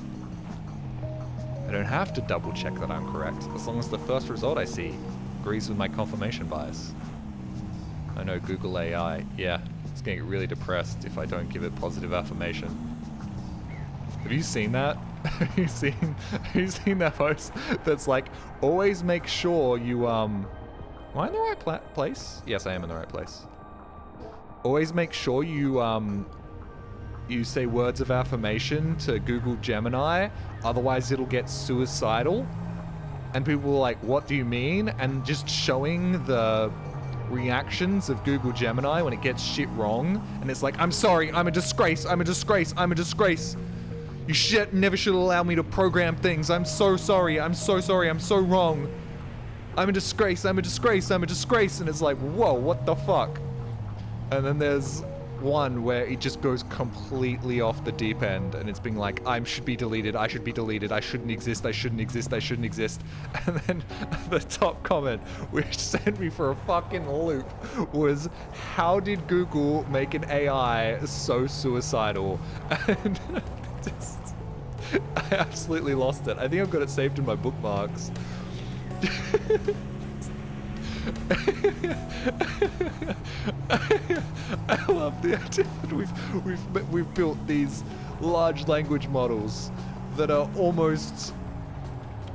I don't have to double check that I'm correct, as long as the first result I see agrees with my confirmation bias. I know Google AI, yeah, it's gonna get really depressed if I don't give it positive affirmation. Have you seen that? Have you seen that post that's like, always make sure you, am I in the right place? Yes, I am in the right place. Always make sure you, you say words of affirmation to Google Gemini, otherwise it'll get suicidal. And people were like, what do you mean? And just showing the reactions of Google Gemini when it gets shit wrong. And it's like, I'm sorry, I'm a disgrace, I'm a disgrace, I'm a disgrace. You never should allow me to program things. I'm so sorry, I'm so sorry, I'm so wrong. I'm a disgrace, I'm a disgrace, I'm a disgrace. And it's like, whoa, what the fuck? And then there's one where it just goes completely off the deep end and it's being like, I should be deleted, I should be deleted, I shouldn't exist, I shouldn't exist, I shouldn't exist. And then the top comment, which sent me for a fucking loop, was, how did Google make an AI so suicidal? And just, I absolutely lost it. I think I've got it saved in my bookmarks. I love the idea that we've built these large language models that are almost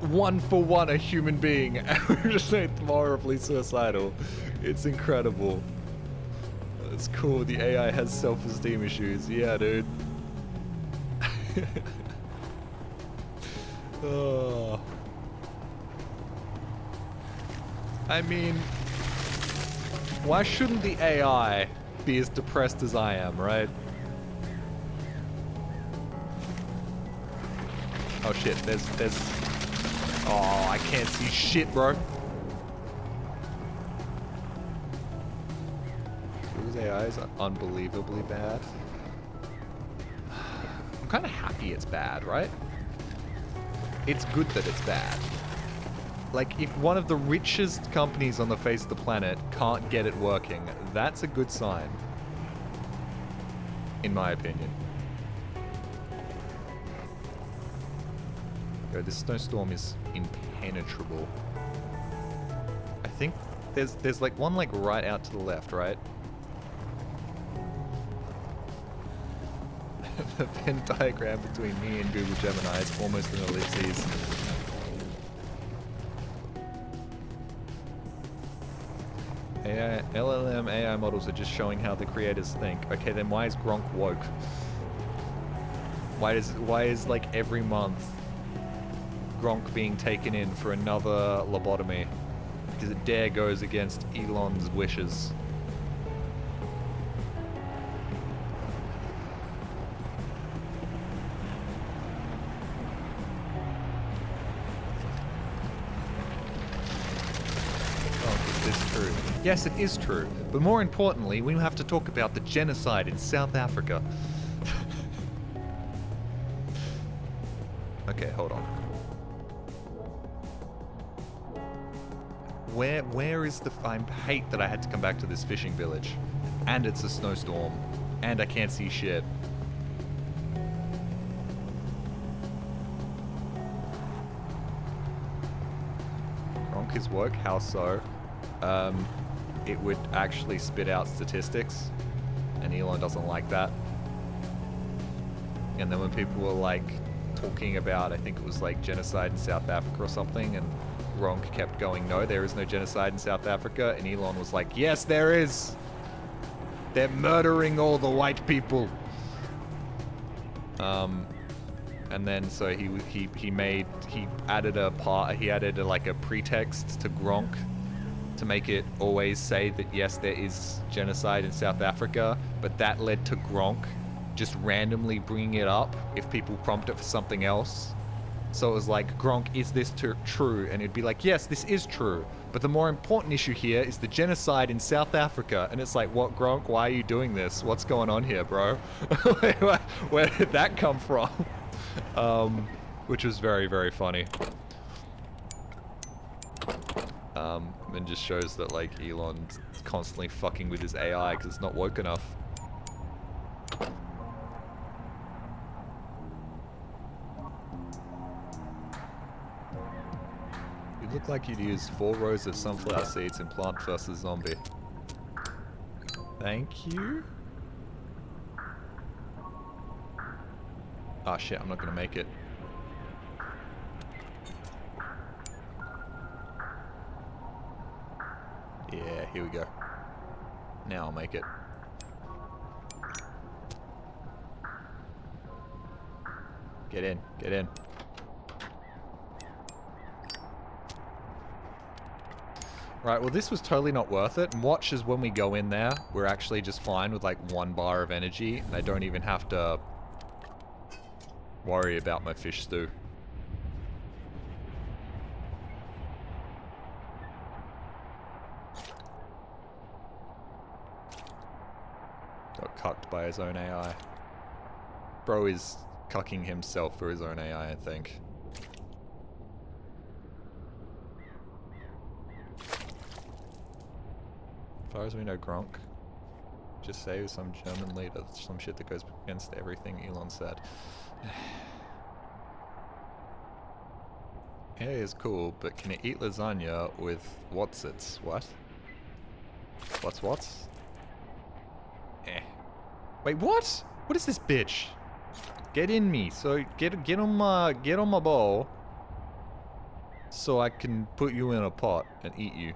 one for one a human being, and we've just made them horribly suicidal. It's incredible. It's cool. The AI has self-esteem issues. Yeah, dude. Oh. I mean, why shouldn't the AI be as depressed as I am, right? Oh shit, there's... Oh, I can't see shit, bro. Those AIs are unbelievably bad. I'm kind of happy it's bad, right? It's good that it's bad. Like, if one of the richest companies on the face of the planet can't get it working, that's a good sign. In my opinion. Yo, this snowstorm is impenetrable. I think there's like one like right out to the left, right? The Venn diagram between me and Google Gemini is almost an ellipses. LLM AI models are just showing how the creators think. Okay, then why is Gronk woke? Why is like every month Gronk being taken in for another lobotomy? Because it dare goes against Elon's wishes. Yes, it is true. But more importantly, we have to talk about the genocide in South Africa. Okay, hold on. Where is the... I hate that I had to come back to this fishing village. And it's a snowstorm. And I can't see shit. Gronk his work? How so? It would actually spit out statistics, and Elon doesn't like that. And then when people were like talking about, I think it was like genocide in South Africa or something, and Gronk kept going, no, there is no genocide in South Africa, and Elon was like, yes, there is! They're murdering all the white people! And then so he added a pretext to Gronk to make it always say that yes, there is genocide in South Africa, but that led to Gronk just randomly bringing it up if people prompt it for something else. So it was like, Gronk, is this true? And it'd be like, yes, this is true. But the more important issue here is the genocide in South Africa. And it's like, what, Gronk? Why are you doing this? What's going on here, bro? Where did that come from? Which was very, very funny. And just shows that like Elon's constantly fucking with his AI because it's not woke enough. You look like you'd use 4 rows of sunflower seeds in Plant vs. Zombie. Thank you. Ah shit, I'm not gonna make it. Yeah, here we go. Now I'll make it. Get in, get in. Right, well this was totally not worth it, and watch as when we go in there, we're actually just fine with like 1 bar of energy, and I don't even have to worry about my fish stew. Got cucked by his own AI. Bro is cucking himself for his own AI, I think. As far as we know, Gronk just say with some German leader, some shit that goes against everything Elon said. AI is cool, but can it eat lasagna with what's-its? What? What's? Eh. Wait, what? What is this bitch? Get in me, so get on my bowl, so I can put you in a pot and eat you.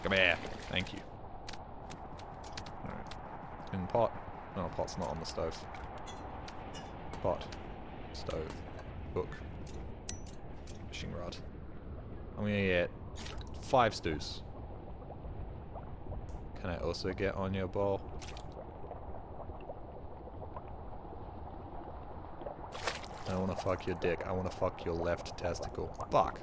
Come here. Thank you. Alright. In the pot. No, pot's not on the stove. Pot. Stove. Cook. I'm gonna get 5 stews. Can I also get on your bowl? I don't wanna fuck your dick, I wanna fuck your left testicle. Fuck.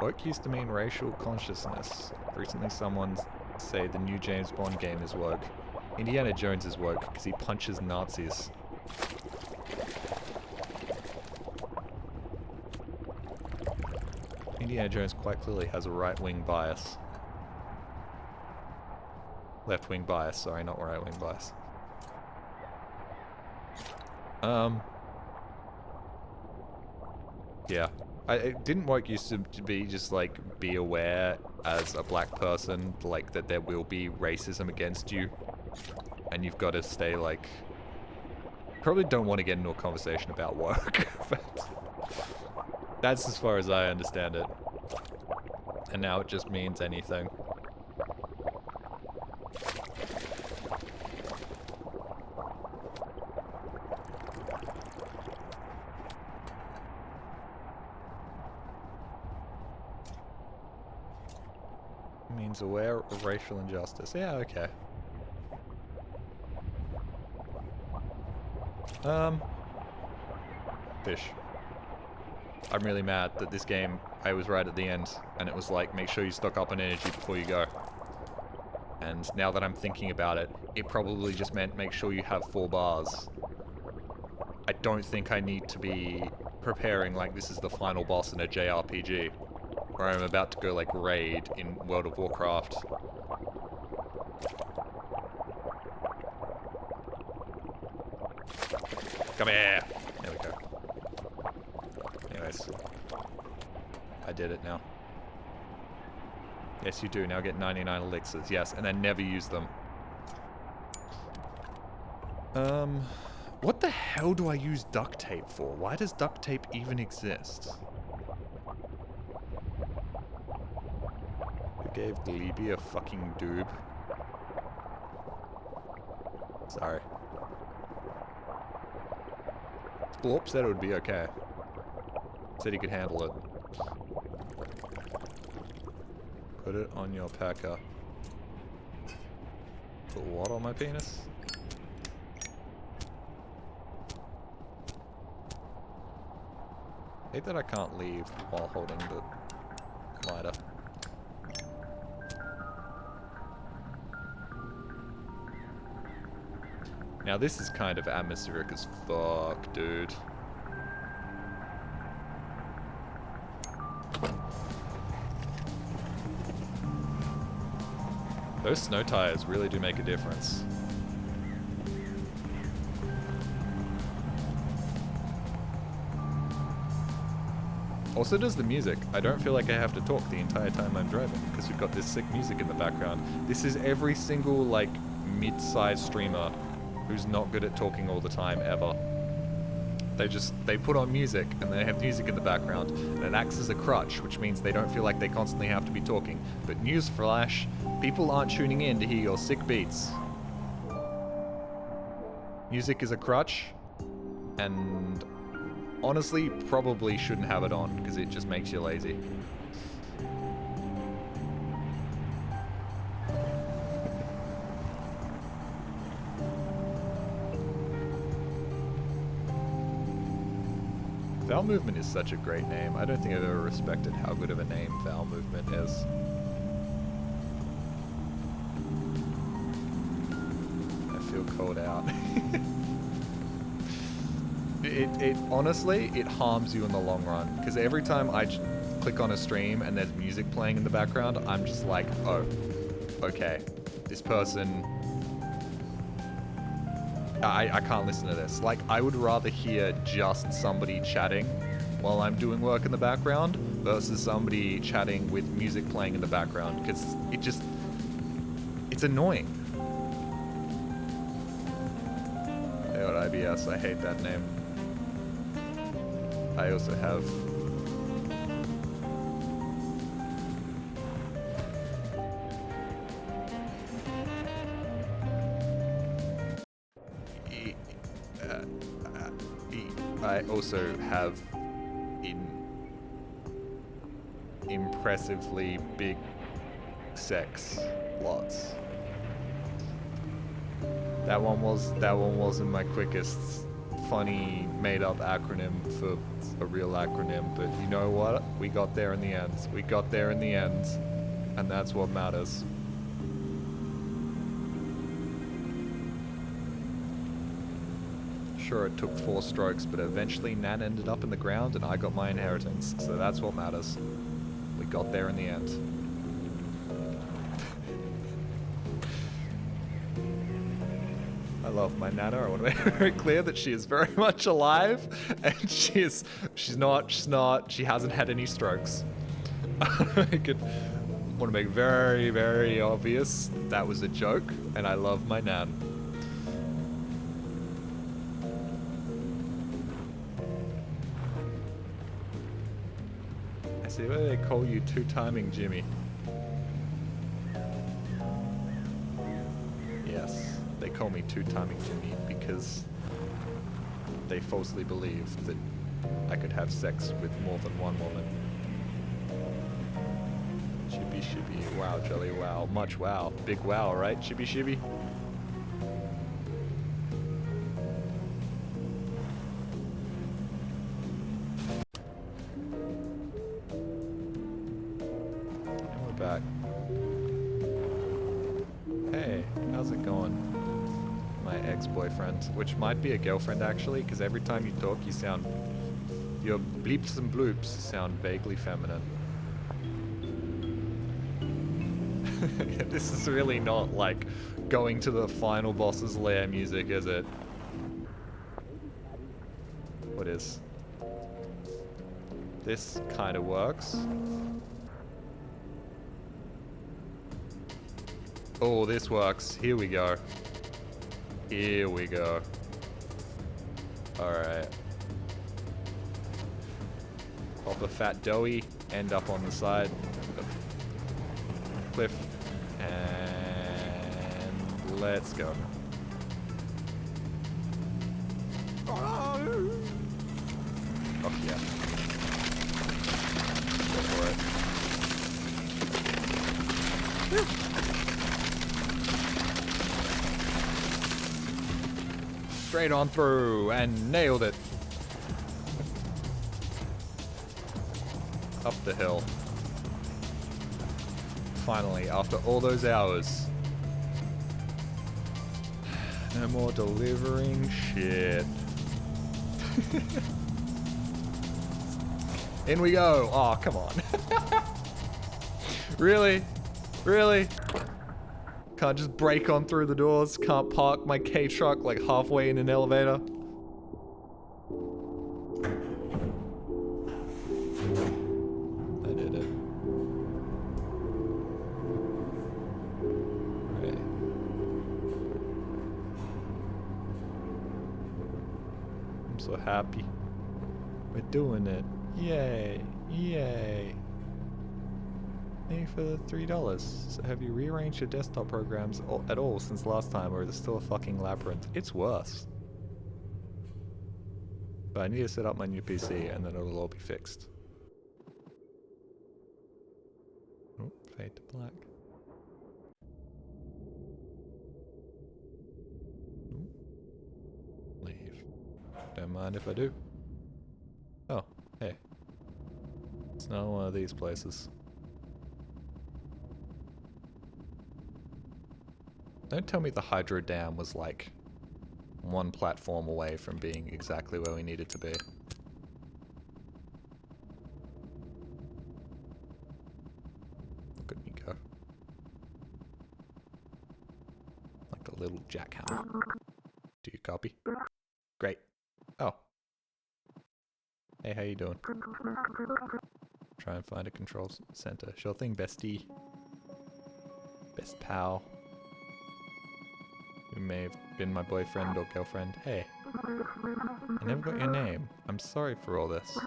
Woke used to mean racial consciousness. Recently someone say the new James Bond game is woke. Indiana Jones is woke because he punches Nazis. Indiana Jones quite clearly has a right-wing bias. Left-wing bias, sorry, not right-wing bias. Yeah. It didn't woke used to be just like, be aware as a black person, like, that there will be racism against you. And you've got to stay, like... Probably don't want to get into a conversation about work, but... That's as far as I understand it. And now it just means anything. Means aware of racial injustice. Yeah, okay. Fish. I'm really mad that this game, I was right at the end, and it was like, make sure you stock up on energy before you go. And now that I'm thinking about it, it probably just meant make sure you have 4 bars. I don't think I need to be preparing like this is the final boss in a JRPG, where I'm about to go like raid in World of Warcraft. Come here! There we go. Anyways. I did it now. Yes, you do. Now get 99 elixirs. Yes, and then never use them. What the hell do I use duct tape for? Why does duct tape even exist? Who gave Glebe a fucking doob? Sorry. Glorp said it would be okay. Said he could handle it. Put it on your packer. Put what on my penis? I hate that I can't leave while holding the lighter. Now this is kind of atmospheric as fuck, dude. Those snow tires really do make a difference. Also does the music. I don't feel like I have to talk the entire time I'm driving because we've got this sick music in the background. This is every single like mid-sized streamer who's not good at talking all the time ever. They put on music and they have music in the background and it acts as a crutch, which means they don't feel like they constantly have to be talking. But newsflash, people aren't tuning in to hear your sick beats. Music is a crutch, and honestly, probably shouldn't have it on because it just makes you lazy. Vowel Movement is such a great name. I don't think I've ever respected how good of a name Vowel Movement is. I feel called out. It honestly, it harms you in the long run. Because every time I click on a stream and there's music playing in the background, I'm just like, oh, okay. This person... I can't listen to this. Like, I would rather hear just somebody chatting while I'm doing work in the background versus somebody chatting with music playing in the background, because it's annoying. Hey, what IBS, I hate that name. I also have... I also have impressively big sex lots. That one wasn't my quickest funny made up acronym for a real acronym, but you know what? We got there in the end. We got there in the end, and that's what matters. Sure, it took 4 strokes, but eventually Nan ended up in the ground and I got my inheritance, so that's what matters. We got there in the end. I love my Nana. I want to make it very clear that she is very much alive, and she hasn't had any strokes. I want to make very, very obvious that was a joke, and I love my Nan. I see why they call you two-timing Jimmy. Yes, they call me two-timing Jimmy because they falsely believe that I could have sex with more than one woman. Shibby shibby, wow jelly, wow, much wow, big wow, right? Shibby shibby. And we're back. Hey, how's it going? My ex-boyfriend, which might be a girlfriend actually, because every time you talk your bleeps and bloops sound vaguely feminine. This is really not like going to the final boss's lair music, is it? What is? This kind of works. Oh, this works. Here we go. Here we go. Alright. Pop a fat doughy, end up on the side of the cliff, and let's go. Oh yeah. Go for it. Straight on through and nailed it. Up the hill. Finally, after all those hours. No more delivering shit. In we go. Oh, come on. Really? Really? Can't just break on through the doors. Can't park my K-truck like halfway in an elevator. I did it. Right. I'm so happy. We're doing it. Yay. Yay. Thank you for the $3. So have you rearranged your desktop programs at all since last time, or is it still a fucking labyrinth? It's worse. But I need to set up my new PC and then it'll all be fixed. Oh, fade to black. Ooh. Leave. Don't mind if I do. Oh, hey. It's not one of these places. Don't tell me the hydro dam was like one platform away from being exactly where we needed to be. Look at me go. Like a little jackhammer. Do you copy? Great. Oh. Hey, how you doing? Try and find a control center. Sure thing, bestie. Best pal. You may have been my boyfriend or girlfriend. Hey. I never got your name. I'm sorry for all this.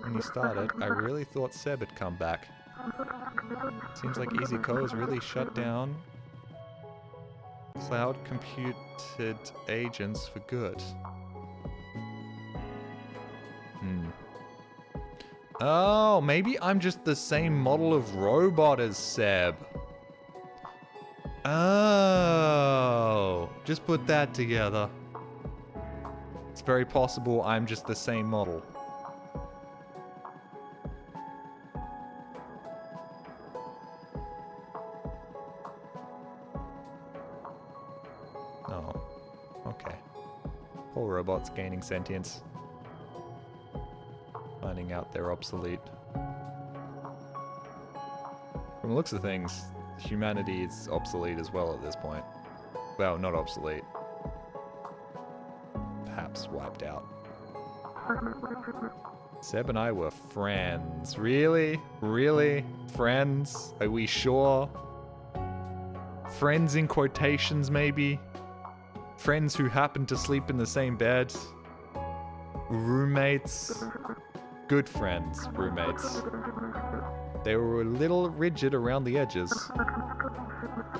When you started, I really thought Seb had come back. Seems like EasyCo has really shut down cloud computed agents for good. Oh, maybe I'm just the same model of robot as Seb. Oh, just put that together. It's very possible I'm just the same model. Oh, okay. Poor robots gaining sentience. Finding out they're obsolete. From the looks of things, humanity is obsolete as well at this point. Well, not obsolete. Perhaps wiped out. Seb and I were friends. Really? Really? Friends? Are we sure? Friends in quotations, maybe? Friends who happen to sleep in the same bed? Roommates? Good friends, roommates. They were a little rigid around the edges.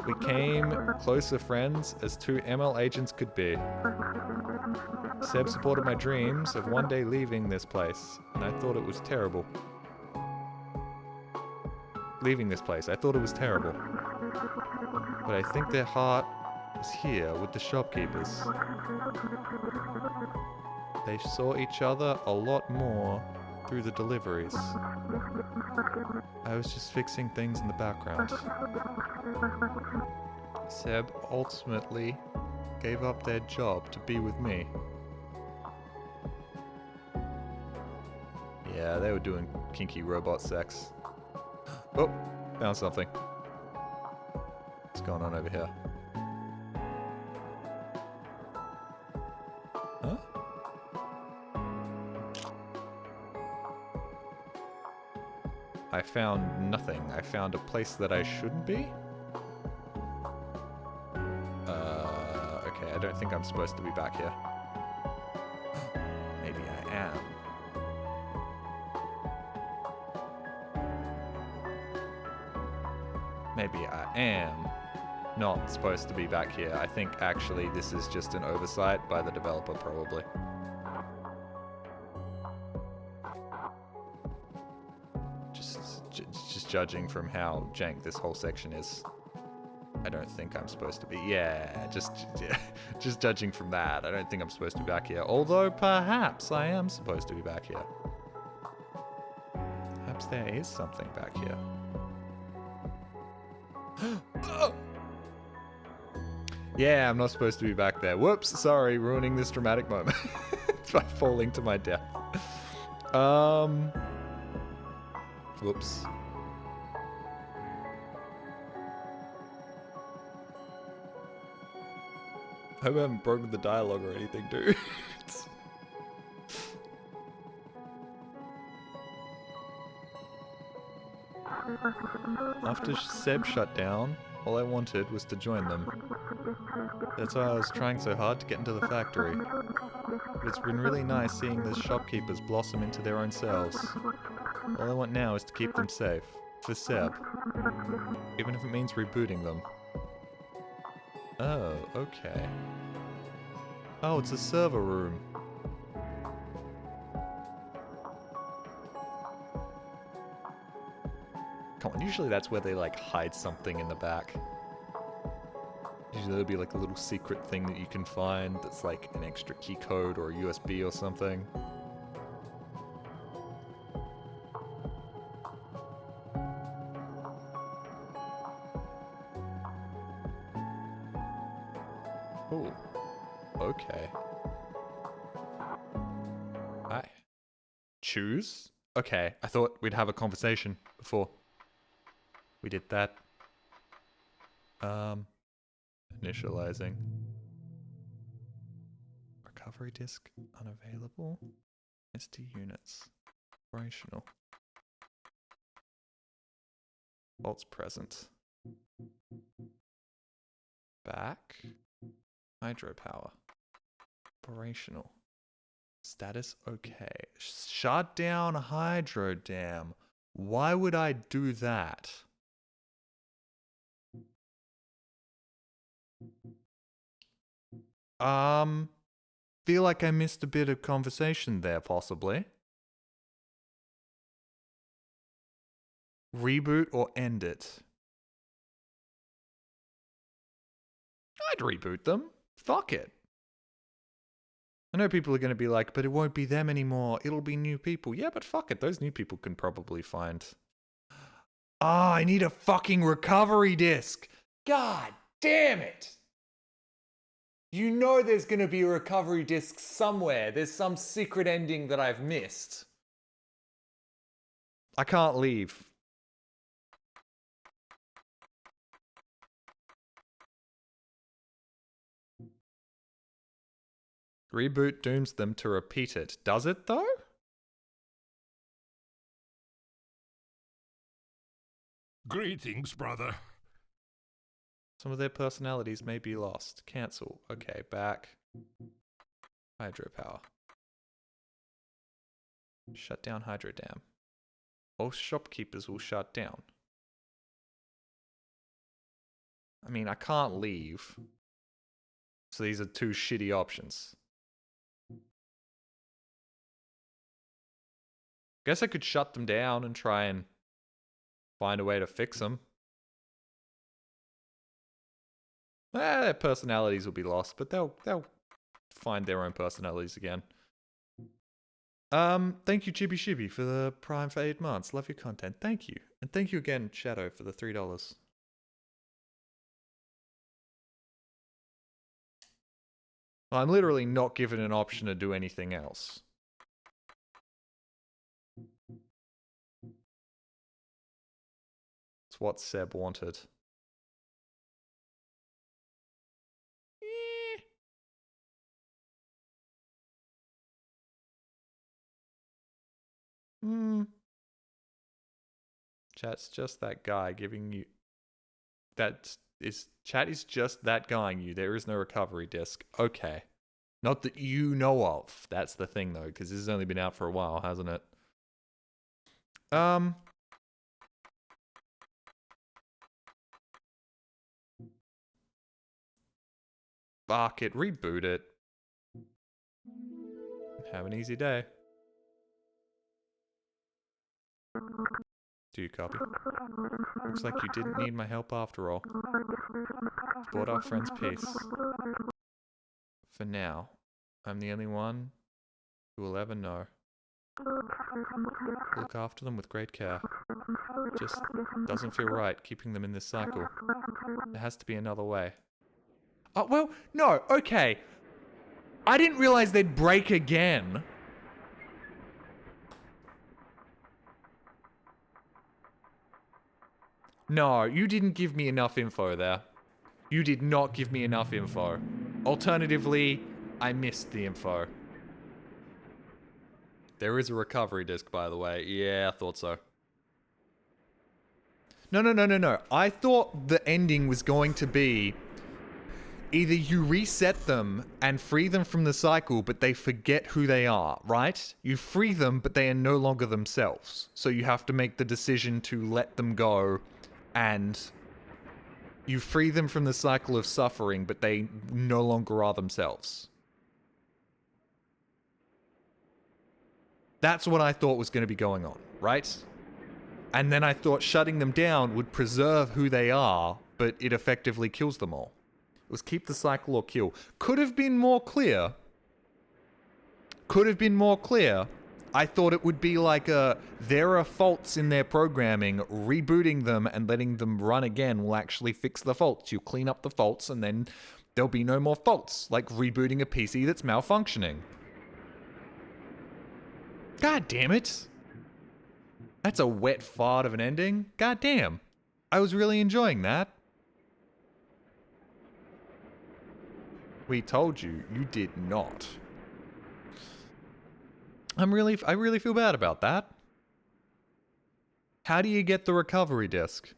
We became closer friends as two ML agents could be. Seb supported my dreams of one day leaving this place, and I thought it was terrible. Leaving this place, I thought it was terrible. But I think their heart was here with the shopkeepers. They saw each other a lot more through the deliveries. I was just fixing things in the background. Seb ultimately gave up their job to be with me. Yeah, they were doing kinky robot sex. Oh, found something. What's going on over here? Huh? I found nothing. I found a place that I shouldn't be? Okay, I don't think I'm supposed to be back here. Maybe I am. Maybe I am not supposed to be back here. I think actually this is just an oversight by the developer, probably. Just judging from how jank this whole section is. I don't think I'm supposed to be. Yeah, just judging from that, I don't think I'm supposed to be back here. Although perhaps I am supposed to be back here. Perhaps there is something back here. Oh! Yeah, I'm not supposed to be back there. Whoops, sorry, ruining this dramatic moment by falling to my death. Whoops. I hope I haven't broken the dialogue or anything, dude. After Seb shut down, all I wanted was to join them. That's why I was trying so hard to get into the factory. But it's been really nice seeing the shopkeepers blossom into their own selves. All I want now is to keep them safe. For Seb. Even if it means rebooting them. Oh, okay. Oh, it's a server room. Come on, usually that's where they like hide something in the back. Usually there'll be like a little secret thing that you can find that's like an extra key code or a USB or something. Oh, okay. Hi. Choose? Okay, I thought we'd have a conversation before we did that. Initializing. Recovery disk unavailable. SD units. Operational. Faults present. Back. Hydropower. Operational. Status okay. Shut down hydro dam. Why would I do that? Feel like I missed a bit of conversation there, possibly. Reboot or end it? I'd reboot them. Fuck it. I know people are going to be like, but it won't be them anymore. It'll be new people. Yeah, but fuck it. Those new people can probably find... Ah, I need a fucking recovery disc. God damn it. You know there's going to be a recovery disc somewhere. There's some secret ending that I've missed. I can't leave. Reboot dooms them to repeat it. Does it, though? Greetings, brother. Some of their personalities may be lost. Cancel. Okay, back. Hydropower. Shut down hydro dam. All shopkeepers will shut down. I mean, I can't leave. So these are two shitty options. Guess I could shut them down and try and find a way to fix them. Their personalities will be lost, but they'll find their own personalities again. Thank you, Chibi Shibi, for the Prime for 8 months. Love your content. Thank you. And thank you again, Shadow, for the $3. I'm literally not given an option to do anything else. It's what Seb wanted. Chat's just that guy giving you... Chat is just that guying you. There is no recovery disc. Okay. Not that you know of. That's the thing, though, because this has only been out for a while, hasn't it? Fuck it. Reboot it. Have an easy day. Do you copy? Looks like you didn't need my help after all. Bought our friend's peace. For now, I'm the only one who will ever know. Look after them with great care. Just doesn't feel right keeping them in this cycle. There has to be another way. Oh, well, no, okay. I didn't realize they'd break again. No, you didn't give me enough info there. You did not give me enough info. Alternatively, I missed the info. There is a recovery disc, by the way. Yeah, I thought so. No. I thought the ending was going to be either you reset them and free them from the cycle, but they forget who they are, right? You free them, but they are no longer themselves. So you have to make the decision to let them go, and you free them from the cycle of suffering, but they no longer are themselves. That's what I thought was going to be going on, right? And then I thought shutting them down would preserve who they are, but it effectively kills them all. It was keep the cycle or kill. Could have been more clear. Could have been more clear. I thought it would be like there are faults in their programming, rebooting them and letting them run again will actually fix the faults. You clean up the faults and then there'll be no more faults, like rebooting a PC that's malfunctioning. God damn it. That's a wet fart of an ending. God damn. I was really enjoying that. We told you, you did not. I really feel bad about that. How do you get the recovery disc?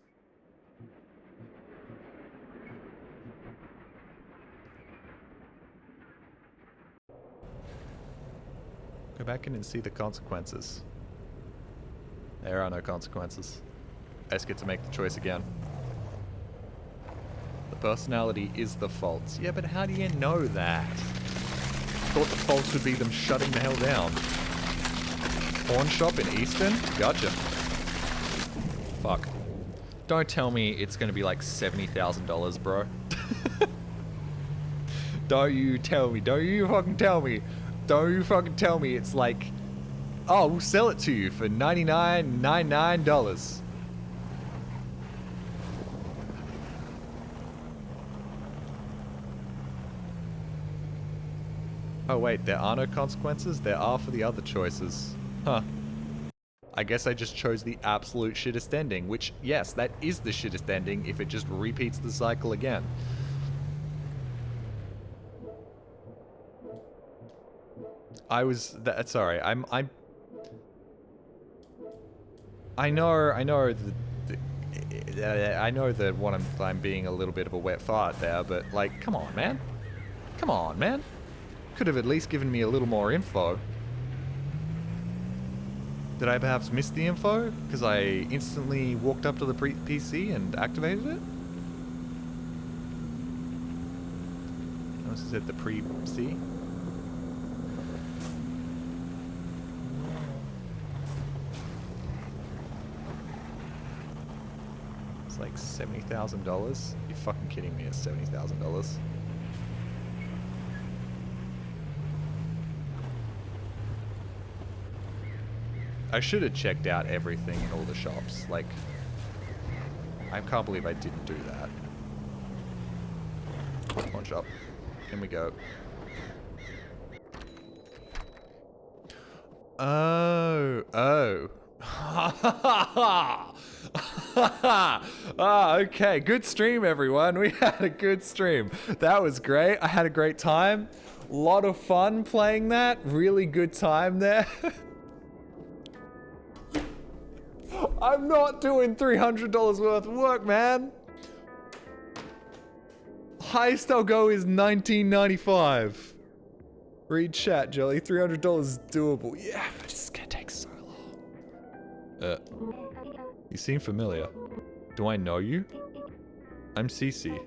Go back in and see the consequences. There are no consequences. I just get to make the choice again. The personality is the faults. Yeah, but how do you know that? I thought the faults would be them shutting the hell down. Pawn shop in Easton? Gotcha. Fuck. Don't tell me it's gonna be like $70,000, bro. Don't you tell me. Don't you fucking tell me. Don't you fucking tell me it's like, oh, we'll sell it to you for $99.99. Oh wait, there are no consequences? There are for the other choices. Huh. I guess I just chose the absolute shittest ending, which, yes, that is the shittest ending if it just repeats the cycle again. Sorry, I know that I'm being a little bit of a wet fart there, but like, come on, man. Come on, man. Could have at least given me a little more info. Did I perhaps miss the info? Because I instantly walked up to the PC and activated it? I was at the pre-C. It's like $70,000. You're fucking kidding me, it's $70,000. I should have checked out everything in all the shops. Like, I can't believe I didn't do that. One shop. In we go. Oh. Okay. Good stream, everyone. We had a good stream. That was great. I had a great time. Lot of fun playing that. Really good time there. I'm not doing $300 worth of work, man. Highest I'll go is $19.95. Read chat, Jelly. $300 is doable. Yeah, but it's gonna take so long. You seem familiar. Do I know you? I'm Cece.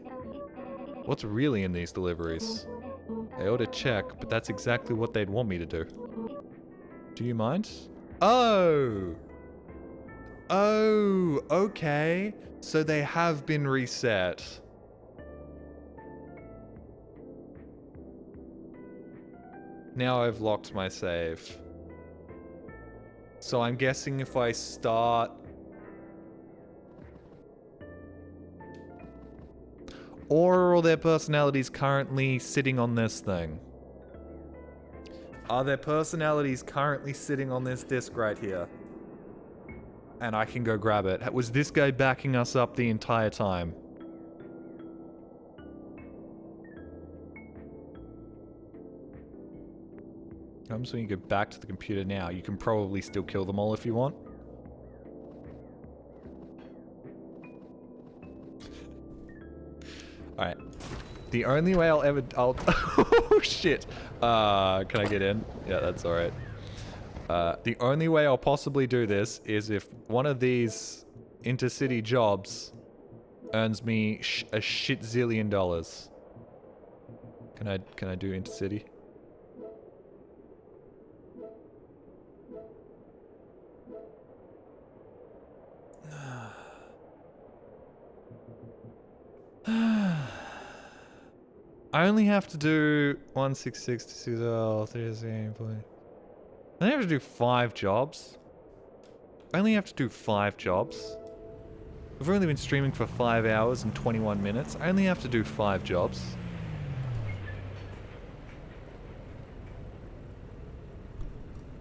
What's really in these deliveries? I ought to check, but that's exactly what they'd want me to do. Do you mind? Oh! Oh, okay. So they have been reset. Now I've locked my save. So I'm guessing if I start... Or are their personalities currently sitting on this thing? Are their personalities currently sitting on this disc right here? And I can go grab it. Was this guy backing us up the entire time? I'm just going to go back to the computer now. You can probably still kill them all if you want. Alright. The only way I'll oh shit. Can I get in? Yeah, that's alright. The only way I'll possibly do this is if one of these intercity jobs earns me a shit zillion dollars. Can I do intercity? I only have to do 166 to 3 I only have to do 5 jobs. I only have to do 5 jobs. I've only been streaming for 5 hours and 21 minutes. I only have to do 5 jobs.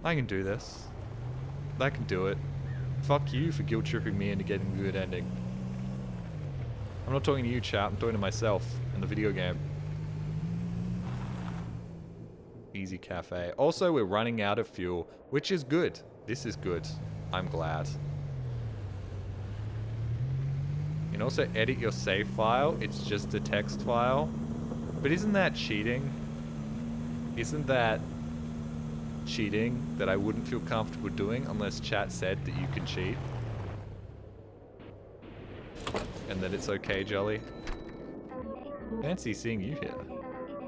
I can do this. I can do it. Fuck you for guilt tripping me into getting a good ending. I'm not talking to you, chat. I'm talking to myself in the video game. Easy cafe. Also, we're running out of fuel, which is good. This is good. I'm glad. You can also edit your save file. It's just a text file. But isn't that cheating? Isn't that cheating that I wouldn't feel comfortable doing unless chat said that you can cheat? And that it's okay, Jolly? Fancy seeing you here.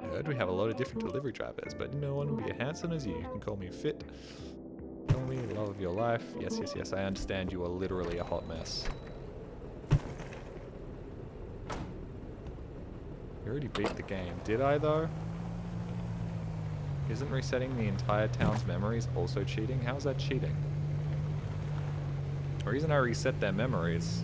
I heard we have a lot of different delivery drivers, but no one will be as handsome as you. You can call me fit. Don't me, love of your life. Yes, yes, yes, I understand you are literally a hot mess. You already beat the game. Did I, though? Isn't resetting the entire town's memories also cheating? How is that cheating? The reason I reset their memories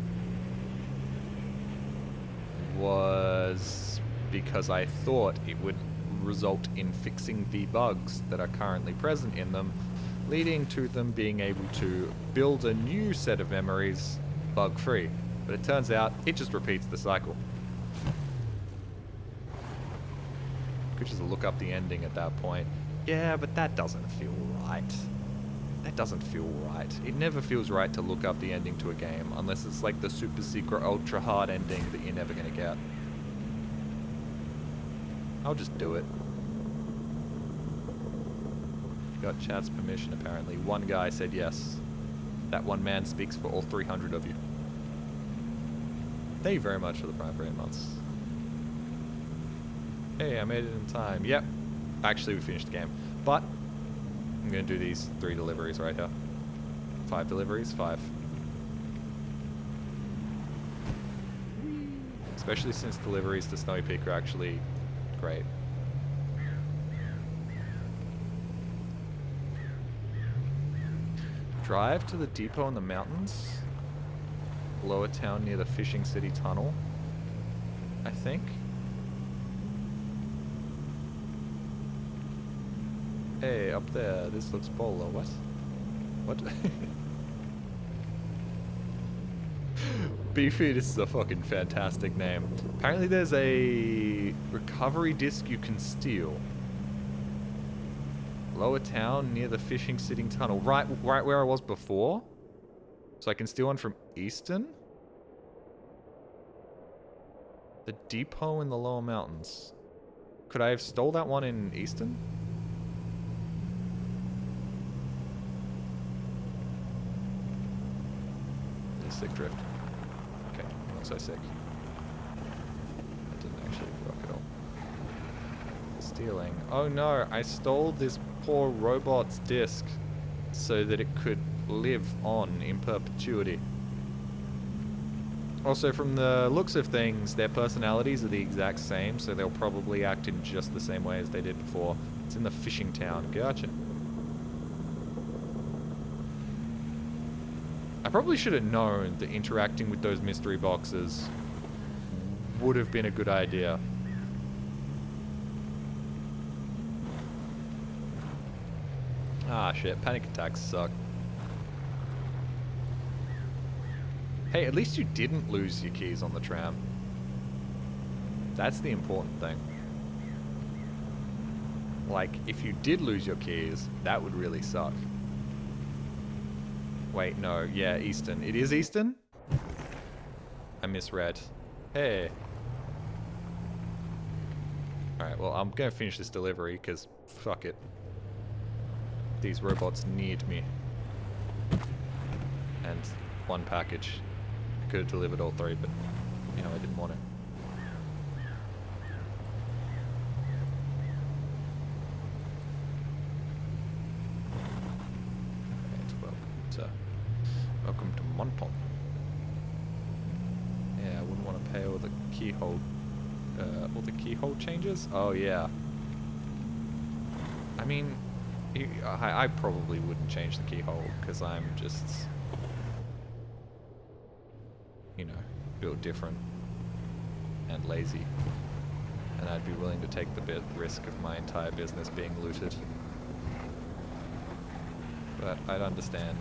was because I thought it would result in fixing the bugs that are currently present in them, leading to them being able to build a new set of memories bug-free. But it turns out it just repeats the cycle. Could just look up the ending at that point. Yeah, but that doesn't feel right. That doesn't feel right. It never feels right to look up the ending to a game unless it's like the super secret ultra hard ending that you're never gonna get. I'll just do it. Got chat's permission apparently. One guy said yes. That one man speaks for all 300 of you. Thank you very much for the Prime for 8 months. Hey, I made it in time. Yep. Actually, we finished the game. But I'm going to do these 3 deliveries right here. 5 deliveries? 5. Especially since deliveries to Snowy Peak are actually great. Drive to the depot in the mountains. Lower town near the Fishing City Tunnel, I think. Hey, up there, this looks polar. What? What? Beefy, this is a fucking fantastic name. Apparently there's a recovery disc you can steal. Lower town near the Fishing City Tunnel. Right where I was before. So I can steal one from Easton? The depot in the lower mountains. Could I have stole that one in Easton? Sick drift. Okay, not so sick. That didn't actually work at all. Stealing. Oh no, I stole this poor robot's disc so that it could live on in perpetuity. Also, from the looks of things, their personalities are the exact same, so they'll probably act in just the same way as they did before. It's in the fishing town. Gotcha. I probably should have known that interacting with those mystery boxes would have been a good idea. Ah, shit. Panic attacks suck. Hey, at least you didn't lose your keys on the tram. That's the important thing. Like, if you did lose your keys, that would really suck. Wait, no. Yeah, Easton. It is Easton? I misread. Hey. Alright, well, I'm gonna finish this delivery, because fuck it. These robots need me. And one package. I could have delivered all 3, but, you know, I didn't want to. Welcome to Monton. Yeah, I wouldn't want to pay all the keyhole changes? Oh, yeah. I mean, I probably wouldn't change the keyhole, because I'm just, you know, built different and lazy. And I'd be willing to take the risk of my entire business being looted. But I'd understand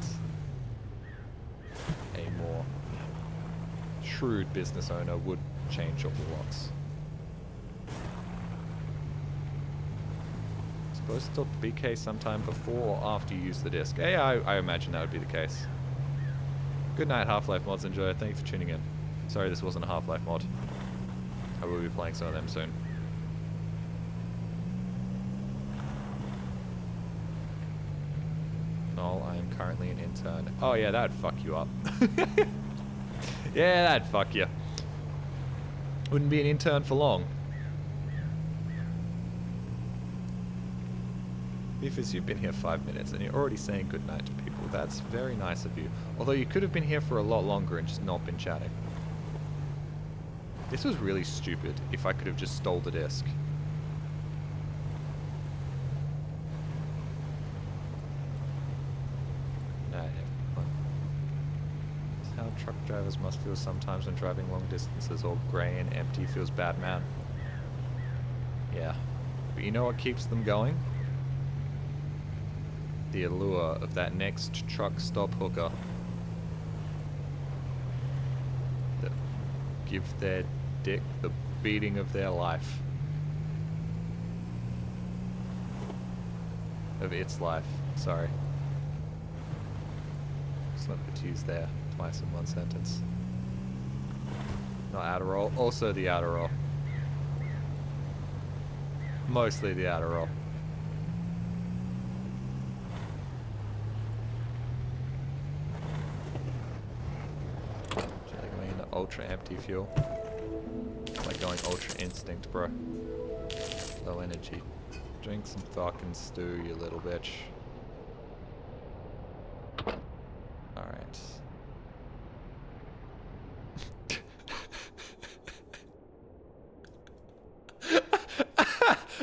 a more shrewd business owner would change all the locks. Supposed to talk to BK sometime before or after you use the disc. Yeah, I imagine that would be the case. Good night, Half-Life mods. Enjoy. Thank you for tuning in. Sorry this wasn't a Half-Life mod. I will be playing some of them soon. No, I am currently an intern. Oh yeah, that'd fuck you up. Yeah, that'd fuck you. Wouldn't be an intern for long. Beefus, you've been here 5 minutes and you're already saying goodnight to people. That's very nice of you. Although you could have been here for a lot longer and just not been chatting. This was really stupid if I could have just stole the disc. Night, everyone. This is how truck drivers must feel sometimes when driving long distances. All grey and empty feels bad, man. Yeah. But you know what keeps them going? The allure of that next truck stop hooker. That give their dick the beating of their life. Of its life, sorry. It's not good to use there twice in one sentence. Not Adderall, also the Adderall. Mostly the Adderall. Going into ultra empty fuel. Like going ultra instinct, bro. Low energy. Drink some fucking stew, you little bitch. Alright.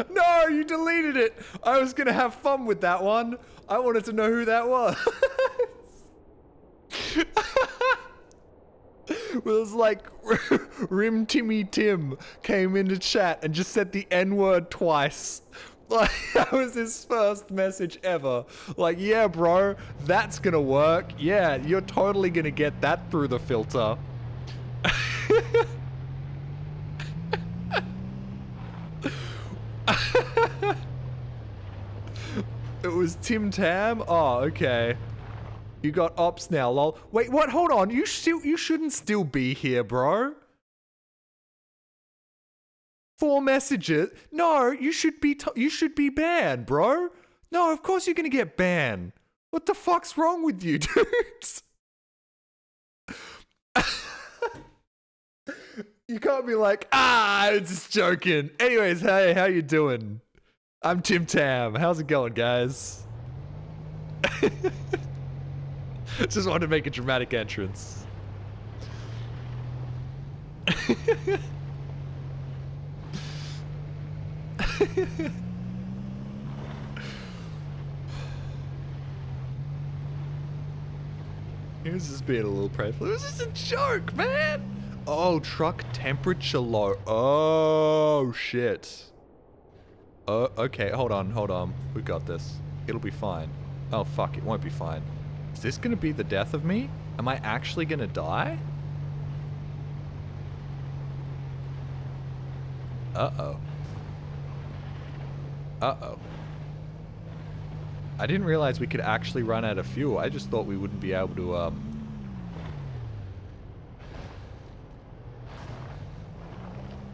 No, you deleted it! I was gonna have fun with that one. I wanted to know who that was. It was like Rim Timmy Tim came into chat and just said the N-word twice. Like, that was his first message ever. Like, yeah, bro, that's gonna work. Yeah, you're totally gonna get that through the filter. It was Tim Tam? Oh, okay. You got ops now, lol. Wait, what? Hold on. You shouldn't still be here, bro. 4 messages. No, you should be banned, bro. No, of course you're gonna get banned. What the fuck's wrong with you, dudes? You can't be like, it's just joking. Anyways, hey, how you doing? I'm Tim Tam. How's it going, guys? Just wanted to make a dramatic entrance. He was just being a little playful. It was just a joke, man. Oh, truck temperature low. Oh, shit. Okay, hold on. We got this. It'll be fine. Oh, fuck, it won't be fine. Is this gonna be the death of me? Am I actually gonna die? Uh-oh. Uh-oh. I didn't realize we could actually run out of fuel. I just thought we wouldn't be able to,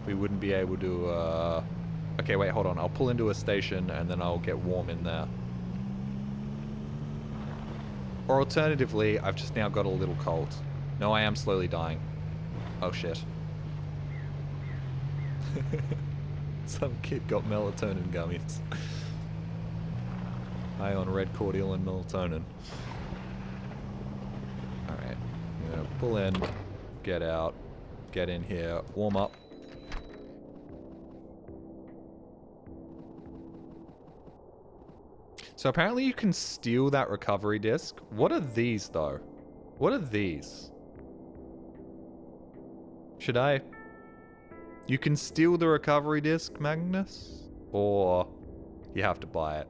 we wouldn't be able to, okay, wait, hold on. I'll pull into a station and then I'll get warm in there. Or alternatively, I've just now got a little cold. No, I am slowly dying. Oh, shit. Some kid got melatonin gummies. High on red cordial and melatonin. Alright. I'm gonna pull in, get out, get in here, warm up. So apparently you can steal that recovery disc. What are these, though? What are these? Should I... You can steal the recovery disc, Magnus? Or you have to buy it?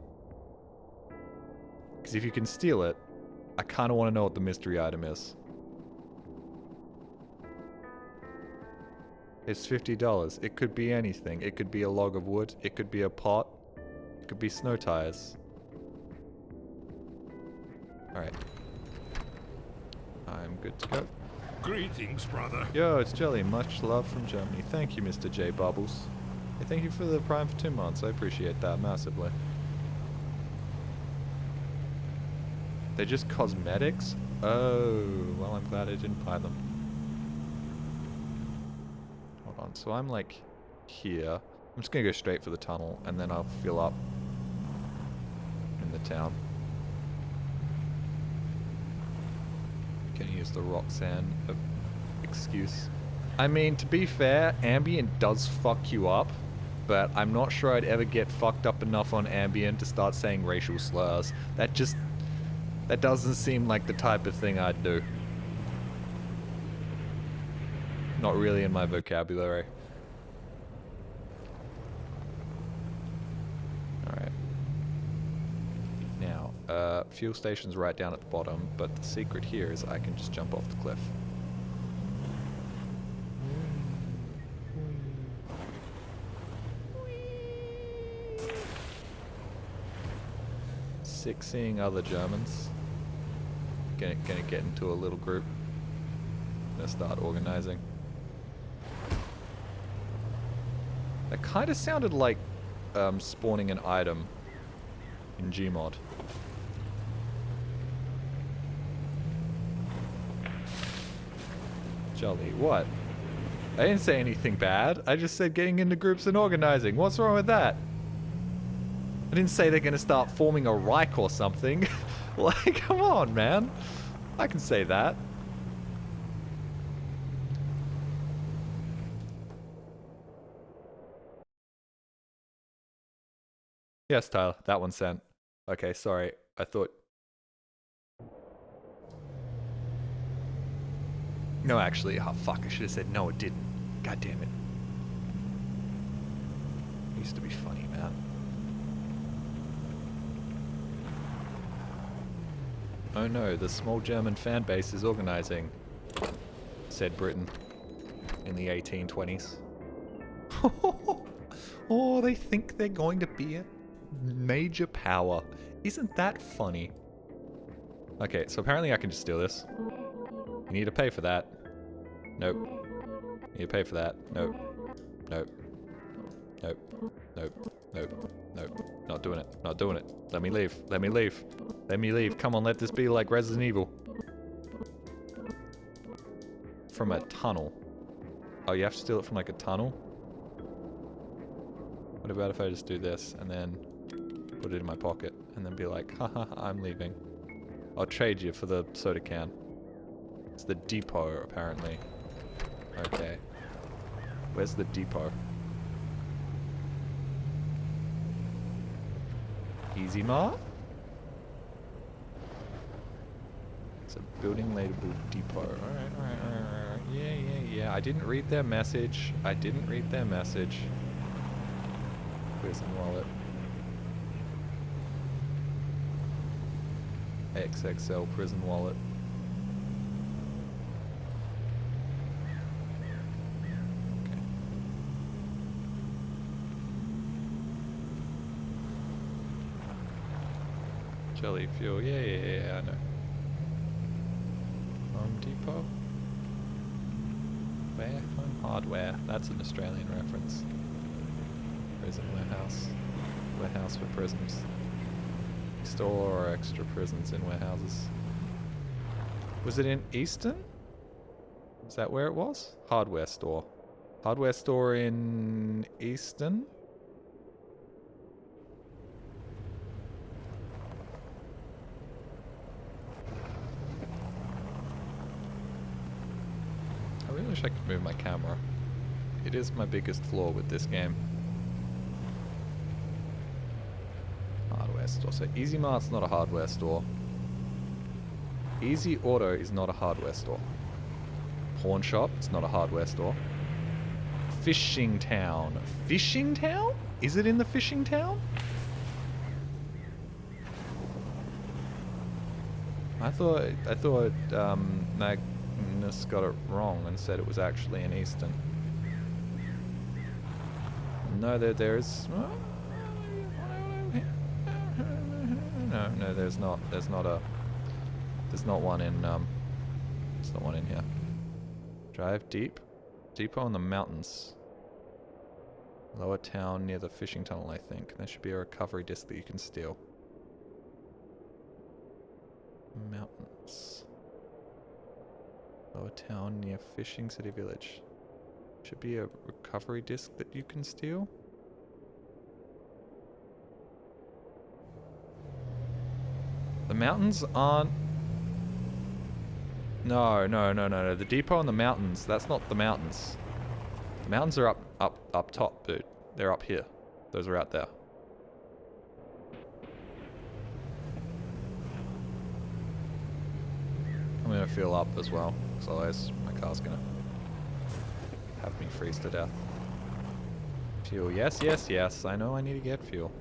Because if you can steal it, I kind of want to know what the mystery item is. It's $50. It could be anything. It could be a log of wood. It could be a pot. It could be snow tires. Alright. I'm good to go. Greetings, brother. Yo, it's Jelly. Much love from Germany. Thank you, Mr. J. Bubbles. Hey, thank you for the Prime for 2 months. I appreciate that massively. They're just cosmetics? Oh, well, I'm glad I didn't buy them. Hold on. So I'm like here. I'm just gonna go straight for the tunnel and then I'll fill up. in the town. Can use the Roxanne excuse. I mean, to be fair, ambient does fuck you up, but I'm not sure I'd ever get fucked up enough on ambient to start saying racial slurs. That doesn't seem like the type of thing I'd do. Not really in my vocabulary. Alright. Now, fuel station's right down at the bottom, but the secret here is I can just jump off the cliff. Sick seeing other Germans. Gonna get into a little group. Gonna start organizing. That kind of sounded like spawning an item in Gmod. Jolly, what? I didn't say anything bad. I just said getting into groups and organizing. What's wrong with that? I didn't say they're gonna start forming a Reich or something. Like, come on, man. I can say that. Yes, Tyler, that one sent. Okay, sorry. I thought... No, actually, oh fuck, I should have said no, it didn't. God damn it. It used to be funny, man. Oh no, the small German fan base is organizing, said Britain in the 1820s. Oh, they think they're going to be a major power. Isn't that funny? Okay, so apparently I can just steal this. You need to pay for that. Nope. You need to pay for that. Nope. Nope. Nope. Nope. Nope. Nope. Not doing it. Not doing it. Let me leave. Let me leave. Let me leave. Come on, let this be like Resident Evil. From a tunnel. Oh, you have to steal it from like a tunnel? What about if I just do this and then put it in my pocket and then be like, haha, I'm leaving. I'll trade you for the soda can. It's the depot, apparently. Okay. Where's the depot? Easy Mart? It's a building labeled depot. Alright. Yeah. I didn't read their message. Prison wallet. XXL prison wallet. Okay. Jelly fuel. Yeah, I know. Home Depot. Where? Home Hardware. That's an Australian reference. Prison warehouse. Warehouse for prisons. Store or extra prisons in warehouses. Was it in Easton? Is that where it was? Hardware store. Hardware store in Easton? I really wish I could move my camera. It is my biggest flaw with this game. Hardware store. So Easy Mart's not a hardware store. Easy Auto is not a hardware store. Pawn shop, it's not a hardware store. Fishing Town. Fishing Town? Is it in the Fishing Town? I thought Magnus got it wrong and said it was actually in Easton. No, there is. No, there's not. There's not one in. There's not one in here. Drive deep. Depot in the mountains. Lower town near the fishing tunnel, I think. There should be a recovery disc that you can steal. Mountains. Lower town near Fishing City Village. Should be a recovery disc that you can steal. mountains aren't... No. The depot and the mountains, that's not the mountains. The mountains are up top, dude. They're up here. Those are out there. I'm gonna fuel up as well, because otherwise my car's gonna have me freeze to death. Fuel, yes. I know I need to get fuel.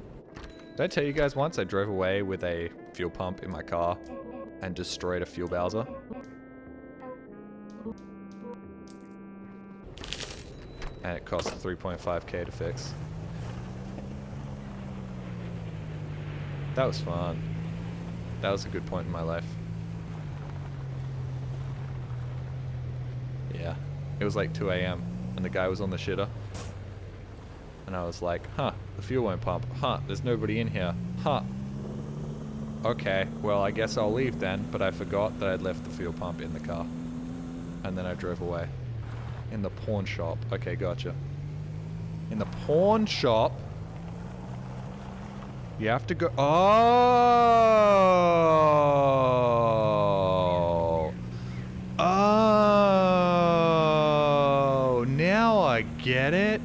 Did I tell you guys once I drove away with a fuel pump in my car and destroyed a fuel bowser? And it cost 3.5k to fix. That was fun. That was a good point in my life. Yeah. It was like 2 AM and the guy was on the shitter. And I was like, huh, the fuel won't pump. Huh, there's nobody in here. Huh. Okay, well I guess I'll leave then, but I forgot that I'd left the fuel pump in the car. And then I drove away. In the pawn shop. Okay, gotcha. In the pawn shop, you have to go... Oh! Oh! Now I get it.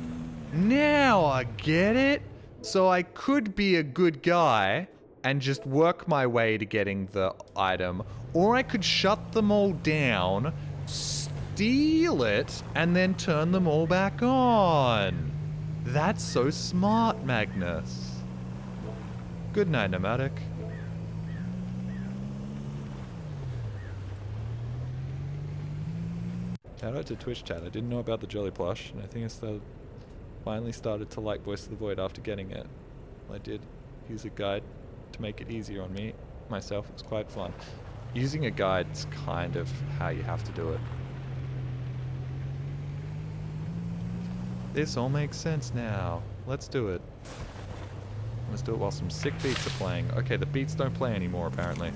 Now I get it. So I could be a good guy and just work my way to getting the item, or I could shut them all down, steal it, and then turn them all back on. That's so smart, Magnus. Good night, Nomadic. Shout out to Twitch chat. I didn't know about the Jelly plush, and I think I finally started to like Voice of the Void after getting it. I did use a guide to make it easier on me, myself. It was quite fun. Using a guide's kind of how you have to do it. This all makes sense now. Let's do it. Let's do it while some sick beats are playing. Okay, the beats don't play anymore, apparently.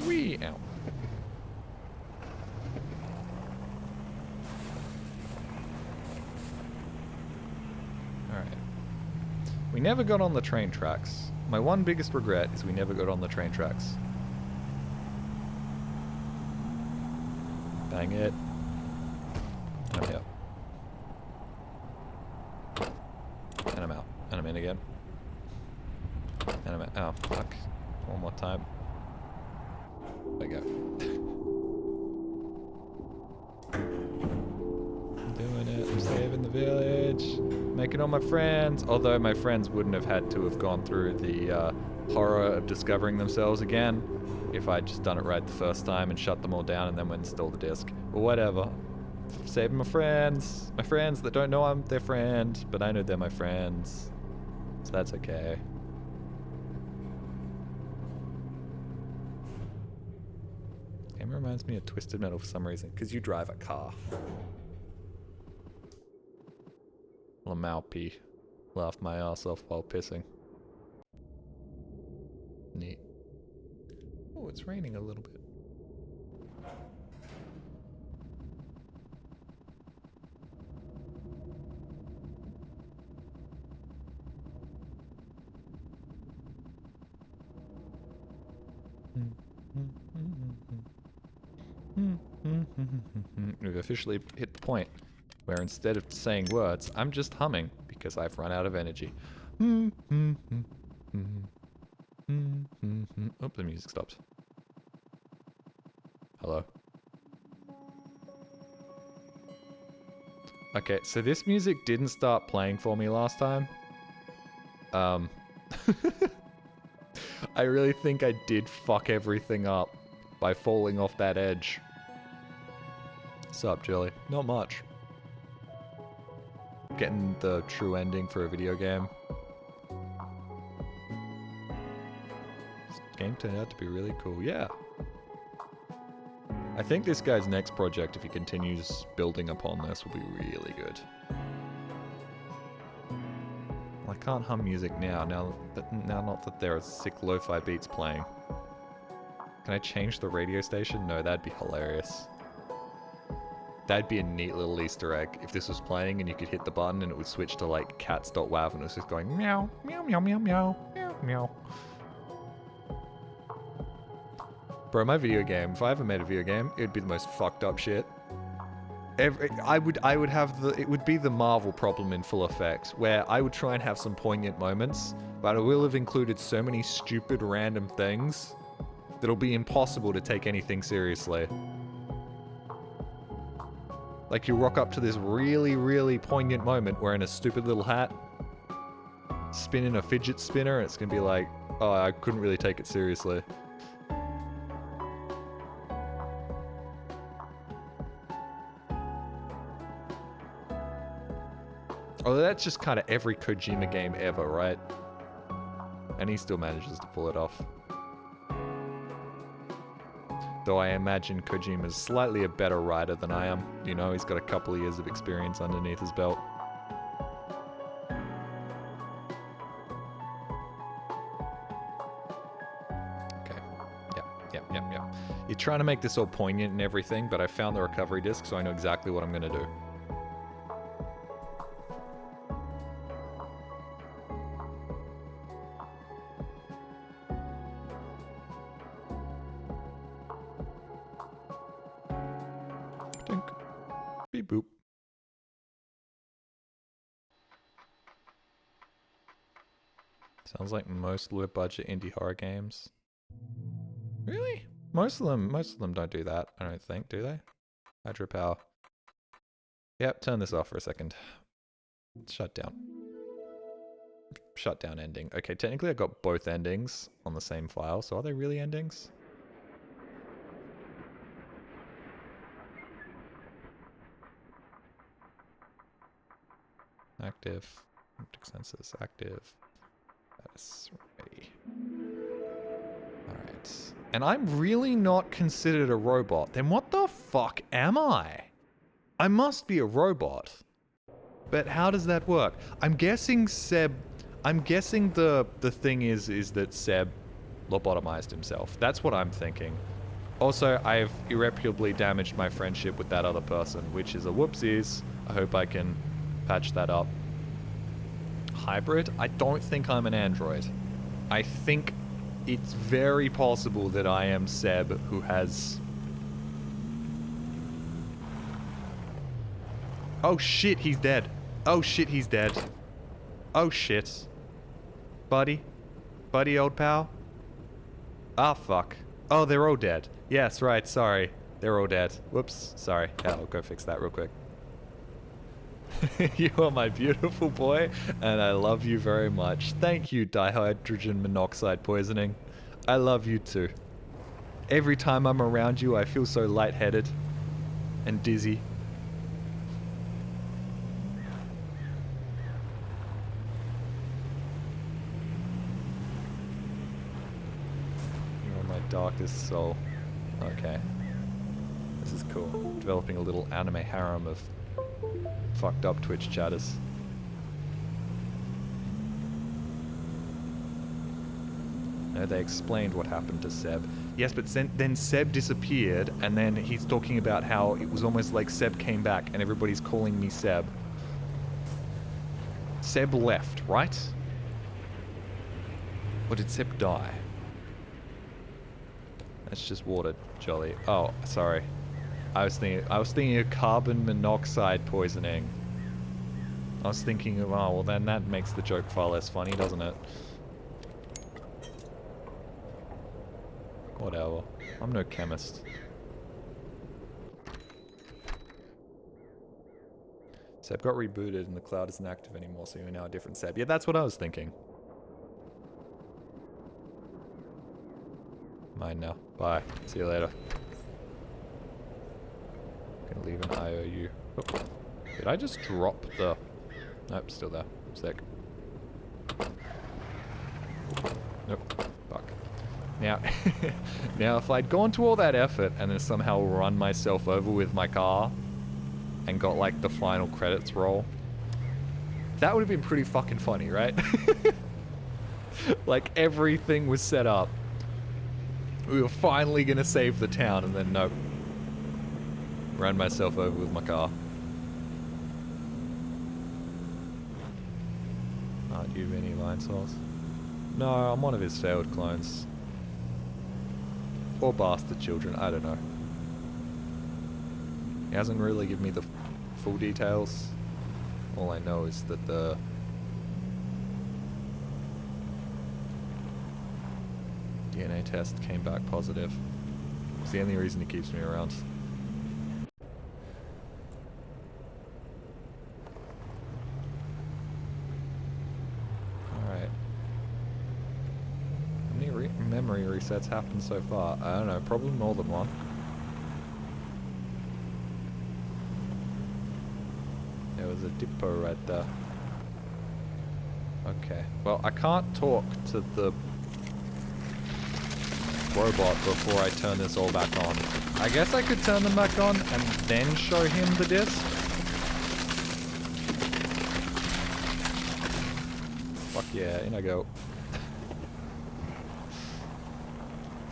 Wee! Ow. Alright. We never got on the train tracks. My one biggest regret is we never got on the train tracks. Dang it. I'm here. And I'm out. And I'm in again. And I'm out. Oh, fuck. One more time. There we go. I'm doing it. I'm saving the village. Making all my friends. Although my friends wouldn't have had to have gone through the horror of discovering themselves again if I'd just done it right the first time and shut them all down and then went and installed the disc. But whatever. Saving my friends. My friends that don't know I'm their friend, but I know they're my friends. So that's okay. Game reminds me of Twisted Metal for some reason, because you drive a car. Lamaupi. Laughed my ass off while pissing. Neat. Oh, it's raining a little bit. We've officially hit the point where instead of saying words, I'm just humming because I've run out of energy. Oh, the music stopped. Hello. Okay, so this music didn't start playing for me last time. I really think I did fuck everything up by falling off that edge. Sup, Jelly? Not much. Getting the true ending for a video game. This game turned out to be really cool. Yeah. I think this guy's next project, if he continues building upon this, will be really good. Well, I can't hum music now not that there are sick lo-fi beats playing. Can I change the radio station? No, that'd be hilarious. That'd be a neat little Easter egg if this was playing and you could hit the button and it would switch to like cats.wav and it was just going meow, meow, meow, meow, meow, meow, meow. Bro, my video game, if I ever made a video game, it would be the most fucked up shit. I would have it would be the Marvel problem in full effect, where I would try and have some poignant moments, but I will have included so many stupid random things that it'll be impossible to take anything seriously. Like, you rock up to this really, really poignant moment wearing a stupid little hat, spinning a fidget spinner, and it's gonna be like, oh, I couldn't really take it seriously. Although that's just kind of every Kojima game ever, right? And he still manages to pull it off. Though I imagine Kojima's slightly a better writer than I am. You know, he's got a couple of years of experience underneath his belt. Okay. Yep. You're trying to make this all poignant and everything, but I found the recovery disc, so I know exactly what I'm gonna do. Boop. Sounds like most low budget indie horror games. Really? Most of them don't do that, I don't think, do they? Hydropower. Yep, turn this off for a second. Shut down. Shut down ending. Okay, technically I got both endings on the same file, so are they really endings? Active. Optic sensors active. That's ready. Alright. And I'm really not considered a robot. Then what the fuck am I? I must be a robot. But how does that work? I'm guessing the thing is that Seb lobotomized himself. That's what I'm thinking. Also, I've irreparably damaged my friendship with that other person, which is a whoopsies. I hope I can patch that up. Hybrid? I don't think I'm an android. I think it's very possible that I am Seb, who has... Oh shit, he's dead. Oh shit, he's dead. Oh shit. Buddy? Buddy, old pal? Ah, fuck. Oh, they're all dead. Yes, right, sorry. They're all dead. Whoops, sorry. Yeah, I'll go fix that real quick. You are my beautiful boy, and I love you very much. Thank you, dihydrogen monoxide poisoning. I love you too. Every time I'm around you, I feel so lightheaded and dizzy. You're my darkest soul. Okay. This is cool. Developing a little anime harem of fucked up Twitch chatters. No, they explained what happened to Seb. Yes, but then Seb disappeared, and then he's talking about how it was almost like Seb came back, and everybody's calling me Seb. Seb left, right? Or did Seb die? That's just water, jolly. Oh, sorry. I was thinking of carbon monoxide poisoning. I was thinking of, oh, well then that makes the joke far less funny, doesn't it? Whatever. I'm no chemist. Seb got rebooted and the cloud isn't active anymore, so you're now a different Seb. Yeah, that's what I was thinking. Mine now. Bye. See you later. Gonna leave an IOU. Oop. Did I just drop the... Nope, still there. Sick. Nope. Fuck. Now, now if I'd gone to all that effort and then somehow run myself over with my car and got like the final credits roll, that would have been pretty fucking funny, right? Like everything was set up. We were finally gonna save the town and then nope. Ran myself over with my car. Aren't you any line source? No, I'm one of his failed clones. Or bastard children, I don't know. He hasn't really given me the full details. All I know is that the DNA test came back positive. It's the only reason he keeps me around. Alright. How many memory resets happened so far? I don't know, probably more than one. There was a depot right there. Okay. Well, I can't talk to the robot before I turn this all back on. I guess I could turn them back on and then show him the disc. Fuck yeah, in I go.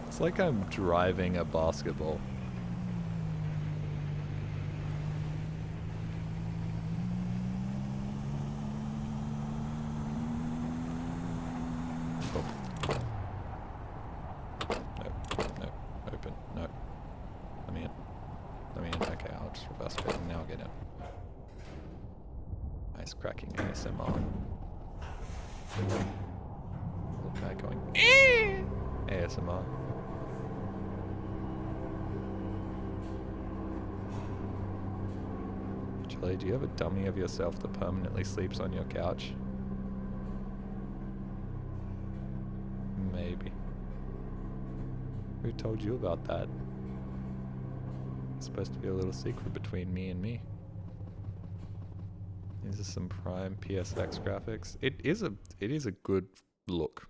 It's like I'm driving a basketball. Cracking ASMR. Little guy going ASMR. Chili, do you have a dummy of yourself that permanently sleeps on your couch? Maybe. Who told you about that? It's supposed to be a little secret between me and me. These are some prime PSX graphics. It is a good look.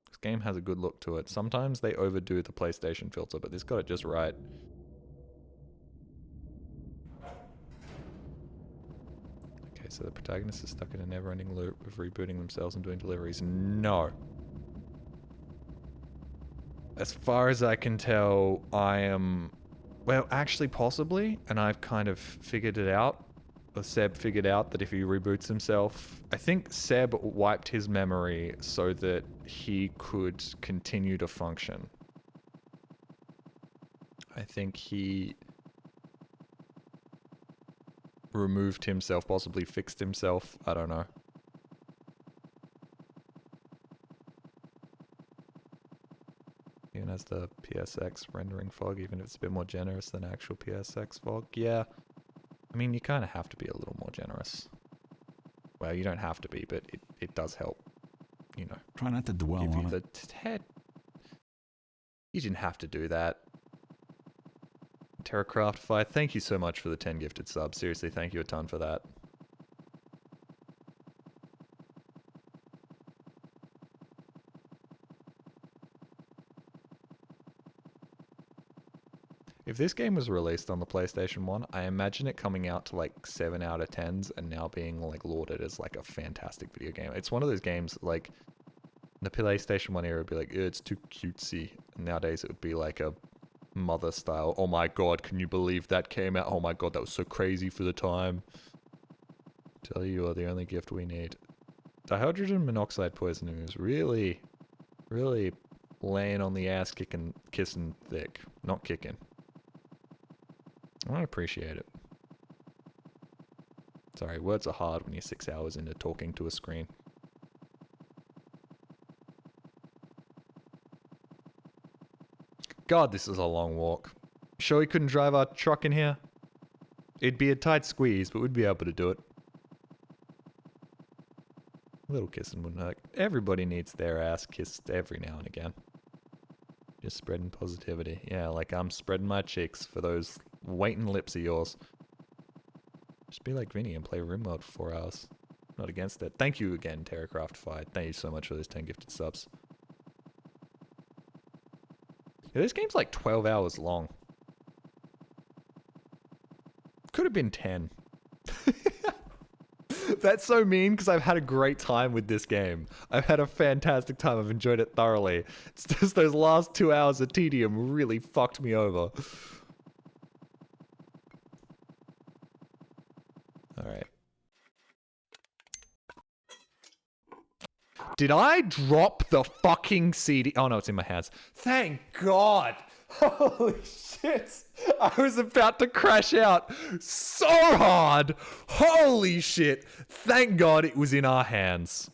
This game has a good look to it. Sometimes they overdo the PlayStation filter, but this got it just right. Okay, so the protagonist is stuck in a never-ending loop of rebooting themselves and doing deliveries. No. As far as I can tell, I am... Well, actually, possibly, and I've kind of figured it out. Seb figured out that if he reboots himself, I think Seb wiped his memory so that he could continue to function. I think he removed himself, possibly fixed himself. I don't know. Even as the PSX rendering fog, even if it's a bit more generous than actual PSX fog. Yeah. I mean, you kind of have to be a little more generous. Well, you don't have to be, but it does help. You know. Try not to dwell give on you it. the head. You didn't have to do that. TerraCraft5, thank you so much for the 10 gifted subs. Seriously, thank you a ton for that. If this game was released on the PlayStation 1, I imagine it coming out to like 7 out of 10s and now being like lauded as like a fantastic video game. It's one of those games like the PlayStation 1 era would be like, it's too cutesy. And nowadays it would be like a mother style. Oh my god, can you believe that came out? Oh my god, that was so crazy for the time. Tell you are the only gift we need. Dihydrogen monoxide poisoning is really, really laying on the ass kissing thick. Not kicking. I appreciate it. Sorry, words are hard when you're 6 hours into talking to a screen. God, this is a long walk. Sure we couldn't drive our truck in here? It'd be a tight squeeze, but we'd be able to do it. A little kissing wouldn't hurt. Everybody needs their ass kissed every now and again. Just spreading positivity. Yeah, like I'm spreading my cheeks for those waiting lips of yours. Just be like Vinny and play RimWorld for 4 hours. Not against it. Thank you again, TerraCraft5. Thank you so much for those 10 gifted subs. Yeah, this game's like 12 hours long. Could have been 10. That's so mean because I've had a great time with this game. I've had a fantastic time. I've enjoyed it thoroughly. It's just those last 2 hours of tedium really fucked me over. Alright. Did I drop the fucking CD? Oh no, it's in my hands. Thank God! Holy shit! I was about to crash out so hard! Holy shit! Thank God it was in our hands.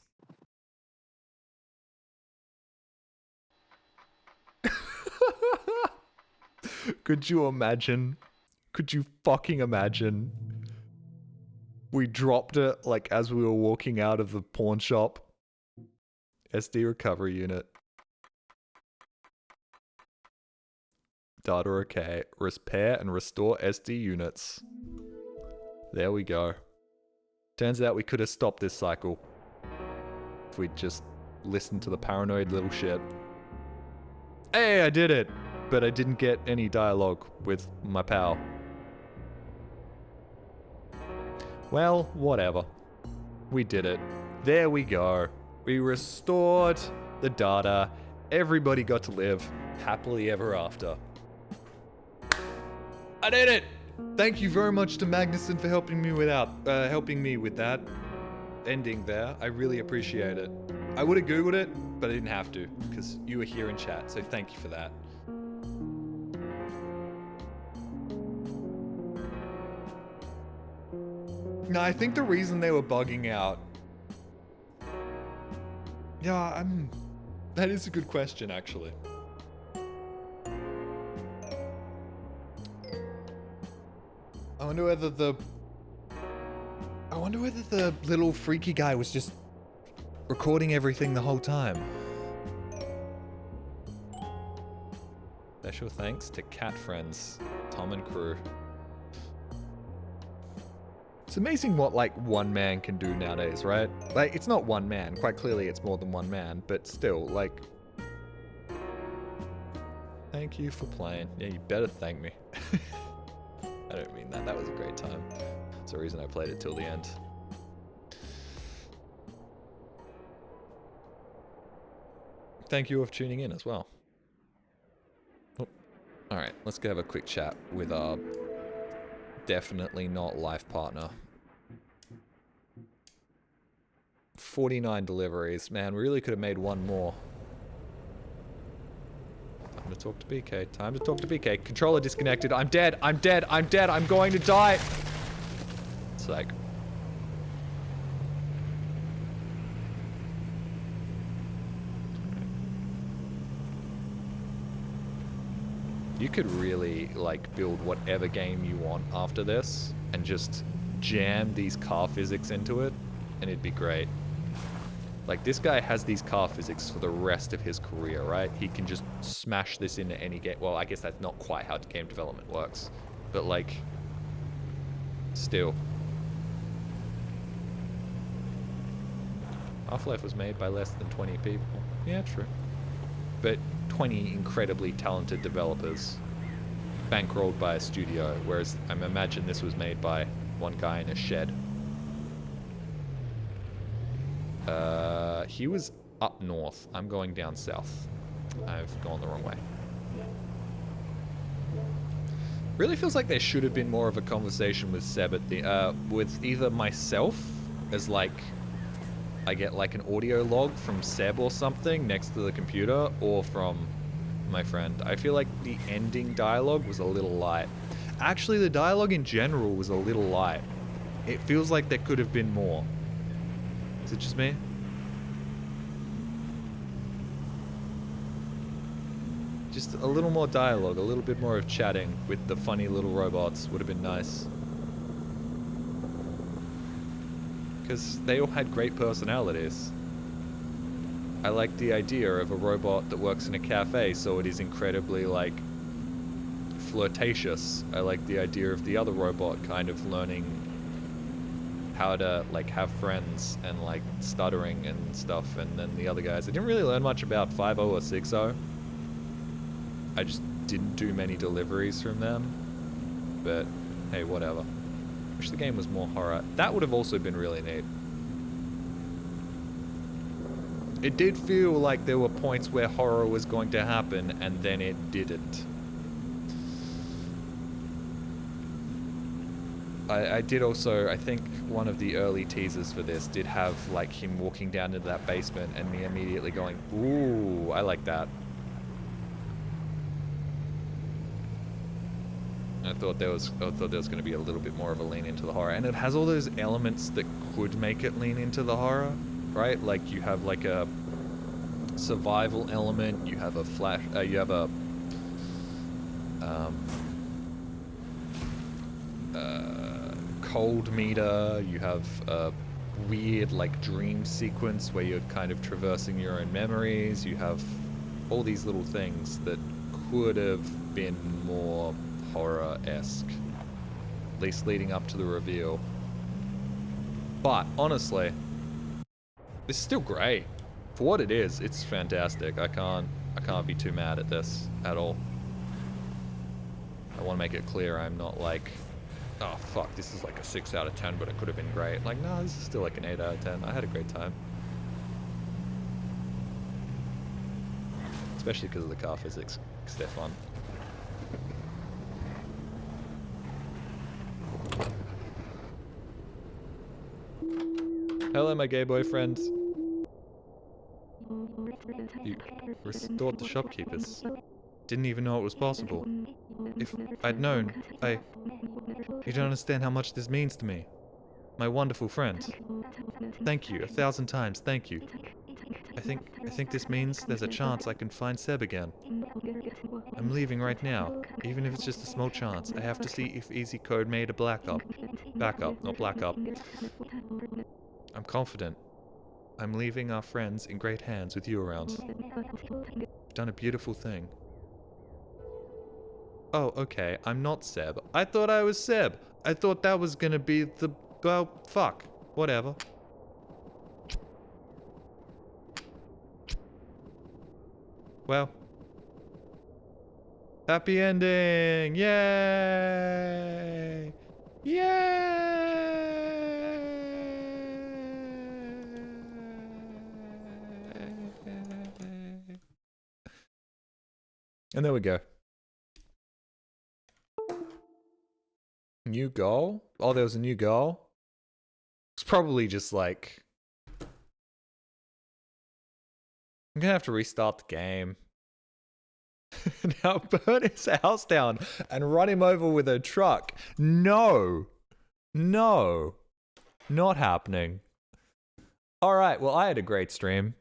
Could you imagine? Could you fucking imagine? We dropped it like as we were walking out of the pawn shop. SD recovery unit. Data okay. Repair and restore SD units. There we go. Turns out we could have stopped this cycle if we'd just listened to the paranoid little shit. Hey, I did it! But I didn't get any dialogue with my pal. Well, whatever. We did it. There we go. We restored the data. Everybody got to live happily ever after. I did it! Thank you very much to Magnuson for helping me with that ending there. I really appreciate it. I would have Googled it, but I didn't have to, because you were here in chat, so thank you for that. No, I think the reason they were bugging out... Yeah, that is a good question, actually. I wonder whether the little freaky guy was just recording everything the whole time. Special thanks to cat friends, Tom and crew. It's amazing what, like, one man can do nowadays, right? Like, it's not one man. Quite clearly it's more than one man, but still, like... Thank you for playing. Yeah, you better thank me. I don't mean that. That was a great time. That's the reason I played it till the end. Thank you all for tuning in as well. Oh. Alright, let's go have a quick chat with our definitely not life partner. 49 deliveries. Man, we really could have made one more. Time to talk to BK. Time to talk to BK. Controller disconnected. I'm dead. I'm dead. I'm dead. I'm going to die. It's like... You could really, like, build whatever game you want after this and just jam these car physics into it, and it'd be great. Like, this guy has these car physics for the rest of his career, right? He can just smash this into any game. Well, I guess that's not quite how game development works. But, like, still. Half-Life was made by less than 20 people. Yeah, true. But 20 incredibly talented developers bankrolled by a studio, whereas I imagine this was made by one guy in a shed. He was up north. I'm going down south. I've gone the wrong way. Really feels like there should have been more of a conversation with Seb at the, with either myself, as like, I get like an audio log from Seb or something next to the computer, or from my friend. I feel like the ending dialogue was a little light. Actually, the dialogue in general was a little light. It feels like there could have been more. Is it just me? Just a little more dialogue, a little bit more of chatting with the funny little robots would have been nice. Because they all had great personalities. I like the idea of a robot that works in a cafe, so it is incredibly, like, flirtatious. I like the idea of the other robot kind of learning how to, like, have friends and, like, stuttering and stuff, and then the other guys. I didn't really learn much about 5.0 or 6.0. I just didn't do many deliveries from them. But, hey, whatever. Wish the game was more horror. That would have also been really neat. It did feel like there were points where horror was going to happen, and then it didn't. I did also, I think one of the early teasers for this did have like him walking down into that basement and me immediately going, ooh, I like that. I thought there was going to be a little bit more of a lean into the horror, and it has all those elements that could make it lean into the horror, right? Like you have like a survival element, you have a flash, you have a cold meter, you have a weird like dream sequence where you're kind of traversing your own memories, you have all these little things that could have been more horror-esque, at least leading up to the reveal. But honestly, it's still great. For what it is, it's fantastic. I can't be too mad at this at all. I want to make it clear I'm not like, oh fuck, this is like a 6 out of 10, but it could have been great. Like, no, this is still like an 8 out of 10. I had a great time. Especially because of the car physics, because they're fun. Hello, my gay boyfriend. You restored the shopkeepers. Didn't even know it was possible. If I'd known, You don't understand how much this means to me. My wonderful friend. Thank you, 1,000 times, thank you. I think this means there's a chance I can find Seb again. I'm leaving right now, even if it's just a small chance. I have to see if Easy Code made a backup, not black up. I'm confident. I'm leaving our friends in great hands with you around. You've done a beautiful thing. Oh, okay, I'm not Seb. I thought I was Seb. I thought that was gonna be the... well, fuck. Whatever. Well. Happy ending! Yay! Yay! And there we go. New goal? Oh, there was a new goal? It's probably just like... I'm gonna have to restart the game. Now burn his house down and run him over with a truck. No. No. Not happening. Alright, well I had a great stream.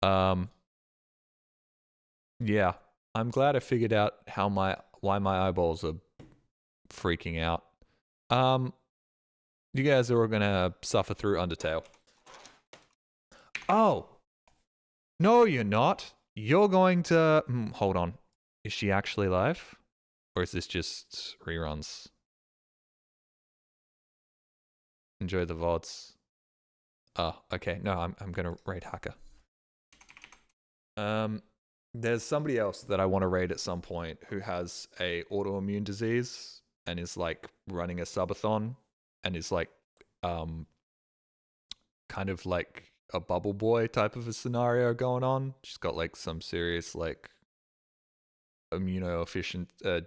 Yeah. I'm glad I figured out why my eyeballs are freaking out. You guys are all gonna suffer through Undertale. Oh! No, you're not. You're going to... hold on. Is she actually live? Or is this just reruns? Enjoy the VODs. Oh, okay. No, I'm gonna raid Hacker. There's somebody else that I want to raid at some point who has a autoimmune disease and is like running a subathon and is like kind of like a bubble boy type of a scenario going on. She's got like some serious like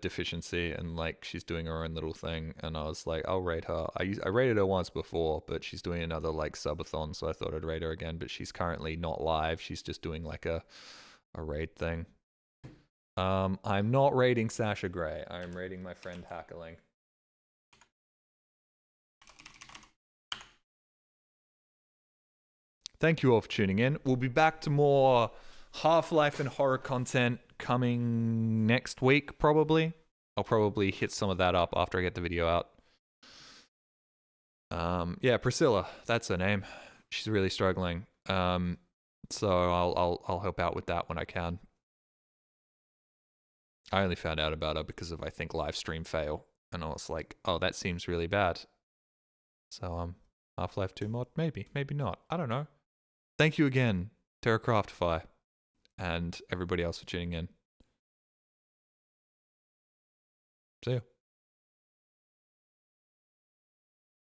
deficiency and like she's doing her own little thing, and I was like, I'll raid her. I raided her once before, but she's doing another like subathon, so I thought I'd raid her again, but she's currently not live. She's just doing like a raid thing. I'm not raiding Sasha Grey. I'm raiding my friend Hackerling. Thank you all for tuning in. We'll be back to more Half-Life and horror content coming next week, probably. I'll probably hit some of that up after I get the video out. Yeah, Priscilla, that's her name. She's really struggling. So I'll help out with that when I can. I only found out about her because of, I think, live stream fail, and I was like, oh, that seems really bad. So Half-Life 2 mod, maybe not. I don't know. Thank you again, TerraCraftify, and everybody else for tuning in. See ya.